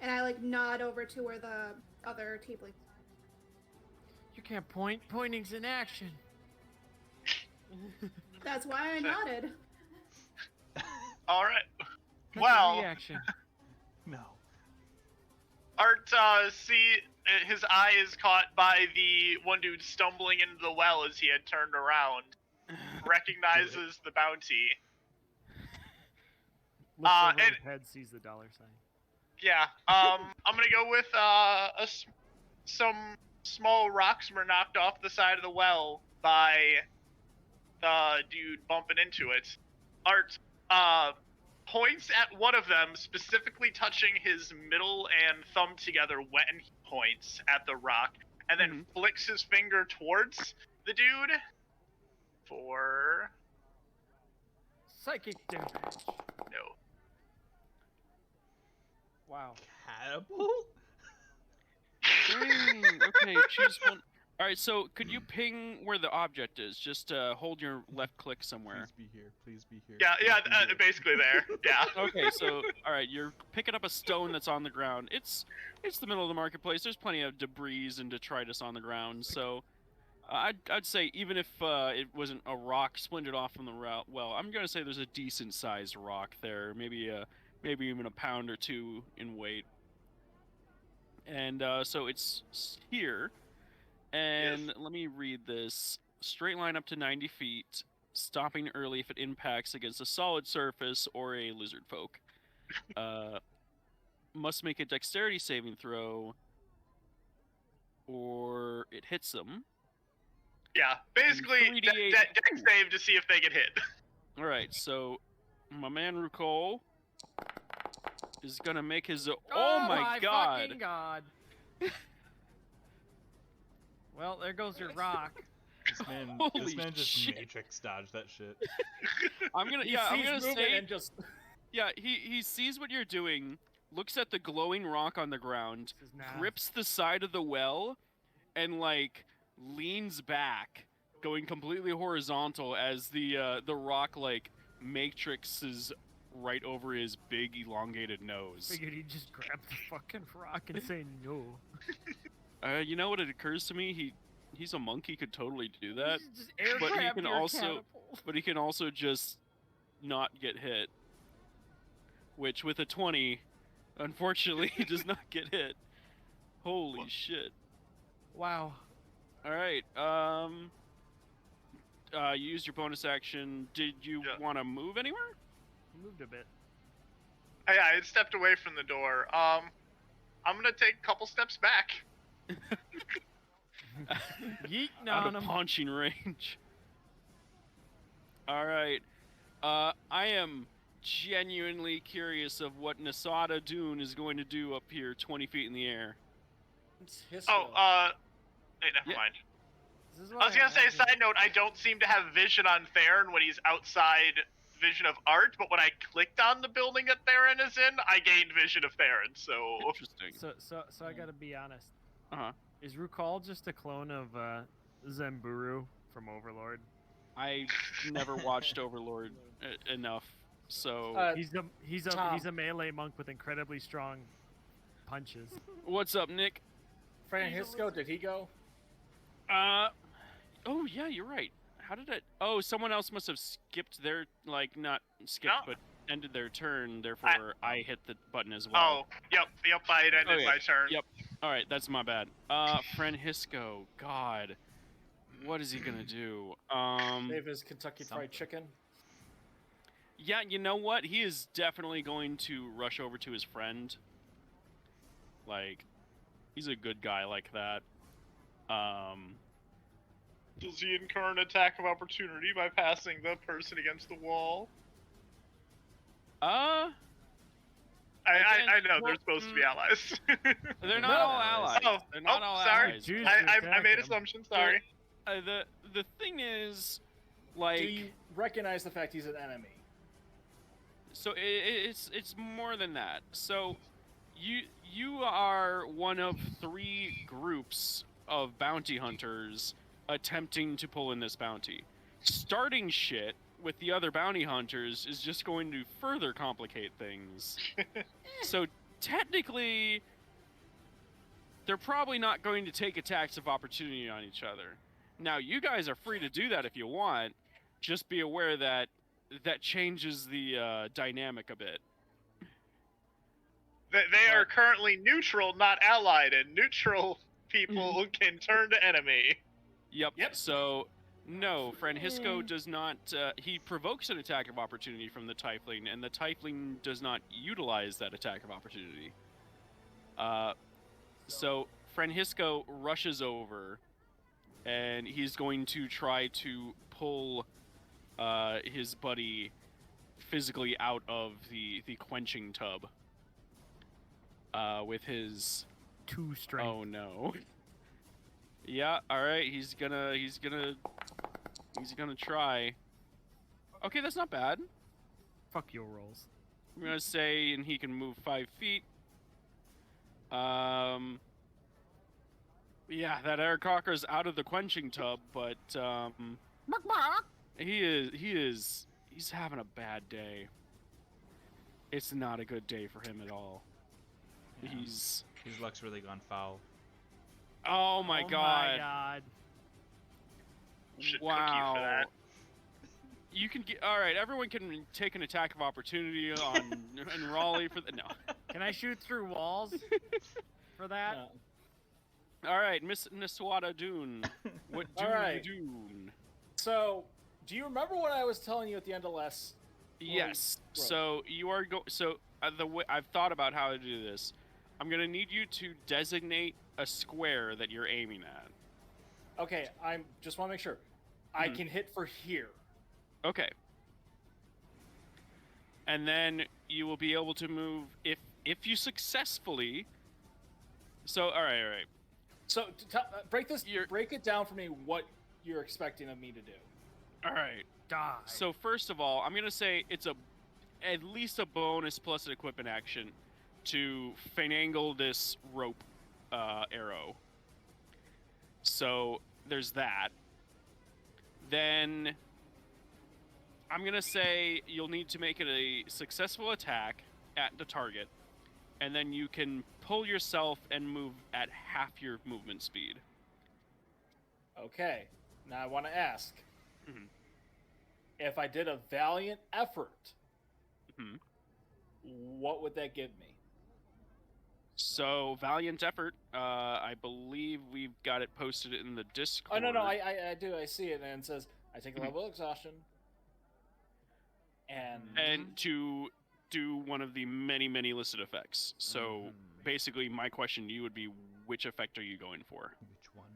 Speaker 3: And I like nod over to where the other tiefling.
Speaker 4: You can't point. Pointing's an action.
Speaker 3: That's why I nodded.
Speaker 5: All right.
Speaker 4: That's
Speaker 5: Well,
Speaker 4: a reaction.
Speaker 6: No.
Speaker 5: Art his eye is caught by the one dude stumbling into the well as he had turned around. Recognizes the bounty.
Speaker 4: Looks over
Speaker 5: and-
Speaker 4: his head, sees the dollar sign.
Speaker 5: Yeah. I'm gonna go with some small rocks were knocked off the side of the well by the dude bumping into it. Art points at one of them, specifically touching his middle and thumb together when he points at the rock, and then flicks his finger towards the dude for
Speaker 4: Psychic damage.
Speaker 5: no.
Speaker 4: Wow.
Speaker 6: Catapult?
Speaker 1: Dang, okay, choose one. All right, so could you ping where the object is? Just hold your left click somewhere.
Speaker 6: Please be here. Please be here.
Speaker 5: Yeah,
Speaker 6: please be here.
Speaker 5: basically there. Yeah.
Speaker 1: Okay, so all right, you're picking up a stone that's on the ground. It's the middle of the marketplace. There's plenty of debris and detritus on the ground. So I'd say even if it wasn't a rock splintered off from the well, I'm gonna say there's a decent sized rock there, maybe even a pound or two in weight. And so it's here. And
Speaker 5: Yes.
Speaker 1: let me read this. Straight line up to 90 feet, stopping early if it impacts against a solid surface or a lizard folk. Must make a dexterity saving throw, or it hits them.
Speaker 5: Yeah. Basically,
Speaker 1: 3d8.
Speaker 5: deck save to see if they get hit.
Speaker 1: All right, so my man Rukol is gonna make his. Oh my god!
Speaker 4: Fucking god! Well, there goes your rock.
Speaker 6: This man
Speaker 1: Holy
Speaker 6: just
Speaker 1: shit.
Speaker 6: matrix dodged that shit.
Speaker 1: I'm gonna
Speaker 2: He
Speaker 1: I'm
Speaker 2: sees
Speaker 1: gonna
Speaker 2: movement
Speaker 1: say
Speaker 2: and just
Speaker 1: yeah. He sees what you're doing, looks at the glowing rock on the ground,
Speaker 4: This is now.
Speaker 1: grips the side of the well, and like leans back, going completely horizontal as the rock like matrixes right over his big elongated nose.
Speaker 4: Figured he'd just grab the fucking rock and say no.
Speaker 1: You know what? It occurs to me he's a monkey, could totally do that,
Speaker 4: Just air
Speaker 1: but he
Speaker 4: grab
Speaker 1: can
Speaker 4: your
Speaker 1: also-
Speaker 4: catapult.
Speaker 1: but he can also just not get hit. Which with a 20, unfortunately, he does not get hit. Holy shit!
Speaker 4: Wow.
Speaker 1: All right. used your bonus action. Did you
Speaker 5: Yeah.
Speaker 1: want to move anywhere?
Speaker 4: Moved a bit.
Speaker 5: I had stepped away from the door. I'm gonna take a couple steps back.
Speaker 4: Yeet
Speaker 1: Out
Speaker 4: on
Speaker 1: of
Speaker 4: him.
Speaker 1: punching range. All right. I am genuinely curious of what Nasada Dune is going to do up here 20 feet in the air.
Speaker 2: It's his
Speaker 5: Oh,
Speaker 2: skill.
Speaker 5: hey, never
Speaker 1: Yeah.
Speaker 5: mind.
Speaker 4: This is
Speaker 5: I
Speaker 4: what
Speaker 5: was gonna say,
Speaker 4: imagine.
Speaker 5: side note, I don't seem to have vision on Theron when he's outside vision of Art, but when I clicked on the building that Theron is in, I gained vision of Theron, so...
Speaker 1: Interesting.
Speaker 4: So I gotta be honest.
Speaker 1: Uh-huh.
Speaker 4: Is Rukal just a clone of Zemburu from Overlord?
Speaker 1: I never watched Overlord enough, so...
Speaker 2: Tom.
Speaker 4: he's a melee monk with incredibly strong punches.
Speaker 1: What's up, Nick?
Speaker 2: Francisco, did he go?
Speaker 1: Oh yeah, you're right. How did it? Oh, someone else must have skipped their, like, not skipped,
Speaker 5: No.
Speaker 1: but ended their turn. Therefore, I hit the button as well.
Speaker 5: Oh, yep, I had ended
Speaker 1: Okay,
Speaker 5: my turn.
Speaker 1: Yep. All right, that's my bad. Francisco, God, what is he gonna do?
Speaker 2: Save his Kentucky Fried
Speaker 6: something.
Speaker 2: Chicken.
Speaker 1: Yeah, you know what? He is definitely going to rush over to his friend. Like, he's a good guy like that.
Speaker 5: Does he incur an attack of opportunity by passing the person against the wall?
Speaker 1: Uh,
Speaker 5: I know
Speaker 1: well,
Speaker 5: they're supposed to be allies.
Speaker 1: they're not
Speaker 2: No.
Speaker 1: all allies.
Speaker 5: Oh,
Speaker 1: They're not
Speaker 5: oh,
Speaker 1: all
Speaker 5: sorry.
Speaker 1: allies.
Speaker 4: Choose
Speaker 5: I
Speaker 4: to attack
Speaker 5: made
Speaker 4: him.
Speaker 5: assumptions. Sorry.
Speaker 1: The thing is, like,
Speaker 2: Do you recognize the fact he's an enemy?
Speaker 1: so it's more than that. So you are one of 3 groups of bounty hunters attempting to pull in this bounty. Starting shit with the other bounty hunters is just going to further complicate things. So technically, they're probably not going to take attacks of opportunity on each other. Now, you guys are free to do that if you want. Just be aware that that changes the dynamic a bit.
Speaker 5: They are currently neutral, not allied, and neutral people can turn to enemy.
Speaker 1: Yep.
Speaker 2: Yep.
Speaker 1: So, no, Francisco does not. He provokes an attack of opportunity from the Tiefling, and the Tiefling does not utilize that attack of opportunity. So Francisco rushes over, and he's going to try to pull his buddy physically out of the quenching tub. With his
Speaker 4: 2 strength.
Speaker 1: Oh no. Yeah, alright, he's gonna try. Okay, that's not bad.
Speaker 4: Fuck your rolls.
Speaker 1: I'm gonna say, and he can move 5 feet. Yeah, that Aarakocra's out of the quenching tub, but he's having a bad day. It's not a good day for him at all.
Speaker 6: Yeah.
Speaker 1: He's
Speaker 6: His luck's really gone foul.
Speaker 1: oh my god.
Speaker 4: My god.
Speaker 5: Should cook you
Speaker 1: Wow.
Speaker 5: for that.
Speaker 1: You can get all right. Everyone can take an attack of opportunity on in Raleigh for the no.
Speaker 4: Can I shoot through walls for that?
Speaker 2: No.
Speaker 1: All right, Miss Niswada Dune. What do
Speaker 2: All right.
Speaker 1: you do?
Speaker 2: So, do you remember what I was telling you at the end of last?
Speaker 1: Yes.
Speaker 2: Right.
Speaker 1: So you are the way I've thought about how to do this. I'm gonna need you to designate a square that you're aiming at.
Speaker 2: Okay, I'm just want to make sure. I can hit for here.
Speaker 1: Okay. And then you will be able to move if you successfully. So all right.
Speaker 2: So break it down for me. What you're expecting of me to do?
Speaker 1: All right.
Speaker 4: Die.
Speaker 1: So first of all, I'm gonna say it's at least a bonus plus an equipment action to finagle this rope arrow. So there's that. Then I'm gonna say you'll need to make it a successful attack at the target, and then you can pull yourself and move at half your movement speed.
Speaker 2: Okay. Now I want to ask.
Speaker 1: Mhm.
Speaker 2: If I did a valiant effort,
Speaker 1: Mhm.
Speaker 2: what would that give me?
Speaker 1: So valiant effort. I believe we've got it posted in the Discord.
Speaker 2: Oh no, I do. I see it, and it says I take a level of exhaustion.
Speaker 1: And to do one of the many listed effects. So basically, my question to you would be, which effect are you going for?
Speaker 7: Which one?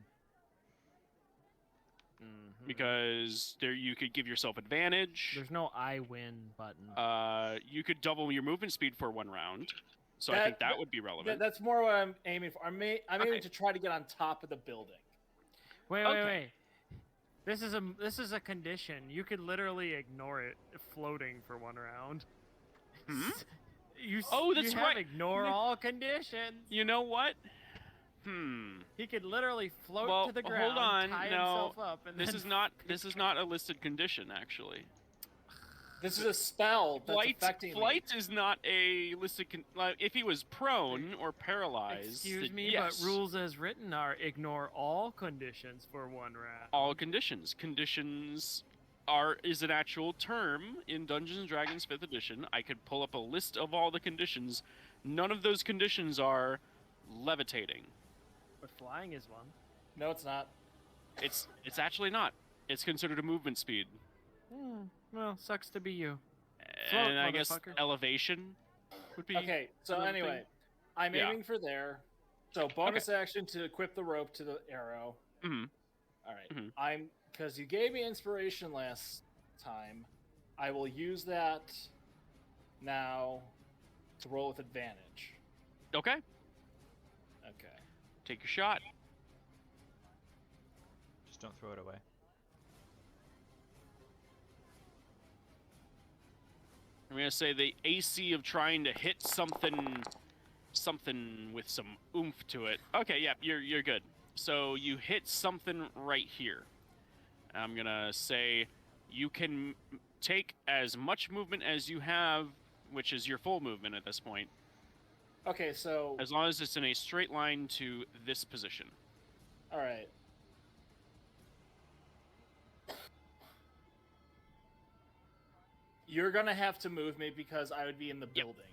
Speaker 1: Because there you could give yourself advantage.
Speaker 4: There's no I win button.
Speaker 1: You could double your movement speed for 1 round. So I think that would be relevant.
Speaker 2: That's more what I'm aiming for. I'm aiming to try to get on top of the building.
Speaker 4: Wait. This is a condition. You could literally ignore it floating for 1 round.
Speaker 1: That's
Speaker 4: you
Speaker 1: right.
Speaker 4: Ignore all conditions.
Speaker 1: You know what?
Speaker 4: He could literally float to the ground,
Speaker 1: hold on.
Speaker 4: tie
Speaker 1: No,
Speaker 4: himself up, and
Speaker 1: this
Speaker 4: then
Speaker 1: is not a listed condition actually.
Speaker 2: This is a spell that's affecting
Speaker 1: flight is not a listed. If he was prone or paralyzed.
Speaker 4: Excuse me,
Speaker 1: yes.
Speaker 4: but rules as written are ignore all conditions for 1 round.
Speaker 1: All conditions. Conditions is an actual term in Dungeons and Dragons 5th edition. I could pull up a list of all the conditions. None of those conditions are levitating.
Speaker 4: But flying is one.
Speaker 2: No, it's not.
Speaker 1: It's actually not. It's considered a movement speed.
Speaker 4: Well, sucks to be you.
Speaker 1: And I guess
Speaker 4: motherfucker.
Speaker 1: elevation would be.
Speaker 2: Okay, so
Speaker 1: another
Speaker 2: anyway,
Speaker 1: thing.
Speaker 2: I'm aiming for there. So bonus action to equip the rope to the arrow.
Speaker 1: Mhm.
Speaker 2: All right.
Speaker 1: Mhm.
Speaker 2: Because you gave me inspiration last time, I will use that now to roll with advantage.
Speaker 1: Okay.
Speaker 2: Okay.
Speaker 1: Take your shot.
Speaker 7: Just don't throw it away.
Speaker 1: I'm gonna say the AC of trying to hit something with some oomph to it. Okay, yeah, you're good. So you hit something right here. I'm gonna say you can take as much movement as you have, which is your full movement at this point,
Speaker 2: Okay, so
Speaker 1: as long as it's in a straight line to this position.
Speaker 2: all right. You're gonna have to move me because I would be in the building.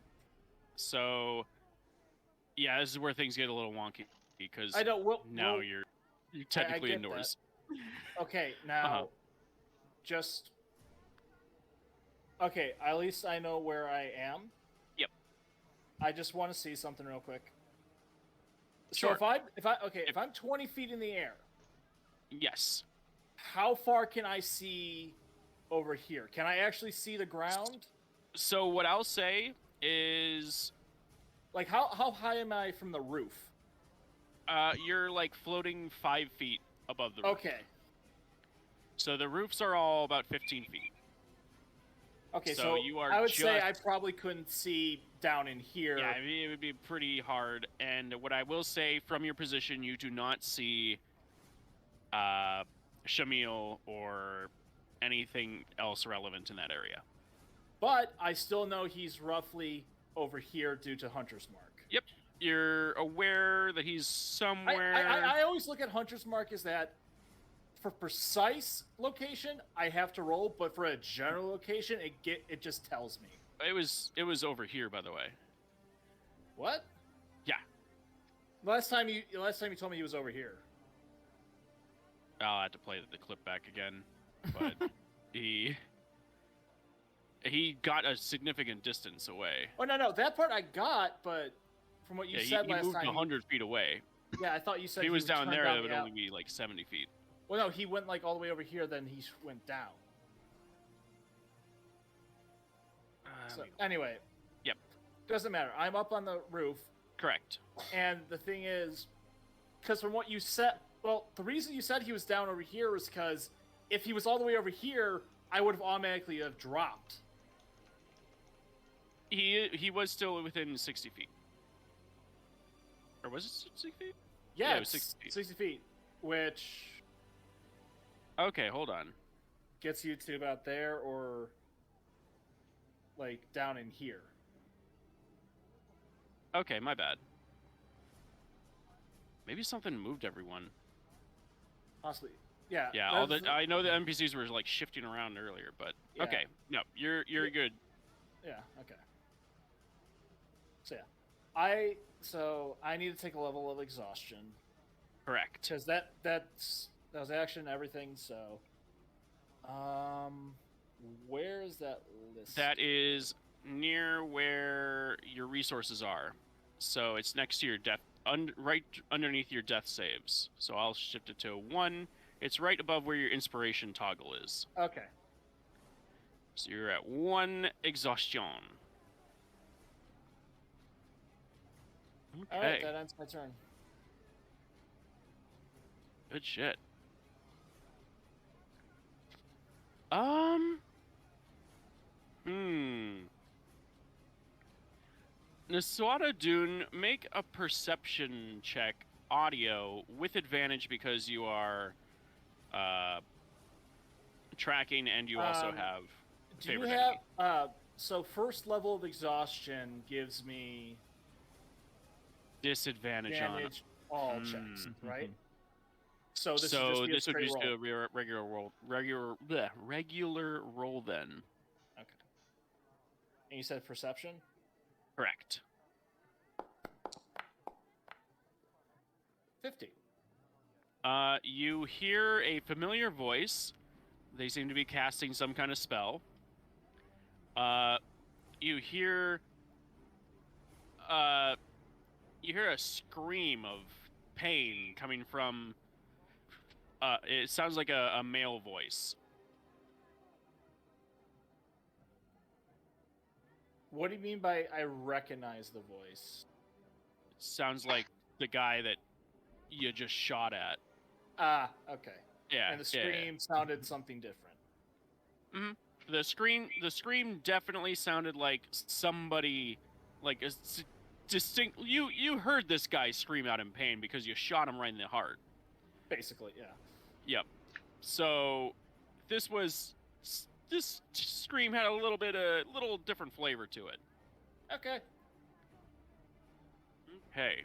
Speaker 1: So, yeah, this is where things get a little wonky because
Speaker 2: I don't.
Speaker 1: now you're technically
Speaker 2: get
Speaker 1: indoors.
Speaker 2: Okay, now just okay. At least I know where I am.
Speaker 1: Yep.
Speaker 2: I just want to see something real quick.
Speaker 1: Sure.
Speaker 2: So if I'm 20 feet in the air,
Speaker 1: Yes.
Speaker 2: how far can I see over here? Can I actually see the ground?
Speaker 1: So what I'll say is,
Speaker 2: Like how high am I from the roof?
Speaker 1: you're like floating 5 feet above the roof.
Speaker 2: Okay.
Speaker 1: So the roofs are all about 15 feet.
Speaker 2: Okay,
Speaker 1: So
Speaker 2: so
Speaker 1: you are
Speaker 2: I would say
Speaker 1: just-
Speaker 2: I probably couldn't see down in here.
Speaker 1: Yeah, I mean, it would be pretty hard. And what I will say, from your position, you do not see Shamil or anything else relevant in that area.
Speaker 2: But I still know he's roughly over here due to Hunter's Mark.
Speaker 1: Yep. You're aware that he's somewhere.
Speaker 2: I always look at Hunter's Mark as that for precise location I have to roll, but for a general location it just tells me.
Speaker 1: It was over here, by the way.
Speaker 2: What?
Speaker 1: Yeah.
Speaker 2: Last time you told me he was over here.
Speaker 1: I'll have to play the clip back again, but he got a significant distance away.
Speaker 2: Oh no, that part I got, but from what you said
Speaker 1: he
Speaker 2: last
Speaker 1: moved
Speaker 2: time,
Speaker 1: 100 feet away.
Speaker 2: yeah, I thought you said
Speaker 1: If he was
Speaker 2: would
Speaker 1: down
Speaker 2: turn
Speaker 1: there,
Speaker 2: down
Speaker 1: that would
Speaker 2: the
Speaker 1: only be like 70 feet.
Speaker 2: Well, no, he went like all the way over here, then he went down. So anyway,
Speaker 1: Yep.
Speaker 2: doesn't matter. I'm up on the roof,
Speaker 1: Correct.
Speaker 2: and the thing is, because from what you said, well, the reason you said he was down over here was because if he was all the way over here, I would have automatically have dropped.
Speaker 1: He was still within 60 feet. Or was it 60 feet?
Speaker 2: Yeah,
Speaker 1: it was
Speaker 2: it's
Speaker 1: 60 feet.
Speaker 2: 60 feet, which
Speaker 1: Okay, hold on.
Speaker 2: gets you to about there or like down in here.
Speaker 1: Okay, my bad. Maybe something moved everyone.
Speaker 2: Possibly. Yeah.
Speaker 1: Yeah, all
Speaker 2: that's-
Speaker 1: I know the NPCs were like shifting around earlier, but
Speaker 2: Yeah.
Speaker 1: okay. No, you're good.
Speaker 2: Yeah, okay. So yeah. I need to take a level of exhaustion.
Speaker 1: Correct.
Speaker 2: Because that was action and everything, so is that list?
Speaker 1: That is near where your resources are. So it's next to your death, right underneath your death saves. So I'll shift it to 1. It's right above where your inspiration toggle is.
Speaker 2: Okay.
Speaker 1: So you're at 1 exhaustion. Okay.
Speaker 2: All right, that ends my turn.
Speaker 1: Good shit. Naswada Dune, make a perception check, audio, with advantage because you are tracking and you also have
Speaker 2: Do you
Speaker 1: favorite
Speaker 2: have
Speaker 1: enemy.
Speaker 2: so first level of exhaustion gives me
Speaker 1: Disadvantage
Speaker 2: damage all checks, right? So this
Speaker 1: so
Speaker 2: would just be a straight roll.
Speaker 1: a regular roll. Regular roll then.
Speaker 2: Okay. And you said perception?
Speaker 1: Correct.
Speaker 2: 50.
Speaker 1: You hear a familiar voice. They seem to be casting some kind of spell. You hear a scream of pain coming from. It sounds like a male voice.
Speaker 2: What do you mean by I recognize the voice?
Speaker 1: It sounds like the guy that you just shot at.
Speaker 2: Ah, okay.
Speaker 1: Yeah.
Speaker 2: And the scream sounded something different.
Speaker 1: Mm-hmm. The scream definitely sounded like somebody, like a distinct. You heard this guy scream out in pain because you shot him right in the heart.
Speaker 2: Basically, yeah.
Speaker 1: Yep. So this scream had a little different flavor to it.
Speaker 2: Okay.
Speaker 1: Hey.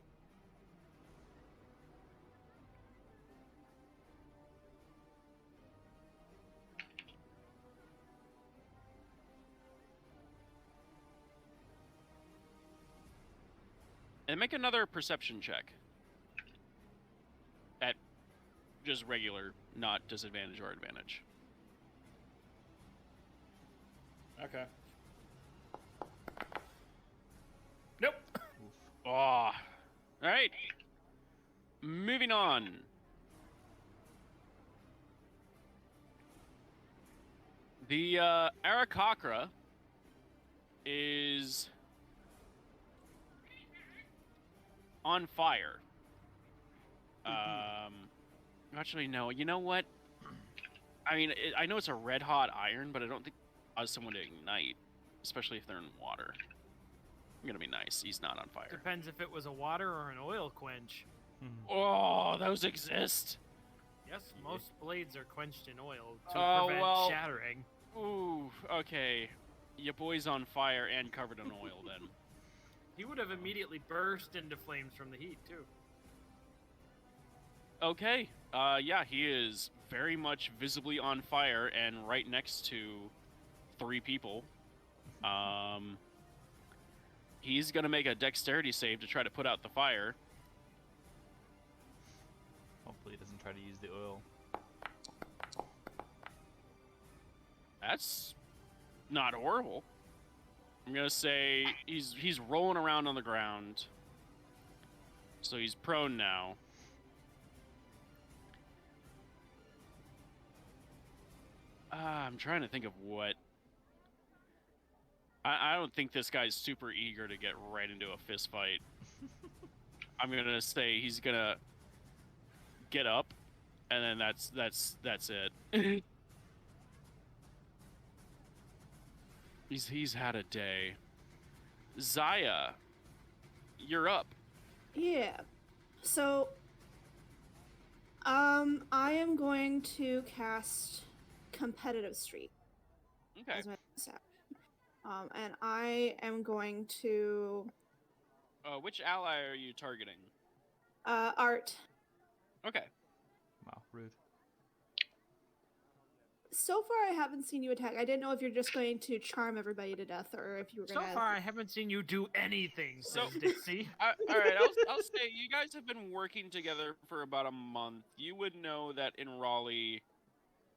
Speaker 1: And make another perception check. At just regular, not disadvantage or advantage.
Speaker 2: Okay. Nope.
Speaker 1: Oh. All right. Moving on. The Arakakra is on fire. Actually, no. You know what? I mean, I know it's a red hot iron, but I don't think it causes someone to ignite, especially if they're in water. I'm gonna be nice. He's not on fire.
Speaker 4: Depends if it was a water or an oil quench.
Speaker 1: Oh, those exist.
Speaker 4: Yes, most blades are quenched in oil to
Speaker 1: Oh,
Speaker 4: prevent
Speaker 1: well.
Speaker 4: shattering.
Speaker 1: Ooh, okay. Your boy's on fire and covered in oil then.
Speaker 4: He would have immediately burst into flames from the heat, too.
Speaker 1: Okay. Yeah, he is very much visibly on fire and right next to 3 people. He's gonna make a dexterity save to try to put out the fire.
Speaker 6: Hopefully he doesn't try to use the oil.
Speaker 1: That's not horrible. I'm gonna say he's rolling around on the ground. So he's prone now. I'm trying to think of what. I don't think this guy's super eager to get right into a fist fight. I'm gonna say he's gonna get up, and then that's it. He's had a day. Zaya, you're up.
Speaker 3: Yeah. So, I am going to cast Competitive Streak
Speaker 1: Okay.
Speaker 3: as my stat. And I am going to
Speaker 1: Which ally are you targeting?
Speaker 3: Art.
Speaker 1: Okay.
Speaker 6: Wow, rude.
Speaker 3: So far, I haven't seen you attack. I didn't know if you're just going to charm everybody to death or if you were
Speaker 4: So
Speaker 3: going to.
Speaker 4: far, I haven't seen you do anything,
Speaker 1: So-
Speaker 4: says Dixie.
Speaker 1: All right. I'll say you guys have been working together for about a month. You would know that in Raleigh,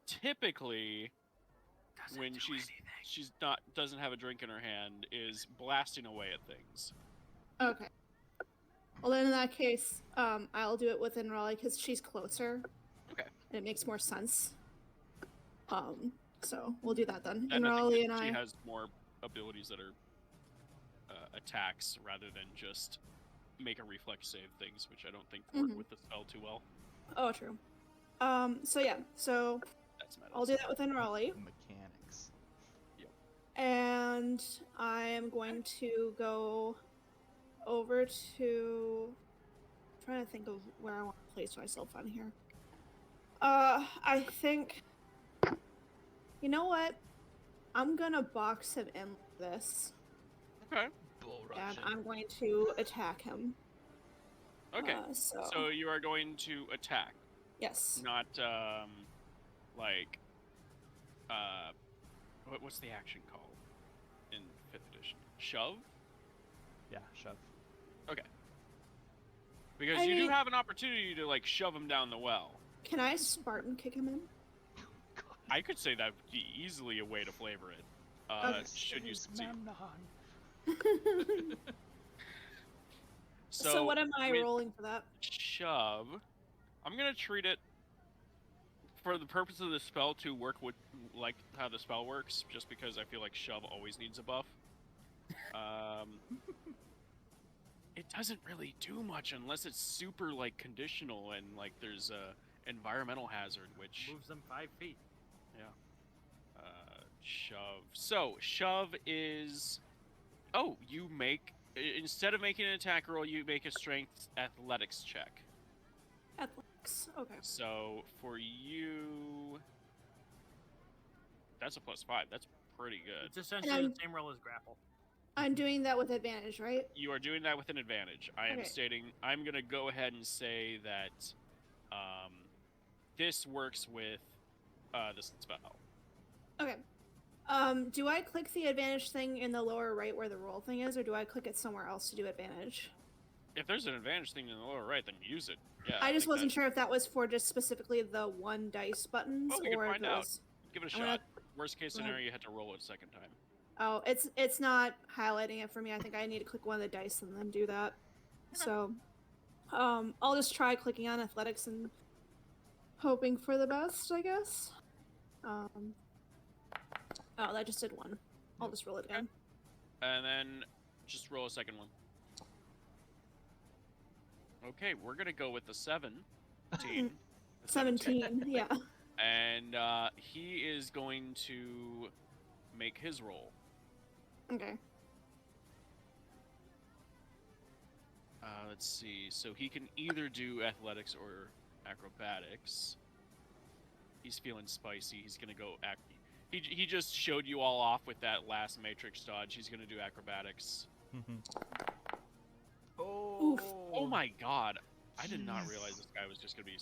Speaker 1: typically, when she's not doesn't have a drink in her hand, is blasting away at things.
Speaker 3: Okay. Well, then in that case, I'll do it within Raleigh because she's closer.
Speaker 1: Okay.
Speaker 3: And it makes more sense. So we'll do that then.
Speaker 1: And
Speaker 3: And
Speaker 1: I think
Speaker 3: Raleigh
Speaker 1: that
Speaker 3: and
Speaker 1: she
Speaker 3: I.
Speaker 1: has more abilities that are attacks rather than just make a reflex save things, which I don't think work with the spell too well.
Speaker 3: Oh, true. So yeah, so
Speaker 1: That's meta.
Speaker 3: I'll do that within Raleigh.
Speaker 6: Mechanics.
Speaker 3: And I am going to go over to. I'm trying to think of where I want to place myself on here. I think. You know what? I'm gonna box him in like this.
Speaker 1: Okay.
Speaker 7: Bull
Speaker 3: And
Speaker 7: Russian.
Speaker 3: I'm going to attack him.
Speaker 1: Okay.
Speaker 3: So
Speaker 1: So you are going to attack,
Speaker 3: yes.
Speaker 1: not like what's the action called in 5th edition? Shove?
Speaker 6: Yeah, shove.
Speaker 1: Okay. Because
Speaker 3: I
Speaker 1: you do
Speaker 3: mean-
Speaker 1: have an opportunity to like shove him down the well.
Speaker 3: Can I Spartan kick him in?
Speaker 1: I could say that would be easily a way to flavor it.
Speaker 3: Okay.
Speaker 1: Should you succeed.
Speaker 6: Memnon.
Speaker 3: So what am I
Speaker 1: with
Speaker 3: rolling for that?
Speaker 1: shove, I'm gonna treat it for the purpose of the spell to work with like how the spell works, just because I feel like shove always needs a buff. It doesn't really do much unless it's super like conditional and like there's a environmental hazard, which
Speaker 4: Moves them 5 feet.
Speaker 1: shove. So shove is, you make instead of making an attack roll, you make a strength athletics check.
Speaker 3: Athletics. Okay.
Speaker 1: So for you, that's a +5. That's pretty good.
Speaker 4: It's essentially
Speaker 3: I'm-
Speaker 4: the same roll as grapple.
Speaker 3: I'm doing that with advantage, right?
Speaker 1: You are doing that with an advantage. I am
Speaker 3: Okay.
Speaker 1: stating. I'm gonna go ahead and say that this works with the spell.
Speaker 3: Okay. Do I click the advantage thing in the lower right where the roll thing is, or do I click it somewhere else to do advantage?
Speaker 1: If there's an advantage thing in the lower right, then use it. Yeah.
Speaker 3: I just
Speaker 1: think
Speaker 3: wasn't
Speaker 1: that-
Speaker 3: sure if that was for just specifically the one dice buttons,
Speaker 1: Well, we can
Speaker 3: or if
Speaker 1: find
Speaker 3: it
Speaker 1: out.
Speaker 3: was.
Speaker 1: Give it a
Speaker 3: I'm gonna-
Speaker 1: shot. Worst case
Speaker 3: go ahead.
Speaker 1: scenario, you had to roll it a second time.
Speaker 3: Oh, it's not highlighting it for me. I think I need to click one of the dice and then do that. So, I'll just try clicking on athletics and hoping for the best, I guess. Oh, that just did one. I'll just roll it again.
Speaker 1: And then just roll a second one. Okay, we're gonna go with the 17. The
Speaker 3: 17, yeah.
Speaker 1: And he is going to make his roll.
Speaker 3: Okay.
Speaker 1: Let's see. So he can either do athletics or acrobatics. He's feeling spicy. He's gonna go He just showed you all off with that last matrix dodge. He's gonna do acrobatics.
Speaker 3: Oof.
Speaker 1: Oh my god! I did not
Speaker 6: Jeez.
Speaker 1: realize this guy was just gonna be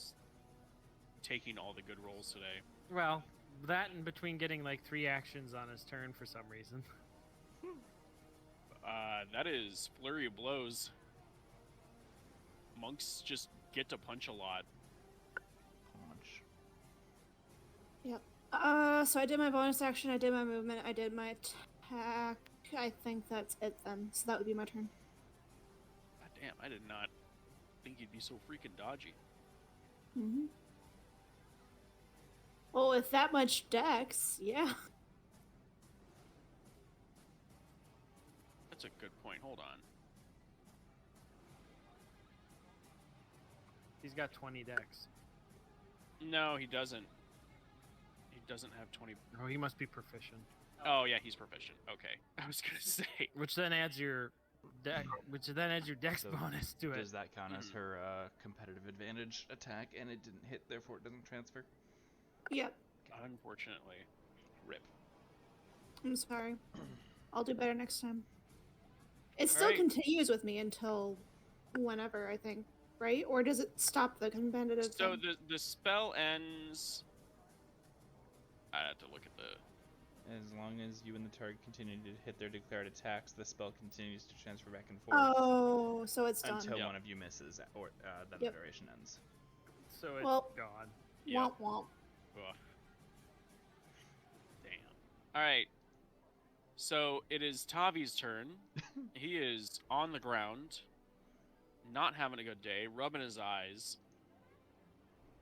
Speaker 1: taking all the good rolls today.
Speaker 4: Well, that in between getting like 3 actions on his turn for some reason.
Speaker 1: That is flurry of blows. Monks just get to punch a lot.
Speaker 6: Punch.
Speaker 3: So I did my bonus action, I did my movement, I did my attack. I think that's it then. So that would be my turn.
Speaker 1: God damn! I did not think he'd be so freaking dodgy.
Speaker 3: Mm-hmm. Well, with that much dex, yeah.
Speaker 1: That's a good point. Hold on.
Speaker 4: He's got 20 dex.
Speaker 1: No, he doesn't. He doesn't have 20.
Speaker 4: Oh, he must be proficient.
Speaker 1: Oh yeah, he's proficient. Okay, I was gonna say.
Speaker 4: Which then adds your dex
Speaker 6: So
Speaker 4: bonus to it.
Speaker 6: Does that count as her competitive advantage attack and it didn't hit, therefore it doesn't transfer?
Speaker 3: Yep.
Speaker 1: Unfortunately, rip.
Speaker 3: I'm sorry. I'll do better next time. It still
Speaker 1: Alright.
Speaker 3: continues with me until whenever, I think, right? Or does it stop the competitive
Speaker 1: So
Speaker 3: thing?
Speaker 1: the spell ends. I have to look at the.
Speaker 6: As long as you and the target continue to hit their declared attacks, the spell continues to transfer back and forth
Speaker 3: Oh, so it's done.
Speaker 6: until
Speaker 1: Yep.
Speaker 6: one of you misses or then
Speaker 3: Yep.
Speaker 6: the duration ends.
Speaker 4: So it's
Speaker 3: Well-
Speaker 4: gone.
Speaker 1: Yeah.
Speaker 3: Womp womp.
Speaker 1: Ugh. Damn. All right. So it is Tavi's turn. He is on the ground, not having a good day, rubbing his eyes.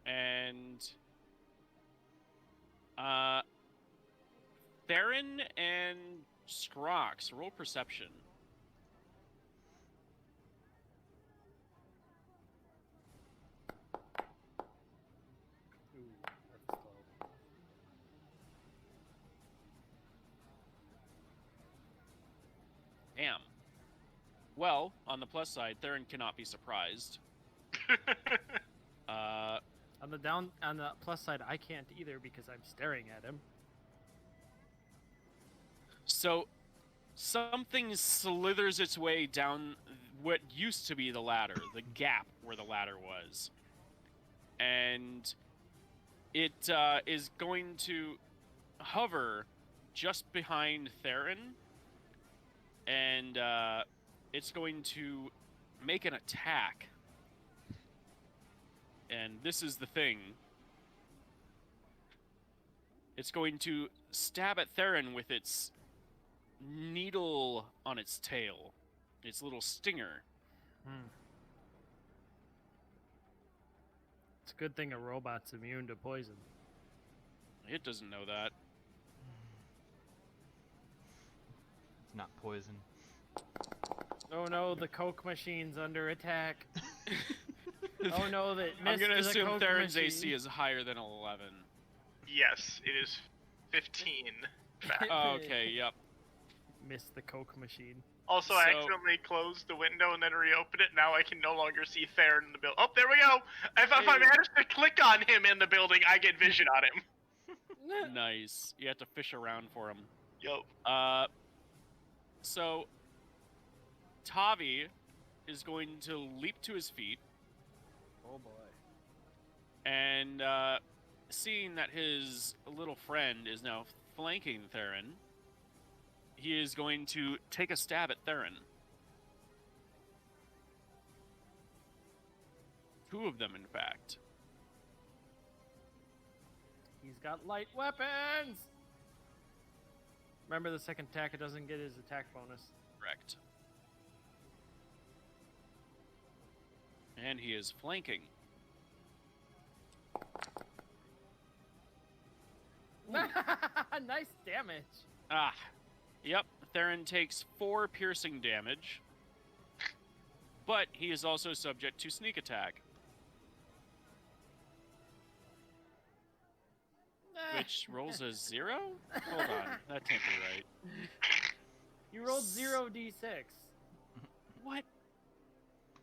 Speaker 1: And Theron and Scrox, roll perception.
Speaker 4: Ooh, that's low.
Speaker 1: Damn. Well, on the plus side, Theron cannot be surprised.
Speaker 4: On the plus side, I can't either because I'm staring at him.
Speaker 1: So something slithers its way down what used to be the ladder, the gap where the ladder was. And it is going to hover just behind Theron. And it's going to make an attack. And this is the thing. It's going to stab at Theron with its needle on its tail. Its little stinger.
Speaker 4: It's a good thing a robot's immune to poison.
Speaker 1: It doesn't know that.
Speaker 6: It's not poison.
Speaker 4: Oh no, the Coke machine's under attack. Oh no, that
Speaker 1: I'm gonna
Speaker 4: missed the
Speaker 1: assume
Speaker 4: Coke
Speaker 1: Theron's
Speaker 4: machine.
Speaker 1: AC is higher than 11.
Speaker 5: Yes, it is 15. Fact.
Speaker 1: Okay, yep.
Speaker 4: Missed the Coke machine.
Speaker 5: Also,
Speaker 1: So-
Speaker 5: I accidentally closed the window and then reopened it. Now I can no longer see Theron in the building. Oh, there we go! If I
Speaker 1: Hey.
Speaker 5: manage to click on him in the building, I get vision on him.
Speaker 1: Nice. You have to fish around for him.
Speaker 5: Yo.
Speaker 1: So Tavi is going to leap to his feet
Speaker 4: Oh boy.
Speaker 1: and seeing that his little friend is now flanking Theron, he is going to take a stab at Theron. Two of them, in fact.
Speaker 4: He's got light weapons! Remember the second attack, it doesn't get his attack bonus.
Speaker 1: Correct. And he is flanking.
Speaker 4: Nice damage.
Speaker 1: Ah. Yep, Theron takes 4 piercing damage. But he is also subject to sneak attack, which rolls a 0? Hold on, that can't be right.
Speaker 4: You rolled 0d6.
Speaker 1: What?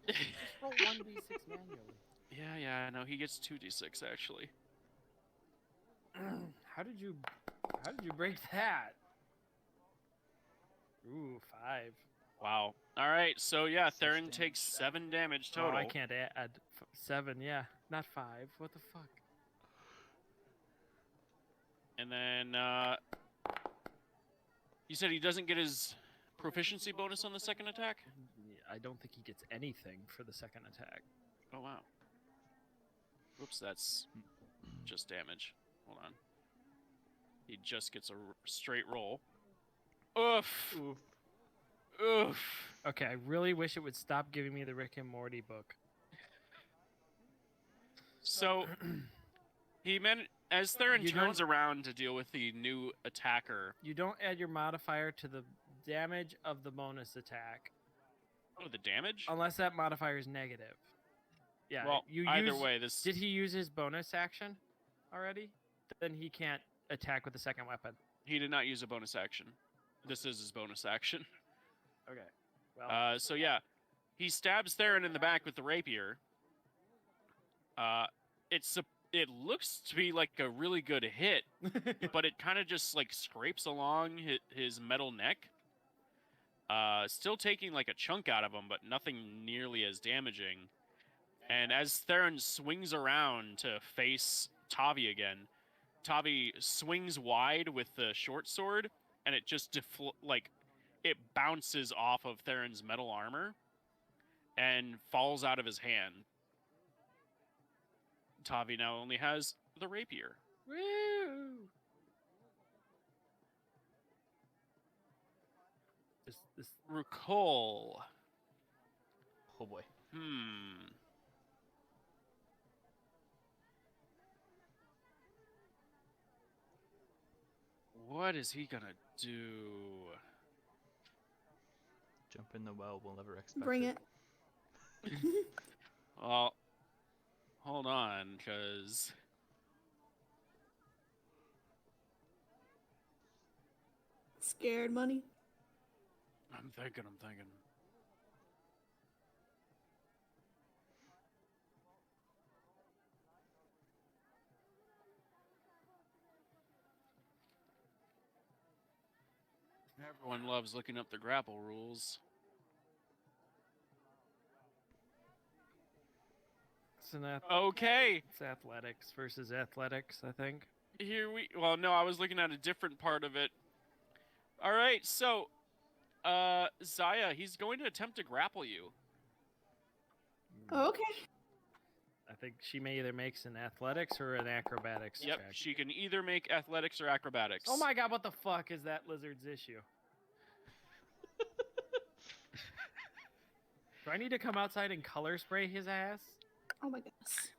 Speaker 4: Just roll 1d6 manually.
Speaker 1: Yeah, no, he gets 2d6 actually.
Speaker 4: How did you break that? Ooh, 5.
Speaker 1: Wow. Alright, so yeah,
Speaker 6: 6
Speaker 1: Theron
Speaker 6: damage.
Speaker 1: takes 7 damage
Speaker 4: Oh,
Speaker 1: total.
Speaker 4: I can't add 7, yeah. Not 5. What the fuck?
Speaker 1: And then, you said he doesn't get his proficiency bonus on the second attack?
Speaker 4: I don't think he gets anything for the second attack.
Speaker 1: Oh, wow. Whoops, that's just damage. Hold on. He just gets a straight roll. Oof.
Speaker 6: Oof.
Speaker 1: Oof.
Speaker 4: Okay, I really wish it would stop giving me the Rick and Morty book.
Speaker 1: So, as Theron
Speaker 4: You
Speaker 1: turns around to deal with the new attacker.
Speaker 4: You don't add your modifier to the damage of the bonus attack
Speaker 1: Oh, the damage?
Speaker 4: unless that modifier is negative. Yeah,
Speaker 1: Well,
Speaker 4: you
Speaker 1: either
Speaker 4: use,
Speaker 1: way, this...
Speaker 4: Did he use his bonus action already? Then he can't attack with the second weapon.
Speaker 1: He did not use a bonus action. This is his bonus action.
Speaker 4: Okay. Well,
Speaker 1: So yeah, he stabs Theron in the back with the rapier. It looks to be like a really good hit, but it kind of just like scrapes along his metal neck. Still taking like a chunk out of him, but nothing nearly as damaging. And as Theron swings around to face Tavi again, Tavi swings wide with the short sword, and it just it bounces off of Theron's metal armor and falls out of his hand. Tavi now only has the rapier.
Speaker 4: woo! This
Speaker 1: Recall.
Speaker 6: Oh boy.
Speaker 1: What is he gonna do?
Speaker 6: Jump in the well. We'll never expect
Speaker 3: Bring it.
Speaker 1: Well, hold on, because
Speaker 3: Scared money.
Speaker 1: I'm thinking. Everyone loves looking up the grapple rules.
Speaker 4: it's an
Speaker 1: Okay,
Speaker 4: it's athletics versus athletics, I think.
Speaker 1: well, no, I was looking at a different part of it. All right, so, Zaya, he's going to attempt to grapple you.
Speaker 3: Oh, okay.
Speaker 4: I think she may either makes an athletics or an acrobatics
Speaker 1: Yep,
Speaker 4: check.
Speaker 1: she can either make athletics or acrobatics.
Speaker 4: Oh my god, what the fuck is that lizard's issue? Do I need to come outside and color spray his ass?
Speaker 3: Oh my goodness.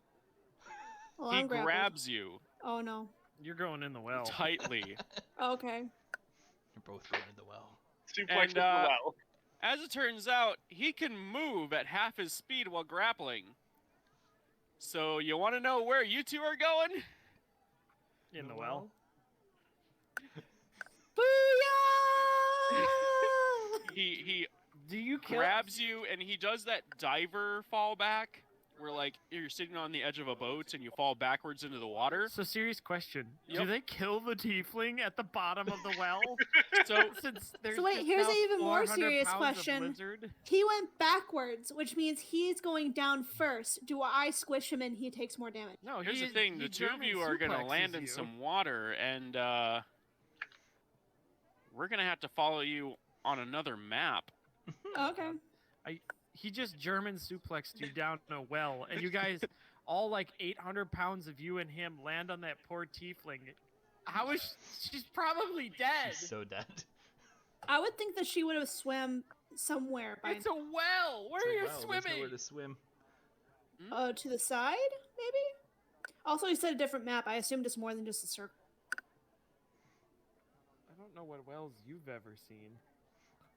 Speaker 3: Well,
Speaker 1: He
Speaker 3: I'm grappled.
Speaker 1: grabs you
Speaker 3: Oh no.
Speaker 4: You're going in the well.
Speaker 1: tightly.
Speaker 3: Okay.
Speaker 6: You're both going in the well.
Speaker 5: Suplex
Speaker 1: And,
Speaker 5: as well.
Speaker 1: As it turns out, he can move at half his speed while grappling. So you want to know where you two are going?
Speaker 4: In the well.
Speaker 3: Booyah!
Speaker 1: He
Speaker 4: Do you kill?
Speaker 1: grabs you and he does that diver fall back where like you're sitting on the edge of a boat and you fall backwards into the water.
Speaker 4: So serious question:
Speaker 1: Yep.
Speaker 4: Do they kill the tiefling at the bottom of the well?
Speaker 1: So
Speaker 4: Since there's
Speaker 3: So wait,
Speaker 4: just
Speaker 3: here's
Speaker 4: now
Speaker 3: an even more
Speaker 4: 400
Speaker 3: serious
Speaker 4: pounds of
Speaker 3: question.
Speaker 4: lizard?
Speaker 3: He went backwards, which means he's going down first. Do I squish him and he takes more damage?
Speaker 4: No,
Speaker 1: here's
Speaker 4: he
Speaker 1: the thing:
Speaker 4: he
Speaker 1: the two of
Speaker 4: German
Speaker 1: you are gonna
Speaker 4: suplexes
Speaker 1: land in
Speaker 4: you.
Speaker 1: some water, and we're gonna have to follow you on another map.
Speaker 3: Okay.
Speaker 4: He just German suplexed you down a well, and you guys, all like 800 pounds of you and him, land on that poor tiefling. How is she's probably dead?
Speaker 6: She's so dead.
Speaker 3: I would think that she would have swam somewhere by
Speaker 4: It's a well. Where are you swimming?
Speaker 6: Nowhere to swim.
Speaker 3: to the side, maybe? Also, you said a different map. I assumed it's more than just a circle.
Speaker 4: I don't know what wells you've ever seen.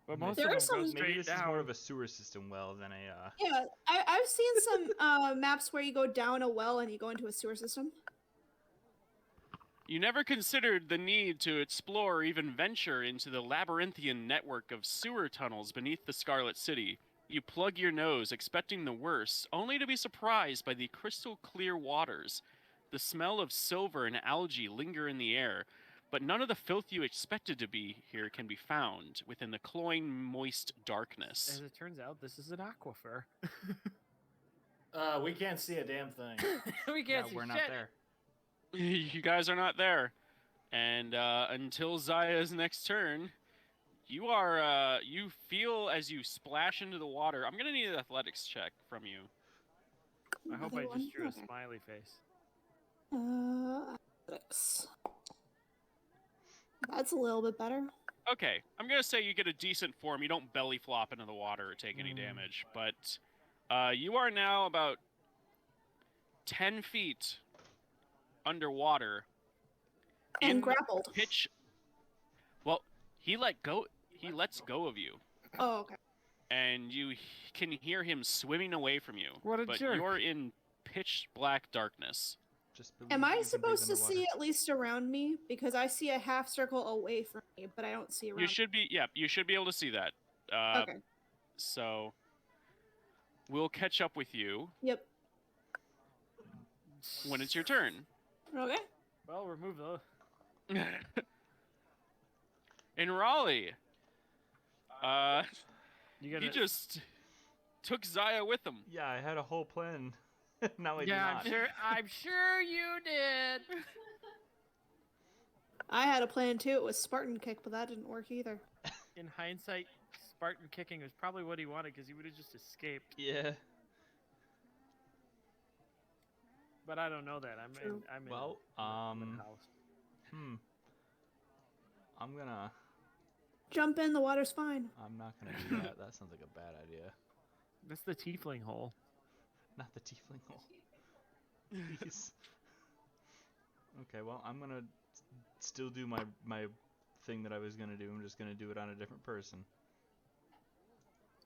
Speaker 4: But
Speaker 6: Maybe-
Speaker 4: most
Speaker 3: There
Speaker 4: of
Speaker 3: are
Speaker 4: them go
Speaker 3: some-
Speaker 6: Maybe
Speaker 4: straight
Speaker 6: this
Speaker 4: down.
Speaker 6: is more of a sewer system well than a.
Speaker 3: Yeah, I've seen some maps where you go down a well and you go into a sewer system.
Speaker 1: You never considered the need to explore or even venture into the labyrinthian network of sewer tunnels beneath the Scarlet City. You plug your nose, expecting the worst, only to be surprised by the crystal clear waters. The smell of silver and algae linger in the air, but none of the filth you expected to be here can be found within the cloying, moist darkness.
Speaker 4: As it turns out, this is an aquifer.
Speaker 2: We can't see a damn thing.
Speaker 4: We
Speaker 6: Yeah,
Speaker 4: can't see
Speaker 6: we're
Speaker 4: shit.
Speaker 6: not there.
Speaker 1: You guys are not there. And until Zaya's next turn, you are you feel as you splash into the water. I'm gonna need an athletics check from you.
Speaker 4: I hope
Speaker 3: Another
Speaker 4: I just
Speaker 3: one?
Speaker 4: drew a
Speaker 3: Okay.
Speaker 4: smiley face.
Speaker 3: Athletics. That's a little bit better.
Speaker 1: Okay, I'm gonna say you get a decent form. You don't belly flop into the water or take any
Speaker 4: Mm.
Speaker 1: damage, but you are now about 10 feet underwater.
Speaker 3: And
Speaker 1: in
Speaker 3: grappled.
Speaker 1: pitch. Well, he let go. He lets go of you,
Speaker 3: Oh, okay.
Speaker 1: and you can hear him swimming away from you.
Speaker 4: What a
Speaker 1: but
Speaker 4: jerk.
Speaker 1: you're in pitch black darkness.
Speaker 6: Just believe
Speaker 3: Am
Speaker 6: that
Speaker 3: I
Speaker 6: you can breathe
Speaker 3: supposed to see
Speaker 6: underwater.
Speaker 3: at least around me? Because I see a half circle away from me, but I don't see around.
Speaker 1: You should be. Yeah, you should be able to see that.
Speaker 3: Okay.
Speaker 1: So we'll catch up with you
Speaker 3: Yep.
Speaker 1: when it's your turn.
Speaker 3: Okay.
Speaker 4: Well, remove the.
Speaker 1: In Raleigh,
Speaker 4: You
Speaker 1: he
Speaker 4: gotta.
Speaker 1: just took Zaya with him.
Speaker 6: Yeah, I had a whole plan. Now I do
Speaker 4: Yeah,
Speaker 6: not.
Speaker 4: I'm sure you did.
Speaker 3: I had a plan too. It was Spartan kick, but that didn't work either.
Speaker 4: In hindsight, Spartan kicking was probably what he wanted because he would have just escaped.
Speaker 6: Yeah.
Speaker 4: But I don't know that.
Speaker 3: True.
Speaker 4: I'm in
Speaker 6: Well,
Speaker 4: the house.
Speaker 6: I'm gonna
Speaker 3: Jump in, the water's fine.
Speaker 6: I'm not gonna do that. That sounds like a bad idea.
Speaker 4: That's the tiefling hole.
Speaker 6: Not the tiefling hole. Please. Okay, well, I'm gonna still do my thing that I was gonna do. I'm just gonna do it on a different person.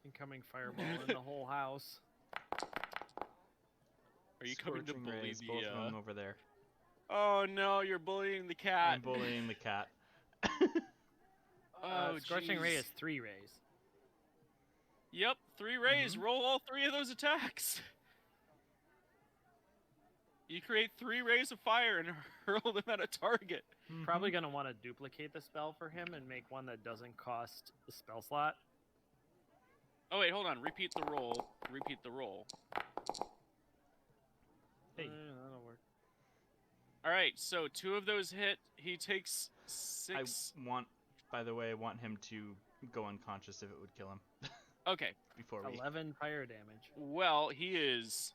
Speaker 4: Incoming fireball in the whole house.
Speaker 1: Are you coming to
Speaker 6: Scorching
Speaker 1: bully
Speaker 6: rays,
Speaker 1: the?
Speaker 6: both of them over there.
Speaker 1: Oh no, you're bullying the cat.
Speaker 6: I'm bullying the cat.
Speaker 1: Oh,
Speaker 4: Scorching ray
Speaker 1: jeez.
Speaker 4: is 3 rays.
Speaker 1: Yep, 3 rays.
Speaker 6: Mhm.
Speaker 1: Roll all 3 of those attacks. You create 3 rays of fire and hurl them at a target.
Speaker 4: Probably gonna want to duplicate the spell for him and make one that doesn't cost the spell slot.
Speaker 1: Oh wait, hold on. Repeat the roll. Repeat the roll.
Speaker 6: Hey.
Speaker 4: That'll work.
Speaker 1: All right, so 2 of those hit. He takes 6.
Speaker 6: By the way, I want him to go unconscious if it would kill him.
Speaker 1: Okay.
Speaker 6: Before we.
Speaker 4: 11 fire damage.
Speaker 1: Well, he is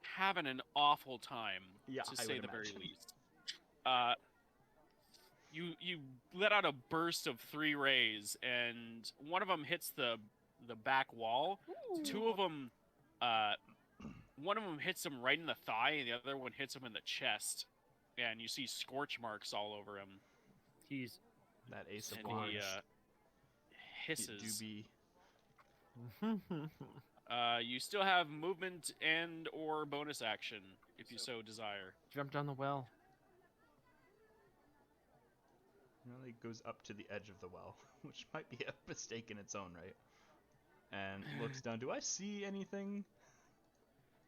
Speaker 1: having an awful time,
Speaker 6: Yeah,
Speaker 1: to
Speaker 6: I
Speaker 1: say
Speaker 6: would
Speaker 1: the very
Speaker 6: imagine.
Speaker 1: least. You let out a burst of 3 rays, and one of them hits the back wall. 2 of them, one of them hits him right in the thigh, and the other one hits him in the chest. And you see scorch marks all over him.
Speaker 4: He's
Speaker 6: That ace of
Speaker 1: And
Speaker 6: wands.
Speaker 1: he
Speaker 6: It
Speaker 1: hisses.
Speaker 6: do be.
Speaker 1: You still have movement and or bonus action if you so desire.
Speaker 4: jumped down the well.
Speaker 6: Really goes up to the edge of the well, which might be a mistake in its own right. And looks down. Do I see anything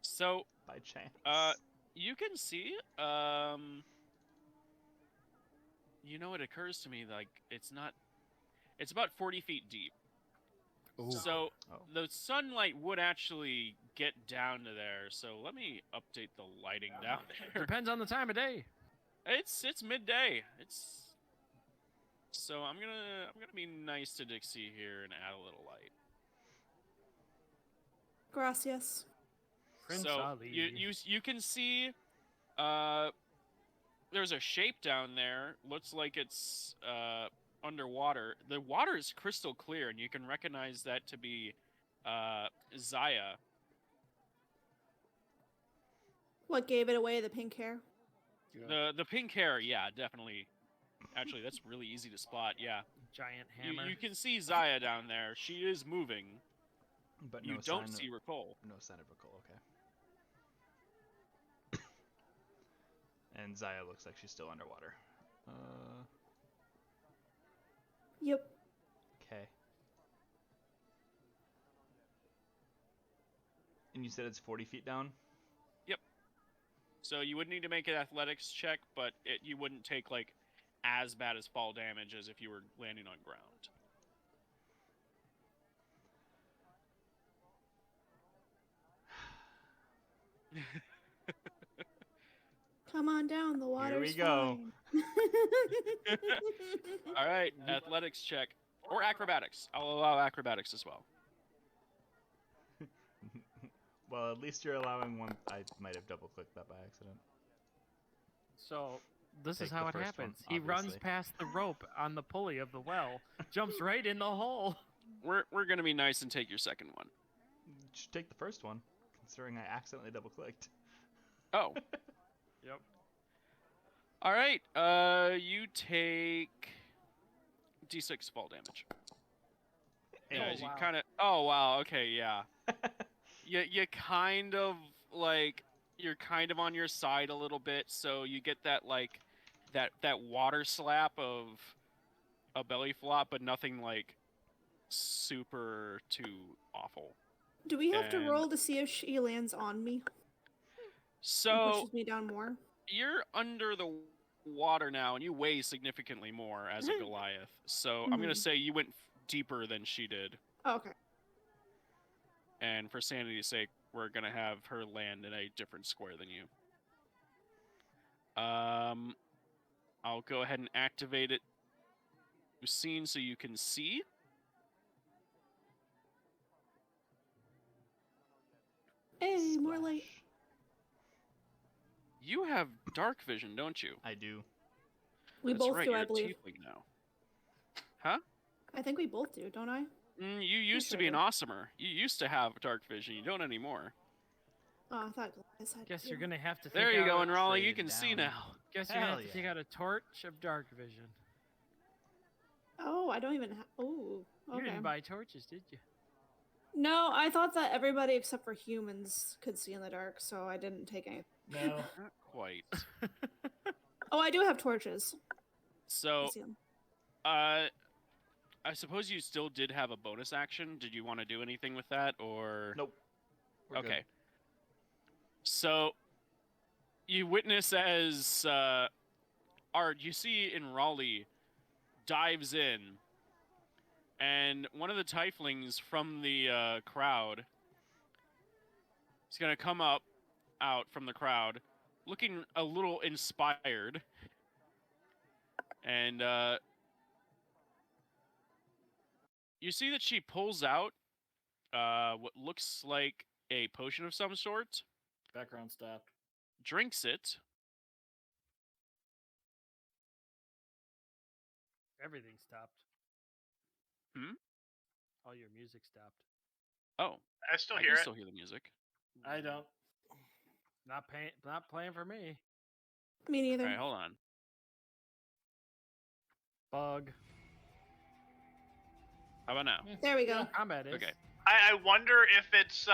Speaker 1: So
Speaker 6: by chance?
Speaker 1: you can see. You know, it occurs to me like it's not. It's about 40 feet deep.
Speaker 4: Ooh.
Speaker 1: So
Speaker 6: Oh.
Speaker 1: the sunlight would actually get down to there. So let me update the lighting down there.
Speaker 4: Depends on the time of day.
Speaker 1: It's midday. So I'm gonna be nice to Dixie here and add a little light.
Speaker 3: Gracias.
Speaker 4: Prince
Speaker 1: So
Speaker 4: Ali.
Speaker 1: you can see there's a shape down there. Looks like it's underwater. The water is crystal clear, and you can recognize that to be Zaya.
Speaker 3: What gave it away? The pink hair?
Speaker 1: The pink hair, yeah, definitely. Actually, that's really easy to spot. Yeah,
Speaker 4: Giant hammer.
Speaker 1: you can see Zaya down there. She is moving.
Speaker 6: But
Speaker 1: You
Speaker 6: no
Speaker 1: don't
Speaker 6: sign
Speaker 1: see Ricole.
Speaker 6: No sign of Ricole, okay. And Zaya looks like she's still underwater.
Speaker 3: Yep.
Speaker 6: Okay. And you said it's 40 feet down?
Speaker 1: So you would need to make an athletics check, but you wouldn't take like as bad as fall damage as if you were landing on ground.
Speaker 3: Come on down, the water's
Speaker 6: we go.
Speaker 3: fine.
Speaker 1: All right, athletics check or acrobatics. I'll allow acrobatics as well.
Speaker 6: Well, at least you're allowing one. I might have double clicked that by accident.
Speaker 4: So this is
Speaker 6: Take
Speaker 4: how
Speaker 6: the
Speaker 4: it
Speaker 6: first one,
Speaker 4: happens. He runs
Speaker 6: obviously.
Speaker 4: past the rope on the pulley of the well, jumps right in the hole.
Speaker 1: We're gonna be nice and take your second one.
Speaker 6: You should take the first one, considering I accidentally double clicked.
Speaker 1: Oh,
Speaker 4: Yep.
Speaker 1: all right. You take D6 fall damage.
Speaker 6: Hey,
Speaker 1: As
Speaker 4: wow.
Speaker 1: you kind of. Oh wow. Okay. Yeah. You kind of like you're kind of on your side a little bit, so you get that like that water slap of a belly flop, but nothing like super too awful.
Speaker 3: Do we have to
Speaker 1: And-
Speaker 3: roll to see if she lands on me? And
Speaker 1: So
Speaker 3: pushes me down more?
Speaker 1: you're under the water now, and you weigh significantly more as a Goliath. So I'm gonna
Speaker 3: Mhm.
Speaker 1: say you went deeper than she did,
Speaker 3: Oh, okay.
Speaker 1: and for sanity's sake, we're gonna have her land in a different square than you. I'll go ahead and activate it. Scene so you can see.
Speaker 3: Hey, more light.
Speaker 6: Splash.
Speaker 1: You have dark vision, don't you?
Speaker 6: I do.
Speaker 3: We
Speaker 1: That's
Speaker 3: both
Speaker 1: right,
Speaker 3: do,
Speaker 1: you're
Speaker 3: I
Speaker 1: a
Speaker 3: believe.
Speaker 1: tiefling now. Huh?
Speaker 3: I think we both do, don't I?
Speaker 1: You used to
Speaker 3: sure
Speaker 1: be an
Speaker 3: do.
Speaker 1: awesomer. You used to have dark vision. You don't anymore.
Speaker 3: Oh, I thought Goliath had
Speaker 4: Guess
Speaker 3: two.
Speaker 4: you're gonna have to.
Speaker 1: There
Speaker 4: take
Speaker 1: you
Speaker 4: out
Speaker 1: go,
Speaker 4: a-
Speaker 1: and Raleigh, you
Speaker 6: Traded
Speaker 1: can see
Speaker 6: down.
Speaker 1: now.
Speaker 4: Guess you're gonna
Speaker 6: Hell
Speaker 4: have to
Speaker 6: yeah.
Speaker 4: take out a torch of dark vision.
Speaker 3: Oh, I don't even have. Oh,
Speaker 4: You
Speaker 3: okay.
Speaker 4: didn't buy torches, did you?
Speaker 3: No, I thought that everybody except for humans could see in the dark, so I didn't take any.
Speaker 2: No.
Speaker 1: Not quite.
Speaker 3: Oh, I do have torches. I
Speaker 1: So,
Speaker 3: see them.
Speaker 1: I suppose you still did have a bonus action. Did you want to do anything with that, or?
Speaker 6: Nope. We're
Speaker 1: Okay. So, you witness as you see in Raleigh dives in, and one of the tieflings from the crowd is going to come out from the crowd, looking a little inspired, and you see that she pulls out what looks like a potion of some sort,
Speaker 2: Background stopped.
Speaker 1: drinks it.
Speaker 4: Everything stopped.
Speaker 1: Hmm?
Speaker 4: All your music stopped.
Speaker 1: Oh,
Speaker 5: I still
Speaker 1: I
Speaker 5: hear
Speaker 1: can
Speaker 5: it.
Speaker 1: still hear the music.
Speaker 2: I don't.
Speaker 4: Not playing for me.
Speaker 3: Me neither.
Speaker 1: All right, hold on.
Speaker 4: Bug.
Speaker 1: How about now?
Speaker 3: There we go.
Speaker 4: Combat is.
Speaker 1: Okay.
Speaker 5: I wonder if it's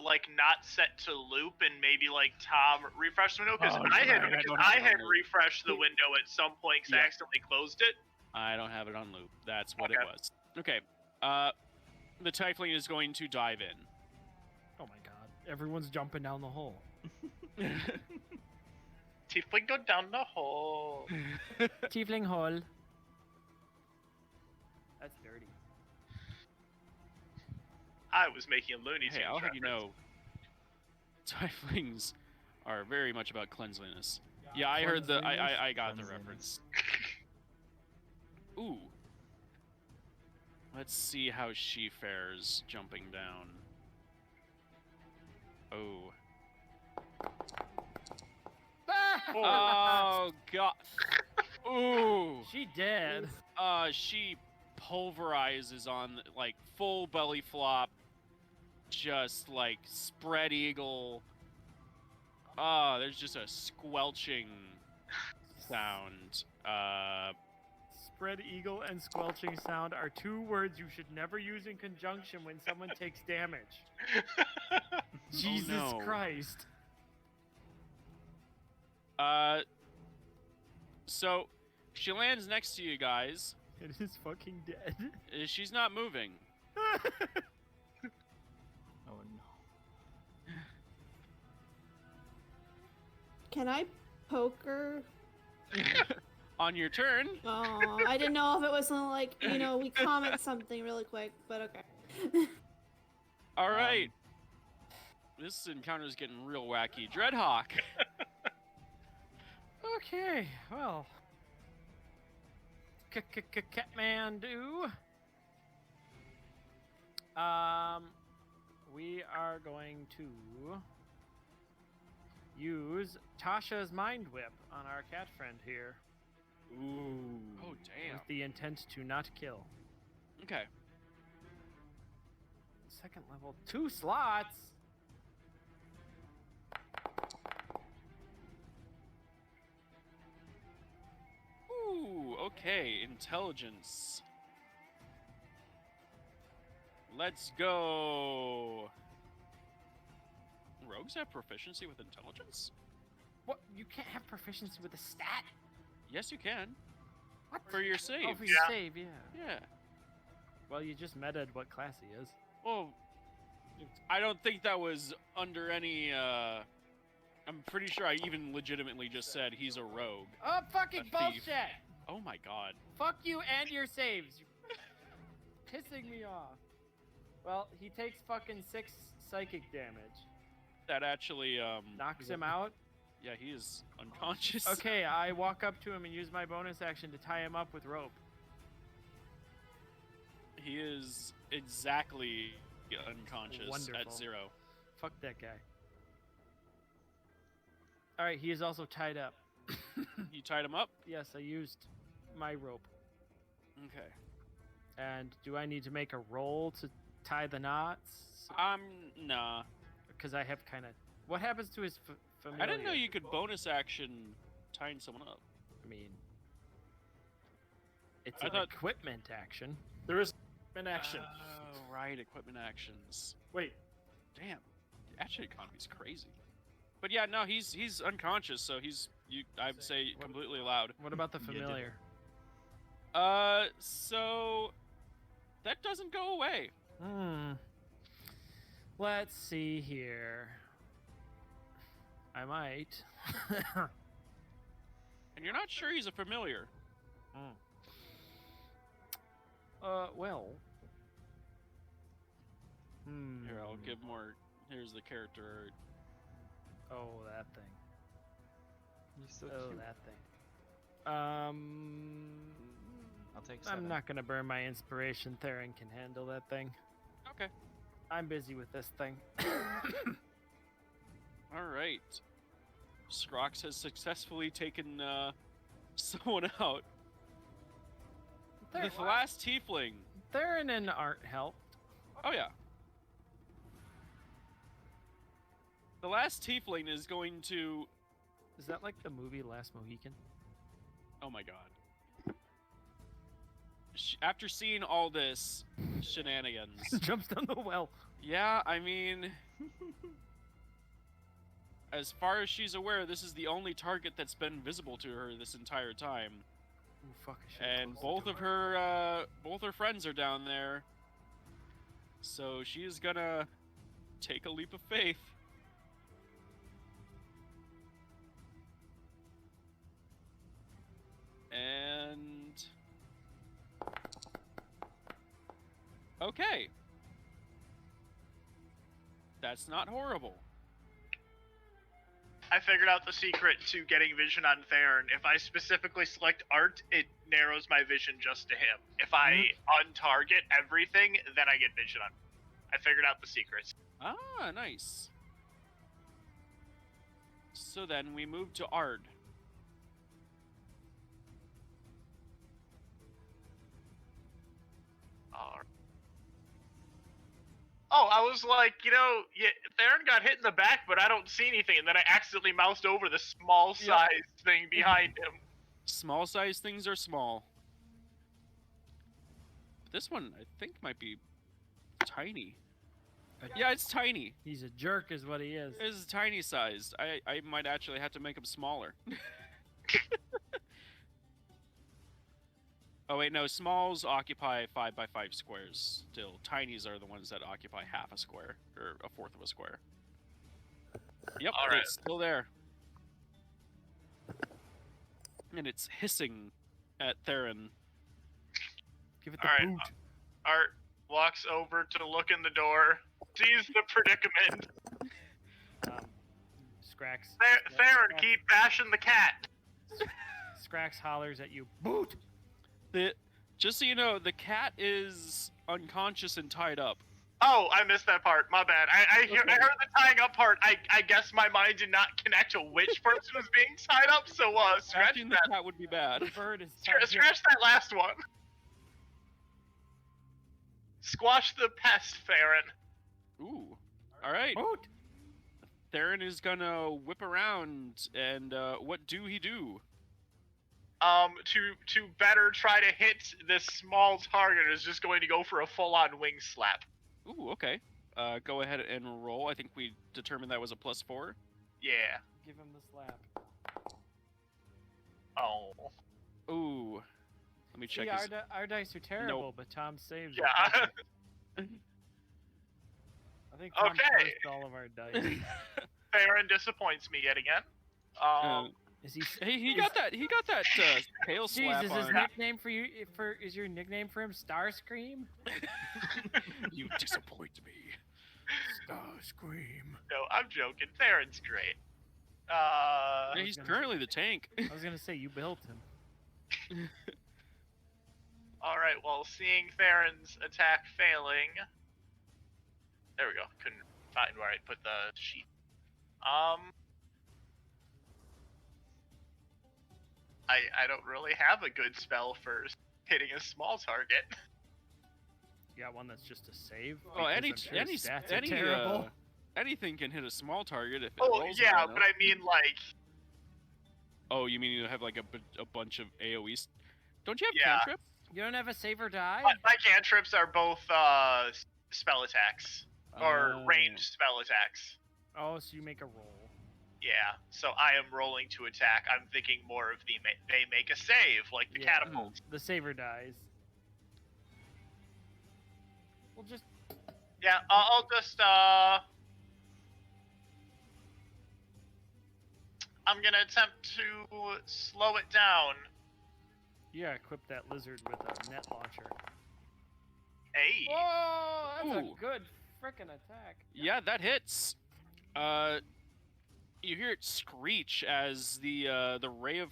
Speaker 5: like not set to loop and maybe like Tom refreshed the window because
Speaker 1: Oh,
Speaker 5: I
Speaker 1: you're
Speaker 5: had
Speaker 1: right, I don't
Speaker 5: I
Speaker 1: have it
Speaker 5: had
Speaker 1: on loop.
Speaker 5: refreshed the window at some point because I
Speaker 1: Yeah.
Speaker 5: accidentally closed it.
Speaker 1: I don't have it on loop. That's what
Speaker 5: Okay.
Speaker 1: it was. Okay. The tiefling is going to dive in.
Speaker 4: Oh my god. Everyone's jumping down the hole.
Speaker 5: Tiefling go down the hole.
Speaker 4: Tiefling hole. That's dirty.
Speaker 5: I was making a Looney Tunes
Speaker 1: Hey, I'll have you
Speaker 5: reference.
Speaker 1: know, tieflings are very much about cleanliness. Yeah, I heard the. I got the reference. Ooh. Let's see how she fares jumping down. Oh. Oh god. Ooh.
Speaker 4: She dead.
Speaker 1: She pulverizes on like full belly flop, just like spread eagle. There's just a squelching sound.
Speaker 4: Spread eagle and squelching sound are two words you should never use in conjunction when someone takes damage. Jesus
Speaker 1: no.
Speaker 4: Christ.
Speaker 1: So she lands next to you guys.
Speaker 4: It is fucking dead.
Speaker 1: She's not moving.
Speaker 6: Oh no.
Speaker 3: Can I poke her?
Speaker 1: On your turn.
Speaker 3: Oh, I didn't know if it was something like, we comment something really quick, but okay.
Speaker 1: All right. This encounter is getting real wacky. Dreadhawk.
Speaker 4: Okay, well. Catmandu. We are going to use Tasha's Mind Whip on our cat friend here.
Speaker 1: Ooh. Oh damn.
Speaker 4: With the intent to not kill.
Speaker 1: Okay.
Speaker 4: Second level, 2 slots.
Speaker 1: Ooh. Okay. Intelligence. Let's go. Rogues have proficiency with intelligence?
Speaker 4: What? You can't have proficiency with a stat?
Speaker 1: Yes, you can.
Speaker 4: What?
Speaker 1: For your save.
Speaker 4: Oh, for your
Speaker 5: Yeah.
Speaker 4: save, yeah.
Speaker 1: Yeah.
Speaker 4: Well, you just meted what class he is.
Speaker 1: Well, I don't think that was under any. I'm pretty sure I even legitimately just said he's a rogue.
Speaker 4: Oh, fucking
Speaker 1: A thief.
Speaker 4: bullshit!
Speaker 1: Oh my god.
Speaker 4: Fuck you and your saves. You're pissing me off. Well, he takes fucking 6 psychic damage.
Speaker 1: That actually
Speaker 4: Knocks him out.
Speaker 1: Yeah, he is unconscious.
Speaker 4: Okay, I walk up to him and use my bonus action to tie him up with rope.
Speaker 1: He is exactly unconscious
Speaker 4: Wonderful.
Speaker 1: at 0.
Speaker 4: Fuck that guy. Alright, he is also tied up.
Speaker 1: You tied him up?
Speaker 4: Yes, I used my rope.
Speaker 1: Okay.
Speaker 4: And do I need to make a roll to tie the knots?
Speaker 1: Nah.
Speaker 4: Because I have kind of. What happens to his familiar?
Speaker 1: I didn't know you could bonus action tying someone up.
Speaker 4: I mean, it's
Speaker 1: I
Speaker 4: an
Speaker 1: thought-
Speaker 4: equipment action.
Speaker 2: There is an action.
Speaker 1: Oh, right, equipment actions.
Speaker 2: Wait,
Speaker 1: Damn, the action economy's crazy. But yeah, no, he's unconscious, so I'd say completely allowed.
Speaker 4: What about the
Speaker 6: Yeah, did it.
Speaker 4: familiar?
Speaker 1: So that doesn't go away.
Speaker 4: Let's see here. I might.
Speaker 1: And you're not sure he's a familiar.
Speaker 4: Well.
Speaker 1: Here, I'll give more. Here's the character art.
Speaker 4: Oh, that thing.
Speaker 6: You're so
Speaker 4: Oh,
Speaker 6: cute.
Speaker 4: that thing.
Speaker 6: I'll take 7.
Speaker 4: I'm not gonna burn my inspiration. Theron can handle that thing.
Speaker 1: Okay.
Speaker 4: I'm busy with this thing.
Speaker 1: All right. Scrox has successfully taken someone out. The last tiefling.
Speaker 4: Theron and Art helped.
Speaker 1: Oh yeah. The last tiefling is going to.
Speaker 4: Is that like the movie Last Mohican?
Speaker 1: Oh my god. After seeing all this shenanigans.
Speaker 4: Jumps down the well.
Speaker 1: Yeah, I mean. As far as she's aware, this is the only target that's been visible to her this entire time.
Speaker 4: Ooh, fuck, I should've
Speaker 1: And
Speaker 4: closed the
Speaker 1: both her friends are down there. So she's gonna take a leap of faith. And okay. That's not horrible.
Speaker 5: I figured out the secret to getting vision on Theron. If I specifically select Art, it narrows my vision just to him. If I untarget everything, then I get vision on. I figured out the secret.
Speaker 1: Ah, nice. So then we move to Ard.
Speaker 5: Oh, I was like, yeah, Theron got hit in the back, but I don't see anything, and then I accidentally moused over the small size thing behind him.
Speaker 1: Small size things are small. This one, I think, might be tiny. Yeah, it's tiny.
Speaker 4: He's a jerk, is what he is.
Speaker 1: It's tiny sized. I might actually have to make him smaller. Oh wait, no. Smalls occupy 5 by 5 squares. Still, tinies are the ones that occupy half a square or a fourth of a square. Yep,
Speaker 5: All right.
Speaker 1: it's still there, and it's hissing at Theron.
Speaker 4: Give it the
Speaker 5: All right.
Speaker 4: boot.
Speaker 5: Art walks over to look in the door, sees the predicament.
Speaker 4: Scrax.
Speaker 5: Theron, keep bashing the cat.
Speaker 4: Scrax hollers at you. Boot!
Speaker 1: Just so you know, the cat is unconscious and tied up.
Speaker 5: Oh, I missed that part. My bad. I heard the tying up part. I guess my mind did not connect to which person was being tied up. So scratch
Speaker 1: Scratching the
Speaker 5: that.
Speaker 1: cat would be bad.
Speaker 4: The bird is
Speaker 5: Scratch that last one. Squash the pest, Theron.
Speaker 1: Ooh. All right.
Speaker 4: Boot!
Speaker 1: Theron is gonna whip around, and what do he do?
Speaker 5: To better try to hit this small target is just going to go for a full-on wing slap.
Speaker 1: Ooh, okay. Go ahead and roll. I think we determined that was a +4.
Speaker 5: Yeah.
Speaker 4: Give him the slap.
Speaker 5: Oh.
Speaker 1: Ooh. Let me check
Speaker 4: See,
Speaker 1: his...
Speaker 4: our dice are terrible, but Tom saves it.
Speaker 5: Yeah.
Speaker 4: I think Tom
Speaker 5: Okay.
Speaker 4: forced all of our dice.
Speaker 5: Theron disappoints me yet again.
Speaker 4: Is he?
Speaker 1: Hey, he got that tail slap
Speaker 4: Jesus, his
Speaker 1: on.
Speaker 4: nickname for you is your nickname for him Starscream?
Speaker 1: You disappoint me.
Speaker 4: Starscream.
Speaker 5: No, I'm joking. Theron's great.
Speaker 1: Yeah, he's currently the tank.
Speaker 4: I was gonna say you built him.
Speaker 5: Alright, well, seeing Theron's attack failing... There we go. Couldn't find where I put the sheet. I don't really have a good spell for hitting a small target.
Speaker 4: You got one that's just a save.
Speaker 1: Well,
Speaker 4: Because
Speaker 1: any
Speaker 4: I'm sure
Speaker 1: any
Speaker 4: stats are
Speaker 1: any
Speaker 4: terrible.
Speaker 1: anything can hit a small target if it
Speaker 5: Oh
Speaker 1: rolls
Speaker 5: yeah,
Speaker 1: high enough.
Speaker 5: but I mean like
Speaker 1: Oh, you mean you have like a bunch of AoEs? Don't you have
Speaker 5: Yeah.
Speaker 1: cantrip?
Speaker 4: You don't have a save or die.
Speaker 5: my cantrips are both spell attacks or
Speaker 1: Oh.
Speaker 5: ranged spell attacks.
Speaker 4: Oh, so you make a roll.
Speaker 5: Yeah, so I am rolling to attack. I'm thinking more of they make a save, like the
Speaker 4: Yeah.
Speaker 5: catapult.
Speaker 4: The saver dies. We'll just.
Speaker 5: Yeah, I'll just I'm gonna attempt to slow it down.
Speaker 4: Yeah, equip that lizard with a net launcher.
Speaker 5: Hey.
Speaker 4: Oh, that's
Speaker 1: Ooh.
Speaker 4: a good frickin' attack.
Speaker 1: Yeah, that hits. You hear it screech as the ray of.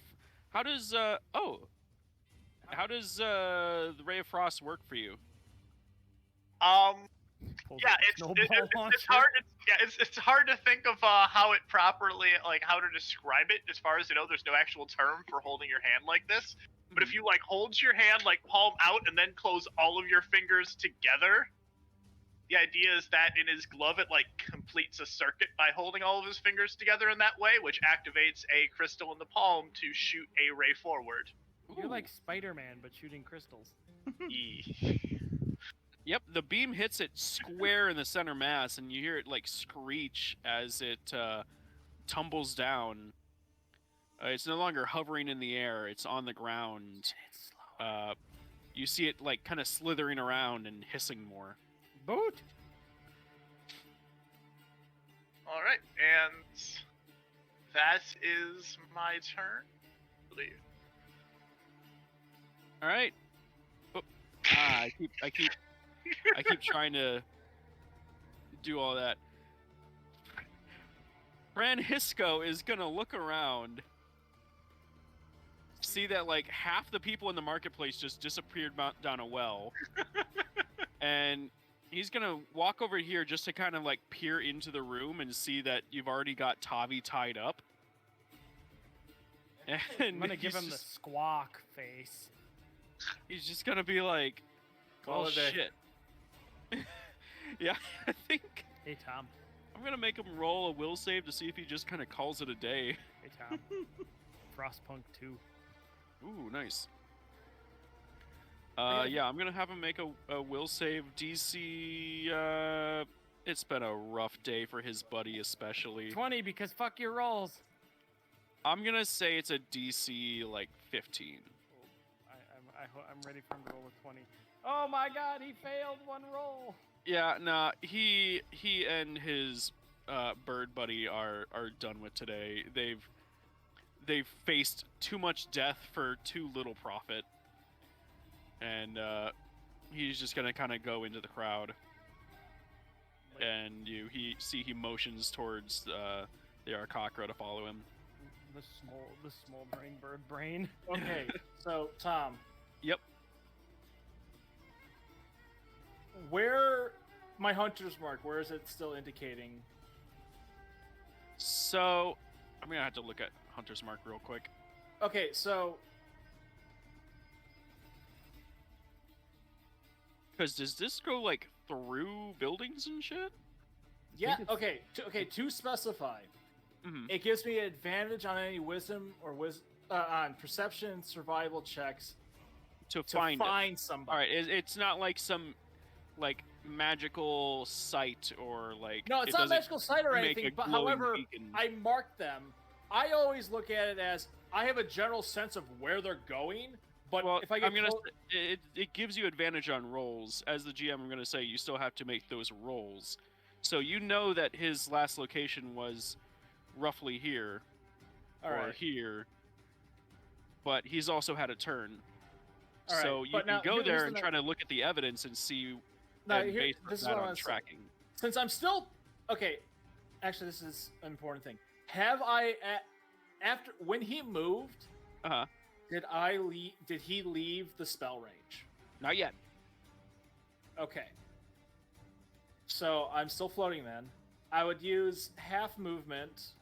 Speaker 1: How does the ray of frost work for you?
Speaker 4: Pulls
Speaker 5: Yeah,
Speaker 4: out a
Speaker 5: it's
Speaker 4: snowball
Speaker 5: hard. It's hard to think of how it properly, like how to describe it. As far as I know, there's no actual term for holding your hand like this. But if you like hold your hand like palm out and then close all of your fingers together, the idea is that in his glove it like completes a circuit by holding all of his fingers together in that way, which activates a crystal in the palm to shoot a ray forward.
Speaker 4: You're like Spider-Man, but shooting crystals.
Speaker 1: Yep, the beam hits it square in the center mass, and you hear it like screech as it tumbles down. It's no longer hovering in the air; it's on the ground. You see it like kind of slithering around and hissing more.
Speaker 4: Boot.
Speaker 5: All right, and that is my turn, I believe.
Speaker 1: All right. Oh, I keep trying to do all that. Francisco is gonna look around, see that like half the people in the marketplace just disappeared down a well, and he's gonna walk over here just to kind of like peer into the room and see that you've already got Tavi tied up. And
Speaker 4: I'm gonna give
Speaker 1: he's
Speaker 4: him the
Speaker 1: just-
Speaker 4: squawk face.
Speaker 1: He's just gonna be like,
Speaker 2: Call
Speaker 1: "Oh
Speaker 2: it a day."
Speaker 1: shit." Yeah, I think
Speaker 4: Hey Tom.
Speaker 1: I'm gonna make him roll a will save to see if he just kind of calls it a day.
Speaker 4: Hey Tom. Frostpunk 2.
Speaker 1: Ooh, nice.
Speaker 2: Yeah.
Speaker 1: Yeah, I'm gonna have him make a will save DC. It's been a rough day for his buddy, especially.
Speaker 4: 20 because fuck your rolls.
Speaker 1: I'm gonna say it's a DC like 15.
Speaker 4: I'm ready for him to roll a 20. Oh my god, he failed one roll.
Speaker 1: Yeah, nah, he and his bird buddy are done with today. They've faced too much death for too little profit, and he's just gonna kind of go into the crowd. And he motions towards the Arkakra to follow him.
Speaker 4: The smoldering bird brain.
Speaker 2: Okay, so Tom.
Speaker 1: Yep.
Speaker 2: Where my hunter's mark? Where is it still indicating?
Speaker 1: So I'm gonna have to look at Hunter's Mark real quick.
Speaker 2: Okay, so
Speaker 1: Because does this go like through buildings and shit?
Speaker 2: yeah.
Speaker 4: it's-
Speaker 2: Okay. To specify,
Speaker 1: Mhm.
Speaker 2: it gives me advantage on any wisdom or on perception and survival checks
Speaker 1: To
Speaker 2: to
Speaker 1: find
Speaker 2: find
Speaker 1: it.
Speaker 2: somebody.
Speaker 1: All right, it's not like some like magical sight or like
Speaker 2: No, it's
Speaker 1: it
Speaker 2: not
Speaker 1: doesn't
Speaker 2: magical sight or
Speaker 1: make
Speaker 2: anything.
Speaker 1: a
Speaker 2: But
Speaker 1: glowing
Speaker 2: however,
Speaker 1: beacon.
Speaker 2: I marked them. I always look at it as I have a general sense of where they're going. But
Speaker 1: Well,
Speaker 2: if I get
Speaker 1: I'm gonna
Speaker 2: clo-
Speaker 1: it gives you advantage on rolls. As the GM, I'm gonna say you still have to make those rolls. So you know that his last location was roughly here
Speaker 2: all
Speaker 1: or
Speaker 2: right.
Speaker 1: here, but he's also had a turn.
Speaker 2: All right,
Speaker 1: So you
Speaker 2: but
Speaker 1: can
Speaker 2: now
Speaker 1: go
Speaker 2: here's
Speaker 1: there
Speaker 2: the
Speaker 1: and
Speaker 2: ne-
Speaker 1: try to look at the evidence and see
Speaker 2: Now,
Speaker 1: and
Speaker 2: here-
Speaker 1: base
Speaker 2: this is
Speaker 1: that
Speaker 2: what I
Speaker 1: on
Speaker 2: wanna say.
Speaker 1: tracking.
Speaker 2: Since I'm still okay, actually, this is an important thing. Have I after when he moved?
Speaker 1: Uh-huh.
Speaker 2: Did he leave the spell range?
Speaker 1: Not yet.
Speaker 2: Okay. So I'm still floating then. I would use half movement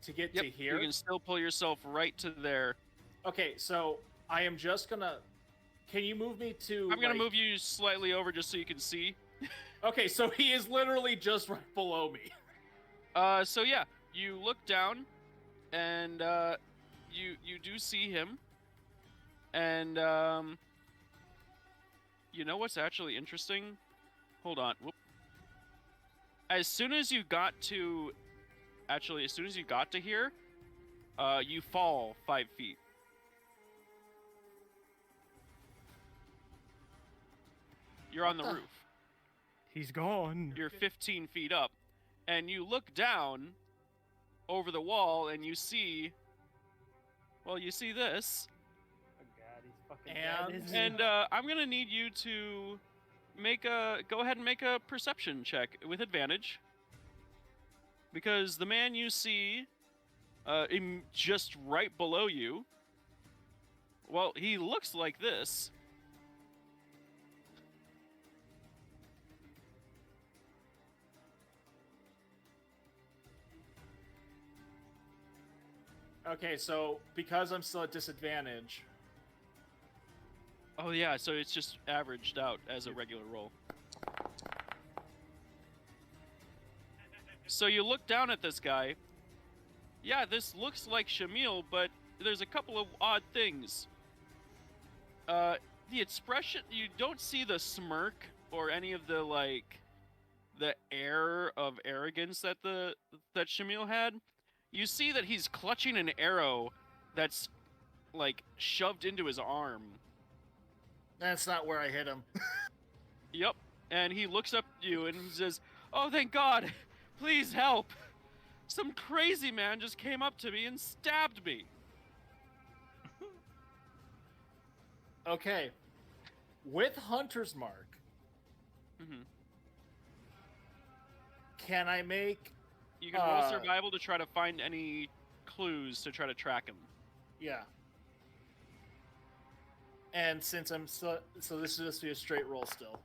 Speaker 2: to get
Speaker 1: Yep.
Speaker 2: to here.
Speaker 1: You can still pull yourself right to there.
Speaker 2: Okay, so I am just gonna Can you move me to?
Speaker 1: I'm gonna move you slightly over just so you can see.
Speaker 2: Okay, so he is literally just right below me.
Speaker 1: So yeah, you look down, and you do see him, and you know what's actually interesting? Hold on. Whoop. As soon as you got to here, you fall 5 feet. You're on the roof.
Speaker 4: He's gone.
Speaker 1: You're 15 feet up, and you look down over the wall, and you see this.
Speaker 4: Oh God, he's fucking
Speaker 2: And-
Speaker 4: dead, isn't he?
Speaker 1: And I'm gonna need you to go ahead and make a perception check with advantage, because the man you see, just right below you, well, he looks like this.
Speaker 2: Okay, so because I'm still at disadvantage.
Speaker 1: Oh yeah, so it's just averaged out as a regular roll. So you look down at this guy. Yeah, this looks like Shamil, but there's a couple of odd things. The expression, you don't see the smirk or any of the the air of arrogance that that Shamil had. You see that he's clutching an arrow that's shoved into his arm.
Speaker 2: That's not where I hit him.
Speaker 1: Yep. And he looks up at you and he says, "Oh, thank God! Please help! Some crazy man just came up to me and stabbed me."
Speaker 2: Okay. With Hunter's Mark,
Speaker 1: Mm-hmm.
Speaker 2: can I make...
Speaker 1: You can roll survival to try to find any clues to try to track him.
Speaker 2: Yeah. And since I'm still... So this is just be a straight roll still.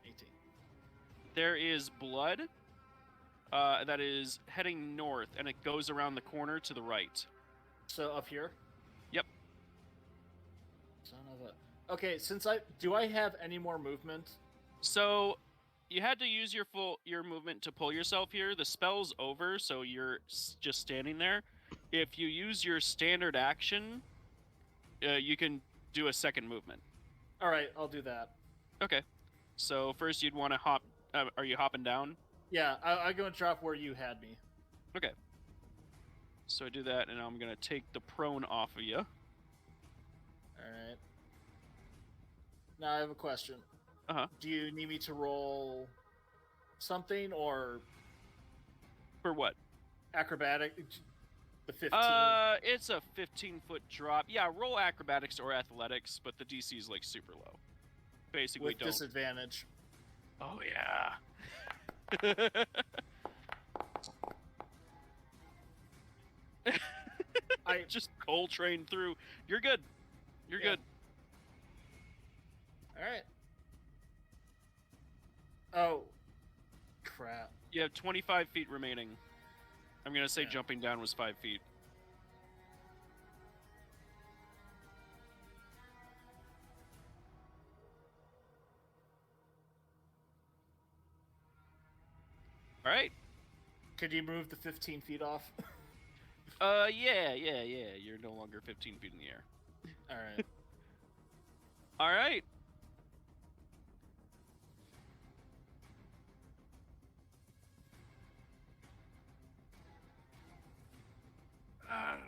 Speaker 2: 18.
Speaker 1: There is blood that is heading north, and it goes around the corner to the right.
Speaker 2: So up here?
Speaker 1: Yep.
Speaker 2: Son of a... Okay, since do I have any more movement?
Speaker 1: So you had to use your movement to pull yourself here. The spell's over, so you're just standing there. If you use your standard action, you can do a second movement.
Speaker 2: All right, I'll do that.
Speaker 1: Okay. So first you'd want to hop. Are you hopping down?
Speaker 2: Yeah, I'm going to drop where you had me.
Speaker 1: Okay. So I do that, and I'm gonna take the prone off of you.
Speaker 2: All right. Now I have a question.
Speaker 1: Uh-huh.
Speaker 2: Do you need me to roll something,
Speaker 1: For what?
Speaker 2: acrobatic? The 15.
Speaker 1: It's a 15-foot drop. Yeah, roll acrobatics or athletics, but the DC is super low. Basically,
Speaker 2: with
Speaker 1: don't.
Speaker 2: disadvantage.
Speaker 1: Oh yeah.
Speaker 2: I
Speaker 1: just Coltrane through. You're good. You're
Speaker 2: Yeah.
Speaker 1: good.
Speaker 2: All right. Oh, crap.
Speaker 1: You have 25 feet remaining. I'm gonna say
Speaker 2: Yeah.
Speaker 1: jumping down was 5 feet. All right.
Speaker 2: Could you move the 15 feet off?
Speaker 1: Yeah. You're no longer 15 feet in the air.
Speaker 2: All right.
Speaker 1: All right.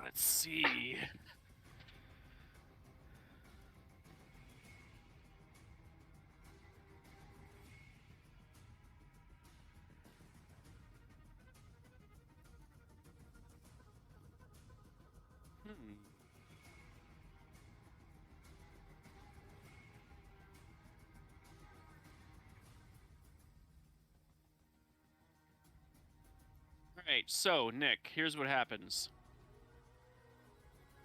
Speaker 1: Let's see. Alright, so, Nick, here's what happens.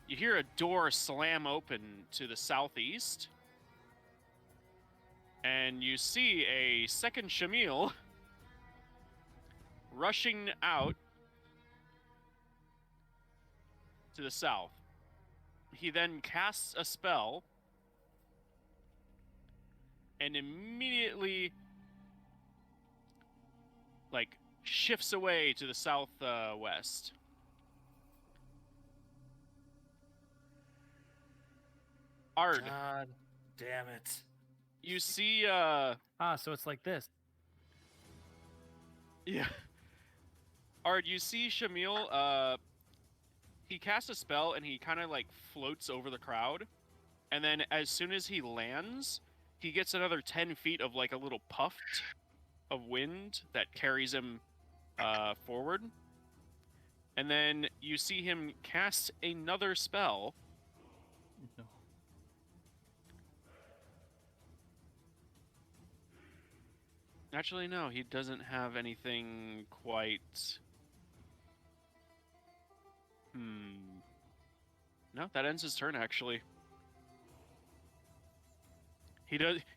Speaker 1: You hear a door slam open to the southeast, and you see a second Shamil rushing out to the south. he then casts a spell and immediately like shifts away to the southwest. Ard,
Speaker 2: God damn it.
Speaker 1: you see
Speaker 4: So it's like this.
Speaker 1: yeah. Ard, you see Shamil, he casts a spell and he kind of like floats over the crowd. And then as soon as he lands, he gets another 10 feet of like a little puff of wind that carries him forward. And then you see him cast another spell.
Speaker 6: No.
Speaker 1: Actually, no, he doesn't have anything quite... No, that ends his turn, actually.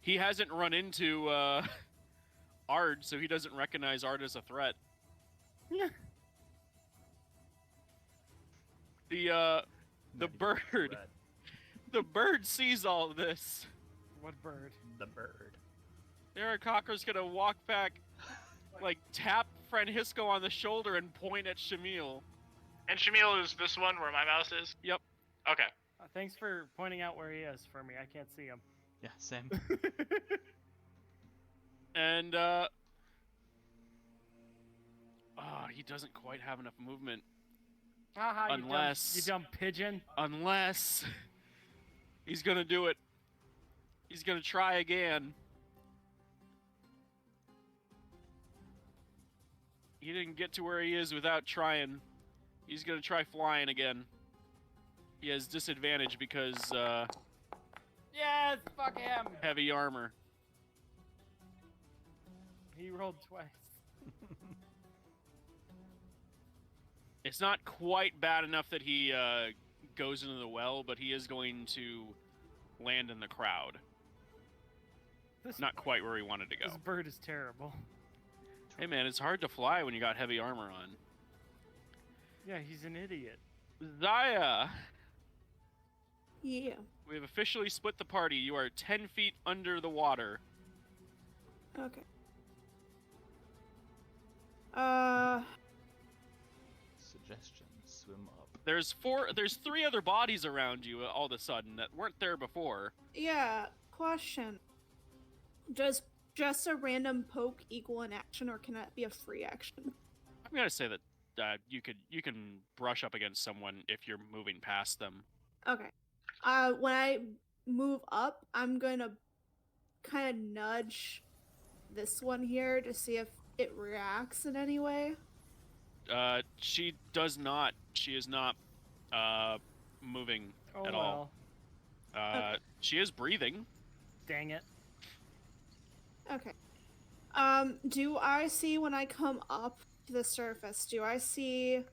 Speaker 1: He hasn't run into Ard, so he doesn't recognize Ard as a threat. The
Speaker 7: Not even a
Speaker 1: bird.
Speaker 7: threat.
Speaker 1: The bird sees all of this.
Speaker 4: What bird?
Speaker 7: The bird.
Speaker 1: Arakaka's gonna walk back, like tap Francisco on the shoulder and point at Shamil.
Speaker 5: And Shamil is this one where my mouse is?
Speaker 1: Yep.
Speaker 5: Okay.
Speaker 4: Thanks for pointing out where he is for me. I can't see him.
Speaker 6: Yeah, same.
Speaker 1: And he doesn't quite have enough movement.
Speaker 4: Haha,
Speaker 1: Unless-
Speaker 4: you dumb pigeon.
Speaker 1: Unless he's gonna do it. He's gonna try again. He didn't get to where he is without trying. He's gonna try flying again. He has disadvantage because
Speaker 4: Yes, fuck him.
Speaker 1: heavy armor.
Speaker 4: He rolled twice.
Speaker 1: It's not quite bad enough that he goes into the well, but he is going to land in the crowd.
Speaker 4: This,
Speaker 1: Not quite where he wanted to go.
Speaker 4: this bird is terrible.
Speaker 1: Hey man, it's hard to fly when you got heavy armor on.
Speaker 4: Yeah, he's an idiot.
Speaker 1: Zaya,
Speaker 3: Yeah.
Speaker 1: we have officially split the party. You are 10 feet under the water.
Speaker 3: Okay.
Speaker 6: Suggestion: swim up.
Speaker 1: There's 3 other bodies around you all of a sudden that weren't there before.
Speaker 3: Yeah. Question. Does just a random poke equal an action, or can that be a free action?
Speaker 1: I'm gonna say that you can brush up against someone if you're moving past them.
Speaker 3: Okay. When I move up, I'm gonna kind of nudge this one here to see if it reacts in any way.
Speaker 1: She does not. She is not moving
Speaker 4: Oh
Speaker 1: at
Speaker 4: well.
Speaker 1: all.
Speaker 3: Okay.
Speaker 1: She is breathing.
Speaker 4: Dang it.
Speaker 3: Okay. Do I see when I come up to the surface? Do I see,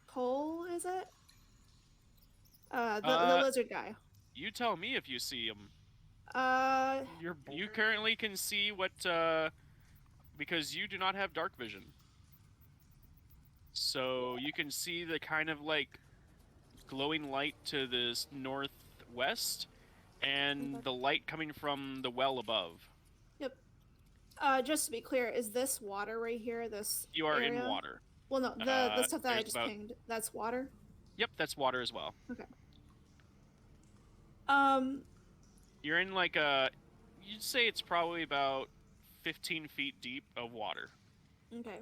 Speaker 3: Cole? Is it? The lizard guy.
Speaker 1: You tell me if you see him.
Speaker 4: You're
Speaker 1: You currently can see what, because you do not have dark vision. So you can see the kind of like glowing light to the northwest and the light coming from the well above.
Speaker 3: Yep. Just to be clear, is this water right here? This
Speaker 1: You are in
Speaker 3: area?
Speaker 1: water.
Speaker 3: Well, no, the stuff that I
Speaker 1: there's
Speaker 3: just
Speaker 1: about-
Speaker 3: pinged. That's water.
Speaker 1: Yep, that's water as well. You're in like you'd say it's probably about 15 feet deep of water.
Speaker 3: Okay.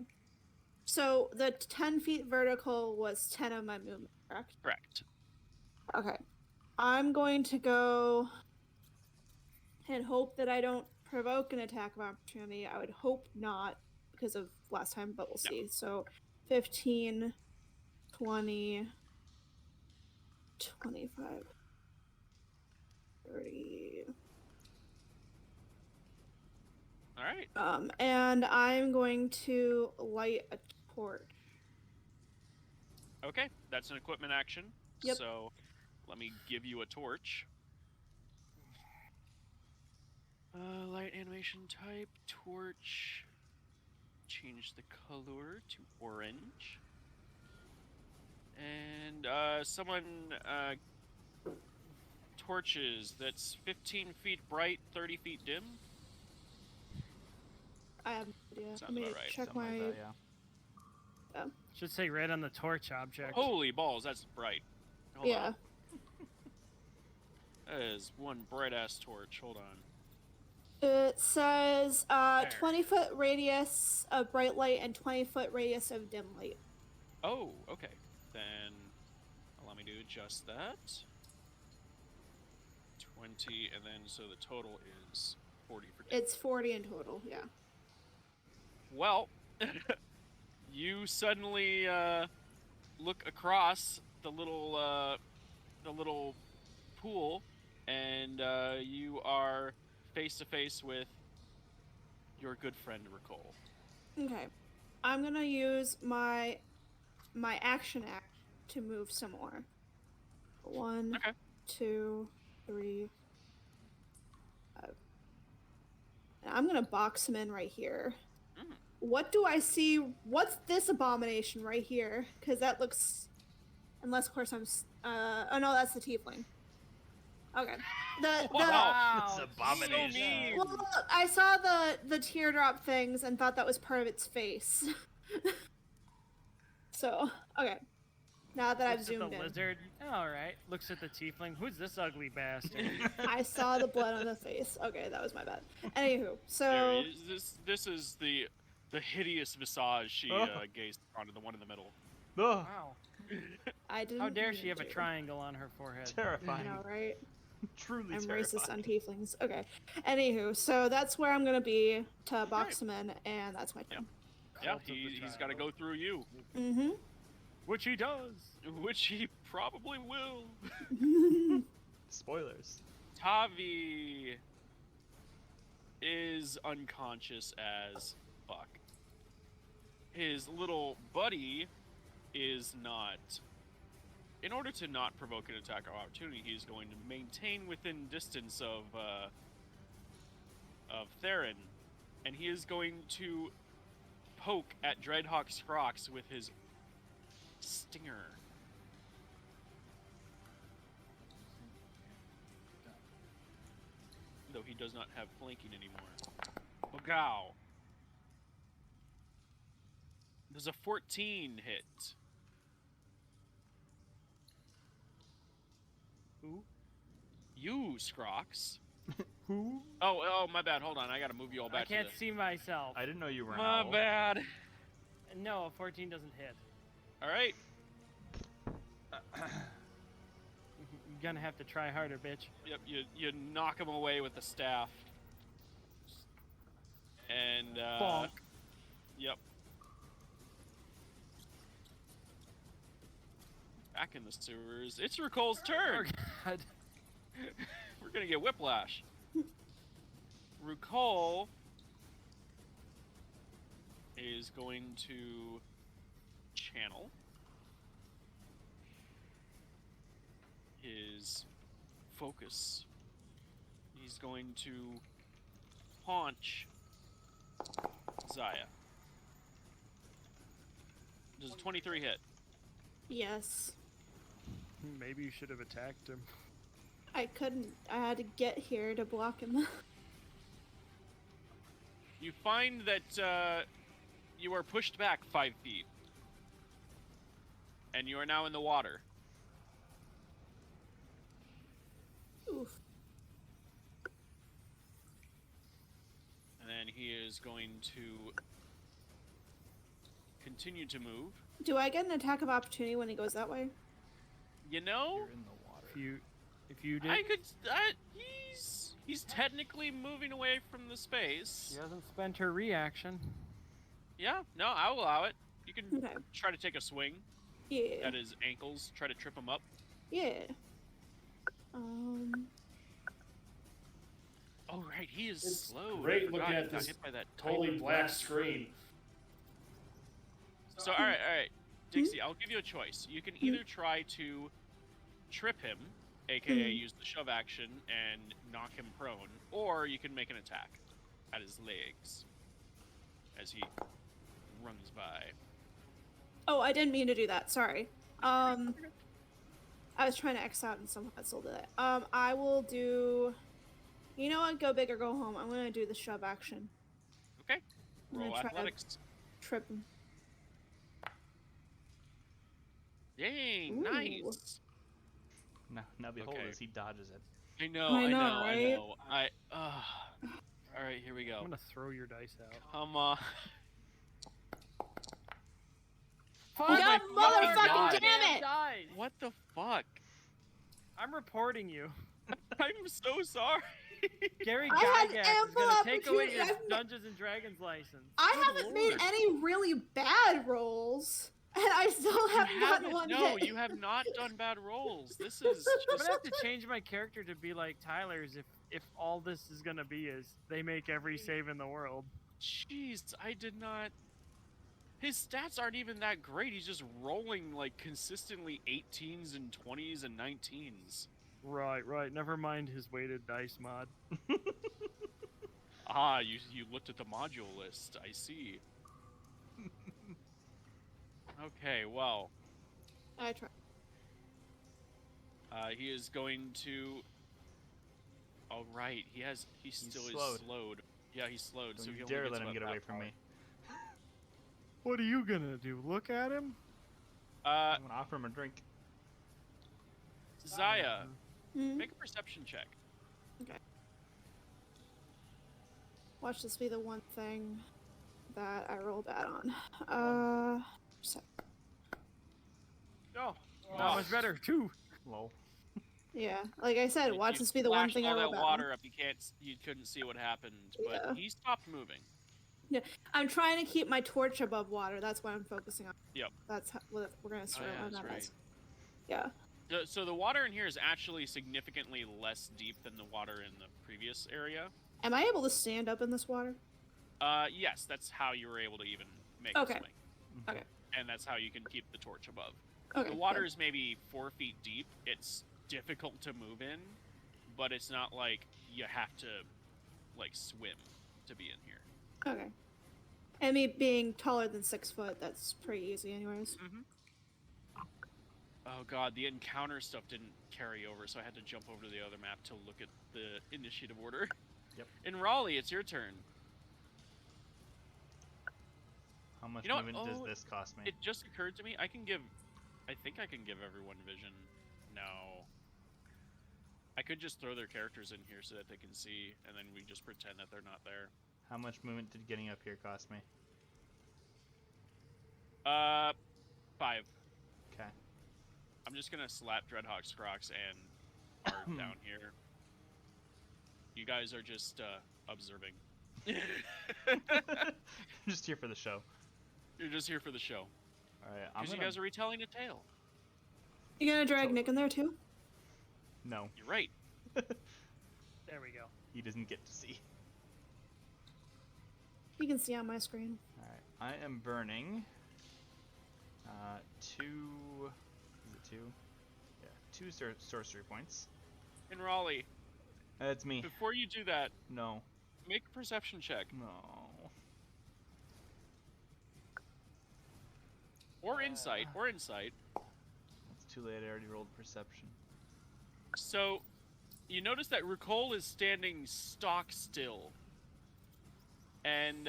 Speaker 3: So the 10 feet vertical was 10 of my movement, correct?
Speaker 1: Correct.
Speaker 3: Okay. I'm going to go and hope that I don't provoke an attack of opportunity. I would hope not because of last time, but we'll see. So 15, 20, 25, 30.
Speaker 1: All right.
Speaker 3: And I'm going to light a torch.
Speaker 1: Okay, that's an equipment action.
Speaker 3: Yep.
Speaker 1: So let me give you a torch. Light animation type, torch. Change the color to orange. And someone torches that's 15 feet bright, 30 feet dim.
Speaker 3: I have no idea.
Speaker 1: Sounds
Speaker 3: Let me
Speaker 1: about right.
Speaker 3: check
Speaker 6: Something
Speaker 3: my.
Speaker 6: like that, yeah.
Speaker 4: Should say red on the torch object.
Speaker 1: Holy balls, that's bright. Hold
Speaker 3: Yeah.
Speaker 1: on. That is one bright ass torch. Hold on.
Speaker 3: It says
Speaker 1: There.
Speaker 3: 20-foot radius of bright light and 20-foot radius of dim light.
Speaker 1: Oh, okay. Then allow me to adjust that. 20, and then so the total is 40 for dim.
Speaker 3: It's 40 in total, yeah.
Speaker 1: Well, you suddenly look across the little pool, and you are face to face with your good friend Ricole.
Speaker 3: Okay. I'm gonna use my action to move some more. 1,
Speaker 1: Okay.
Speaker 3: 2, 3, 5. And I'm gonna box him in right here.
Speaker 1: Mm.
Speaker 3: What do I see? What's this abomination right here? Because that looks... Unless, of course, I'm... oh, no, that's the tiefling. Okay.
Speaker 1: Wow.
Speaker 5: It's abomination.
Speaker 1: So mean.
Speaker 3: Well, look, I saw the teardrop things and thought that was part of its face. So, okay. Now that I've
Speaker 4: Looks at
Speaker 3: zoomed
Speaker 4: the
Speaker 3: in,
Speaker 4: lizard. All right. Looks at the tiefling. Who's this ugly bastard?
Speaker 3: I saw the blood on the face. Okay, that was my bad. Anywho,
Speaker 1: There
Speaker 3: so
Speaker 1: is, this is the hideous visage she gazed onto, the one in the middle.
Speaker 6: Oh,
Speaker 4: Wow.
Speaker 3: I didn't.
Speaker 4: How dare
Speaker 3: mean
Speaker 4: she have a
Speaker 3: to.
Speaker 4: triangle on her forehead?
Speaker 3: I
Speaker 6: terrifying.
Speaker 3: know, right?
Speaker 6: Truly
Speaker 3: I'm
Speaker 6: terrifying.
Speaker 3: racist on tieflings. Okay. Anywho, so that's where I'm gonna be to box him in, and that's my turn.
Speaker 1: Yeah,
Speaker 4: Cult of the
Speaker 1: he's got to
Speaker 4: triangle.
Speaker 1: go through you,
Speaker 3: Mm-hmm.
Speaker 4: Which he does.
Speaker 1: which he probably will.
Speaker 6: Spoilers.
Speaker 1: Tavi is unconscious as fuck. His little buddy is not. In order to not provoke an attack of opportunity, he's going to maintain within distance of Theron, and he is going to poke at Dreadhawk's Crocs with his stinger. Though he does not have flanking anymore. Bogow. There's a 14 hit.
Speaker 4: Who?
Speaker 1: You, Scrox.
Speaker 6: Who?
Speaker 1: Oh, my bad. Hold on. I gotta move you all
Speaker 4: I
Speaker 1: back
Speaker 4: can't
Speaker 1: to
Speaker 4: see myself.
Speaker 6: I didn't know you were an
Speaker 1: My
Speaker 6: owl.
Speaker 1: bad.
Speaker 4: No, a 14 doesn't hit.
Speaker 1: All right.
Speaker 4: You're gonna have to try harder, bitch.
Speaker 1: Yep. You knock him away with the staff. And
Speaker 4: Bonk.
Speaker 1: Yep. Back in the sewers. It's Ricole's turn.
Speaker 4: Oh, God.
Speaker 1: We're gonna get whiplash. Ricole is going to channel his focus. He's going to haunch Zaya. Does a 23 hit?
Speaker 3: Yes.
Speaker 4: Maybe you should have attacked him.
Speaker 3: I couldn't. I had to get here to block him.
Speaker 1: You find that you are pushed back 5 feet. And you are now in the water.
Speaker 3: Oof.
Speaker 1: And then he is going to continue to move.
Speaker 3: Do I get an attack of opportunity when he goes that way?
Speaker 1: You know,
Speaker 6: You're in the water.
Speaker 4: If you did,
Speaker 1: I could. He's technically moving away from the space.
Speaker 4: she hasn't spent her reaction.
Speaker 1: Yeah, no, I'll allow it. You can
Speaker 3: Okay.
Speaker 1: try to take a swing
Speaker 3: Yeah.
Speaker 1: at his ankles, try to trip him up.
Speaker 3: Yeah.
Speaker 1: Oh right, he is
Speaker 2: It's
Speaker 1: slow. I
Speaker 2: great
Speaker 1: forgot
Speaker 2: looking
Speaker 1: he
Speaker 2: at
Speaker 1: got
Speaker 2: this
Speaker 1: hit by that
Speaker 2: totally
Speaker 1: tiny
Speaker 2: black
Speaker 1: blast.
Speaker 2: screen.
Speaker 1: So all right, Dixie, I'll give you a choice. You can either try to trip him, aka use the shove action and knock him prone, or you can make an attack at his legs as he runs by.
Speaker 3: Oh, I didn't mean to do that. Sorry. I was trying to X out and somehow I still did it. I will do. You know what? Go big or go home. I'm gonna do the shove action.
Speaker 1: Okay.
Speaker 3: I'm gonna
Speaker 1: Roll
Speaker 3: try to
Speaker 1: athletics.
Speaker 3: trip him.
Speaker 1: Yay,
Speaker 3: Ooh.
Speaker 1: nice.
Speaker 6: Now behold
Speaker 1: Okay.
Speaker 6: as he dodges it.
Speaker 1: I know,
Speaker 3: I
Speaker 1: I
Speaker 3: know,
Speaker 1: know, I
Speaker 3: right?
Speaker 1: know. All right, here we go.
Speaker 4: I'm gonna throw your dice out.
Speaker 1: Come on.
Speaker 3: God,
Speaker 1: my
Speaker 3: motherfucking
Speaker 1: God.
Speaker 3: damn it!
Speaker 4: Dice.
Speaker 1: What the fuck?
Speaker 4: I'm reporting you.
Speaker 1: I'm so sorry.
Speaker 4: Gary
Speaker 3: I had
Speaker 4: Gygax is
Speaker 3: ample
Speaker 4: gonna take away
Speaker 3: opportunity.
Speaker 4: his
Speaker 3: I've ma-
Speaker 4: Dungeons and Dragons license.
Speaker 3: I
Speaker 1: Good
Speaker 3: haven't made
Speaker 1: lord.
Speaker 3: any really bad rolls, and I still have not one
Speaker 1: No,
Speaker 3: hit.
Speaker 1: you have not done bad rolls. This is
Speaker 4: I'm
Speaker 1: just
Speaker 4: gonna have to change my character to be like Tyler's if all this is gonna be is they make every save in the world.
Speaker 1: jeez, I did not. His stats aren't even that great. He's just rolling like consistently 18s and 20s and 19s.
Speaker 4: Right. Never mind his weighted dice mod.
Speaker 1: Ah, you looked at the module list. I see. Okay, well,
Speaker 3: I try.
Speaker 1: he is going to. Oh right, he still
Speaker 6: slowed.
Speaker 1: is slowed. Yeah, he's slowed.
Speaker 6: Don't
Speaker 1: so
Speaker 6: you
Speaker 1: he only
Speaker 6: dare
Speaker 1: gets
Speaker 6: let him
Speaker 1: about
Speaker 6: get
Speaker 1: that
Speaker 6: away from
Speaker 1: far.
Speaker 6: me.
Speaker 4: What are you gonna do? Look at him?
Speaker 6: I'm gonna offer him a drink.
Speaker 1: Zaya,
Speaker 3: Hmm?
Speaker 1: make a perception check.
Speaker 3: Watch this be the one thing that I roll bad on.
Speaker 4: No, not much better. 2.
Speaker 6: Lol.
Speaker 3: Yeah, like I said, watch
Speaker 1: You
Speaker 3: this be the one
Speaker 1: flashed
Speaker 3: thing I
Speaker 1: all
Speaker 3: roll
Speaker 1: that
Speaker 3: bad
Speaker 1: water
Speaker 3: on.
Speaker 1: up. You couldn't see what happened, but
Speaker 3: Yeah.
Speaker 1: he stopped moving.
Speaker 3: I'm trying to keep my torch above water. That's what I'm focusing on.
Speaker 1: Yep.
Speaker 3: That's what we're gonna
Speaker 1: Oh,
Speaker 3: start
Speaker 1: yeah,
Speaker 3: on
Speaker 1: that's
Speaker 3: that
Speaker 1: right.
Speaker 3: as. Yeah.
Speaker 1: So the water in here is actually significantly less deep than the water in the previous area.
Speaker 3: Am I able to stand up in this water?
Speaker 1: Yes, that's how you were able to even make
Speaker 3: Okay.
Speaker 1: the swing.
Speaker 3: Okay.
Speaker 1: And that's how you can keep the torch above.
Speaker 3: Okay.
Speaker 1: The water is maybe 4 feet deep. It's difficult to move in, but it's not like you have to like swim to be in here.
Speaker 3: good. Okay. And me being taller than 6 foot, that's pretty easy, anyways.
Speaker 1: Oh god, the encounter stuff didn't carry over, so I had to jump over to the other map to look at the initiative order.
Speaker 6: Yep.
Speaker 1: In Raleigh, it's your turn.
Speaker 6: How much
Speaker 1: You know what?
Speaker 6: movement does
Speaker 1: Oh,
Speaker 6: this cost me?
Speaker 1: It just occurred to me, I think I can give everyone vision. No. I could just throw their characters in here so that they can see, and then we just pretend that they're not there.
Speaker 6: How much movement did getting up here cost me?
Speaker 1: 5.
Speaker 6: Okay.
Speaker 1: I'm just gonna slap Dreadhawk's Crocs and Bard down here. You guys are just observing.
Speaker 6: Just here for the show.
Speaker 1: You're just here for the show.
Speaker 6: Alright,
Speaker 1: Because you guys are retelling a tale.
Speaker 3: You gonna drag Nick in there too?
Speaker 6: No,
Speaker 1: You're right.
Speaker 4: There we go.
Speaker 6: he doesn't get to see.
Speaker 3: You can see on my screen.
Speaker 6: Alright, I am burning 2... Is it 2? Yeah, 2 sorcery points.
Speaker 1: In Raleigh,
Speaker 6: That's me.
Speaker 1: before you do that,
Speaker 6: No.
Speaker 1: make a perception check.
Speaker 6: No.
Speaker 1: Or insight. Or insight.
Speaker 6: It's too late, I already rolled perception.
Speaker 1: So, you notice that Rukol is standing stock still. And,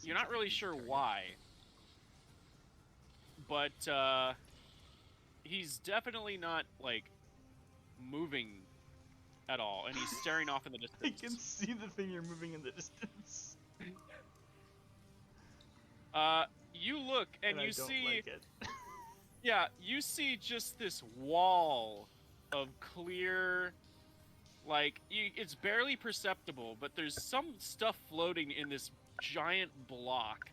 Speaker 1: you're not really sure why. But, he's definitely not, like, moving at all. And he's staring off in the
Speaker 6: I
Speaker 1: distance.
Speaker 6: can see the thing you're moving in the distance.
Speaker 1: You look and
Speaker 6: I
Speaker 1: you
Speaker 6: don't
Speaker 1: see...
Speaker 6: like it.
Speaker 1: Yeah, you see just this wall of clear, like, it's barely perceptible, but there's some stuff floating in this giant block.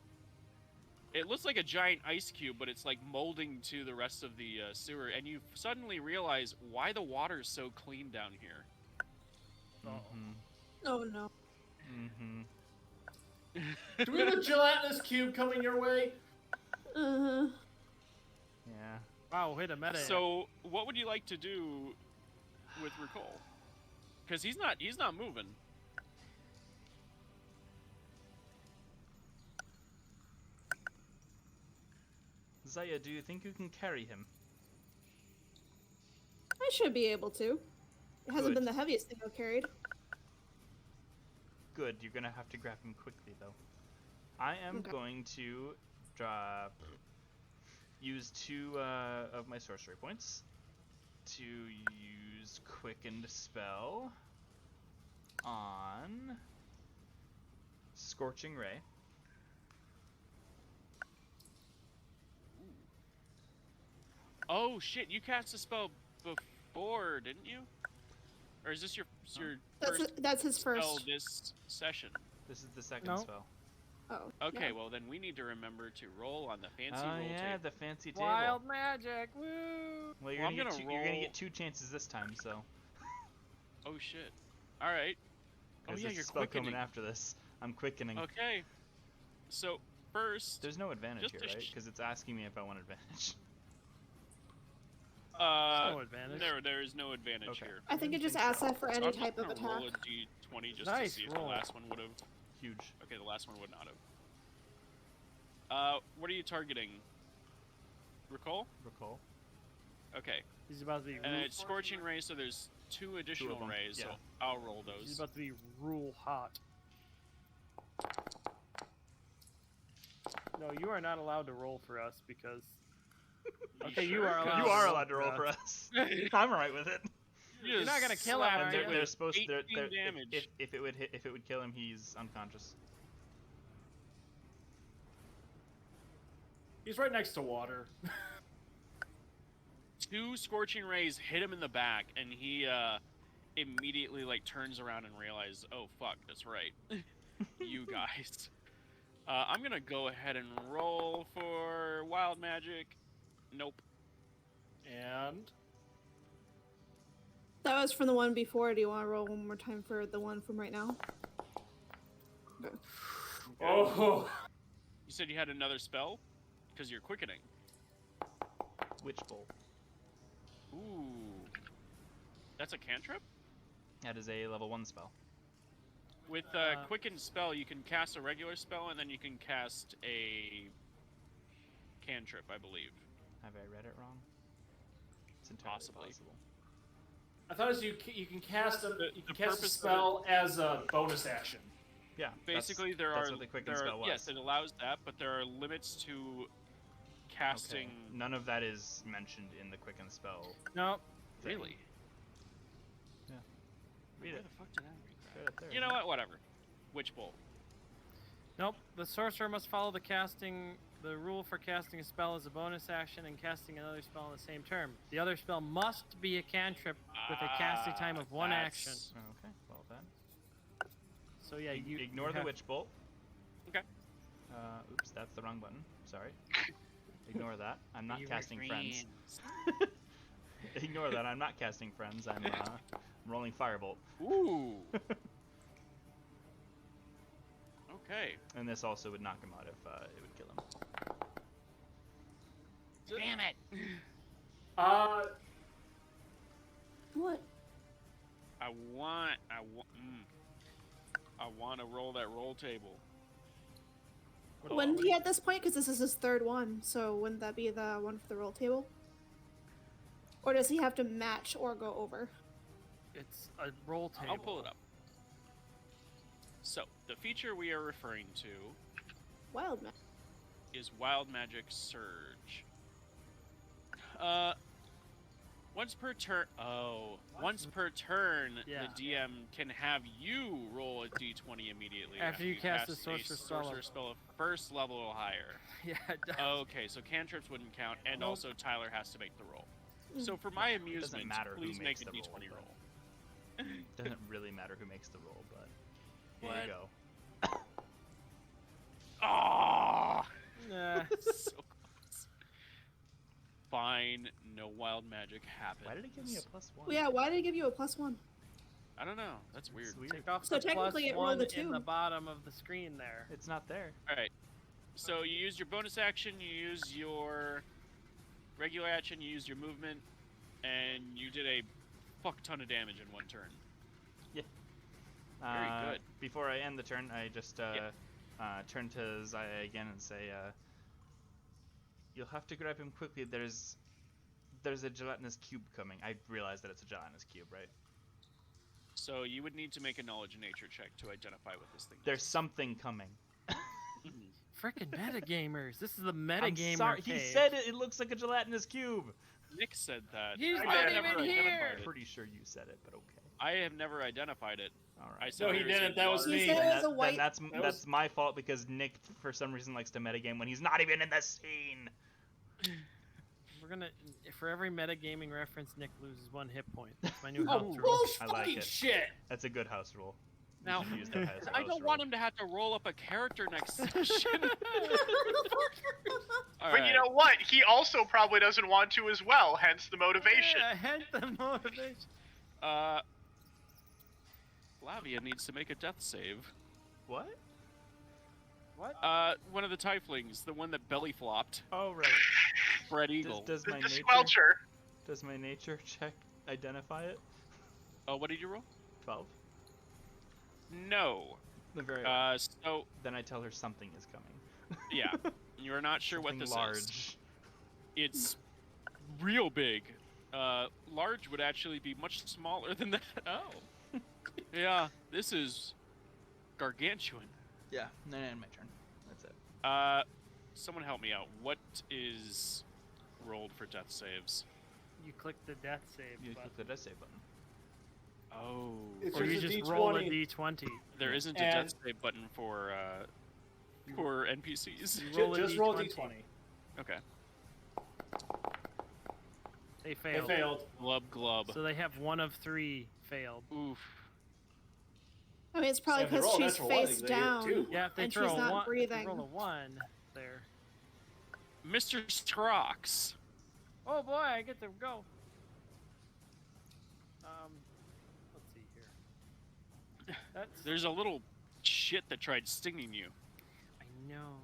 Speaker 1: It looks like a giant ice cube, but it's like molding to the rest of the sewer, and you suddenly realize why the water's so clean down here.
Speaker 3: Oh no.
Speaker 2: Do we have a gelatinous cube coming your way?
Speaker 3: Uh-huh.
Speaker 6: Yeah.
Speaker 4: Wow, hit a meta.
Speaker 1: So, what would you like to do with Rukol? Because he's not moving.
Speaker 6: Zaya, do you think you can carry him?
Speaker 3: I should be able to. It hasn't
Speaker 6: Good.
Speaker 3: been the heaviest thing I've carried.
Speaker 6: Good, you're gonna have to grab him quickly, though. I am
Speaker 3: Okay.
Speaker 6: going to use 2 of my sorcery points to use Quickened Spell on Scorching Ray.
Speaker 1: Oh shit! You cast a spell before, didn't you? Or is this your first
Speaker 3: That's his
Speaker 1: spell
Speaker 3: first.
Speaker 1: this session?
Speaker 6: This is the second
Speaker 4: No.
Speaker 6: spell.
Speaker 3: Oh.
Speaker 1: Okay,
Speaker 3: yeah.
Speaker 1: well then we need to remember to roll on the fancy
Speaker 6: Oh
Speaker 1: roll
Speaker 6: yeah,
Speaker 1: table.
Speaker 6: the fancy table.
Speaker 4: Wild magic, woo!
Speaker 6: Well, you're
Speaker 1: Well,
Speaker 6: gonna,
Speaker 1: I'm
Speaker 6: get
Speaker 1: gonna
Speaker 6: you're gonna
Speaker 1: roll-
Speaker 6: get 2 chances this time, so.
Speaker 1: Oh shit! All right. Oh
Speaker 6: Because
Speaker 1: yeah,
Speaker 6: there's
Speaker 1: you're
Speaker 6: a spell
Speaker 1: quickening.
Speaker 6: coming after this. I'm quickening.
Speaker 1: Okay. So first,
Speaker 6: There's no advantage
Speaker 1: Just
Speaker 6: here,
Speaker 1: to
Speaker 6: right? Because it's asking me if I want advantage.
Speaker 4: No advantage.
Speaker 1: there is no advantage
Speaker 6: Okay.
Speaker 1: here.
Speaker 3: I think it just
Speaker 6: think so.
Speaker 3: asks that for
Speaker 1: So
Speaker 3: any
Speaker 1: I'm just
Speaker 3: type of
Speaker 1: gonna roll
Speaker 3: attack.
Speaker 1: a d20 just
Speaker 4: Nice
Speaker 1: to see if
Speaker 4: roll.
Speaker 1: the last one would have.
Speaker 6: Huge.
Speaker 1: Okay, the last one would not have. What are you targeting? Recall?
Speaker 6: Recall.
Speaker 1: Okay.
Speaker 4: He's about to be.
Speaker 1: And
Speaker 4: rule
Speaker 1: it's Scorching Ray, so there's 2 additional
Speaker 6: them,
Speaker 1: rays, so
Speaker 6: yeah.
Speaker 1: I'll roll
Speaker 4: He's
Speaker 1: those.
Speaker 4: about to be rule hot. No, you are not allowed to roll for us because. Okay, you
Speaker 1: sure?
Speaker 4: are allowed.
Speaker 6: You are allowed to roll for us. I'm alright with it.
Speaker 1: You're
Speaker 4: not gonna kill him, are you?
Speaker 6: They're supposed to.
Speaker 1: 18 damage.
Speaker 6: If it would kill him, he's unconscious.
Speaker 2: He's right next to water.
Speaker 1: 2 Scorching Rays hit him in the back, and he immediately like turns around and realizes, oh fuck, that's right, you guys. I'm gonna go ahead and roll for Wild Magic. Nope.
Speaker 2: And
Speaker 3: That was from the one before. Do you want to roll one more time for the one from right now? Okay.
Speaker 2: oh,
Speaker 1: You said you had another spell? Because you're quickening.
Speaker 6: Witch Bolt.
Speaker 1: Ooh. That's a cantrip?
Speaker 6: That is a level 1 spell.
Speaker 1: With Quicken Spell, you can cast a regular spell, and then you can cast a cantrip, I believe.
Speaker 6: Have I read it wrong? It's entirely
Speaker 1: Possibly.
Speaker 6: possible.
Speaker 2: I thought it was you can cast a
Speaker 1: The
Speaker 2: cast a
Speaker 1: purpose of
Speaker 2: spell as a bonus action.
Speaker 6: Yeah.
Speaker 1: Basically,
Speaker 6: that's what the Quicken spell was.
Speaker 1: Yes, it allows that, but there are limits to casting.
Speaker 6: Okay. None of that is mentioned in the Quicken spell.
Speaker 4: No.
Speaker 6: thing.
Speaker 1: Really?
Speaker 6: Read
Speaker 1: Where
Speaker 6: it.
Speaker 1: the fuck did I read
Speaker 6: Right
Speaker 1: that?
Speaker 6: up there.
Speaker 1: You know what? Whatever. Witch Bolt.
Speaker 4: Nope. The sorcerer must follow the rule for casting a spell as a bonus action and casting another spell in the same term. The other spell must be a cantrip with a casting time of 1 action.
Speaker 6: Okay. Well then.
Speaker 4: So yeah, you
Speaker 6: Ignore
Speaker 4: you
Speaker 6: the
Speaker 4: have-
Speaker 6: Witch Bolt.
Speaker 1: Okay.
Speaker 6: Oops, that's the wrong button. Sorry. Ignore that. I'm not
Speaker 1: We were
Speaker 6: casting friends.
Speaker 1: friends.
Speaker 6: Ignore that. I'm not casting friends. I'm rolling Firebolt.
Speaker 1: Ooh. Okay.
Speaker 6: And this also would knock him out if it would kill him.
Speaker 1: Damn it.
Speaker 3: What?
Speaker 1: I want to roll that roll table.
Speaker 3: Wouldn't he at this point? Because this is his 3rd one, so wouldn't that be the one for the roll table? Or does he have to match or go over?
Speaker 4: It's a roll table.
Speaker 1: I'll pull it up. So, the feature we are referring to
Speaker 3: Wild man.
Speaker 1: is Wild Magic Surge. Once per turn. Oh, once per turn,
Speaker 4: Yeah.
Speaker 1: the DM can have you roll a d20 immediately
Speaker 4: After you cast a
Speaker 1: sorcerer
Speaker 4: sorcerer spell.
Speaker 1: of first level or higher.
Speaker 4: Yeah. It does.
Speaker 1: Okay, so cantrips wouldn't count, and
Speaker 4: Nope.
Speaker 1: also Tyler has to make the roll. So for my amusement,
Speaker 6: matter who
Speaker 1: please
Speaker 6: makes
Speaker 1: make a
Speaker 6: the
Speaker 1: d20
Speaker 6: roll,
Speaker 1: roll.
Speaker 6: Doesn't really matter who makes the roll, but here
Speaker 1: What?
Speaker 6: you go.
Speaker 1: Ah!
Speaker 4: Nah.
Speaker 1: So close. Fine, no wild magic happens.
Speaker 6: Why did it give me a +1?
Speaker 3: Well, yeah, why did it give you a +1?
Speaker 1: I don't know. That's weird.
Speaker 6: It's weird.
Speaker 4: Take off
Speaker 3: So
Speaker 4: the
Speaker 3: technically it rolled
Speaker 4: +1
Speaker 3: a
Speaker 4: in the
Speaker 3: 2.
Speaker 4: bottom of the screen there.
Speaker 6: It's not there.
Speaker 1: All right. So you used your bonus action, you used your regular action, you used your movement, and you did a fuck ton of damage in 1 turn. Very good.
Speaker 6: Before I end the turn, I just turn to Zaya again and say, You'll have to grab him quickly. There's a gelatinous cube coming. I realize that it's a gelatinous cube, right?
Speaker 1: So you would need to make a knowledge nature check to identify what this thing
Speaker 6: There's
Speaker 1: is.
Speaker 6: something coming.
Speaker 4: Frickin' metagamers. This is the metagamer.
Speaker 6: I'm sorry. He
Speaker 4: page.
Speaker 6: said it. It looks like a gelatinous cube.
Speaker 1: Nick said that.
Speaker 4: He's
Speaker 1: I
Speaker 4: not
Speaker 1: have
Speaker 4: even
Speaker 1: never
Speaker 4: here!
Speaker 1: identified
Speaker 6: I'm
Speaker 1: it.
Speaker 6: pretty sure you said it, but okay.
Speaker 1: I have never identified it.
Speaker 6: All
Speaker 1: I
Speaker 6: right.
Speaker 1: said
Speaker 2: No, he
Speaker 1: there is a
Speaker 2: didn't. That was
Speaker 1: large-
Speaker 3: He
Speaker 2: me.
Speaker 3: said it was a
Speaker 6: Then
Speaker 3: white.
Speaker 6: that's
Speaker 2: was-
Speaker 6: my fault because Nick, for some reason, likes to metagame when he's not even in the scene.
Speaker 4: We're gonna, for every metagaming reference, Nick loses 1 hit point. That's my new
Speaker 2: Oh,
Speaker 4: house rule.
Speaker 6: I
Speaker 2: bullshit
Speaker 6: like it.
Speaker 2: shit!
Speaker 6: That's a good house rule. We
Speaker 1: Now,
Speaker 6: should use that as a
Speaker 1: I
Speaker 6: house
Speaker 1: don't
Speaker 6: rule.
Speaker 1: want him to have to roll up a character next session. All
Speaker 5: But you know what? He also probably doesn't want to as well, hence the motivation.
Speaker 4: Yeah, hence the motivation.
Speaker 1: Flavia needs to make a death save.
Speaker 6: What?
Speaker 4: What?
Speaker 1: One of the tieflings, the one that belly flopped,
Speaker 6: Oh right.
Speaker 1: Fred Eagle.
Speaker 6: Does my
Speaker 5: The
Speaker 6: nature?
Speaker 5: squelcher.
Speaker 6: Does my nature check identify it?
Speaker 1: Oh, what did you roll?
Speaker 6: 12.
Speaker 1: No.
Speaker 6: The very.
Speaker 1: So
Speaker 6: Then I tell her something is coming.
Speaker 1: yeah, you're not sure what
Speaker 6: Something
Speaker 1: this
Speaker 6: large.
Speaker 1: is. It's real big. Large would actually be much smaller than that.
Speaker 6: Oh.
Speaker 1: Yeah, this is gargantuan.
Speaker 6: Yeah. No, my turn. That's it.
Speaker 1: Someone help me out. What is rolled for death saves?
Speaker 4: You click the death save
Speaker 6: You
Speaker 4: button.
Speaker 6: click the death save button.
Speaker 1: Oh,
Speaker 2: It's
Speaker 4: Or you
Speaker 2: There's a
Speaker 4: just roll a
Speaker 2: D20.
Speaker 4: d20.
Speaker 1: there isn't a
Speaker 2: And-
Speaker 1: death save button for NPCs.
Speaker 4: You roll a
Speaker 2: Just roll
Speaker 4: d20.
Speaker 2: d20.
Speaker 1: Okay.
Speaker 4: They
Speaker 2: They
Speaker 4: failed.
Speaker 2: failed.
Speaker 1: Glub glub.
Speaker 4: So they have 1 of 3 failed.
Speaker 1: Oof.
Speaker 3: I mean, it's probably
Speaker 2: So if they
Speaker 3: because
Speaker 2: roll a
Speaker 3: she's
Speaker 2: natural one,
Speaker 3: face
Speaker 2: they get
Speaker 3: down.
Speaker 2: two.
Speaker 4: Yeah, if they
Speaker 3: And
Speaker 4: throw
Speaker 3: she's
Speaker 4: a
Speaker 3: not
Speaker 4: 1, if they
Speaker 3: breathing.
Speaker 4: roll a 1 there.
Speaker 1: Mr. Strox.
Speaker 4: Oh boy, I get to go. Let's see here. That's
Speaker 1: There's a little shit that tried stinging you.
Speaker 4: I know.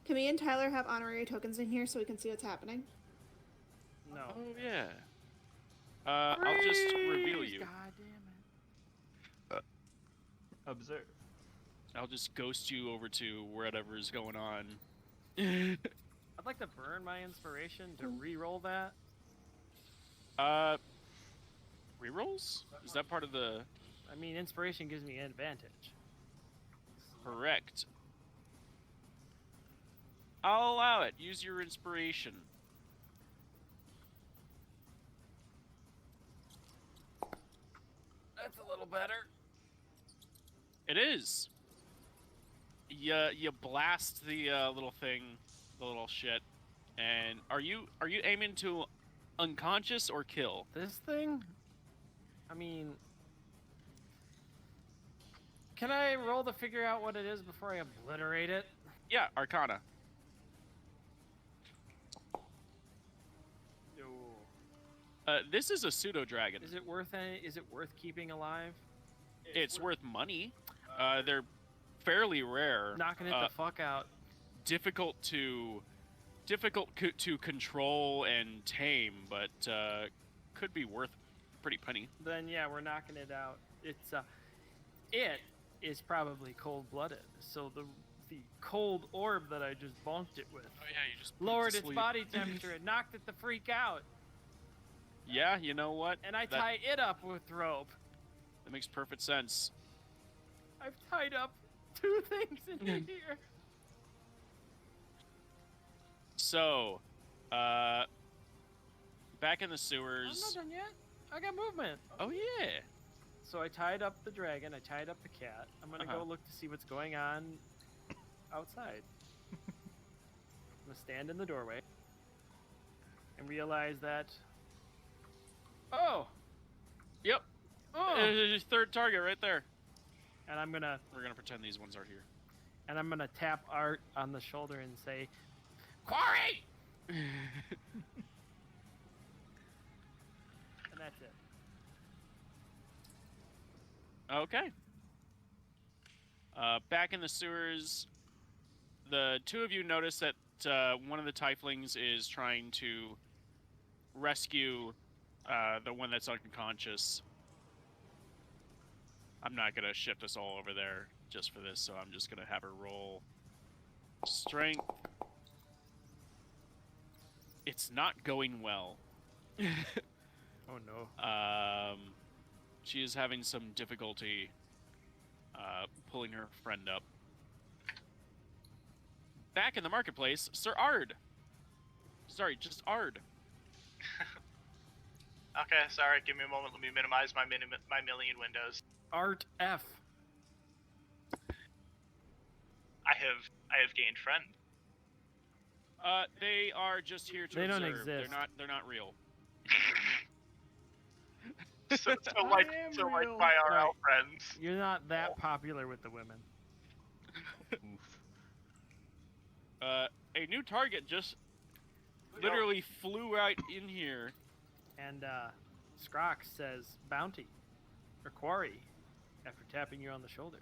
Speaker 3: Can me and Tyler have honorary tokens in here so we can see what's happening?
Speaker 4: No.
Speaker 1: Oh yeah. I'll just reveal you.
Speaker 4: God damn it.
Speaker 6: Observe.
Speaker 1: I'll just ghost you over to whatever is going on.
Speaker 4: I'd like to burn my inspiration to re-roll that.
Speaker 1: Rerolls? Is that part of the
Speaker 4: I mean, inspiration gives me an advantage.
Speaker 1: correct? I'll allow it. Use your inspiration.
Speaker 4: That's a little better.
Speaker 1: It is. You blast the little thing, the little shit, and are you aiming to unconscious or kill?
Speaker 4: This thing? I mean, can I roll to figure out what it is before I obliterate it?
Speaker 1: Yeah, Arcana. This is a pseudo dragon.
Speaker 4: Is it worth any? Is it worth keeping alive?
Speaker 1: It's worth money. They're fairly rare.
Speaker 4: Knocking it the fuck out.
Speaker 1: Difficult to control and tame, but could be worth a pretty penny.
Speaker 4: Then yeah, we're knocking it out. It's it is probably cold-blooded. So the cold orb that I just bonked it with
Speaker 1: Oh yeah, you just put it
Speaker 4: lowered
Speaker 1: to
Speaker 4: its
Speaker 1: sleep.
Speaker 4: body temperature and knocked it the freak out.
Speaker 1: Yeah, you know what?
Speaker 4: And I
Speaker 1: That-
Speaker 4: tie it up with rope.
Speaker 1: That makes perfect sense.
Speaker 4: I've tied up 2 things in here.
Speaker 1: So, back in the
Speaker 4: I'm
Speaker 1: sewers.
Speaker 4: not done yet. I got movement.
Speaker 1: Oh yeah.
Speaker 4: So I tied up the dragon. I tied up the cat. I'm gonna go look to see what's going on outside. I'm gonna stand in the doorway and realize that. Oh.
Speaker 1: Yep.
Speaker 4: Oh.
Speaker 1: There's third target right there.
Speaker 4: And I'm gonna
Speaker 1: pretend these ones are here.
Speaker 4: tap Art on the shoulder and say, "Quarry!" And that's it.
Speaker 1: Okay. Back in the sewers, the two of you notice that one of the tieflings is trying to rescue the one that's unconscious. I'm not gonna shift us all over there just for this, so I'm just gonna have her roll strength. It's not going well.
Speaker 4: Oh no.
Speaker 1: She is having some difficulty pulling her friend up. Back in the marketplace, Sir Ard. Sorry, just Ard.
Speaker 5: Okay, sorry. Give me a moment. Let me minimize my million windows.
Speaker 4: Art F.
Speaker 5: I have gained friend.
Speaker 1: They are just here to
Speaker 4: They don't
Speaker 1: observe.
Speaker 4: exist.
Speaker 1: They're not real.
Speaker 5: so like my RL friends.
Speaker 4: You're not that popular with the women.
Speaker 6: Oof.
Speaker 1: A new target just literally flew right in here.
Speaker 4: And Skrox says bounty or quarry after tapping you on the shoulder.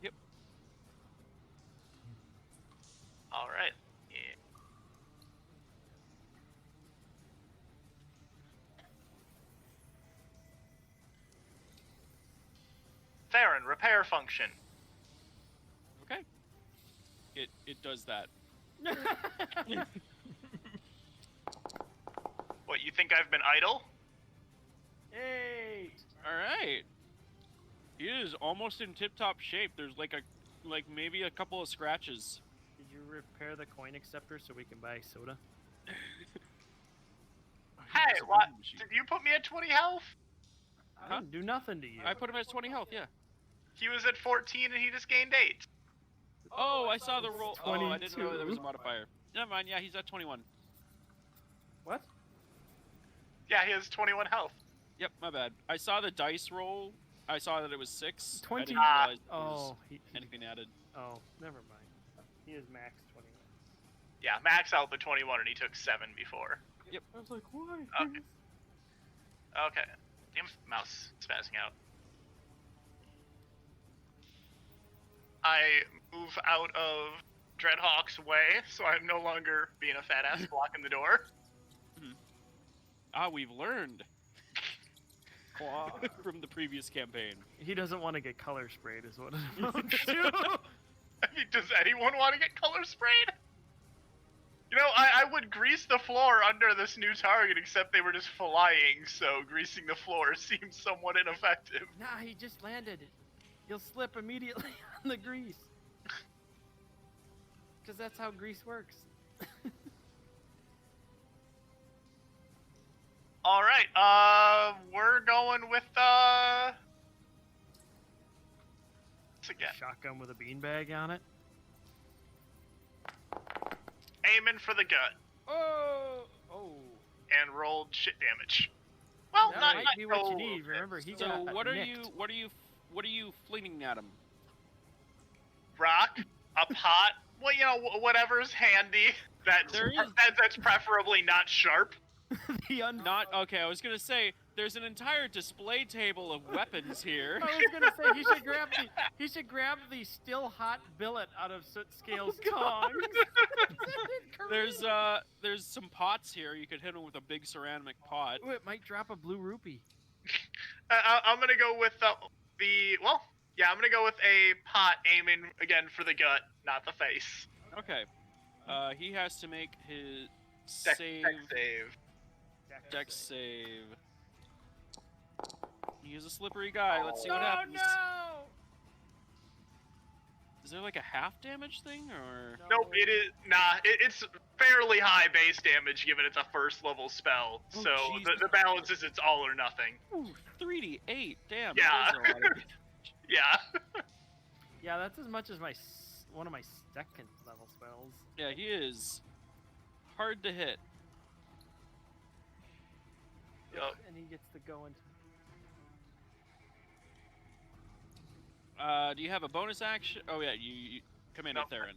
Speaker 1: Yep.
Speaker 5: All right. Yeah. Theron, repair function.
Speaker 1: Okay. It does that.
Speaker 5: What, you think I've been idle?
Speaker 4: Hey!
Speaker 1: All right. He is almost in tip-top shape. There's like maybe a couple of scratches.
Speaker 4: Did you repair the coin acceptor so we can buy soda?
Speaker 5: Hey, what? Did you put me at 20 health?
Speaker 4: I didn't do nothing to you.
Speaker 1: I put him at 20 health, yeah.
Speaker 5: He was at 14 and he just gained 8.
Speaker 1: Oh, I saw the roll. Oh, I didn't know
Speaker 4: 22.
Speaker 1: there was a modifier. Never mind, yeah, he's at 21.
Speaker 4: What?
Speaker 5: Yeah, he has 21 health.
Speaker 1: Yep, my bad. I saw the dice roll. I saw that it was 6.
Speaker 4: 20.
Speaker 1: I didn't realize there
Speaker 4: Oh,
Speaker 1: was
Speaker 4: he,
Speaker 1: anything added.
Speaker 4: oh, never mind. He is max 21.
Speaker 5: Yeah, max out the 21 and he took 7 before.
Speaker 1: Yep.
Speaker 4: I was like, why?
Speaker 5: Okay. Okay. Damn mouse spazzing out. I move out of Dreadhawk's way, so I'm no longer being a fat ass blocking the door.
Speaker 1: Ah, we've learned from the previous campaign.
Speaker 4: He doesn't want to get color sprayed, is what it amounts to.
Speaker 5: I mean, does anyone want to get color sprayed? You know, I would grease the floor under this new target, except they were just flying, so greasing the floor seems somewhat ineffective.
Speaker 4: Nah, he just landed. He'll slip immediately on the grease. Because that's how grease works.
Speaker 5: Alright, we're going with, what's again?
Speaker 4: Shotgun with a beanbag on it.
Speaker 5: Aiming for the gut,
Speaker 4: Oh! Oh.
Speaker 5: and rolled shit damage. Well,
Speaker 4: That
Speaker 5: not
Speaker 4: might be what you need. Remember, he
Speaker 1: So
Speaker 4: got
Speaker 1: what are
Speaker 4: nicked.
Speaker 1: you flinging at him?
Speaker 5: rock, a pot, well, you know, whatever's handy. That's preferably not sharp.
Speaker 1: Not okay. I was gonna say there's an entire display table of weapons here.
Speaker 4: I was gonna say he should grab the still hot billet out of Soot Scale's tongs.
Speaker 1: There's some pots here. You could hit him with a big ceramic pot.
Speaker 4: Ooh, it might drop a blue rupee.
Speaker 5: I'm gonna go with I'm gonna go with a pot aiming again for the gut, not the face.
Speaker 1: Okay. He has to make his
Speaker 5: Dex
Speaker 1: save. Dex save. He's a slippery guy. Let's see what happens.
Speaker 4: No!
Speaker 1: Is there like a half damage thing or?
Speaker 5: Nope, it is it's fairly high base damage given it's a first level spell.
Speaker 1: Oh,
Speaker 5: so
Speaker 1: Jesus.
Speaker 5: the balance is it's all or nothing.
Speaker 1: Ooh, 3d8. Damn.
Speaker 5: Yeah.
Speaker 1: That is a lot of damage.
Speaker 5: Yeah.
Speaker 4: Yeah, that's as much as one of my second level spells.
Speaker 1: Yeah, he is hard to hit.
Speaker 5: Yup.
Speaker 4: And he gets to go into.
Speaker 1: Do you have a bonus action? Oh yeah, you command
Speaker 5: Nope.
Speaker 1: Theron.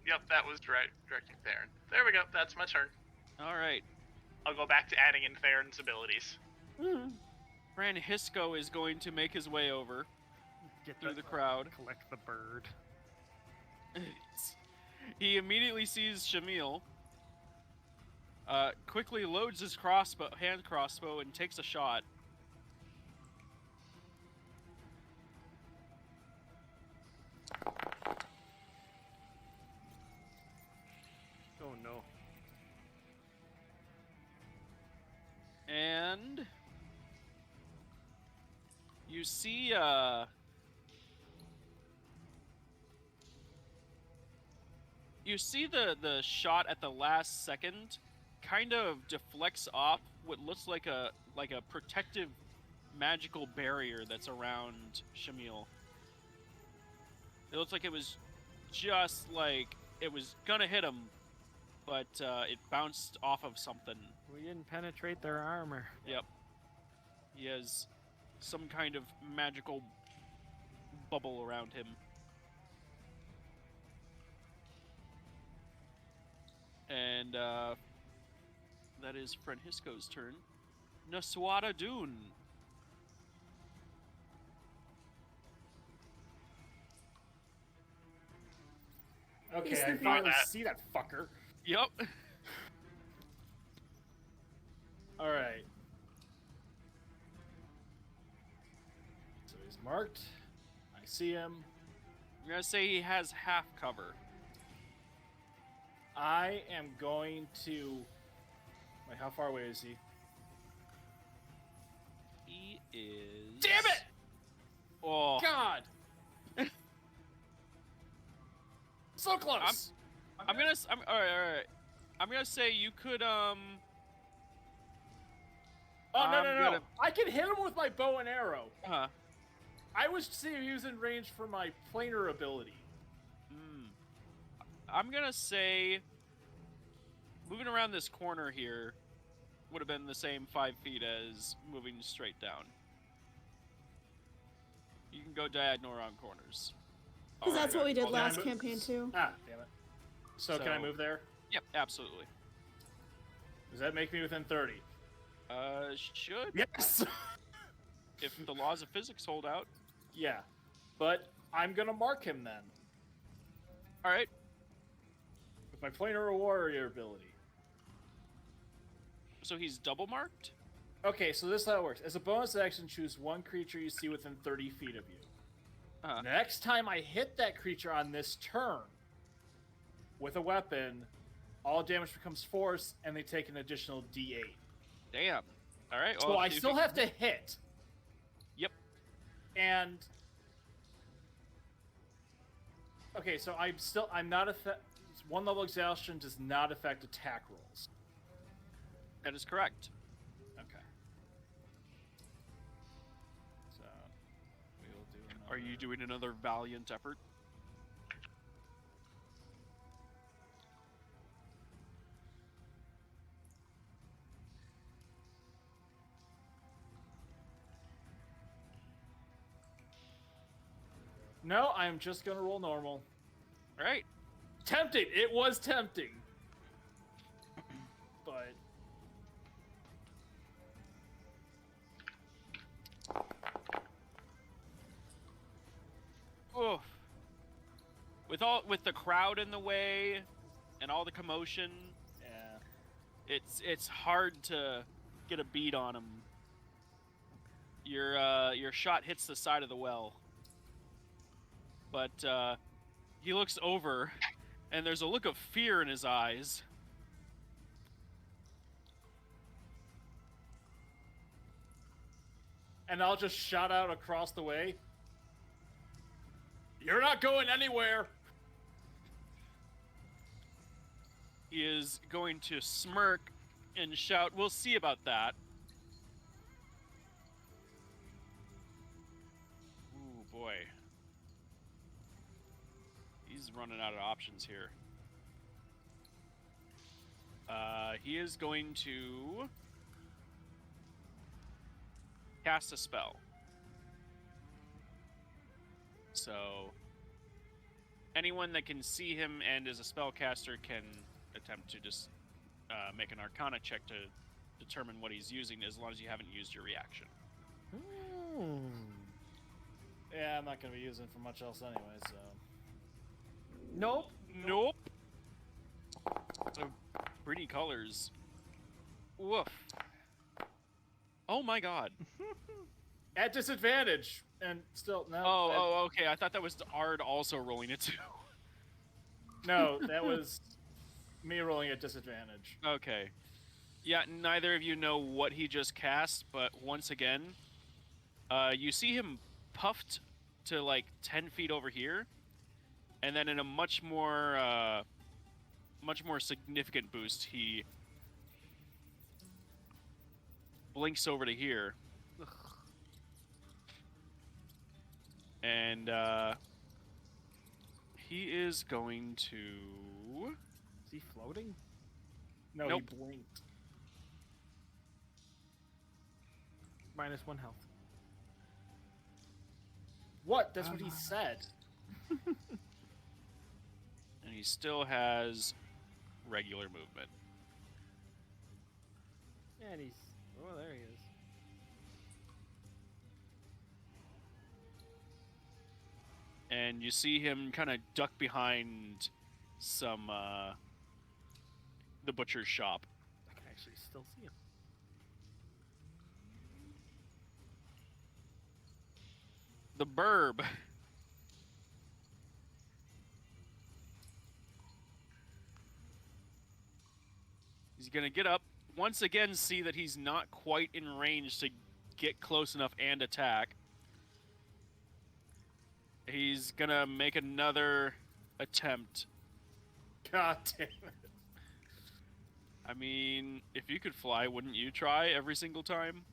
Speaker 5: Yep, that was directing Theron. There we go. That's my turn.
Speaker 1: All right.
Speaker 5: I'll go back to adding in Theron's abilities.
Speaker 1: Fran Hisco is going to make his way over
Speaker 4: Get
Speaker 1: through the crowd.
Speaker 4: Collect the bird.
Speaker 1: He immediately sees Shamil. Quickly loads his hand crossbow, and takes a shot. And you see the shot at the last second kind of deflects off what looks like a protective magical barrier that's around Shamil. It looks like it was just like it was gonna hit him, but it bounced off of something.
Speaker 4: We didn't penetrate their armor.
Speaker 1: Yep. He has some kind of magical bubble around him. And that is Francisco's turn. Naswada Dune.
Speaker 2: Okay,
Speaker 3: He's
Speaker 2: I
Speaker 3: the
Speaker 2: finally
Speaker 5: best.
Speaker 2: see that fucker.
Speaker 1: Yep.
Speaker 2: All right. So he's marked. I see him.
Speaker 1: I'm gonna say he has half cover.
Speaker 2: I am going to. Wait, how far away is he?
Speaker 1: He is.
Speaker 2: Damn it!
Speaker 1: Oh.
Speaker 2: God! So close.
Speaker 1: I'm gonna. All right. I'm gonna say you could
Speaker 2: Oh no
Speaker 1: I'm
Speaker 2: no no!
Speaker 1: gonna-
Speaker 2: I can hit him with my bow and arrow.
Speaker 1: I
Speaker 2: was seeing he was in range for my planar ability.
Speaker 1: I'm gonna say moving around this corner here would have been the same 5 feet as moving straight down. You can go diagonal around corners.
Speaker 3: Because that's what we did
Speaker 2: Well, then I
Speaker 3: last
Speaker 2: move-
Speaker 3: campaign too.
Speaker 2: Ah, damn it. So can I
Speaker 1: So-
Speaker 2: move there?
Speaker 1: Yep, absolutely.
Speaker 2: Does that make me within 30?
Speaker 1: Should
Speaker 2: Yes.
Speaker 1: if the laws of physics hold out.
Speaker 2: Yeah, but I'm gonna mark him then
Speaker 1: All right.
Speaker 2: with my planar warrior ability.
Speaker 1: So he's double marked.
Speaker 2: Okay, so this is how it works. As a bonus action, choose one creature you see within 30 feet of you.
Speaker 1: Uh-huh.
Speaker 2: Next time I hit that creature on this turn with a weapon, all damage becomes force, and they take an additional D8.
Speaker 1: Damn. All right.
Speaker 2: So
Speaker 1: well,
Speaker 2: I
Speaker 1: if
Speaker 2: still
Speaker 1: you-
Speaker 2: have to hit.
Speaker 1: Yep.
Speaker 2: And okay, so I'm not one level exhaustion does not affect attack rolls.
Speaker 1: That is correct.
Speaker 2: Okay. So we will do another.
Speaker 1: Are you doing another valiant effort?
Speaker 2: No, I'm just gonna roll normal.
Speaker 1: All right.
Speaker 2: Tempting. It was tempting. But
Speaker 1: Oof. With the crowd in the way and all the commotion,
Speaker 2: yeah.
Speaker 1: it's hard to get a beat on him. Your shot hits the side of the well, but he looks over, and there's a look of fear in his eyes.
Speaker 2: And I'll just shout out across the way. You're not going anywhere.
Speaker 1: He is going to smirk and shout, "We'll see about that." Ooh, boy. He's running out of options here. He is going to cast a spell. So anyone that can see him and is a spellcaster can attempt to just make an Arcana check to determine what he's using, as long as you haven't used your reaction.
Speaker 2: Yeah, I'm not gonna be using for much else anyway. So
Speaker 4: Nope.
Speaker 1: Nope. So pretty colors. Woof. Oh my god.
Speaker 2: at disadvantage, and still no.
Speaker 1: Oh, okay. I thought that was Ard also rolling it too.
Speaker 2: No, that was me rolling at disadvantage.
Speaker 1: Okay. Yeah, neither of you know what he just cast, but once again, you see him puffed to like 10 feet over here, and then in a much more significant boost, he blinks over to here, and he is going to.
Speaker 4: Is he floating?
Speaker 2: No,
Speaker 1: Nope.
Speaker 2: he blinked.
Speaker 4: -1 health.
Speaker 2: What? That's what he said.
Speaker 1: And he still has regular movement.
Speaker 4: And he's... Oh, there he is.
Speaker 1: And you see him kind of duck behind some, the butcher's shop.
Speaker 4: I can actually still see him.
Speaker 1: The burb. He's gonna get up, once again see that he's not quite in range to get close enough and attack. He's gonna make another attempt.
Speaker 2: God damn it.
Speaker 1: I mean, if you could fly, wouldn't you try every single time?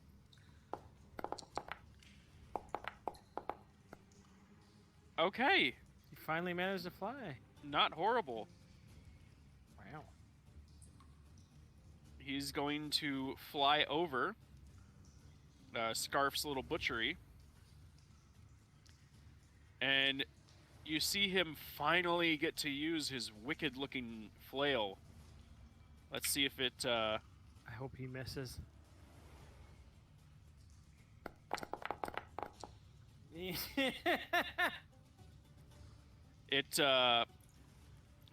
Speaker 1: Okay,
Speaker 4: He finally managed to fly.
Speaker 1: not horrible.
Speaker 4: Wow.
Speaker 1: He's going to fly over Scarf's little butchery. And you see him finally get to use his wicked-looking flail. Let's see if it...
Speaker 4: I hope he misses.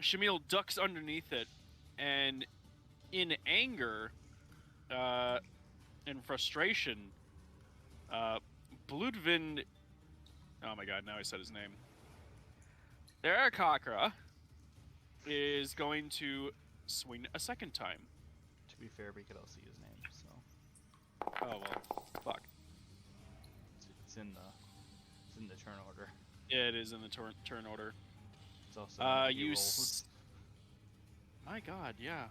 Speaker 1: Shamil ducks underneath it, and in anger and frustration, Bludvin... Oh my god, now I said his name. Arakakra is going to swing a second time.
Speaker 6: To be fair, we could all see his name, so
Speaker 1: Oh well, fuck.
Speaker 6: it's in the turn order.
Speaker 1: Yeah, it is in the turn order.
Speaker 6: It's also in the
Speaker 1: You...
Speaker 6: rolls.
Speaker 1: My god, yeah.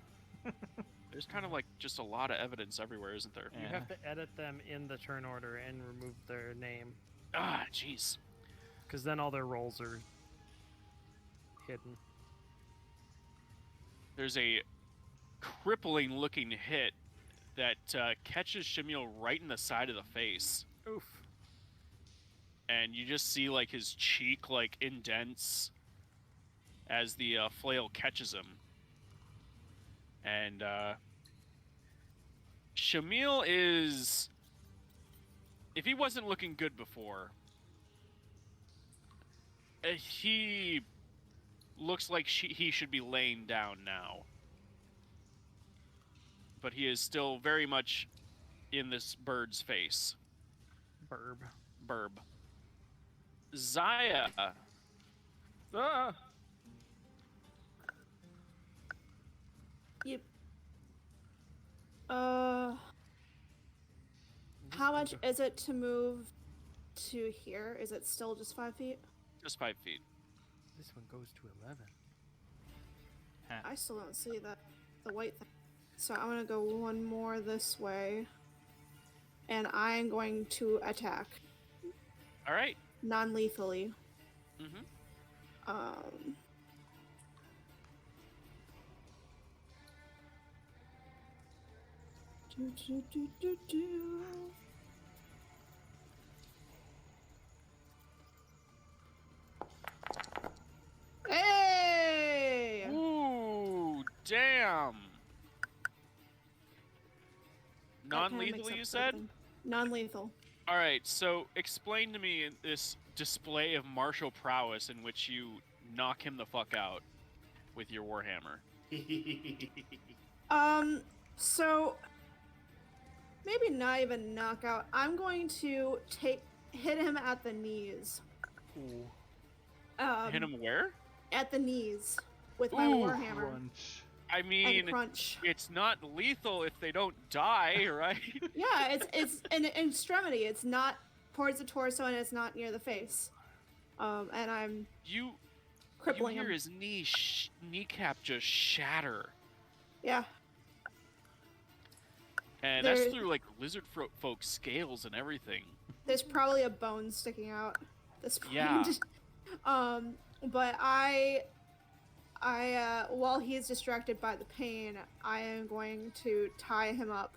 Speaker 1: There's kind of like just a lot of evidence everywhere, isn't there?
Speaker 4: You have to edit them in the turn order and remove their name,
Speaker 1: Ah, jeez.
Speaker 4: because then all their rolls are hidden.
Speaker 1: There's a crippling looking hit that catches Shimiel right in the side of the face.
Speaker 4: Oof.
Speaker 1: And you just see like his cheek like indents as the flail catches him. And Shamiel is... If he wasn't looking good before, he looks like he should be laying down now. But he is still very much in this bird's face. Burb. Zaya.
Speaker 4: Ah!
Speaker 3: Yep. How much is it to move to here? Is it still just 5 feet?
Speaker 1: Just 5 feet.
Speaker 4: This one goes to 11.
Speaker 3: I still don't see the white thing. So I'm gonna go one more this way. And I'm going to attack.
Speaker 1: Alright.
Speaker 3: Non-lethally.
Speaker 1: Mm-hmm.
Speaker 3: Do. Hey!
Speaker 1: Ooh, damn.
Speaker 3: That kinda makes
Speaker 1: Non-lethal,
Speaker 3: up
Speaker 1: you
Speaker 3: for
Speaker 1: said?
Speaker 3: everything. Non-lethal.
Speaker 1: Alright, so explain to me this display of martial prowess in which you knock him the fuck out with your warhammer.
Speaker 3: So maybe not even knockout. I'm going to hit him at the knees.
Speaker 1: Hit him where?
Speaker 3: At the knees with my
Speaker 1: Ooh.
Speaker 3: warhammer.
Speaker 6: Crunch.
Speaker 1: I
Speaker 3: and
Speaker 1: mean,
Speaker 3: crunch.
Speaker 1: it's not lethal if they don't die, right?
Speaker 3: Yeah, it's an extremity. It's not towards the torso and it's not near the face. And I'm
Speaker 1: You
Speaker 3: crippling
Speaker 1: hear
Speaker 3: him.
Speaker 1: his kneecap just shatter.
Speaker 3: Yeah.
Speaker 1: And
Speaker 3: There-
Speaker 1: that's through like lizard folk scales and everything.
Speaker 3: There's probably a bone sticking out at this point.
Speaker 1: Yeah.
Speaker 3: But I while he's distracted by the pain, I am going to tie him up.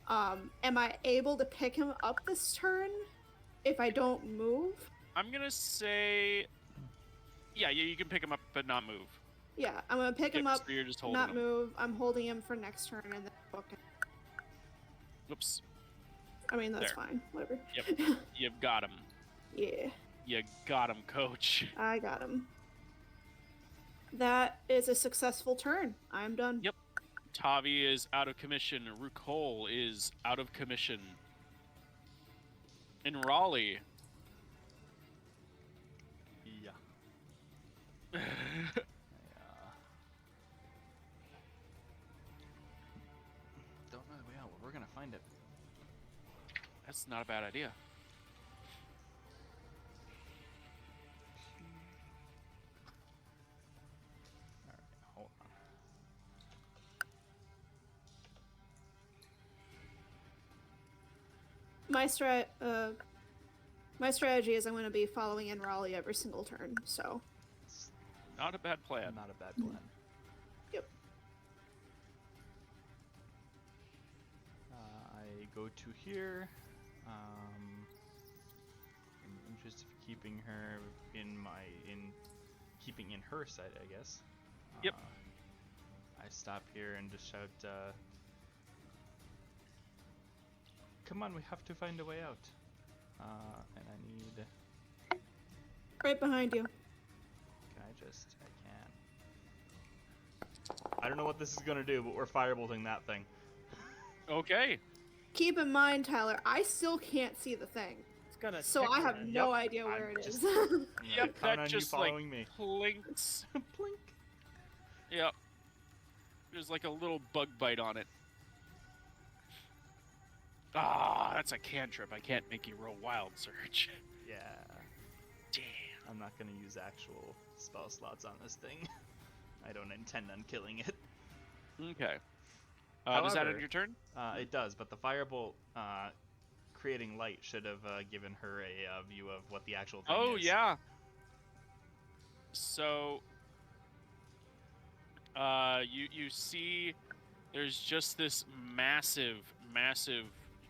Speaker 3: Am I able to pick him up this turn if I don't move?
Speaker 1: I'm gonna say, yeah, you can pick him up but not move.
Speaker 3: Yeah, I'm gonna pick him
Speaker 1: Yep,
Speaker 3: up,
Speaker 1: so you're just holding
Speaker 3: not
Speaker 1: him.
Speaker 3: move. I'm holding him for next turn and then book him.
Speaker 1: Whoops.
Speaker 3: I mean, that's
Speaker 1: There.
Speaker 3: fine. Whatever.
Speaker 1: Yep. You've got him.
Speaker 3: Yeah,
Speaker 1: You got him, coach.
Speaker 3: I got him. That is a successful turn. I'm done.
Speaker 1: Yep. Tavi is out of commission. Rukol is out of commission. In Raleigh.
Speaker 6: Yeah. Don't know the way out, but we're gonna find it.
Speaker 1: That's not a bad idea.
Speaker 6: Alright, hold on.
Speaker 3: My strategy is I'm going to be following in Raleigh every single turn. So
Speaker 6: It's
Speaker 1: Not a bad plan.
Speaker 6: not a bad plan.
Speaker 3: Yep.
Speaker 6: I go to here. In the interest of keeping her keeping in her sight, I guess.
Speaker 1: Yep.
Speaker 6: I stop here and just shout, "Come on, we have to find a way out." And I need.
Speaker 3: right behind you.
Speaker 6: Can I just? I can. I don't know what this is gonna do, but we're firebolting that thing.
Speaker 1: Okay.
Speaker 3: Keep in mind, Tyler, I still can't see the thing,
Speaker 4: It's gonna.
Speaker 3: so
Speaker 4: tick
Speaker 3: I have
Speaker 4: her.
Speaker 3: no
Speaker 6: Yep,
Speaker 3: idea where
Speaker 6: I'm
Speaker 3: it is.
Speaker 6: just- I'm gonna
Speaker 1: Yep,
Speaker 6: count
Speaker 1: that
Speaker 6: on
Speaker 1: just
Speaker 6: you
Speaker 1: like
Speaker 6: following me.
Speaker 1: plinks.
Speaker 6: Plink.
Speaker 1: Yep. There's like a little bug bite on it. Ah, that's a cantrip. I can't make you roll wild search.
Speaker 6: Yeah.
Speaker 1: Damn.
Speaker 6: I'm not gonna use actual spell slots on this thing. I don't intend on killing it.
Speaker 1: Okay. Does that end
Speaker 6: However,
Speaker 1: your turn?
Speaker 6: It does, but the firebolt creating light should have given her a view of what the actual thing
Speaker 1: Oh
Speaker 6: is.
Speaker 1: yeah. So, you see, there's just this massive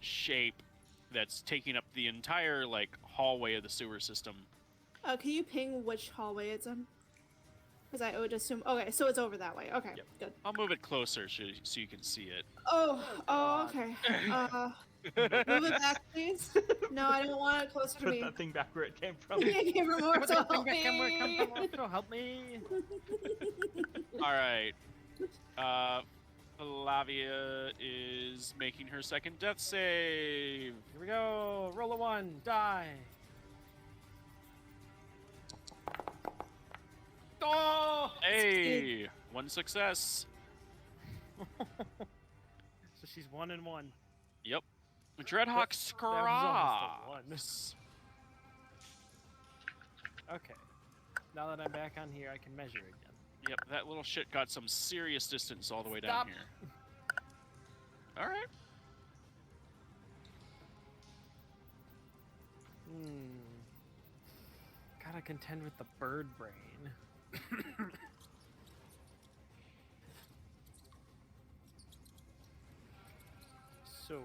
Speaker 1: shape that's taking up the entire like hallway of the sewer system.
Speaker 3: Can you ping which hallway it's in? Because I would assume. Okay, so it's over that way. Okay,
Speaker 1: Yep.
Speaker 3: good.
Speaker 1: I'll move it closer so you can see it.
Speaker 3: Oh,
Speaker 4: God.
Speaker 3: okay. Move it back, please. No, I don't want it closer to
Speaker 6: Put
Speaker 3: me.
Speaker 6: that thing back where it came from.
Speaker 3: Give her more
Speaker 4: Come
Speaker 3: to help
Speaker 4: back, come
Speaker 3: me.
Speaker 4: on, help me.
Speaker 1: All right. Flavia is making her second death save.
Speaker 4: Here we go. Roll a 1. Die. Oh!
Speaker 1: Hey, one success.
Speaker 4: So she's 1 and 1.
Speaker 1: Yep. Dreadhawk
Speaker 4: almost Okay. Now that I'm back on here, I can measure again.
Speaker 1: Yep, that little shit got some serious distance all the way
Speaker 4: Stop.
Speaker 1: down here. All right.
Speaker 4: Gotta contend with the bird brain. So,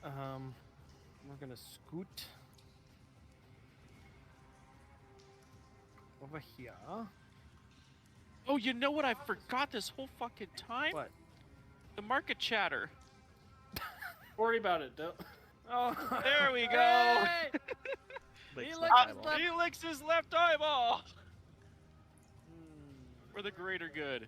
Speaker 4: we're gonna scoot over here.
Speaker 1: Oh, you know what I forgot this whole fucking time?
Speaker 4: What?
Speaker 1: The market chatter.
Speaker 2: Worry about it. Don't.
Speaker 4: Oh,
Speaker 1: There we go.
Speaker 4: Hey!
Speaker 6: Licks
Speaker 4: He
Speaker 6: left
Speaker 4: licks
Speaker 6: eyeball.
Speaker 4: left-
Speaker 1: He licks his left eyeball
Speaker 4: Hmm.
Speaker 1: for the greater good.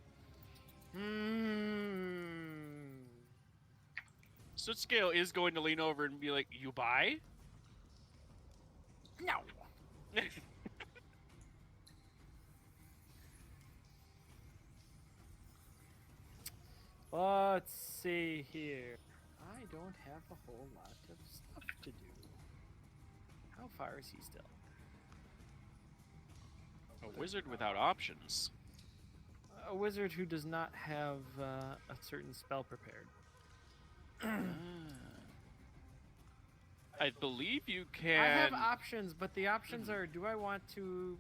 Speaker 1: Sootscale is going to lean over and be like, "You buy?"
Speaker 4: No. Let's see here. I don't have a whole lot of stuff to do. How far is he still?
Speaker 1: A wizard without options.
Speaker 4: A wizard who does not have a certain spell prepared.
Speaker 1: I believe you can.
Speaker 4: I have options, but the options are: do I want to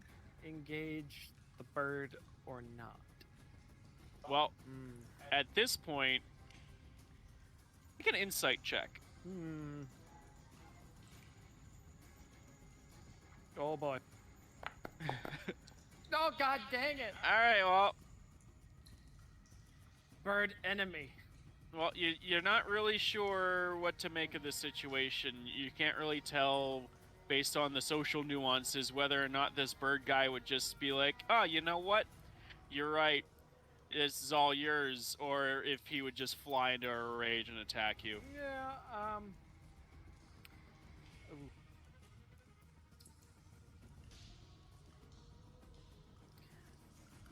Speaker 4: engage the bird or not?
Speaker 1: Well, at this point, make an insight check.
Speaker 4: Oh boy. Oh god dang it!
Speaker 1: All right, well,
Speaker 4: Bird enemy.
Speaker 1: well, you're not really sure what to make of this situation. You can't really tell, based on the social nuances, whether or not this bird guy would just be like, oh, you know what? You're right. This is all yours, or if he would just fly into a rage and attack you.
Speaker 4: Yeah, ooh.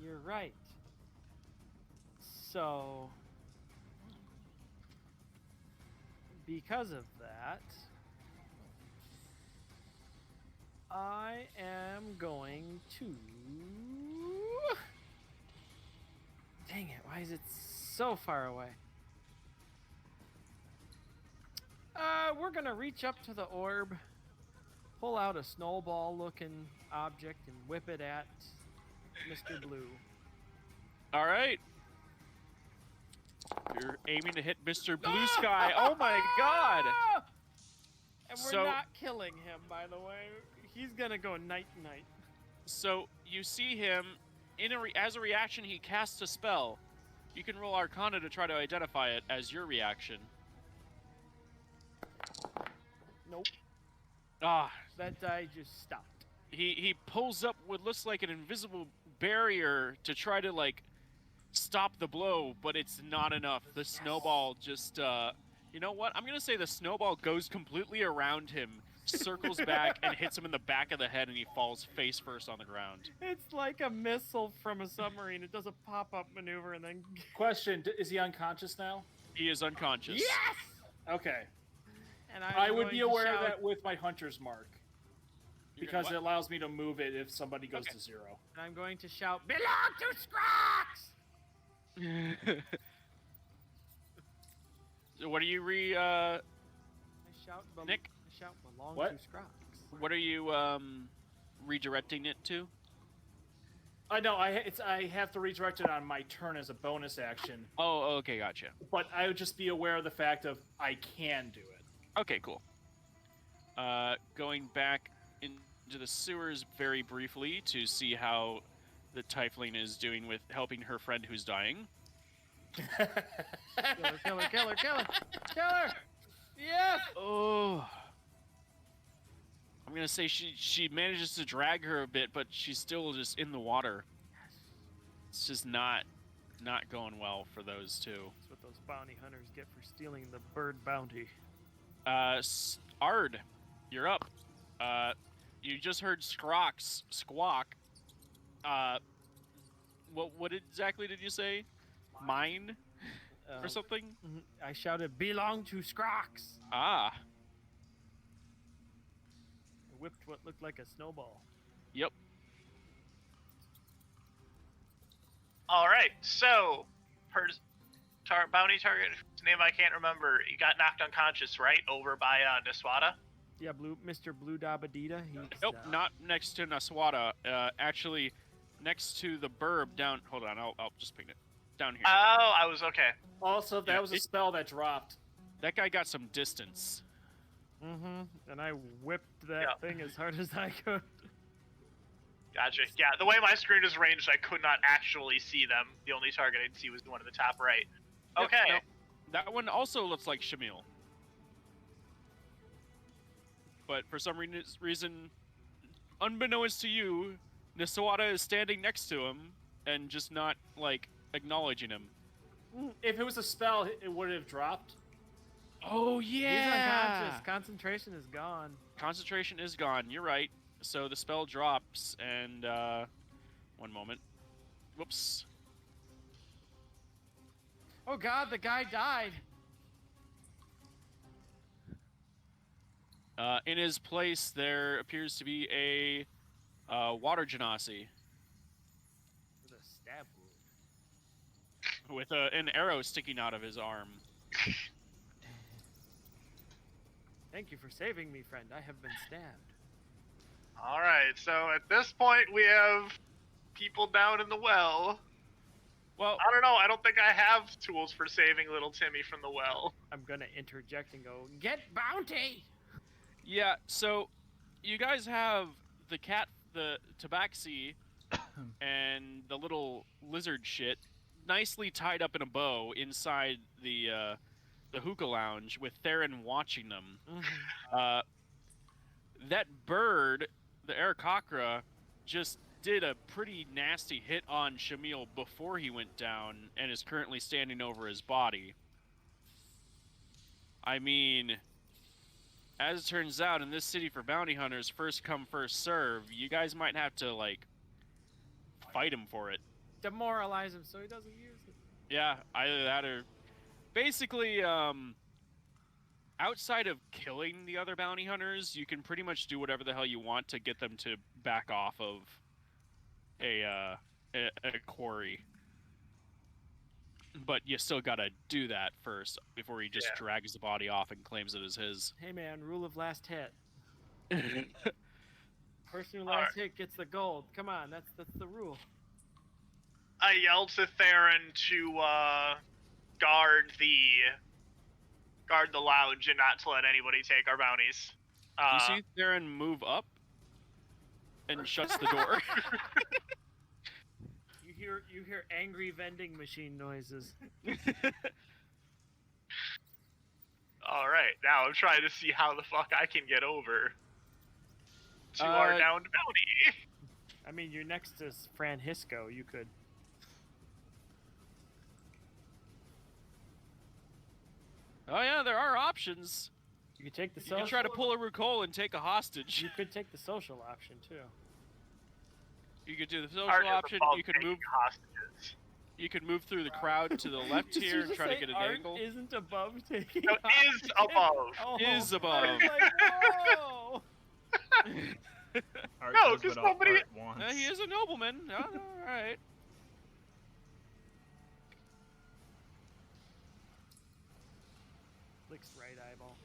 Speaker 4: You're right. So, because of that, I am going to... Dang it, why is it so far away? We're gonna reach up to the orb, pull out a snowball-looking object, and whip it at Mr. Blue.
Speaker 1: All right. You're aiming to hit Mr. Blue Sky. Oh my god!
Speaker 4: And we're
Speaker 1: So-
Speaker 4: not killing him, by the way. He's gonna go night-night.
Speaker 1: So you see him, as a reaction, he casts a spell. You can roll Arcana to try to identify it as your reaction.
Speaker 4: Nope,
Speaker 1: Ah,
Speaker 4: that die just stopped.
Speaker 1: he pulls up what looks like an invisible barrier to try to, like, stop the blow, but it's not enough. The snowball just, you know what? I'm going to say the snowball goes completely around him, circles back, and hits him in the back of the head, and he falls face first on the ground.
Speaker 4: It's like a missile from a submarine. It does a pop-up maneuver and then...
Speaker 2: Question: is he unconscious now?
Speaker 1: He is unconscious.
Speaker 4: Yes!
Speaker 2: Okay.
Speaker 4: And
Speaker 2: I would
Speaker 4: going
Speaker 2: be
Speaker 4: to
Speaker 2: aware of
Speaker 4: shout-
Speaker 2: that with my hunter's mark.
Speaker 1: You're
Speaker 2: Because it
Speaker 1: gonna
Speaker 2: allows me to move it if somebody goes
Speaker 1: Okay.
Speaker 2: to 0.
Speaker 4: And I'm going to shout, "Belong to Scrox!"
Speaker 1: what? So what are you
Speaker 4: I shout,
Speaker 1: Nick?
Speaker 4: I shout, "Belong
Speaker 2: What?
Speaker 4: to Scrox."
Speaker 1: What are you redirecting it to?
Speaker 2: No, I have to redirect it on my turn as a bonus action,
Speaker 1: Oh, okay, gotcha.
Speaker 2: but I would just be aware of the fact of I can do it.
Speaker 1: Okay, cool. Going back into the sewers very briefly to see how the Tiefling is doing with helping her friend who's dying.
Speaker 4: Kill her, kill her, kill her, kill her! Kill her! Yes!
Speaker 1: Oh. I'm gonna say she manages to drag her a bit, but she's still just in the water. It's just not going well for those two.
Speaker 4: That's what those bounty hunters get for stealing the bird bounty.
Speaker 1: Ard, you're up. You just heard Scrox squawk. What exactly did you say? Mine or something?
Speaker 4: I shouted, "Belong to Scrox!"
Speaker 1: Ah,
Speaker 4: I whipped what looked like a snowball.
Speaker 1: yep.
Speaker 5: All right, so bounty target whose name I can't remember. He got knocked unconscious, right, over by Niswada.
Speaker 4: Yeah, Mr. Blue Dabadita. He's,
Speaker 1: Nope, not next to Naswada. Actually, next to the burb down. Hold on, I'll just ping it down here.
Speaker 5: Oh, I was okay.
Speaker 2: Also, that
Speaker 1: Yeah,
Speaker 2: was a spell that dropped.
Speaker 1: That guy got some distance.
Speaker 4: And I whipped that
Speaker 5: Yeah.
Speaker 4: thing as hard as I could.
Speaker 5: Gotcha. Yeah, the way my screen is arranged, I could not actually see them. The only target I'd see was the one in the top right.
Speaker 1: Yep,
Speaker 5: Okay.
Speaker 1: no, that one also looks like Shamil. But for some reason, unbeknownst to you, Niswada is standing next to him and just not, like, acknowledging him.
Speaker 2: If it was a spell, it would have dropped.
Speaker 1: Oh,
Speaker 4: He's
Speaker 1: yeah!
Speaker 4: unconscious. Concentration is gone.
Speaker 1: Concentration is gone, you're right. So the spell drops, and, one moment. Whoops.
Speaker 4: Oh God, the guy died.
Speaker 1: In his place, there appears to be a water genasi
Speaker 4: With a stab wound.
Speaker 1: with an arrow sticking out of his arm.
Speaker 4: Thank you for saving me, friend. I have been stabbed.
Speaker 5: All right, so at this point we have people down in the well.
Speaker 1: Well,
Speaker 5: I don't know. I don't think I have tools for saving little Timmy from the well.
Speaker 4: I'm gonna interject and go, get bounty!
Speaker 1: yeah, so you guys have the tabaxi, and the little lizard shit nicely tied up in a bow inside the hookah lounge with Theron watching them. That bird, the Aarakocra, just did a pretty nasty hit on Shamil before he went down and is currently standing over his body. I mean, as it turns out, in this city for bounty hunters, first come, first serve, you guys might have to, like, fight him for it.
Speaker 4: Demoralize him so he doesn't use it.
Speaker 1: Yeah, either that or... Basically, outside of killing the other bounty hunters, you can pretty much do whatever the hell you want to get them to back off of a quarry. But you still gotta do that first before he just drags the body off and claims it as his.
Speaker 4: Hey man, rule of last hit. Person who last hit gets the gold. Come on, that's the rule.
Speaker 5: I yelled to Theron to guard the lounge and not to let anybody take our bounties.
Speaker 1: You see Theron move up and shuts the door.
Speaker 4: You hear angry vending machine noises.
Speaker 5: All right, now I'm trying to see how the fuck I can get over to our downed bounty.
Speaker 4: I mean, you're next to Francisco. You could.
Speaker 1: Oh yeah, there are options.
Speaker 4: You could take the
Speaker 1: You
Speaker 4: social.
Speaker 1: can try to pull a Rucol and take a hostage.
Speaker 4: You could take the social option too.
Speaker 1: You could do the social
Speaker 5: Art is
Speaker 1: option.
Speaker 5: above
Speaker 1: You could
Speaker 5: taking
Speaker 1: move.
Speaker 5: hostages.
Speaker 1: You could move through the crowd to the left
Speaker 4: Did
Speaker 1: here
Speaker 4: you
Speaker 1: and
Speaker 4: just
Speaker 1: try to
Speaker 4: say
Speaker 1: get an
Speaker 4: Art
Speaker 1: angle.
Speaker 4: Isn't above taking.
Speaker 5: No, is above.
Speaker 4: Oh,
Speaker 1: Is
Speaker 4: I
Speaker 1: above.
Speaker 4: was like, whoa.
Speaker 6: Art
Speaker 5: No,
Speaker 6: does
Speaker 5: 'cause
Speaker 6: what
Speaker 5: nobody-
Speaker 6: Art wants.
Speaker 1: He is a nobleman. All right.
Speaker 4: Licks right eyeball.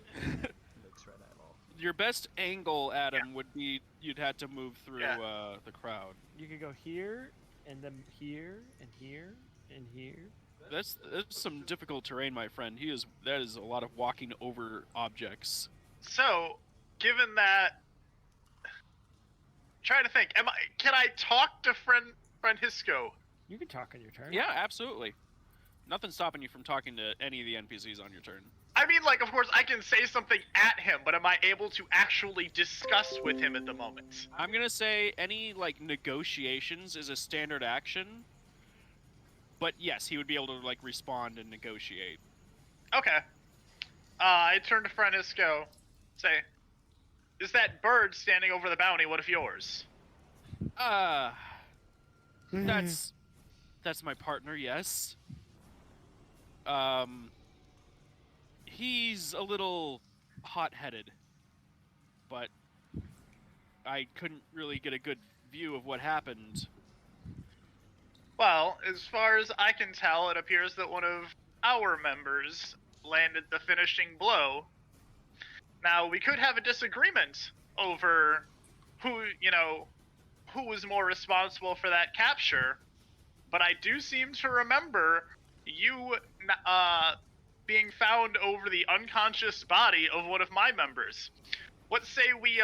Speaker 6: Looks right eyeball.
Speaker 1: Your best angle at him would be you'd have to move through the crowd.
Speaker 4: You could go here, and then here, and here, and here.
Speaker 1: That's some difficult terrain, my friend. That is a lot of walking over objects.
Speaker 5: So, given that, trying to think, can I talk to Francisco?
Speaker 4: You can talk on your turn.
Speaker 1: Yeah, absolutely. Nothing's stopping you from talking to any of the NPCs on your turn.
Speaker 5: I mean, like, of course, I can say something at him, but am I able to actually discuss with him at the moment?
Speaker 1: I'm gonna say any like negotiations is a standard action. But yes, he would be able to like respond and negotiate.
Speaker 5: Okay. I turn to Francisco, say, is that bird standing over the bounty one of yours?
Speaker 1: That's my partner, yes. He's a little hot-headed, but I couldn't really get a good view of what happened.
Speaker 5: Well, as far as I can tell, it appears that one of our members landed the finishing blow. Now, we could have a disagreement over who was more responsible for that capture, but I do seem to remember you being found over the unconscious body of one of my members. What say we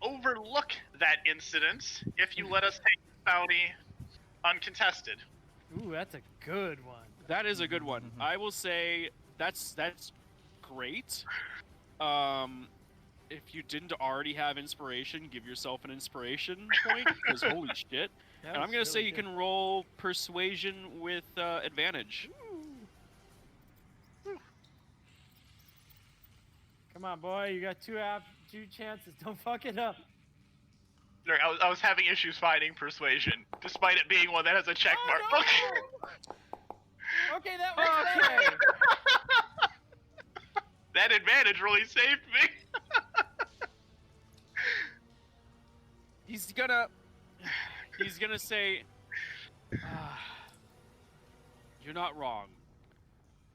Speaker 5: overlook that incident if you let us take this bounty uncontested?
Speaker 4: Ooh, that's a good one.
Speaker 1: That is a good one. I will say that's great. If you didn't already have inspiration, give yourself an inspiration point, because holy shit.
Speaker 4: That
Speaker 1: And I'm
Speaker 4: was
Speaker 1: going to say
Speaker 4: really
Speaker 1: you
Speaker 4: good.
Speaker 1: can roll persuasion with advantage.
Speaker 4: Come on, boy. You got two chances. Don't fuck it up.
Speaker 5: Sorry, I was having issues finding persuasion, despite it being one that has a check mark.
Speaker 4: Oh, no! Okay, that works that way.
Speaker 5: That advantage really saved me.
Speaker 1: He's gonna say, "You're not wrong.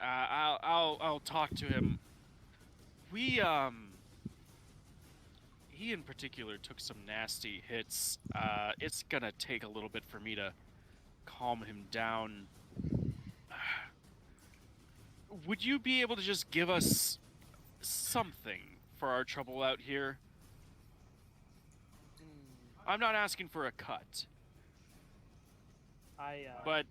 Speaker 1: I'll talk to him. We he in particular took some nasty hits. It's gonna take a little bit for me to calm him down. Would you be able to just give us something for our trouble out here? I'm not asking for a cut, but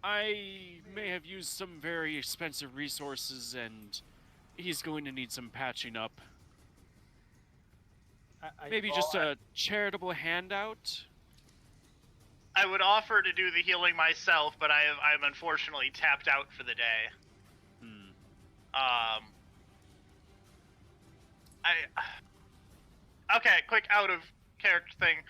Speaker 1: I may have used some very expensive resources, and he's going to need some patching up. Maybe just a charitable handout?
Speaker 5: I would offer to do the healing myself, but I'm unfortunately tapped out for the day. Okay, quick out of character thing.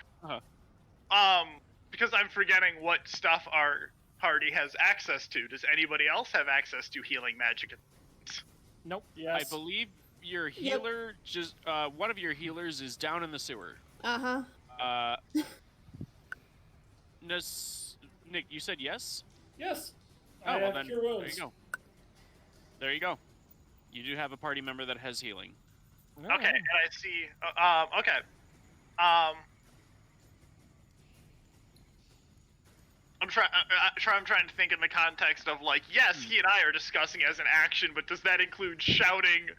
Speaker 5: Because I'm forgetting what stuff our party has access to. Does anybody else have access to healing magic?
Speaker 4: Nope.
Speaker 2: Yes.
Speaker 1: I believe your healer one of your healers is down in the sewer. Nick, you said yes?
Speaker 2: Yes.
Speaker 1: Oh,
Speaker 2: I
Speaker 1: well
Speaker 2: have
Speaker 1: then,
Speaker 2: cure
Speaker 1: there
Speaker 2: wounds.
Speaker 1: you go. There you go. You do have a party member that has healing.
Speaker 5: Okay, and I see. Okay. I'm trying to think in the context of like, yes, he and I are discussing as an action, but does that include shouting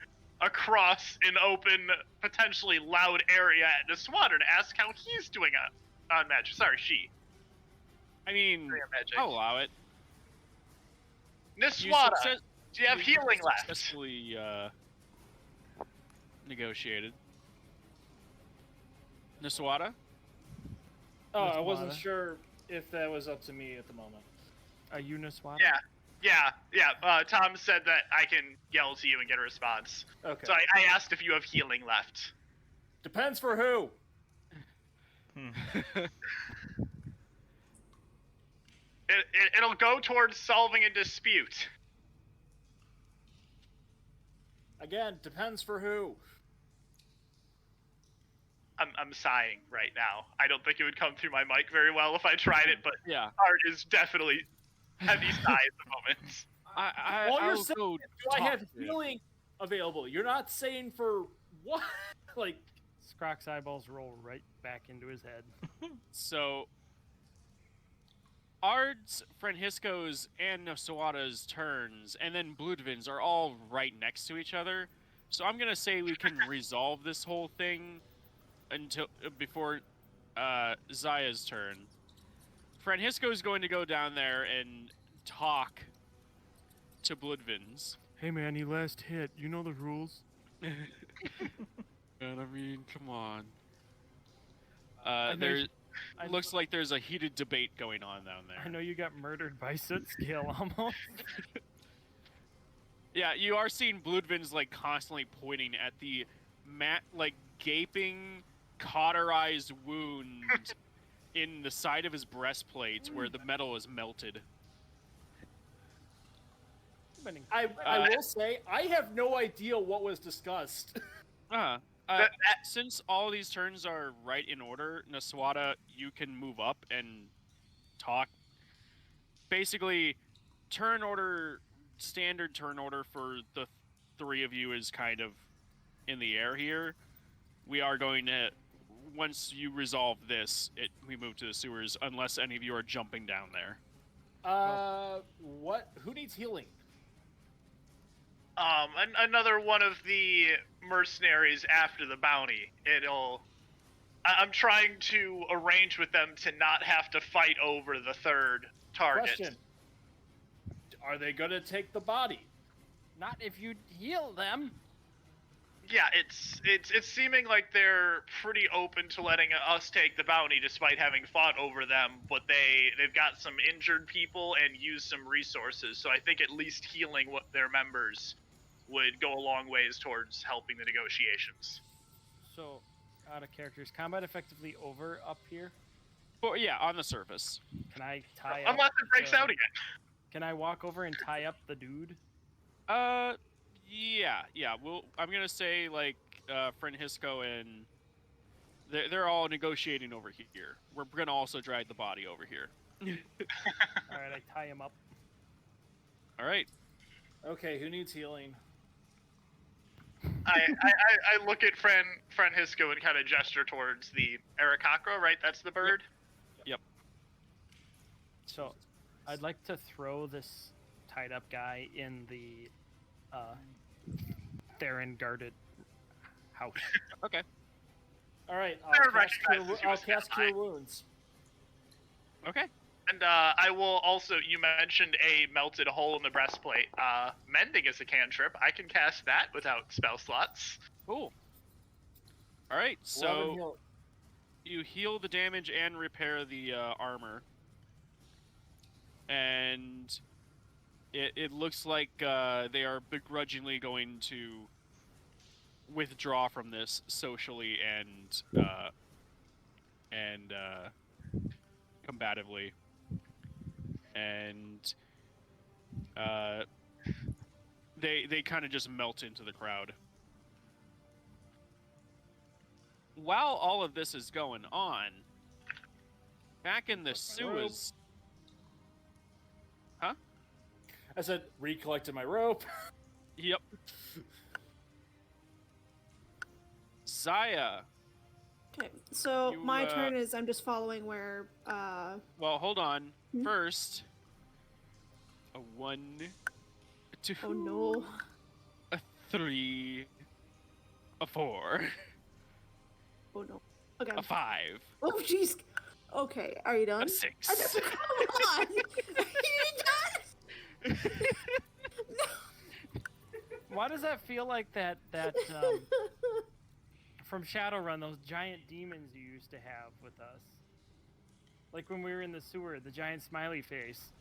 Speaker 5: across an open, potentially loud area at Niswater to ask how he's doing on magic? Sorry, she.
Speaker 1: I mean, I'll allow it.
Speaker 5: Niswater, do you have healing left?
Speaker 1: Successfully negotiated. Niswata?
Speaker 2: Oh, I wasn't sure if that was up to me at the moment.
Speaker 4: Are you Niswater?
Speaker 5: Yeah. Tom said that I can yell to you and get a response.
Speaker 2: Okay.
Speaker 5: So I asked if you have healing left.
Speaker 2: Depends for who.
Speaker 5: It'll go towards solving a dispute.
Speaker 2: Again, depends for who.
Speaker 5: I'm sighing right now. I don't think it would come through my mic very well if I tried it, but
Speaker 1: yeah,
Speaker 5: Art is definitely heavy sigh at the moment.
Speaker 2: All you're
Speaker 1: I'll
Speaker 2: saying
Speaker 1: go
Speaker 2: is, do I have
Speaker 1: talk to him.
Speaker 2: healing available? You're not saying for what? Like,
Speaker 4: Scrock's eyeballs roll right back into his head.
Speaker 1: So, Ard's, Francisco's, and Nosawata's turns, and then Bludvin's are all right next to each other. So I'm gonna say we can resolve this whole thing before Zaya's turn. Francisco's going to go down there and talk to Bludvin's.
Speaker 4: Hey man, he last hit. You know the rules.
Speaker 1: And I mean, come on.
Speaker 4: I
Speaker 1: Looks like there's a heated debate going on down there.
Speaker 4: I know you got murdered by Soot Scale almost.
Speaker 1: Yeah, you are seeing Bludvin's like constantly pointing at the gaping, cauterized wound in the side of his breastplate where the metal is melted.
Speaker 2: I will say, I have no idea what was discussed.
Speaker 1: Since all these turns are right in order, Naswata, you can move up and talk. Basically, standard turn order for the three of you is kind of in the air here. We are going to, once you resolve this, we move to the sewers, unless any of you are jumping down there.
Speaker 2: What? Who needs healing?
Speaker 5: Another one of the mercenaries after the bounty. I'm trying to arrange with them to not have to fight over the third target.
Speaker 2: Question. Are they gonna take the body?
Speaker 4: Not if you heal them.
Speaker 5: Yeah, it's seeming like they're pretty open to letting us take the bounty despite having fought over them, but they've got some injured people and used some resources, so I think at least healing their members would go a long ways towards helping the negotiations.
Speaker 4: So, out of character, is combat effectively over up here?
Speaker 1: But yeah, on the surface.
Speaker 4: Can I tie
Speaker 5: Unless
Speaker 4: up
Speaker 5: it breaks out again.
Speaker 4: Can I walk over and tie up the dude?
Speaker 1: Yeah. I'm gonna say like friend Hisco and they're all negotiating over here. We're gonna also drag the body over here.
Speaker 4: All right, I tie him up.
Speaker 1: All right.
Speaker 2: Okay, who needs healing?
Speaker 5: I look at friend Hisco and kind of gesture towards the Arakakra, right? That's the bird.
Speaker 1: Yep.
Speaker 4: So, I'd like to throw this tied up guy in the Theron guarded house.
Speaker 1: Okay.
Speaker 2: All right,
Speaker 5: Sarah
Speaker 2: I'll
Speaker 5: recognizes you as
Speaker 2: cast
Speaker 5: Hentai.
Speaker 2: Cure Wounds.
Speaker 1: Okay.
Speaker 5: And I will also. You mentioned a melted hole in the breastplate. Mending is a cantrip. I can cast that without spell slots.
Speaker 1: Cool. All right.
Speaker 2: 11
Speaker 1: So
Speaker 2: heal.
Speaker 1: you heal the damage and repair the armor, and it looks like they are begrudgingly going to withdraw from this socially and combatively, and they kind of just melt into the crowd. While all of this is going on, back in the sewers. Huh?
Speaker 2: I said, recollected my rope.
Speaker 1: Yep. Zaya.
Speaker 3: Okay, so
Speaker 1: You,
Speaker 3: my turn is I'm just following where.
Speaker 1: Well, hold on.
Speaker 3: Hmm?
Speaker 1: First, a 1, a 2,
Speaker 3: Oh no.
Speaker 1: a 3, a 4,
Speaker 3: Oh no. Okay.
Speaker 1: a 5,
Speaker 3: Oh jeez. Okay, are you done?
Speaker 1: a 6.
Speaker 3: Come on. Are you done?
Speaker 4: Why does that feel like that from Shadowrun, those giant demons you used to have with us? Like when we were in the sewer, the giant smiley face.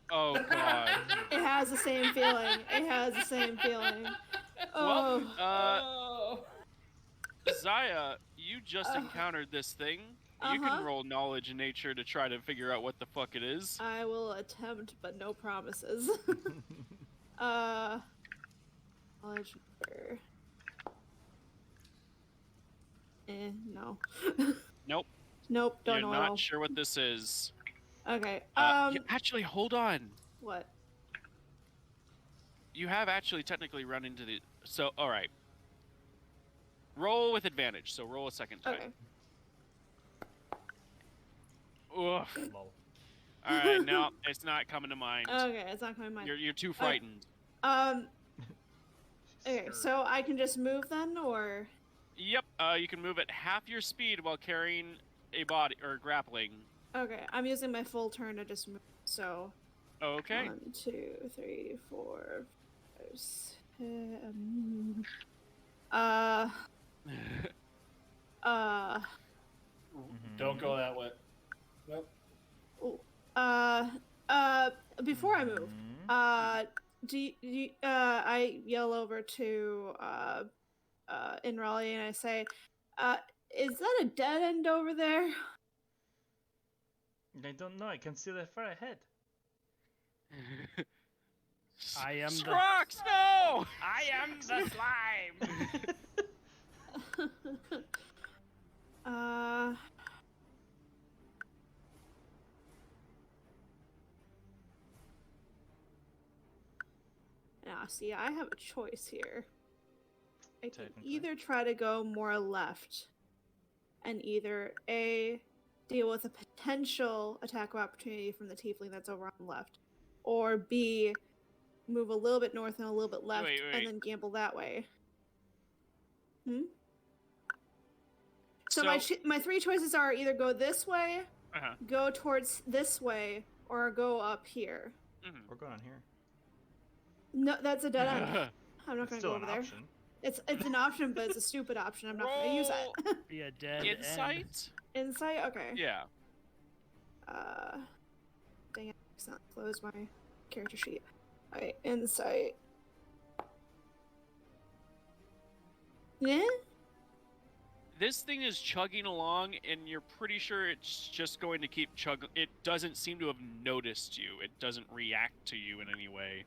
Speaker 1: Oh god.
Speaker 3: It has the same feeling. It has the same feeling. Oh.
Speaker 1: Well, Zaya, you just encountered this thing. You can roll knowledge in nature to try to figure out what the fuck it is.
Speaker 3: I will attempt, but no promises. Knowledge. No.
Speaker 1: Nope.
Speaker 3: Nope. Don't
Speaker 1: You're
Speaker 3: know at all.
Speaker 1: not sure what this is.
Speaker 3: Okay.
Speaker 1: Actually, hold on.
Speaker 3: What?
Speaker 1: You have actually technically run into the. So, all right. Roll with advantage. So roll a second time.
Speaker 3: Okay.
Speaker 1: Ugh. All right, no, it's not coming to mind.
Speaker 3: Okay, it's not coming to mind.
Speaker 1: You're too frightened.
Speaker 3: Okay, so I can just move then, or?
Speaker 1: Yep. You can move at half your speed while carrying a body or grappling.
Speaker 3: Okay, I'm using my full turn to just move. So.
Speaker 1: Okay.
Speaker 3: 1, 2, 3, 4, 5, 7.
Speaker 2: Don't go that way. Nope.
Speaker 3: Before I move, I yell over to in Raleigh and I say, is that a dead end over there?
Speaker 6: I don't know. I can see that far ahead.
Speaker 4: I am
Speaker 1: Scrox, no!
Speaker 4: I am the slime.
Speaker 3: Now, see, I have a choice here. I can
Speaker 6: Technically.
Speaker 3: either try to go more left and either A, deal with a potential attack of opportunity from the tiefling that's over on the left, or B, move a little bit north and a little bit left
Speaker 1: Wait.
Speaker 3: and then gamble that way. So my three choices are either go this way, go towards this way, or go up here.
Speaker 6: We're going here.
Speaker 3: No, that's a dead end. I'm not
Speaker 6: It's
Speaker 3: going to
Speaker 6: still
Speaker 3: go
Speaker 6: an
Speaker 3: over there.
Speaker 6: option.
Speaker 3: It's an option, but it's a stupid option. I'm not going to use it.
Speaker 4: Be a dead
Speaker 1: Insight?
Speaker 3: Insight? Okay.
Speaker 1: Yeah.
Speaker 3: Dang it. It's not close my character sheet. Alright, insight. Yeah?
Speaker 1: this thing is chugging along, and you're pretty sure it's just going to keep chugging. It doesn't seem to have noticed you. It doesn't react to you in any way.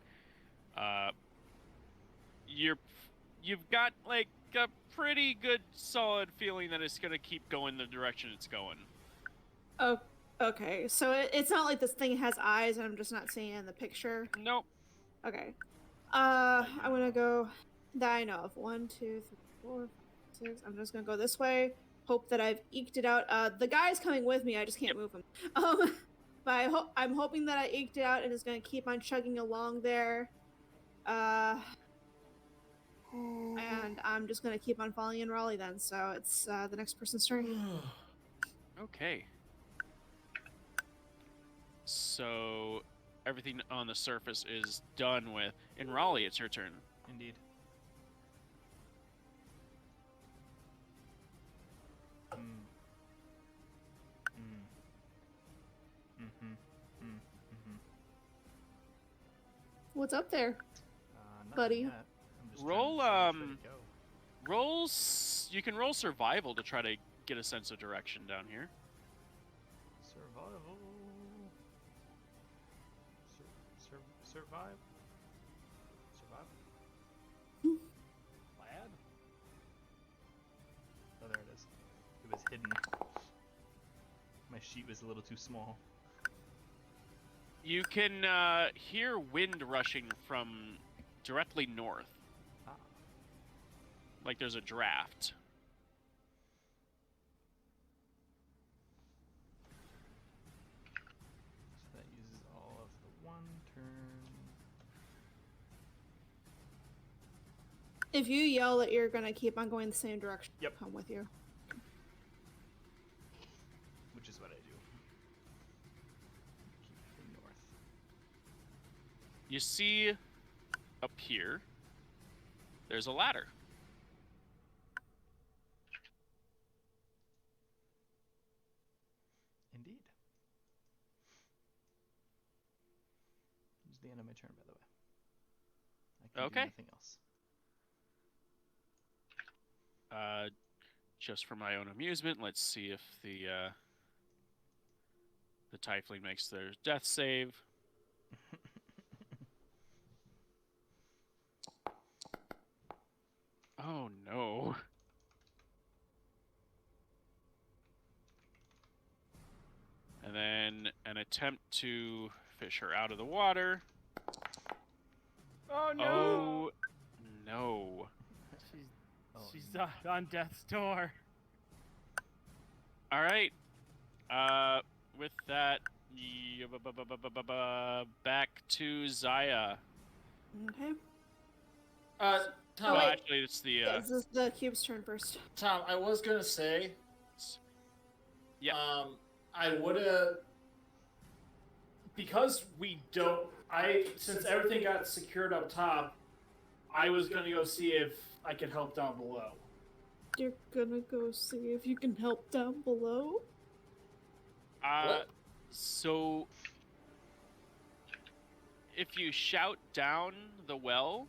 Speaker 1: You've got like a pretty good, solid feeling that it's gonna keep going the direction it's going.
Speaker 3: Oh, okay. So it's not like this thing has eyes and I'm just not seeing it in the picture.
Speaker 1: Nope.
Speaker 3: Okay. I'm gonna go that I know of. 1, 2, 3, 4, 5, 6. I'm just gonna go this way. Hope that I've eked it out. The guy's coming with me. I just can't move him. But I'm hoping that I eked it out and it's gonna keep on chugging along there. And I'm just gonna keep on following in Raleigh then. So it's the next person's turn.
Speaker 1: Okay. So everything on the surface is done with. In Raleigh, it's your turn.
Speaker 6: Indeed.
Speaker 3: What's up there?
Speaker 6: Nothing
Speaker 3: Buddy.
Speaker 6: yet. I'm just
Speaker 1: Roll,
Speaker 6: trying to figure out where to go.
Speaker 1: You can roll survival to try to get a sense of direction down here.
Speaker 6: Survival. Survive.
Speaker 4: Lad?
Speaker 6: Oh, there it is. It was hidden. My sheet was a little too small.
Speaker 1: You can hear wind rushing from directly north.
Speaker 6: Ah.
Speaker 1: Like there's a draft.
Speaker 6: So that uses all of the 1 turn.
Speaker 3: If you yell that you're gonna keep on going the same direction,
Speaker 6: Yep.
Speaker 3: I'll come with you.
Speaker 6: Which is what I do. Keep going north.
Speaker 1: You see up here, there's a ladder.
Speaker 6: Indeed. It's the end of my turn, by the way. I can
Speaker 1: Okay.
Speaker 6: do nothing else.
Speaker 1: Just for my own amusement, let's see if the Tiefling makes their death save. Oh no. And then an attempt to fish her out of the water.
Speaker 4: Oh no!
Speaker 1: Oh no.
Speaker 4: She's on death's door.
Speaker 1: All right. With that, back to Zaya.
Speaker 3: Okay.
Speaker 2: Tom,
Speaker 1: Well,
Speaker 3: wait.
Speaker 1: actually, it's the
Speaker 3: This is the cube's turn first.
Speaker 2: Tom, I was gonna say,
Speaker 1: yeah.
Speaker 2: I would have, because we don't. Since everything got secured up top, I was gonna go see if I could help down below.
Speaker 3: You're gonna go see if you can help down below?
Speaker 2: What?
Speaker 1: So if you shout down the well,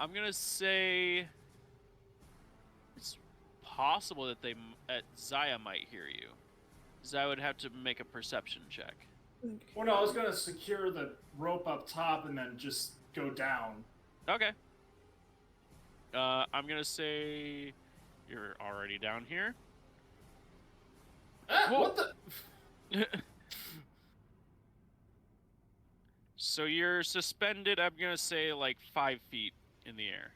Speaker 1: I'm gonna say it's possible that Zaya might hear you. Zaya would have to make a perception check.
Speaker 3: Okay.
Speaker 2: Well, no, I was gonna secure the rope up top and then just go down.
Speaker 1: Okay. I'm gonna say you're already down here.
Speaker 2: Ah,
Speaker 1: Whoa.
Speaker 2: what the?
Speaker 1: So you're suspended, I'm gonna say like 5 feet in the air.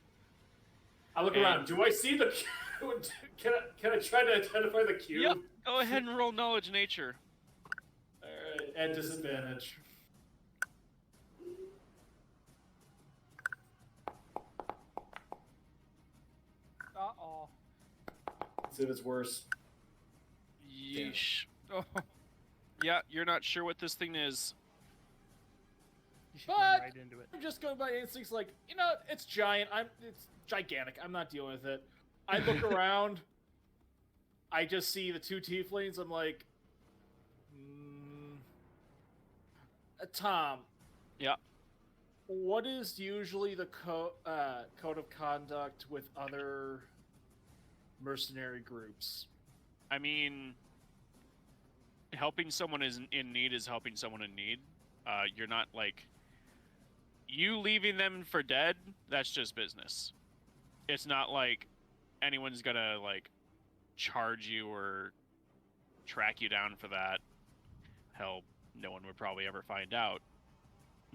Speaker 2: I look around. Do I see the cube? Can I try to identify the cube?
Speaker 1: Yep. Go ahead and roll knowledge nature.
Speaker 2: Alright, at disadvantage.
Speaker 4: Uh-oh.
Speaker 2: Let's see if it's worse.
Speaker 1: Yeesh.
Speaker 4: Oh,
Speaker 1: Yeah, you're not sure what this thing is.
Speaker 4: you should run
Speaker 2: But-
Speaker 4: right into it.
Speaker 2: I'm just going by instincts like, you know, it's giant. It's gigantic. I'm not dealing with it. I look around. I just see the 2 tieflings. I'm like, Tom.
Speaker 1: Yeah.
Speaker 2: What is usually the code of conduct with other mercenary groups.
Speaker 1: I mean, helping someone in need is helping someone in need. You're not like you leaving them for dead. That's just business. It's not like anyone's gonna like charge you or track you down for that. Hell, no one would probably ever find out.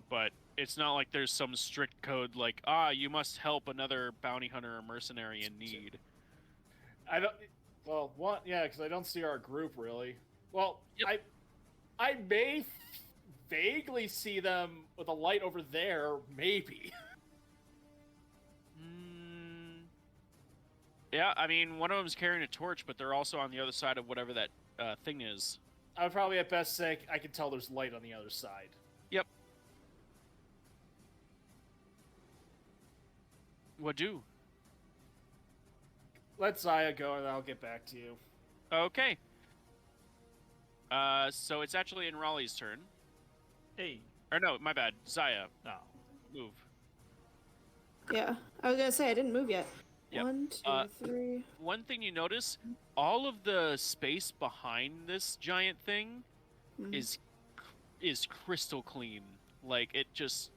Speaker 1: But it's not like there's some strict code like, you must help another bounty hunter or mercenary in need.
Speaker 2: I don't. Well, what? Yeah, because I don't see our group really. Well,
Speaker 1: Yep.
Speaker 2: I may vaguely see them with a light over there, maybe.
Speaker 1: Yeah, I mean, one of them's carrying a torch, but they're also on the other side of whatever that thing is.
Speaker 2: I would probably at best say I can tell there's light on the other side.
Speaker 1: Yep. What do?
Speaker 2: Let Zaya go, and I'll get back to you.
Speaker 1: Okay. So it's actually in Raleigh's turn.
Speaker 7: Hey.
Speaker 1: Or no, my bad. Zaya,
Speaker 7: No.
Speaker 1: move.
Speaker 3: Yeah, I was gonna say I didn't move yet.
Speaker 1: Yep.
Speaker 3: 1, 2, 3.
Speaker 1: One thing you notice, all of the space behind this giant thing
Speaker 3: Mhm.
Speaker 1: is crystal clean. Like, it just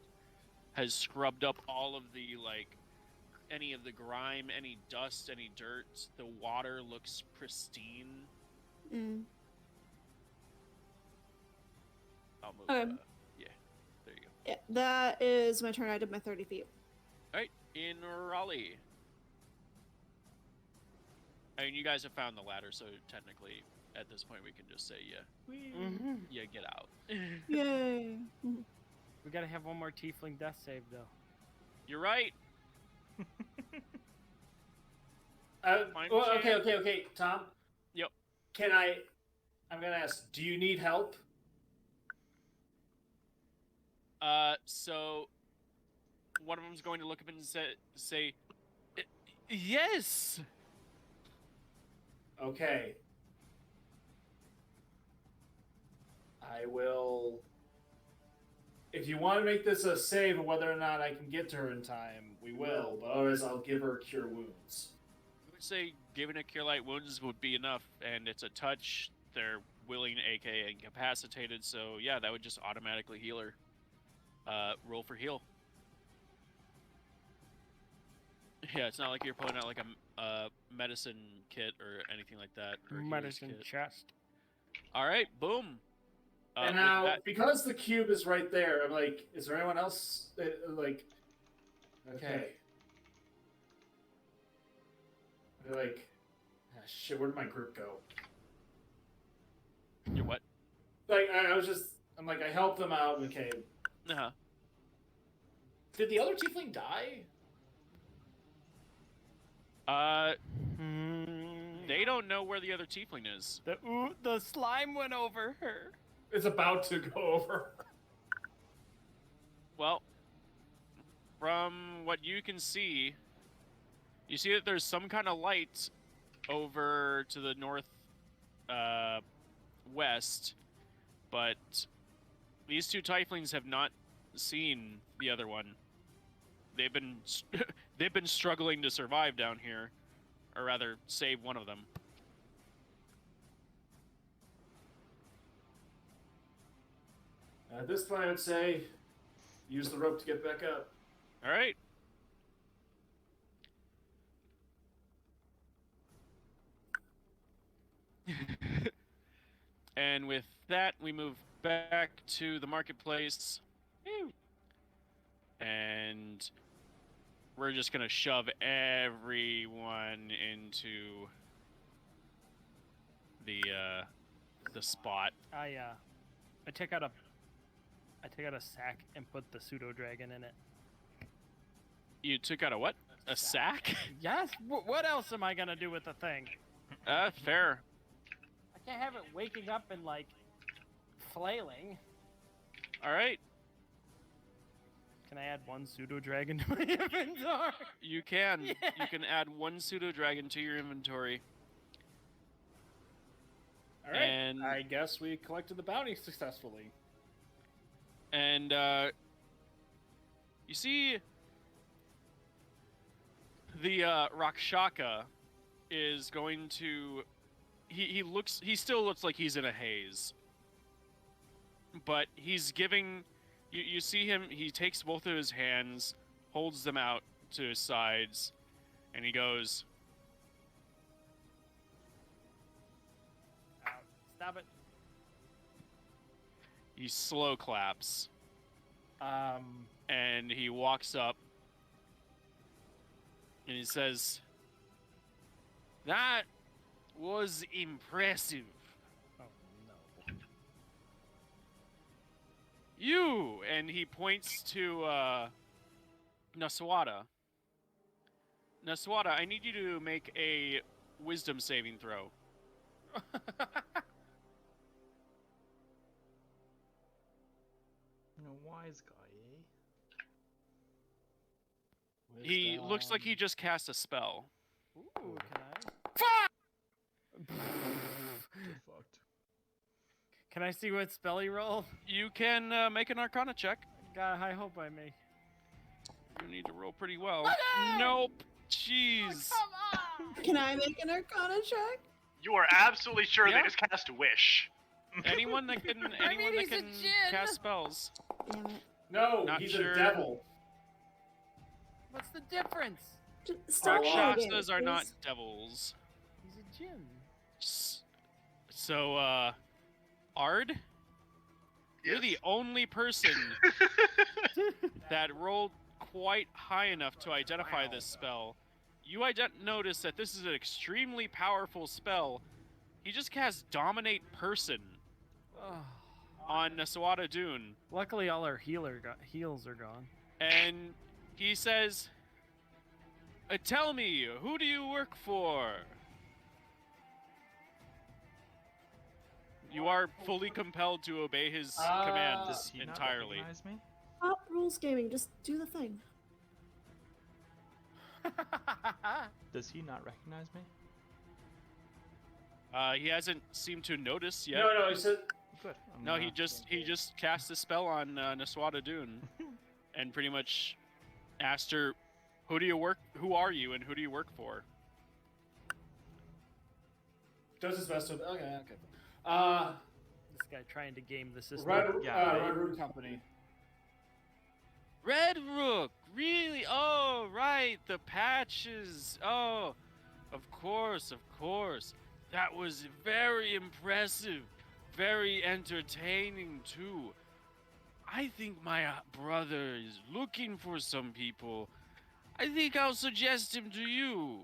Speaker 1: has scrubbed up all of the, like, any of the grime, any dust, any dirt. The water looks pristine.
Speaker 3: Mm.
Speaker 1: I'll move.
Speaker 3: Okay.
Speaker 1: Yeah, there you go.
Speaker 3: Yeah, that is my turn. I did my 30 feet.
Speaker 1: All right, in Raleigh. I mean, you guys have found the ladder, so technically, at this point, we can just say, yeah, get out.
Speaker 3: Yay! Mhm.
Speaker 4: We gotta have one more tiefling death save though.
Speaker 1: You're right. Fine
Speaker 2: Well,
Speaker 1: chance.
Speaker 2: okay, Tom.
Speaker 1: Yep.
Speaker 2: I'm gonna ask, do you need help?
Speaker 1: So one of them's going to look up and say, yes.
Speaker 2: Okay. I will. If you want to make this a save of whether or not I can get to her in time, we will. But otherwise, I'll give her Cure Wounds.
Speaker 1: I would say giving a Cure Light Wounds would be enough, and it's a touch. They're willing, aka incapacitated, so yeah, that would just automatically heal her. Roll for heal. Yeah, it's not like you're pulling out like a medicine kit or anything like that. Or a healer's
Speaker 4: Medicine
Speaker 1: kit.
Speaker 4: chest.
Speaker 1: All right, boom.
Speaker 2: And
Speaker 1: with
Speaker 2: now,
Speaker 1: that-
Speaker 2: because the cube is right there, I'm like, is there anyone else that, like... Okay. I'd be like, shit, where did my group go?
Speaker 1: You're what?
Speaker 2: Like, I'm like, I helped them out, okay.
Speaker 1: Uh-huh.
Speaker 2: Did the other tiefling die?
Speaker 1: They don't know where the other tiefling is.
Speaker 4: The slime went over her.
Speaker 2: It's about to go over.
Speaker 1: Well, from what you can see, you see that there's some kind of light over to the north west, but these two tieflings have not seen the other one. They've been struggling to survive down here, or rather, save one of them.
Speaker 2: At this point, I would say, use the rope to get back up.
Speaker 1: All right. And with that, we move back to the marketplace. And we're just going to shove everyone into the spot.
Speaker 4: I take out a sack and put the pseudo dragon in it.
Speaker 1: You took out a what? A sack?
Speaker 4: Yes. What else am I gonna do with the thing?
Speaker 1: Fair.
Speaker 4: I can't have it waking up and like flailing.
Speaker 1: All right.
Speaker 4: Can I add one pseudo dragon to my inventory?
Speaker 1: You can.
Speaker 4: Yeah.
Speaker 1: You can add one pseudo dragon to your inventory.
Speaker 2: All right.
Speaker 1: And-
Speaker 2: I guess we collected the bounty successfully.
Speaker 1: And you see the Rakshaka is going to. He still looks like he's in a haze. But he's giving. You see him. He takes both of his hands, holds them out to his sides, and he goes.
Speaker 4: Stop it.
Speaker 1: He slow claps.
Speaker 2: Um,
Speaker 1: And he walks up and he says, "That was impressive.
Speaker 4: Oh no.
Speaker 1: You," and he points to Naswada. Naswada, I need you to make a wisdom saving throw.
Speaker 6: Wise guy, eh?
Speaker 1: He looks like he just cast a spell.
Speaker 4: Ooh, can
Speaker 6: Get fucked.
Speaker 4: Can I see what spell he rolled?
Speaker 1: You can make an Arcana check.
Speaker 4: God, I hope I may.
Speaker 1: You need to roll pretty well. Nope. Jeez.
Speaker 3: Can I make an Arcana check?
Speaker 5: You are absolutely sure
Speaker 1: Yeah.
Speaker 5: they just cast a wish.
Speaker 1: Anyone that can,
Speaker 4: he's a djinn.
Speaker 1: cast spells.
Speaker 3: Damn it.
Speaker 2: no,
Speaker 1: Not
Speaker 2: he's
Speaker 1: sure.
Speaker 2: a devil.
Speaker 4: What's the difference?
Speaker 3: Stop lagging,
Speaker 1: Rakshasas are not
Speaker 3: please.
Speaker 1: devils.
Speaker 4: He's a djinn.
Speaker 1: So, Ard, you're
Speaker 5: Yes.
Speaker 1: the only person that rolled quite high enough to identify this spell. You notice that this is an extremely powerful spell. He just cast Dominate Person
Speaker 4: Oh.
Speaker 1: on Naswada Dune.
Speaker 4: Luckily, all our heals are gone.
Speaker 1: And he says, "Tell me, who do you work for?" You are fully compelled to obey his
Speaker 6: Does
Speaker 1: commands
Speaker 6: he not
Speaker 1: entirely.
Speaker 6: recognize me?
Speaker 3: Stop rules gaming. Just do the thing.
Speaker 6: Does he not recognize me?
Speaker 1: He hasn't seemed to notice yet.
Speaker 2: No, he said.
Speaker 6: Good.
Speaker 1: No, he just cast a spell on Naswada Dune, and pretty much asked her, who are you, and who do you work for?"
Speaker 2: Does his best to. Okay.
Speaker 4: This guy trying to game the system.
Speaker 2: Red
Speaker 6: Yeah.
Speaker 2: Rook Company.
Speaker 1: Red Rook, really? Oh, right, the patches. Oh, of course. That was very impressive, very entertaining too. I think my brother is looking for some people. I think I'll suggest him to you.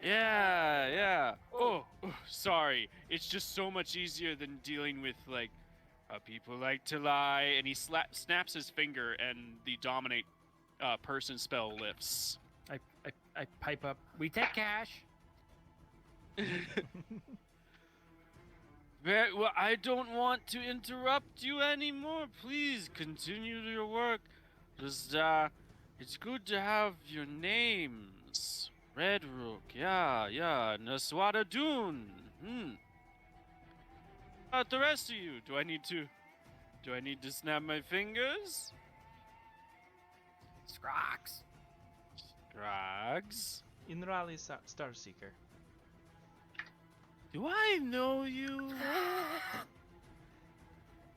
Speaker 1: Yeah. Oh, sorry. It's just so much easier than dealing with, like, people like to lie. And he snaps his finger, and the Dominate person spell lifts.
Speaker 4: I pipe up. We take cash.
Speaker 1: Very well, I don't want to interrupt you anymore. Please continue your work. Just, it's good to have your names. Red Rook, yeah. Naswada Dune. About the rest of you, do I need to snap my fingers?
Speaker 4: Scrox.
Speaker 1: Scrogs?
Speaker 6: Inrali Starseeker.
Speaker 1: Do I know you?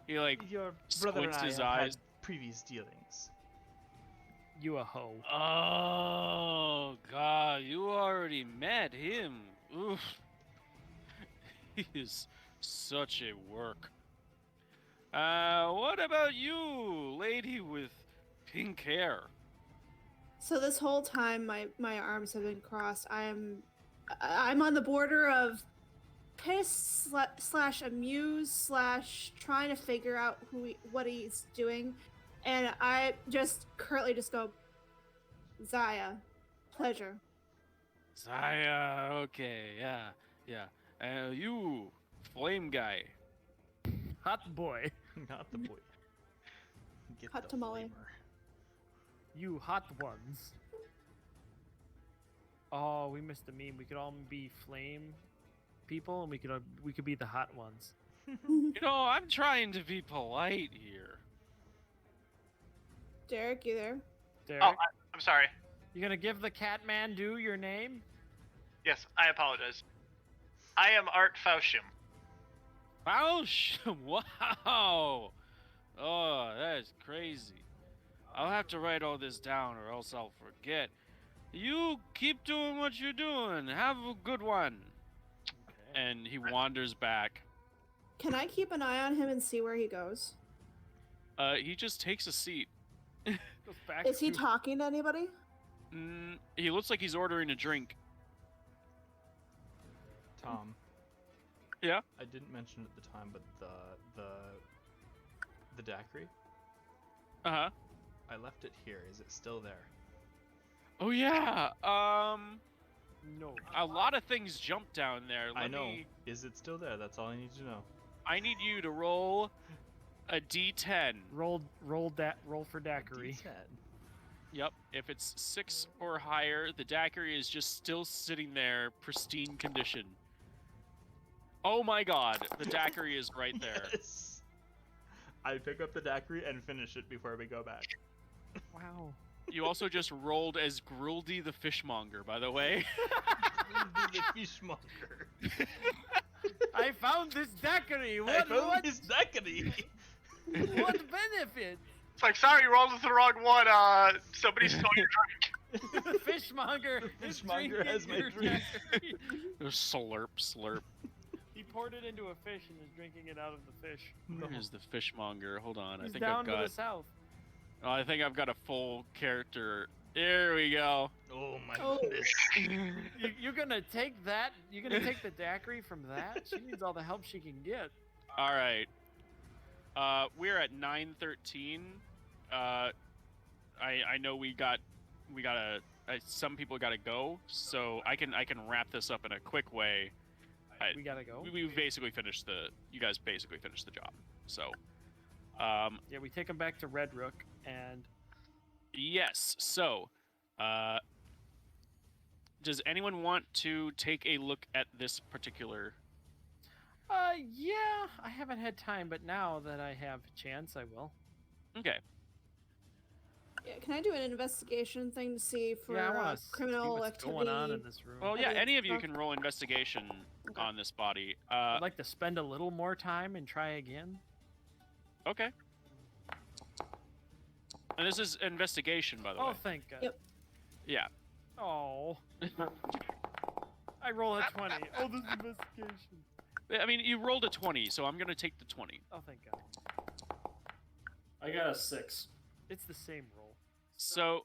Speaker 1: He, like,
Speaker 6: Your brother and
Speaker 1: squints
Speaker 6: I
Speaker 1: his
Speaker 6: have
Speaker 1: eyes.
Speaker 6: had previous dealings.
Speaker 4: You a hoe.
Speaker 1: Oh, God, you already met him. Oof. He is such a work. What about you, lady with pink hair?
Speaker 3: So this whole time, my arms have been crossed. I'm on the border of pissed slash amused slash trying to figure out what he's doing, and I just currently just go, Zaya, pleasure.
Speaker 1: Zaya, okay, yeah. You, flame guy.
Speaker 4: Hot boy.
Speaker 6: Not the boy. Get
Speaker 3: Hot
Speaker 6: the
Speaker 3: tamale.
Speaker 6: flavor.
Speaker 4: You hot ones. Oh, we missed a meme. We could all be flame people, and we could be the hot ones.
Speaker 1: You know, I'm trying to be polite here.
Speaker 3: Derek, you there?
Speaker 4: Derek?
Speaker 5: Oh, I'm sorry.
Speaker 4: You gonna give the Catman Due your name?
Speaker 5: Yes, I apologize. I am Art Fausham.
Speaker 1: Ouch! Wow! Oh, that is crazy. I'll have to write all this down or else I'll forget. You keep doing what you're doing. Have a good one. And he wanders back.
Speaker 3: Can I keep an eye on him and see where he goes?
Speaker 1: He just takes a seat.
Speaker 4: Goes back
Speaker 3: Is he
Speaker 4: to-
Speaker 3: talking to anybody?
Speaker 1: He looks like he's ordering a drink.
Speaker 6: Tom.
Speaker 1: Yeah?
Speaker 6: I didn't mention at the time, but the daiquiri,
Speaker 1: Uh-huh.
Speaker 6: I left it here. Is it still there?
Speaker 1: Oh yeah.
Speaker 4: No.
Speaker 1: A lot of things jump down there.
Speaker 6: I know. Is it still there? That's all I need to know.
Speaker 1: I need you to roll a D10.
Speaker 4: Roll for daiquiri.
Speaker 6: D10.
Speaker 1: Yep. If it's 6 or higher, the daiquiri is just still sitting there, pristine condition. Oh my god, the daiquiri is right there.
Speaker 6: Yes. I pick up the daiquiri and finish it before we go back.
Speaker 4: Wow.
Speaker 1: You also just rolled as Gruldy the Fishmonger, by the way.
Speaker 6: The fishmonger.
Speaker 4: I found this daiquiri.
Speaker 6: I
Speaker 4: What?
Speaker 6: found
Speaker 4: What?
Speaker 6: this daiquiri.
Speaker 4: What benefit?
Speaker 5: It's like, sorry, you rolled the wrong one. Somebody stole your drink.
Speaker 4: Fishmonger. is
Speaker 6: Fishmonger has
Speaker 4: drinking
Speaker 6: my
Speaker 4: your
Speaker 6: drink.
Speaker 4: daiquiri.
Speaker 1: Slurp, slurp.
Speaker 4: He poured it into a fish and is drinking it out of the fish.
Speaker 1: Here's the Fishmonger. Hold on,
Speaker 4: He's
Speaker 1: I think
Speaker 4: down
Speaker 1: I've
Speaker 4: to
Speaker 1: got.
Speaker 4: the south.
Speaker 1: Oh, I think I've got a full character. There we go.
Speaker 6: Oh my
Speaker 3: Oh.
Speaker 6: goodness.
Speaker 4: You're gonna take that? You're gonna take the daiquiri from that? She needs all the help she can get.
Speaker 1: All right. We're at 9:13. I know we gotta. Some people gotta go, so I can wrap this up in a quick way.
Speaker 4: We gotta go.
Speaker 1: We basically finished the. You guys basically finished the job. So,
Speaker 4: Yeah, we take him back to Red Rook, and
Speaker 1: yes. So, does anyone want to take a look at this particular?
Speaker 4: yeah, I haven't had time, but now that I have a chance, I will.
Speaker 1: Okay.
Speaker 3: Yeah, can I do an investigation thing to see for
Speaker 4: Yeah, I want to
Speaker 3: criminal
Speaker 4: see what's
Speaker 3: activity?
Speaker 4: going on in this room.
Speaker 1: Well, yeah.
Speaker 3: Evidence
Speaker 1: Any of you
Speaker 3: stuff?
Speaker 1: can roll investigation
Speaker 3: Okay.
Speaker 1: on this body.
Speaker 4: I'd like to spend a little more time and try again.
Speaker 1: Okay. And this is investigation, by the
Speaker 4: Oh,
Speaker 1: way.
Speaker 4: thank God.
Speaker 3: Yep.
Speaker 1: Yeah.
Speaker 4: Oh. I roll a 20. Oh, this is investigation.
Speaker 1: I mean, you rolled a 20, so I'm gonna take the 20.
Speaker 4: Oh, thank God.
Speaker 2: I got a 6.
Speaker 4: It's the same roll.
Speaker 1: So,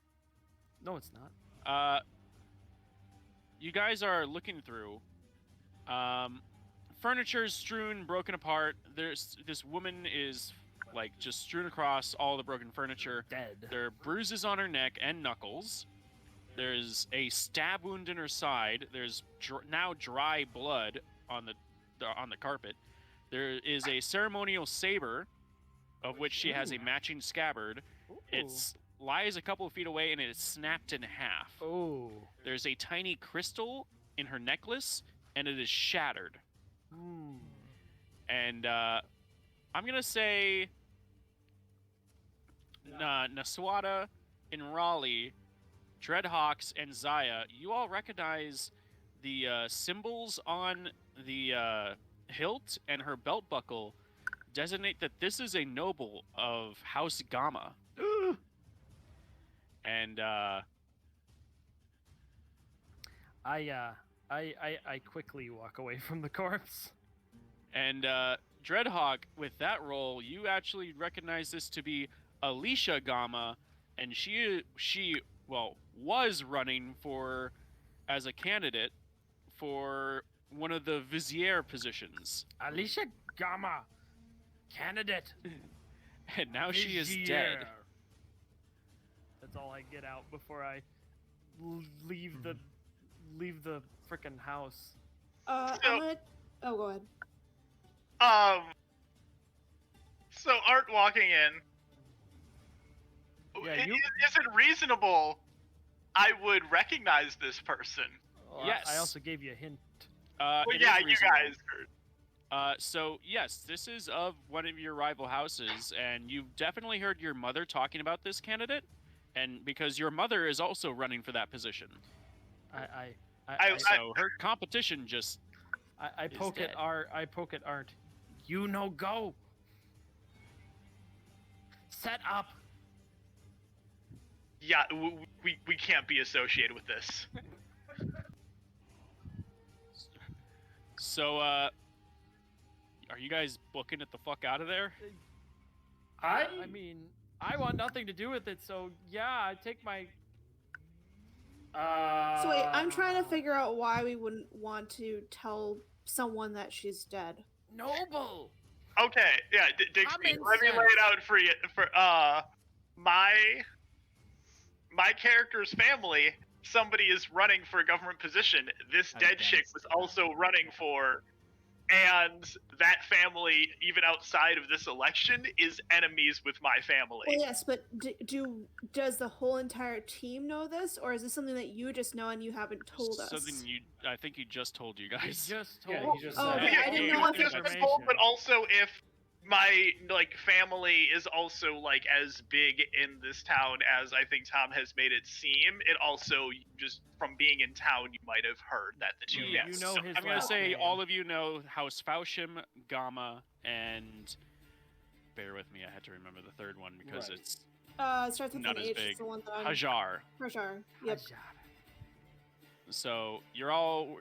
Speaker 4: No, it's not.
Speaker 1: you guys are looking through. Furniture's strewn, broken apart. There's this woman is like just strewn across all the broken furniture.
Speaker 4: Dead.
Speaker 1: There are bruises on her neck and knuckles. There's a stab wound in her side. There's now dry blood on the carpet. There is a ceremonial saber, of which she has a matching scabbard. It lies a couple of feet away and it is snapped in half.
Speaker 4: Oh.
Speaker 1: There's a tiny crystal in her necklace and it is shattered.
Speaker 4: Hmm.
Speaker 1: And I'm gonna say Naswada, in Raleigh, Dreadhawks, and Zaya, you all recognize the symbols on the hilt and her belt buckle designate that this is a noble of House Gamma. And
Speaker 4: I quickly walk away from the corpse.
Speaker 1: And Dreadhawk, with that role, you actually recognize this to be Alicia Gamma, and she was running for as a candidate for one of the Vizier positions,
Speaker 4: Alicia Gamma, candidate.
Speaker 1: and now she is
Speaker 4: Vizier.
Speaker 1: dead.
Speaker 4: That's all I get out before I leave the frickin' house.
Speaker 3: I'm gonna... Oh, go ahead.
Speaker 5: So Art walking in.
Speaker 4: Yeah,
Speaker 5: Is
Speaker 4: you-
Speaker 5: it reasonable? I would recognize this person.
Speaker 4: Oh,
Speaker 1: Yes.
Speaker 4: I also gave you a hint.
Speaker 5: Well,
Speaker 1: It
Speaker 5: yeah,
Speaker 1: is
Speaker 5: you
Speaker 1: reasonable.
Speaker 5: guys.
Speaker 1: So yes, this is of one of your rival houses, and you've definitely heard your mother talking about this candidate. and because your mother is also running for that position, so her competition just
Speaker 4: I
Speaker 1: is
Speaker 4: poke
Speaker 1: dead.
Speaker 4: at Art. You know, go. Set up.
Speaker 5: Yeah, we can't be associated with this.
Speaker 1: So, are you guys booking it the fuck out of there?
Speaker 4: I mean, I want nothing to do with it, so yeah, I take my.
Speaker 3: So wait, I'm trying to figure out why we wouldn't want to tell someone that she's dead.
Speaker 4: Noble.
Speaker 5: Okay, yeah, Dixie,
Speaker 4: Common
Speaker 5: let me lay
Speaker 4: sense.
Speaker 5: it out for you. For my character's family, somebody is running for a government position. This dead chick was also running for, and that family, even outside of this election, is enemies with my family.
Speaker 3: Well, yes, but does the whole entire team know this, or is this something that you just know and you haven't told us?
Speaker 1: Something I think he just told you guys.
Speaker 4: He just told.
Speaker 2: Yeah, he just
Speaker 3: Oh,
Speaker 2: said.
Speaker 3: okay, I didn't know if
Speaker 5: just been told, but also if my family is also as big in this town as I think Tom has made it seem. It also just from being in town, you might have heard that the two.
Speaker 1: Yes.
Speaker 4: You know
Speaker 1: So
Speaker 4: his
Speaker 1: I'm gonna
Speaker 4: last
Speaker 1: say
Speaker 4: name.
Speaker 1: all of you know House Fausham, Gamma, and bear with me, I had to remember the third one because
Speaker 2: Right.
Speaker 1: it's
Speaker 3: It starts with
Speaker 1: not
Speaker 3: an
Speaker 1: as
Speaker 3: H.
Speaker 1: big.
Speaker 3: It's the one that I'm.
Speaker 1: Hajar.
Speaker 3: Hajar. Yep.
Speaker 1: So you're all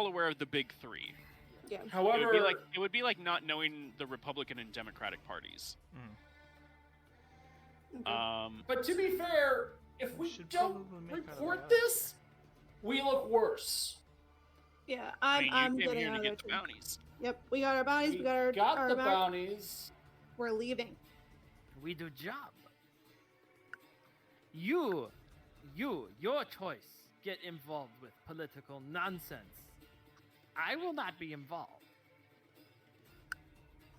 Speaker 1: aware of the big three.
Speaker 3: Yeah.
Speaker 2: However,
Speaker 1: It would be like not knowing the Republican and Democratic parties.
Speaker 3: Okay.
Speaker 2: but to be fair, if we
Speaker 6: should
Speaker 2: don't
Speaker 6: probably make that
Speaker 2: report
Speaker 6: allowed.
Speaker 2: this, we look worse.
Speaker 3: Yeah,
Speaker 1: I mean,
Speaker 3: I'm
Speaker 1: you came
Speaker 3: getting
Speaker 1: here
Speaker 3: out
Speaker 1: to
Speaker 3: of
Speaker 1: get
Speaker 3: there
Speaker 1: the
Speaker 3: too.
Speaker 1: bounties.
Speaker 3: Yep, we got our bounties. We got our
Speaker 2: the
Speaker 3: map.
Speaker 2: bounties.
Speaker 3: We're leaving.
Speaker 4: We do job. Your choice. Get involved with political nonsense. I will not be involved.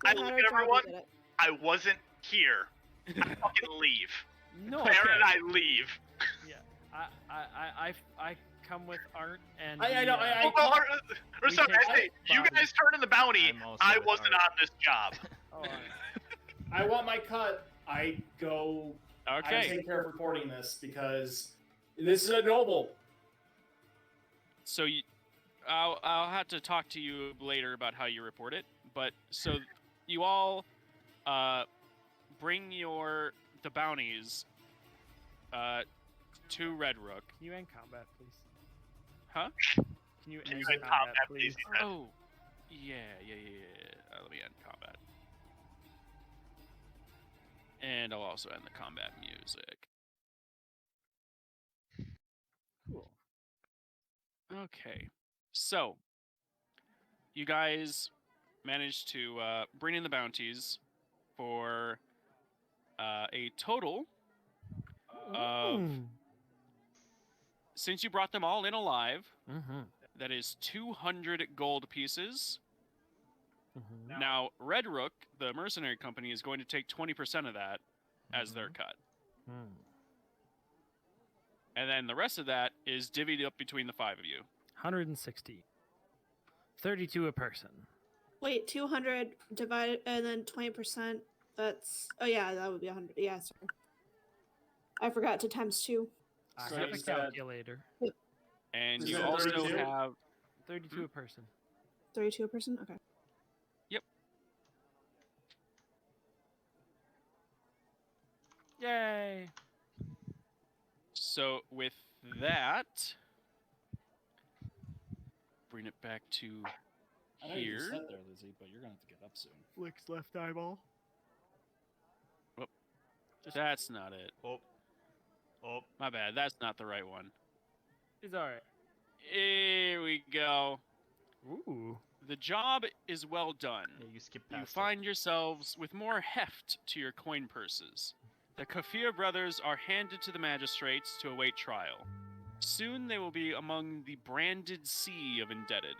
Speaker 3: We
Speaker 5: I
Speaker 3: had
Speaker 5: look
Speaker 3: our
Speaker 5: at
Speaker 3: job, we
Speaker 5: everyone.
Speaker 3: did it.
Speaker 5: I wasn't here. I fucking leave.
Speaker 4: No.
Speaker 5: Claire and I leave.
Speaker 4: Yeah. I come with Art and.
Speaker 2: I know, I-
Speaker 5: Well, or
Speaker 4: we
Speaker 5: sorry,
Speaker 4: take
Speaker 5: I say, you
Speaker 4: bounties.
Speaker 5: guys turned in the bounty.
Speaker 6: I'm also
Speaker 5: I
Speaker 6: with
Speaker 5: wasn't
Speaker 6: Art.
Speaker 5: on this job.
Speaker 4: Oh,
Speaker 2: I want my cut. I go. I
Speaker 1: Okay.
Speaker 2: take care of reporting this because this is a noble.
Speaker 1: So I'll have to talk to you later about how you report it. But so you all bring the bounties to Red Rook.
Speaker 4: Can you end combat, please?
Speaker 1: Huh?
Speaker 4: Can you
Speaker 5: Can
Speaker 4: end
Speaker 5: you end
Speaker 4: combat,
Speaker 5: combat,
Speaker 4: please?
Speaker 5: please?
Speaker 1: Oh, yeah. Let me end combat. And I'll also end the combat music.
Speaker 4: Cool.
Speaker 1: Okay. So, you guys managed to bring in the bounties for a total of, since you brought them all in alive, that is 200 gold pieces. Now, Red Rook, the mercenary company, is going to take 20% of that as their cut. And then the rest of that is divvied up between the 5 of you.
Speaker 4: 160. 32 a person.
Speaker 3: Wait, 200 divided and then 20%. That's that would be 100. Yeah, sorry. I forgot to times 2.
Speaker 4: I
Speaker 2: So
Speaker 4: have
Speaker 2: you
Speaker 4: a
Speaker 2: said-
Speaker 4: calculator.
Speaker 1: And
Speaker 2: Is
Speaker 1: you
Speaker 2: that
Speaker 1: also
Speaker 2: 32?
Speaker 1: have
Speaker 4: 32 a person.
Speaker 3: 32 a person. Okay.
Speaker 4: Yay!
Speaker 1: So with that, bring it back to
Speaker 2: I know you just
Speaker 1: here.
Speaker 2: sat there, Lizzie, but you're gonna have to get up soon.
Speaker 4: Flicks left eyeball.
Speaker 1: That's not it.
Speaker 6: Oh,
Speaker 1: My bad. That's not the right one.
Speaker 4: It's alright.
Speaker 1: Here we go.
Speaker 4: Ooh.
Speaker 1: The job is well done.
Speaker 6: yeah, you skip
Speaker 1: You
Speaker 6: past
Speaker 1: find yourselves with more heft to your coin purses. The Kafir brothers are handed to the magistrates to await trial. Soon they will be among the branded sea of indebted,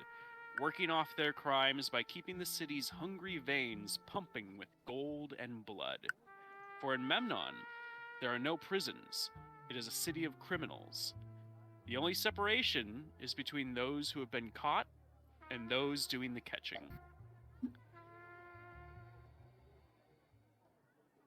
Speaker 1: working off their crimes by keeping the city's hungry veins pumping with gold and blood. For in Memnon, there are no prisons. It is a city of criminals. The only separation is between those who have been caught and those doing the catching.